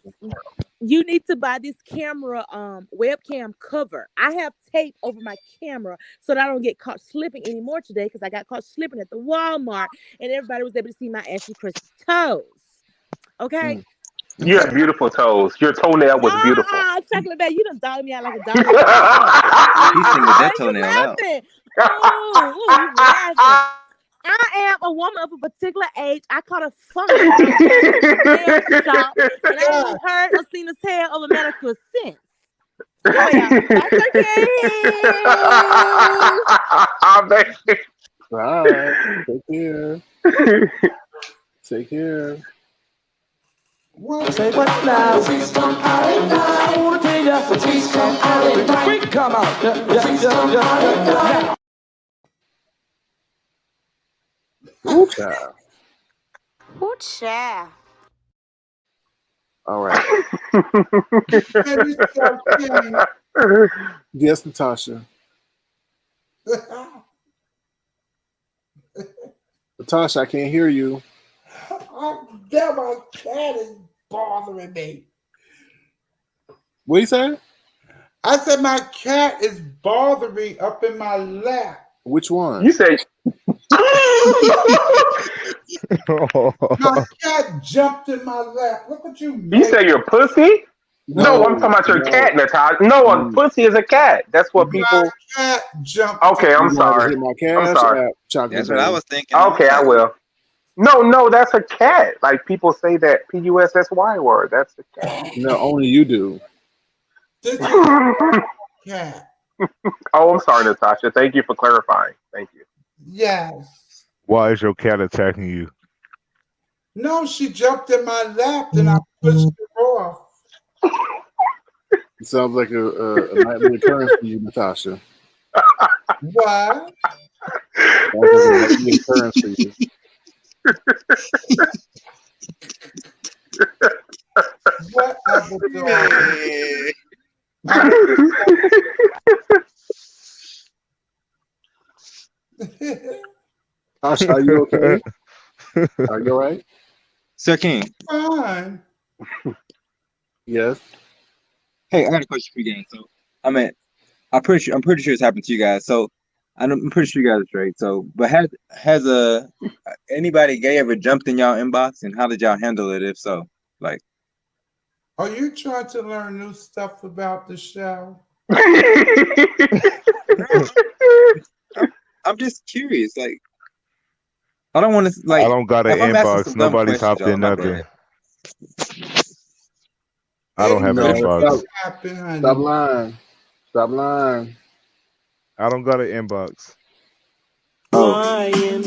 You need to buy this camera webcam cover. I have tape over my camera so that I don't get caught slipping anymore today because I got caught slipping at the Walmart and everybody was able to see my ashy crispy toes. Okay. You have beautiful toes. Your toenail was beautiful. Chocolate Bay, you done dogged me out like a dog. He singled that toenail out. Ooh, laughing. I am a woman of a particular age. I caught a fungus in a nail shop, and I ain't even heard or seen a tail of a manicure since. All right. Take care. Take care. Say what now? I want to tell you, the freak come out. Yeah. Ooh, child. Ooh, child. All right. Yes, Natasha. Natasha, I can't hear you. That my cat is bothering me. What you say? I said my cat is bothering me up in my lap. Which one? You say my cat jumped in my lap. Look what you made. You say your pussy? No, I'm talking about your cat, Natasha. No, a pussy is a cat. That's what people. My cat jumped. Okay, I'm sorry. I'm sorry. That's what I was thinking. Okay, I will. No, that's a cat. Like people say that P-U-S-S-Y word. That's a cat. No, only you do. Cat. Oh, I'm sorry, Natasha. Thank you for clarifying. Thank you. Yes. Why is your cat attacking you? No, she jumped in my lap and I pushed her off. It sounds like a nightly occurrence for you, Natasha. What? Sounds like a nightly occurrence for you. Whatever. Tasha, are you okay? Are you all right? Sir King. Fine. Yes. Hey, I got a question for you guys. So, I'm pretty sure it's happened to you guys. So, I'm pretty sure you guys are straight. So, but has anybody gay ever jumped in y'all inbox, and how did y'all handle it? If so, like, Are you trying to learn new stuff about the show? I'm just curious. Like, I don't want to I like don't got an if I'm asking inbox. some dumb Nobody's questions, hopped y'all. in My nothing. bad. I don't have an No, inbox. Happen, honey. stop lying. Stop lying. I don't got an inbox. Lying.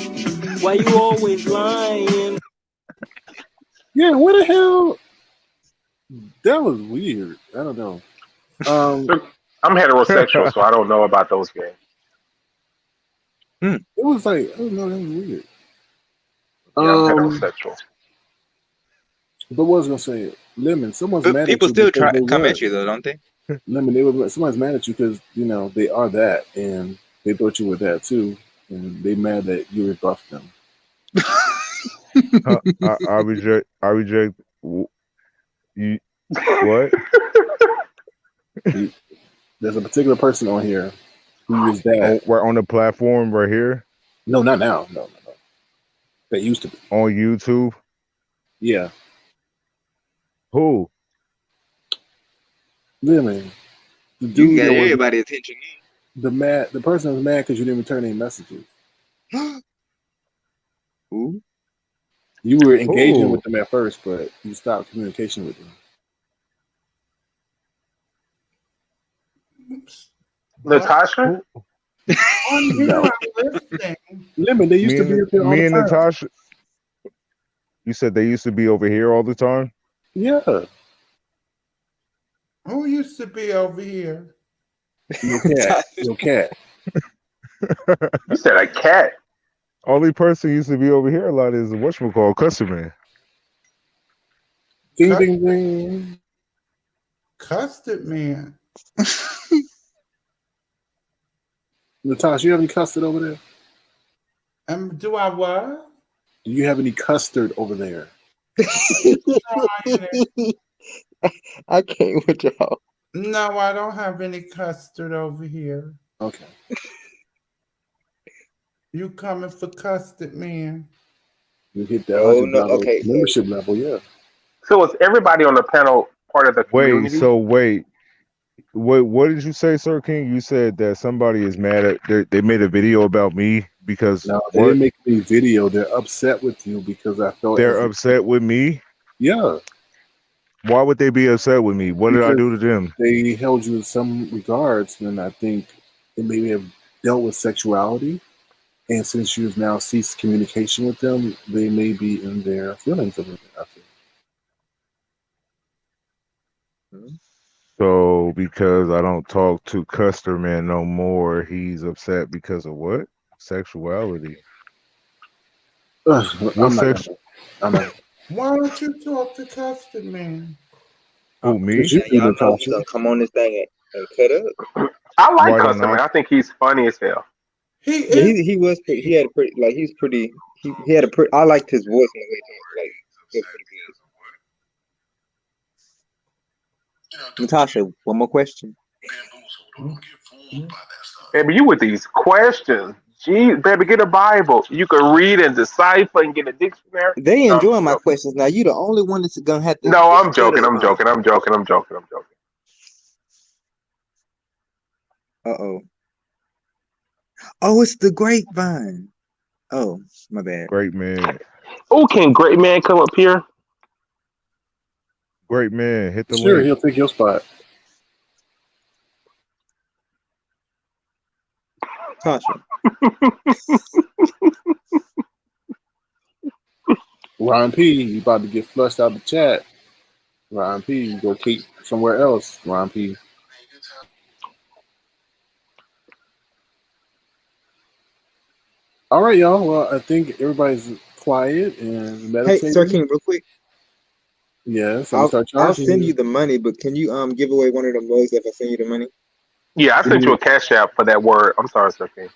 Why you always lying? Yeah, what the hell? That was weird. I don't know. I'm heterosexual, so I don't know about those games. It was like, I don't know, that was weird. Yeah, I'm heterosexual. But what was I gonna say? Lemon, someone's mad People at you still because they come were. at you though, don't they? Lemon, someone's mad at you because they are that, and they thought you were that too, and they mad that you rebuffed them. I reject. I reject. You what? There's a particular person on here who is that. We're on the platform right here. No, not now. No. They used to be on YouTube. Yeah. Who? Lemon. The You dude got that was everybody attention. the person was mad because you didn't return any messages. Who? You were engaging Ooh. with them at first, but you stopped communication with them. Natasha? No. Lemon, they used to be up here all Me the and time. Natasha. You said they used to be over here all the time? Yeah. Who used to be over here? Your cat. Your cat. You said a cat. Only person used to be over here a lot is whatchamacallit, customer. Ding ding ding. Custard man. Natasha, you have any custard over there? Do I what? Do you have any custard over there? I can't with y'all. No, I don't have any custard over here. Okay. You coming for custard man? You hit that Oh, $100 no, okay, so- membership level, yeah. So is everybody on the panel part of the community? What did you say, Sir King? You said that somebody is mad at they made a video about me because No, they didn't make a video. They're upset with you because I felt they're upset with me. Yeah. Why would they be upset with me? What did I do to them? They held you in some regards, and I think it maybe have dealt with sexuality. And since you've now ceased communication with them, they may be in their feelings of it, I think. So because I don't talk to Custer Man no more, he's upset because of what? Sexuality. What sex? Why don't you talk to custard man? Who, me? Y'all know he's gonna come on this thing and cut up. I like Why don't Custom Man. I? I think he's funny as hell. He was pretty. He had a pretty like he's pretty. He had a pretty. I liked his voice in the way he talked. Like it was pretty good. Natasha, one more question. Baby, you with these questions. Gee, baby, get a Bible. You can read and decipher and get a dictionary. They No, I'm enjoying my joking. questions now. You the only one that's gonna have to. No, I'm joking. I'm joking. I'm joking. I'm joking. I'm joking. Uh-oh. Oh, it's the grapevine. Oh, my bad. Great man. Oh, can Great Man come up here? Great man. Hit the Sure, link. he'll take your spot. Tasha. Ron P, you about to get flushed out the chat. Ron P, you go keep somewhere else. Ron P. All right, y'all. Well, I think everybody's quiet and Hey, meditating. Sir King, real quick. Yes, I'm gonna start I'll charging send you. you the money, but can you give away one of them mugs if I send you the money? Yeah, I sent you a cash app for that word. I'm sorry, Sir King.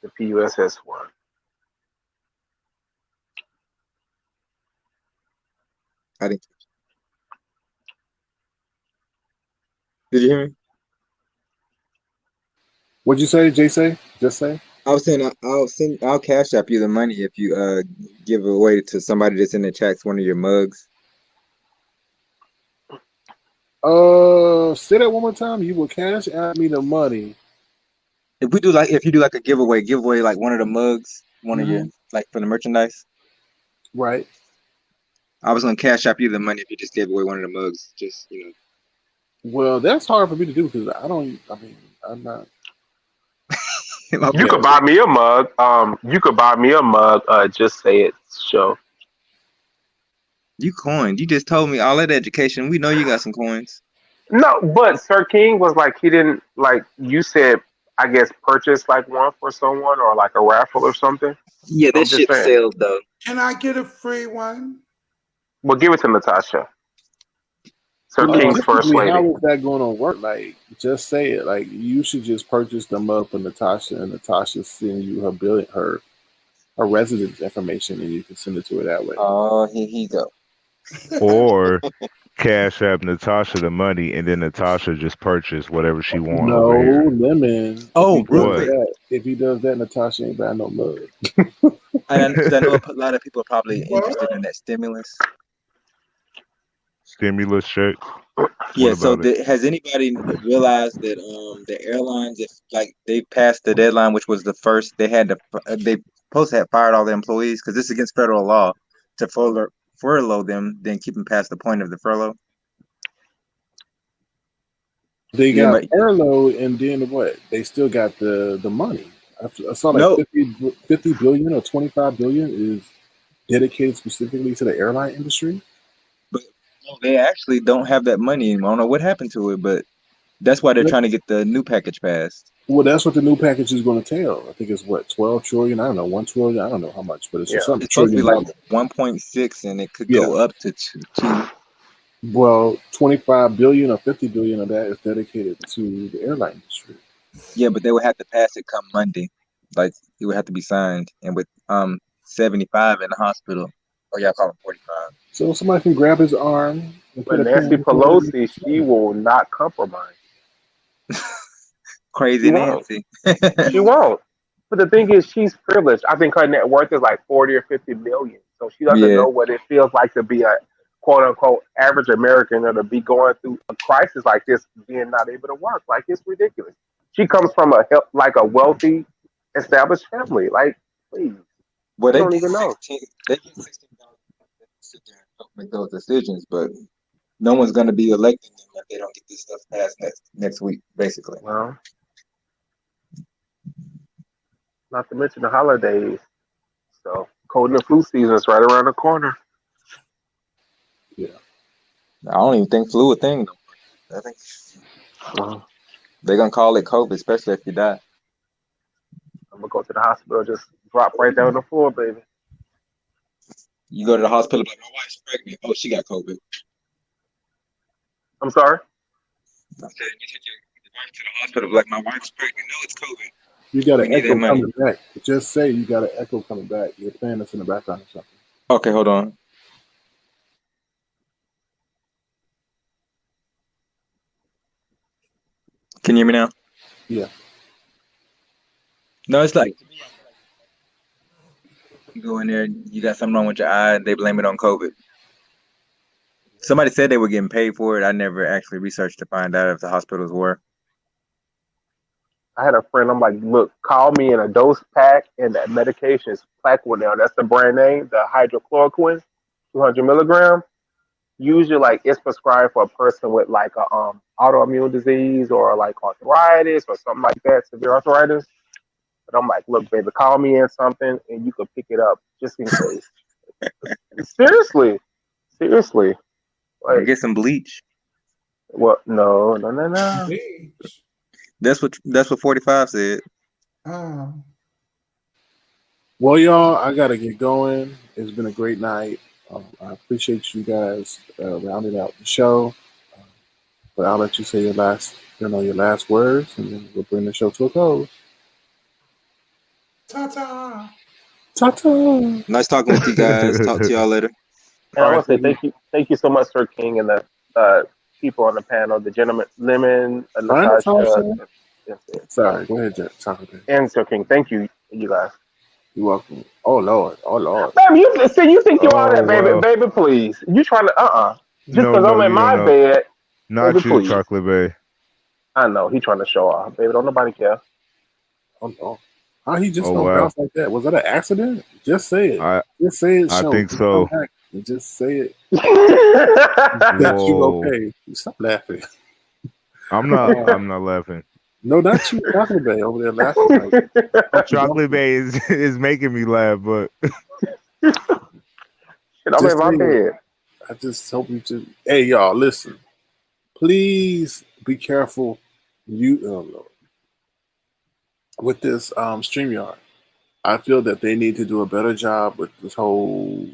The PUSS one. I didn't. Did you hear me? What'd you say, Jay? Say? Just say? I was saying I'll cash app you the money if you give away to somebody that's in the chats one of your mugs. Say that one more time. You will cash app me the money. If you do like a giveaway like one of the mugs, one of your like for the merchandise. Right. I was gonna cash app you the money if you just gave away one of the mugs. Just Well, that's hard for me to do because I don't. I mean, I'm not. Okay. You could buy me a mug. You could buy me a mug. Just say it. Show. You coined. You just told me all that education. We know you got some coins. No, but Sir King was like he didn't like you said. I guess purchase like one for someone or like a raffle or something. Yeah, I'm that just shit saying. sells though. Can I get a free one? Well, give it to Natasha. Sir King's first Typically, lady. how is that going to work? Like, just say it. Like, you should just purchase them up for Natasha, and Natasha send you her residence information, and you can send it to her that way. Oh, here he go. Or cash app Natasha the money, and then Natasha just purchase whatever she want No, over here. lemon. Oh, real quick. If he does that, Natasha ain't buying no mug. Because I know a lot of people are probably interested in that stimulus. Stimulus check. Yeah. What So about it? has anybody realized that the airlines, if like they passed the deadline, which was the first, they supposed to have fired all the employees because this is against federal law to furlough them, then keep them past the point of the furlough. They Yeah, got but furloughed, and then what? They still got the money. I saw like no, 50 billion or 25 billion is dedicated specifically to the airline industry. but no, they actually don't have that money anymore. I don't know what happened to it, but that's why they're trying to get the new package passed. Well, that's what the new package is going to tell. I think it's what 12 trillion. I don't know 1 trillion. I don't know how much, but it's something It's supposed to be trillion. like 1.6, and it could go up to 2. Well, 25 billion or 50 billion of that is dedicated to the airline industry. Yeah, but they would have to pass it come Monday. Like it would have to be signed, and with 75 in the hospital, or y'all call it 45. So somebody can grab his arm and But put a Nancy pen. Pelosi, she will not compromise. Crazy She won't. Nancy. She won't. But the thing is, she's privileged. I think her net worth is like 40 or 50 million. So she doesn't Yeah. know what it feels like to be a quote unquote average American or to be going through a crisis like this, being not able to work. Like it's ridiculous. She comes from like a wealthy, established family. Like, please, Well, you they don't get even know. 16. They get 16,000 to sit there and help make those decisions, but no one's going to be electing them if they don't get this stuff passed next week, basically. Well, not to mention the holidays. So cold and flu season is right around the corner. Yeah. I don't even think flu a thing. I think they're gonna call it COVID, especially if you die. I'm gonna go to the hospital, just drop right down on the floor, baby. You go to the hospital, like my wife's pregnant. Oh, she got COVID. I'm sorry. I said you take your wife to the hospital, like my wife's pregnant. No, it's COVID. You got We an need that echo money. coming back. Just say you got an echo coming back. You're playing this in the background or something. Okay, hold on. Can you hear me now? Yeah. No, it's like you go in there, you got something wrong with your eye, they blame it on COVID. Somebody said they were getting paid for it. I never actually researched to find out if the hospitals were. I had a friend. I'm like, look, call me in a dose pack, and that medication is Plaquenil. Now that's the brand name, the hydrochloroquine, 200 milligram. Usually, like it's prescribed for a person with like a autoimmune disease or like arthritis or something like that, severe arthritis. But I'm like, look, baby, call me in something, and you could pick it up just in case. Seriously, seriously. Or Like, get some bleach. what? No, no, no, no. Bleach. That's what 45 said. Oh. Well, y'all, I gotta get going. It's been a great night. I appreciate you guys rounding out the show. But I'll let you say your last words, and then we'll bring the show to a close. Ta-ta. Ta-ta. Nice talking with you guys. Talk to y'all later. And All I right, want to say thank you so much, Sir King, and the people on the panel, the gentleman, Lemon, Fine, Natasha, Natasha. Sorry, go ahead, Chocolate. and Sir King. Thank you, you guys. You're welcome. Oh Lord, oh Lord. Baby, you think you all Oh that, baby? well. Baby, please. You trying to just No, because I'm no, in you don't my know. bed, baby, Not you, please. Chocolate Bay. I know he trying to show off, baby. Don't nobody care. Oh no. How he just Oh don't wow. bounce like that? Was that an accident? Just say it. I Just say it. I Show. think Just come so. back and just say it. Thank That you Whoa. okay? Stop laughing. I'm not laughing. No, not you, Chocolate Bay over there laughing. Like, Chocolate Bay is making me laugh, but Shit, I'm just in my say it. bed. I just hope you to. Hey, y'all, listen. Please be careful. With this StreamYard. I feel that they need to do a better job with this whole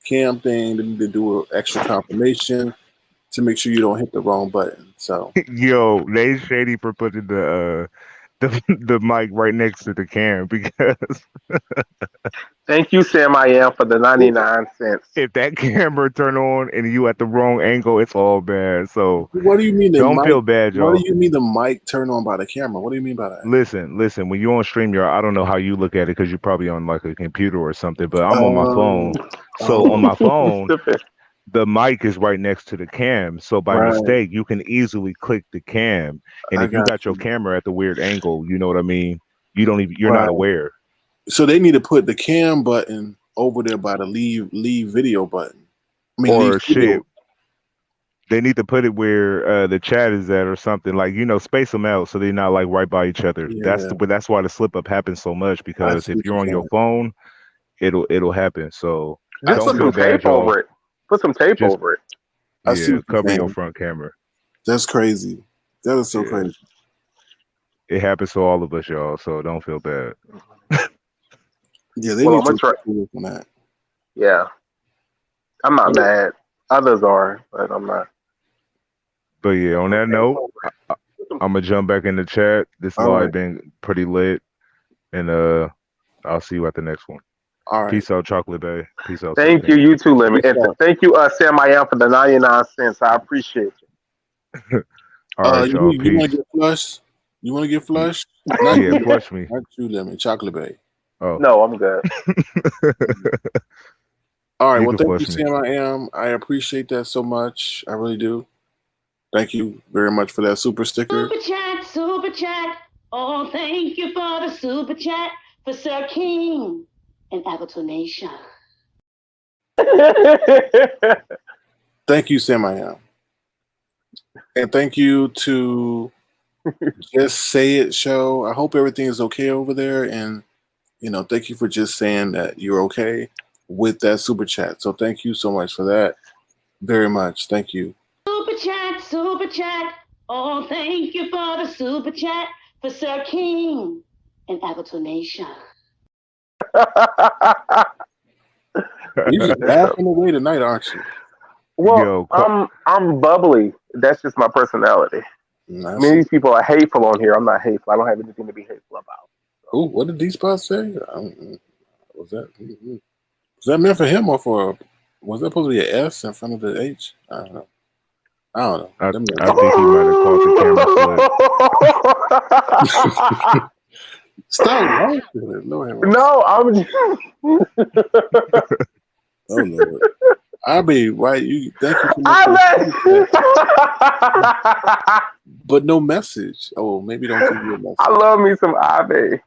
cam thing. They need to do an extra confirmation to make sure you don't hit the wrong button. So yo, they shady for putting the mic right next to the cam because Thank you, Sam. I am for the 99 cents. if that camera turn on and you at the wrong angle, it's all bad. So what do you mean the don't mic? feel bad, What do y'all. you mean the mic turn on by the camera? What do you mean by that? Listen. When you're on StreamYard, I don't know how you look at it because you're probably on like a computer or something. But I'm on my phone, so on my phone, the mic is right next to the cam. So by Right. mistake, you can easily click the cam, and I if you got got your camera at the weird angle, you know what I mean. You're not Right. aware. So they need to put the cam button over there by the leave video button. I mean, Or leave video. shit, they need to put it where the chat is at or something. Like space them out so they're not like right by each other. Yeah. But that's why the slip up happens so much I because see if what you're you're on your saying. phone, it'll happen. So Just don't put feel some tape bad, y'all. over it. Put some tape Just over it. I see yeah, what you're cover your saying. front camera. That's crazy. That is so Yeah. crazy. It happens to all of us, y'all. So don't feel bad. Yeah, they Well, need I'm to gonna try. work on that. Yeah, I'm not mad. Others are, but I'm not. But yeah, on that note, I'm gonna jump back in the chat. This All live right. been pretty lit, and I'll see you at the next one. All right. Peace out, Chocolate Bay. Peace out. Thank you, you too, Lemon, and thank you, Sam. I am for the 99 cents. I appreciate you. All right, y'all. You Peace. want to get flushed? You want to get flushed? Yeah, flush me. Not you, Lemon. Chocolate Bay. Oh no, I'm good. All right. You Well, can thank you, flush me. Sam. I am. I appreciate that so much. I really do. Thank you very much for that super sticker. Super chat, super chat. Oh, thank you for the super chat for Sir King and Avatar Nation. Thank you, Sam. I am. And thank you to Just Say It show. I hope everything is okay over there. And, thank you for just saying that you're okay with that super chat. So thank you so much for that. Very much. Thank you. Super chat, super chat. Oh, thank you for the super chat for Sir King and Avatar Nation. You're just laughing away tonight, aren't you? Well, I'm bubbly. That's just my personality. Many people are hateful on here. I'm not hateful. I don't have anything to be hateful about. Oh, what did these spots say? Was that meant for him or was that supposed to be an S in front of the H? I don't know. I think he might have caught the camera slip. Stop laughing. No, I'm just... Oh Lord. I'll be right. Thank you so much. But no message. Oh, maybe don't give me a message. I love me some Ave.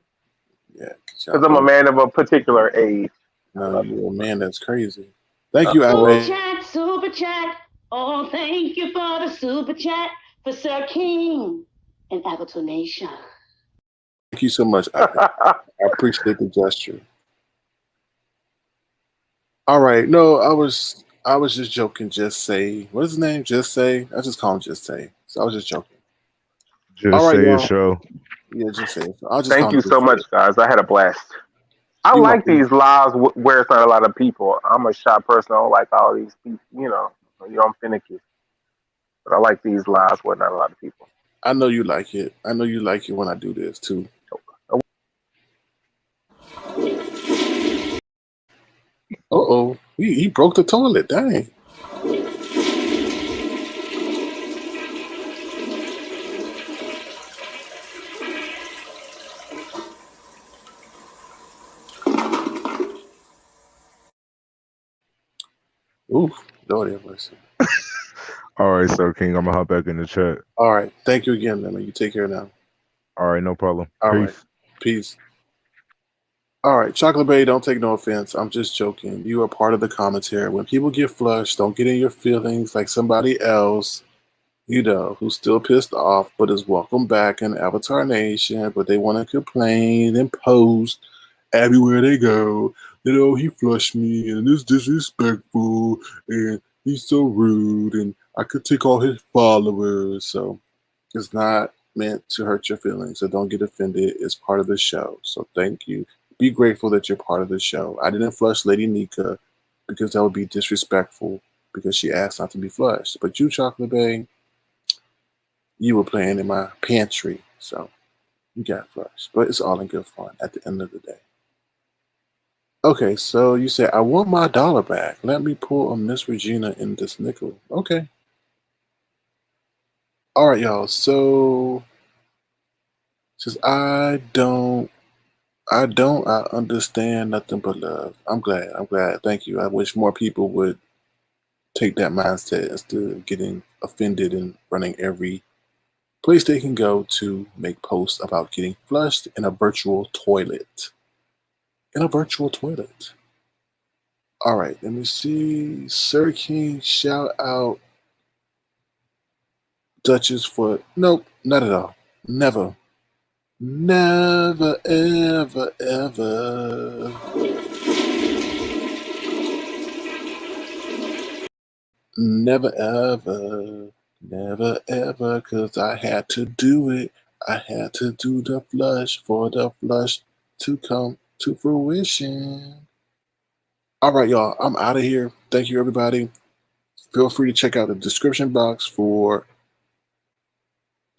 Yeah. Because I'm a man of a particular age. No, you're a man that's crazy. Thank you, Super Ave. chat, super chat. Oh, thank you for the super chat for Sir King and Avatar Nation. Thank you so much, Ave. I appreciate the gesture. All right. No, I was just joking. Just Say. What is his name? Just Say. I just call him Just Say. So I was just joking. Just All right, say y'all. it, show. Yeah, Just Say it. I'll just Thank you so much, guys. I had a blast. I like these lives where it's not a lot of people. I'm a shy person. I don't like all these people. I'm finicky. But I like these lives where not a lot of people. I know you like it. I know you like it when I do this too. Uh-oh. He broke the toilet. Dang. Ooh, Lord have mercy. All right, Sir King. I'm gonna hop back in the chat. All right. Thank you again, man. You take care now. All right, no problem. All right. Peace. Peace. All right, Chocolate Bay, don't take no offense. I'm just joking. You are part of the commentary. When people get flushed, don't get in your feelings like somebody else, who's still pissed off, but is welcome back in Avatar Nation, but they want to complain and post everywhere they go. He flushed me and it's disrespectful and he's so rude and I could take all his followers. So it's not meant to hurt your feelings. So don't get offended. It's part of the show. So thank you. Be grateful that you're part of the show. I didn't flush Lady Nyca because that would be disrespectful because she asked not to be flushed. But you, Chocolate Bay, you were playing in my pantry. So you got flushed. But it's all in good fun at the end of the day. Okay, so you said, I want my dollar back. Let me pull a Miss Regina in this nickel. Okay. All right, y'all. So, since I understand nothing but love. I'm glad. Thank you. I wish more people would take that mindset instead of getting offended and running every place they can go to make posts about getting flushed in a virtual toilet. All right, let me see. Sir King, shout out Duchess for nope, not at all. Never, ever, ever. Never ever, cause I had to do it. I had to do the flush for the flush to come to fruition. All right, y'all, I'm out of here. Thank you, everybody. Feel free to check out the description box for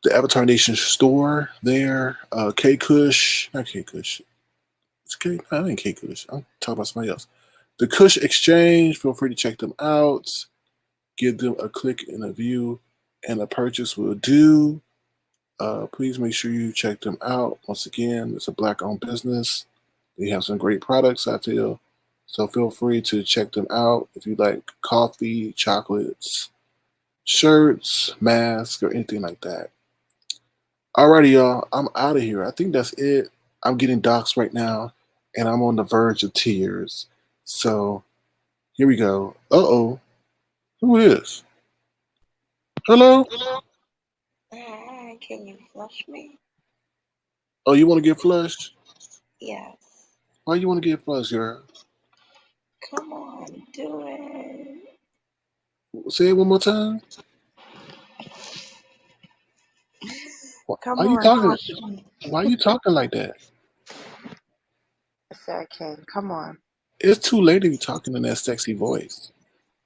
the Avatar Nation store there. Kush, not Kush. It's K. I ain't Kush. I'm talking about somebody else. The Kush Exchange. Feel free to check them out. Give them a click and a view, and a purchase will do. Please make sure you check them out. Once again, it's a Black-owned business. They have some great products, I feel. So feel free to check them out if you like coffee, chocolates, shirts, masks, or anything like that. Alrighty, y'all. I'm out of here. I think that's it. I'm getting doxxed right now, and I'm on the verge of tears. So here we go. Uh-oh. Who is? Hello? Hi, can you flush me? Oh, you want to get flushed? Yes. Why you want to get flushed, girl? Come on, do it. Say it one more time. Come Why you on, talking? flush me. Why you talking like that? Sir King, come on. It's too late to be talking in that sexy voice.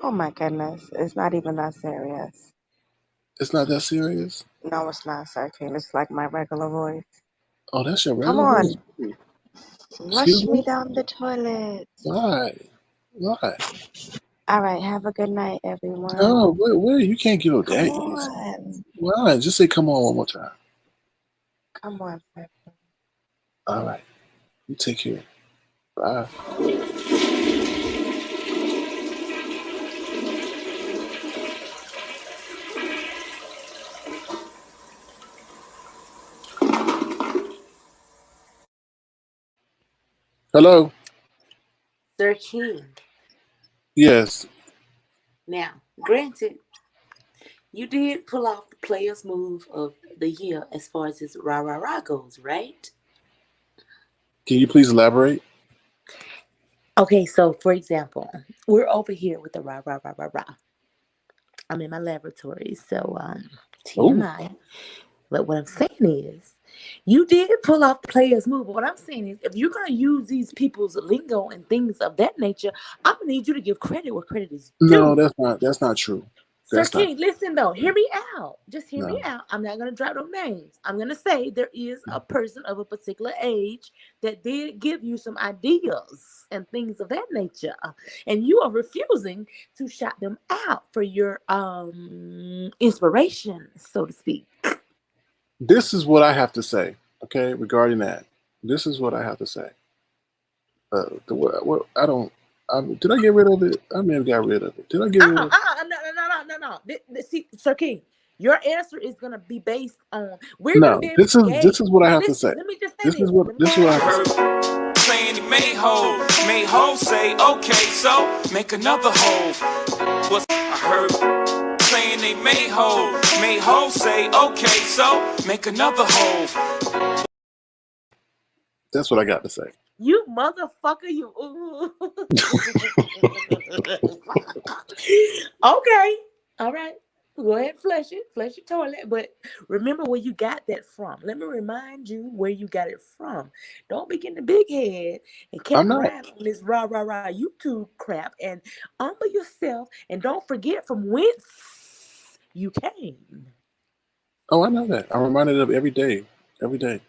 Oh my goodness, it's not even that serious. It's not that serious? No, it's not, Sir King. It's like my regular voice. Oh, that's your Come regular voice? on, Excuse flush me me? down the toilet. Why? All right, have a good night, everyone. No, wait, you can't get Come that easy. on. Why? Just say come on one more time. Come on, Sir King. All right. You take care. Bye. Hello? Sir King. Yes. Now, granted, you did pull off the player's move of the year as far as this rah-rah-rah goes, right? Can you please elaborate? Okay, so for example, we're over here with the rah-rah-rah-rah-rah. I'm in my laboratory, so TMI. But what I'm saying is, you did pull off the player's move. But what I'm saying is, if you're going to use these people's lingo and things of that nature, I'm going to need you to give credit where credit is due. No, that's not true. Sir That's not King, listen though. Hear me out. Just hear me no. out. I'm not gonna drop no names. I'm gonna say there is a person of a particular age that did give you some ideas and things of that nature, and you are refusing to shout them out for your inspiration, so to speak. This is what I have to say. Okay, regarding that, this is what I have to say. What I don't. Did I get rid of it? I may have got rid of it. Did I get rid of it? No. See, Sir King, your answer is gonna be based on. We're gonna be No. able This to is gauge. this is what I have to Listen, say. let me just say This is this. what Let me this is say what I this. have to say. Playing the May ho say, okay, so make another hole. What's I heard? Playing they May ho say, okay, so make another hole. That's what I got to say. You motherfucker, you. Okay. All right. Go ahead, flush your toilet. But remember where you got that from. Let me remind you where you got it from. Don't be getting a big head and cat I'm not. ride on this rah YouTube crap and humble yourself and don't forget from whence you came. Oh, I know that. I'm reminded of every day. Every day.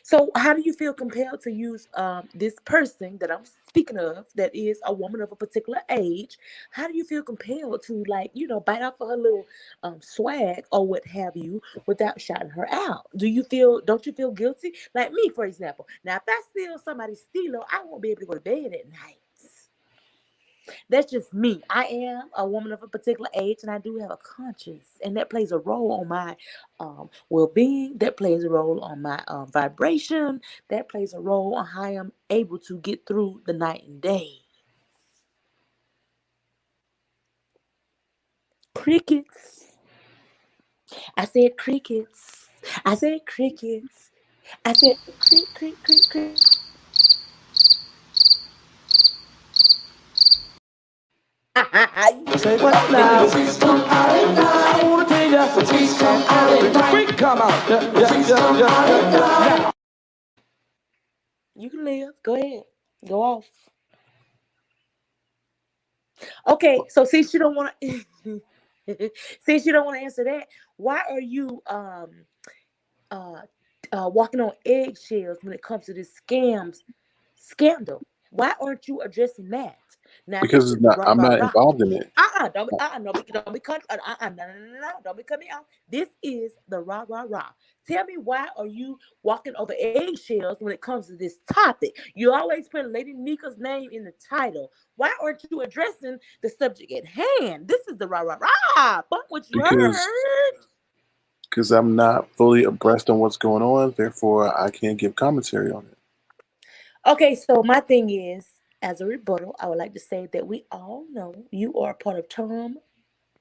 So, how do you feel compelled to use this person that I'm speaking of, that is a woman of a particular age? How do you feel compelled to, like, bite off of her little swag or what have you without shouting her out? Don't you feel guilty? Like me, for example. Now, if I steal somebody's stealer, I won't be able to go to bed at night. That's just me. I am a woman of a particular age, and I do have a conscience, and that plays a role on my well-being. That plays a role on my vibration. That plays a role on how I'm able to get through the night and day. Crickets. I said crickets. I said crickets. I said crick. Say what now? I wanna tell ya, the freak come out. Yeah. You can live. Go ahead. Go off. Okay, so since you don't want to, since you don't want to answer that, why are you uh walking on eggshells when it comes to this scandal? Why aren't you addressing that? Now this Because is it's the not. rah I'm rah not rah. involved in it. Don't be cut. No, don't be cut me off. This is the rah rah rah. Tell me, why are you walking over eggshells when it comes to this topic? You always put Lady Nyca's name in the title. Why aren't you addressing the subject at hand? This is the rah rah rah. But what you Because heard. because I'm not fully abreast on what's going on. Therefore, I can't give commentary on it. Okay, so my thing is, as a rebuttal, I would like to say that we all know you are a part of Tom,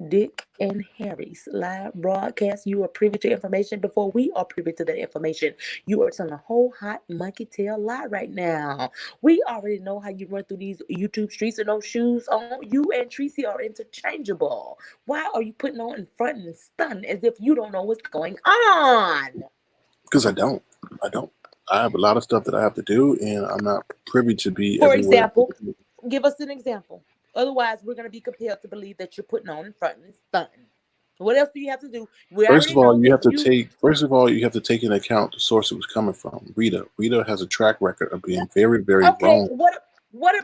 Dick, and Harry's live broadcast. You are privy to information before we are privy to that information. You are telling a whole hot monkey tail lie right now. We already know how you run through these YouTube streets with no shoes on. You and Tracy are interchangeable. Why are you putting on in front and stunned as if you don't know what's going on? Because I don't. I don't. I have a lot of stuff that I have to do, and I'm not privy to be For everywhere. example, give us an example. Otherwise, we're going to be compelled to believe that you're putting on in front and stunting. What else do you have to do? We First already of all, know you that have to you. take. First of all, you have to take into account the source it was coming from. Rita. Rita has a track record of being very, very Okay, wrong. what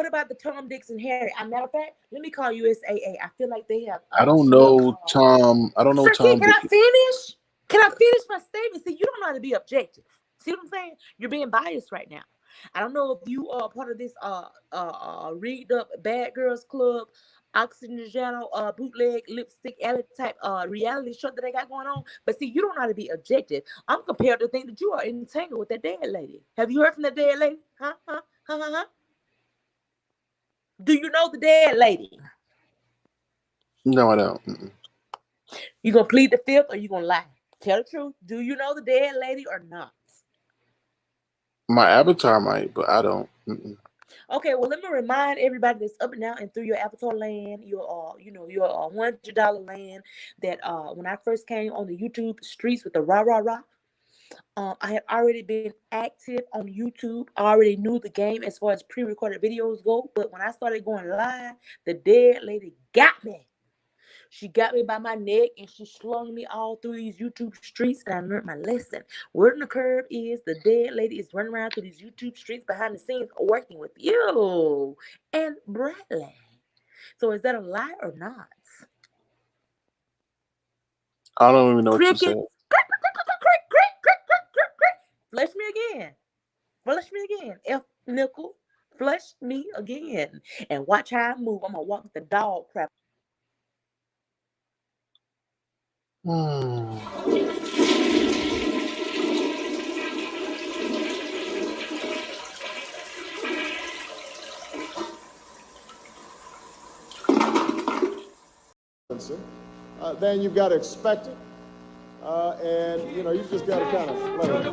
about the Tom, Dix, and Harry? As a matter of fact, let me call USAA. I feel like they have I don't snuck. know Tom. I don't know Sir King, Tom. can I finish? Can I finish my statement? See, you don't know how to be objective. See what I'm saying? You're being biased right now. I don't know if you are part of this rigged up bad girls club, oxygen bootleg lipstick alley type reality show that they got going on. But see, you don't know how to be objective. I'm compared to think that you are entangled with that dead lady. Have you heard from that dead lady? Huh? Do you know the dead lady? No, I don't. Mm-mm. You gonna plead the fifth or you gonna lie? Tell the truth. Do you know the dead lady or not? My avatar might, but I don't. Mm-mm. Okay, well, let me remind everybody that's up and down and through your avatar land, your $100 land. That when I first came on the YouTube streets with the rah rah rah, I had already been active on YouTube. I already knew the game as far as pre-recorded videos go. But when I started going live, the dead lady got me. She got me by my neck and she slung me all through these YouTube streets, and I learned my lesson. Word on the curb is the dead lady is running around through these YouTube streets behind the scenes working with you and Bradley. So is that a lie or not? I don't even know what you said. Flush me again. Flush me again. F nickel. Flush me again. And watch how I move. I'm gonna walk the dog crap. Then you've got to expect it. And, you know, you just got to kind of let it.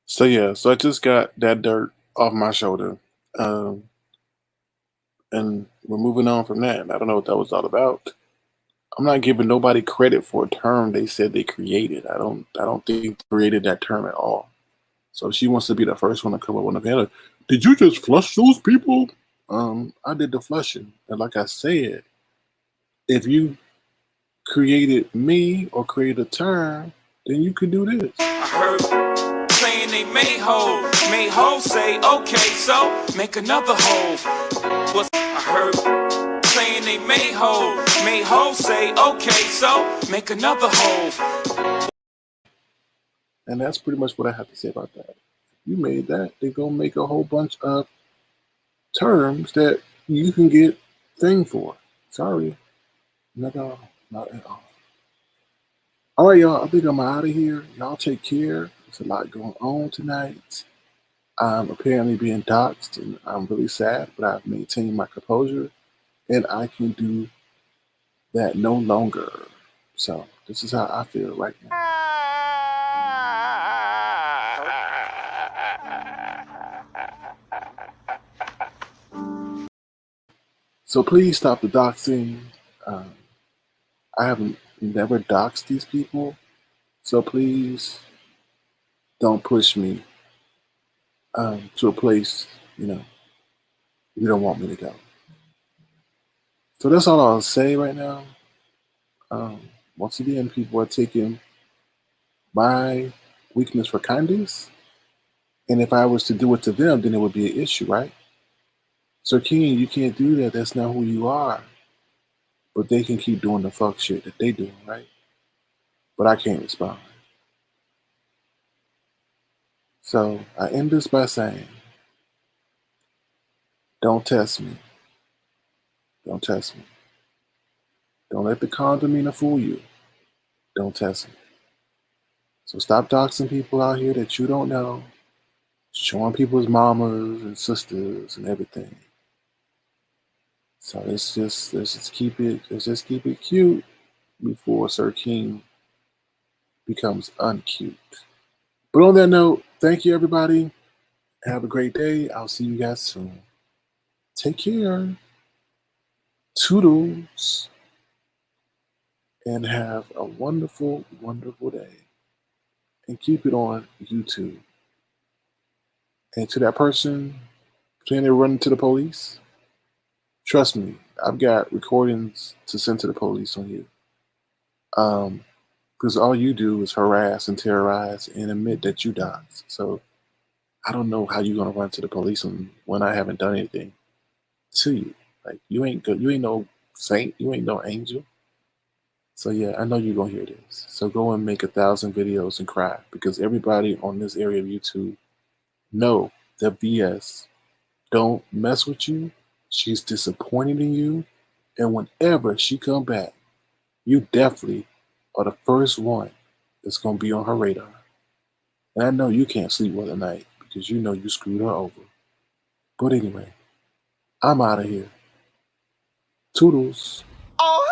So yeah, so I just got that dirt off my shoulder. And we're moving on from that. I don't know what that was all about. I'm not giving nobody credit for a term they said they created. I don't think they created that term at all. So if she wants to be the first one to come up with a panel, did you just flush those people? I did the flushing. And like I said, if you created me or created a term, then you could do this. I heard saying they made hoes say, okay, so make another hole. I heard saying they made hoes say, okay, so make another hole. And that's pretty much what I have to say about that. You made that, they're going to make a whole bunch of terms that you can get thing for. Sorry. Not at all. Not at all. All right, y'all. I think I'm out of here. Y'all take care. There's a lot going on tonight. I'm apparently being doxxed, and I'm really sad, but I've maintained my composure, and I can do that no longer. So this is how I feel right now. So please stop the doxing. I haven't never doxed these people, so please don't push me to a place, you don't want me to go. So that's all I'll say right now. Once again, people are taking my weakness for kindness, and if I was to do it to them, then it would be an issue, right? So King, you can't do that. That's not who you are. But they can keep doing the fuck shit that they doing, right? But I can't respond. So I end this by saying, don't test me. Don't test me. Don't let the condomina fool you. Don't test me. So stop doxing people out here that you don't know, showing people's mamas and sisters and everything. So let's just keep it cute before Sir King becomes uncute. But on that note, thank you everybody. Have a great day. I'll see you guys soon. Take care. Toodles. And have a wonderful, wonderful day. And keep it on YouTube. And to that person saying they're running to the police, trust me, I've got recordings to send to the police on you. Because all you do is harass and terrorize and admit that you doxed. So I don't know how you're gonna run to the police when I haven't done anything to you. Like you ain't good. You ain't no saint. You ain't no angel. So yeah, I know you're gonna hear this. So go and make 1,000 videos and cry, because everybody on this area of YouTube know that VS don't mess with you. She's disappointed in you, and whenever she come back, you definitely are the first one that's gonna be on her radar. And I know you can't sleep well at night because you know you screwed her over. But anyway, I'm out of here. Toodles. Oh,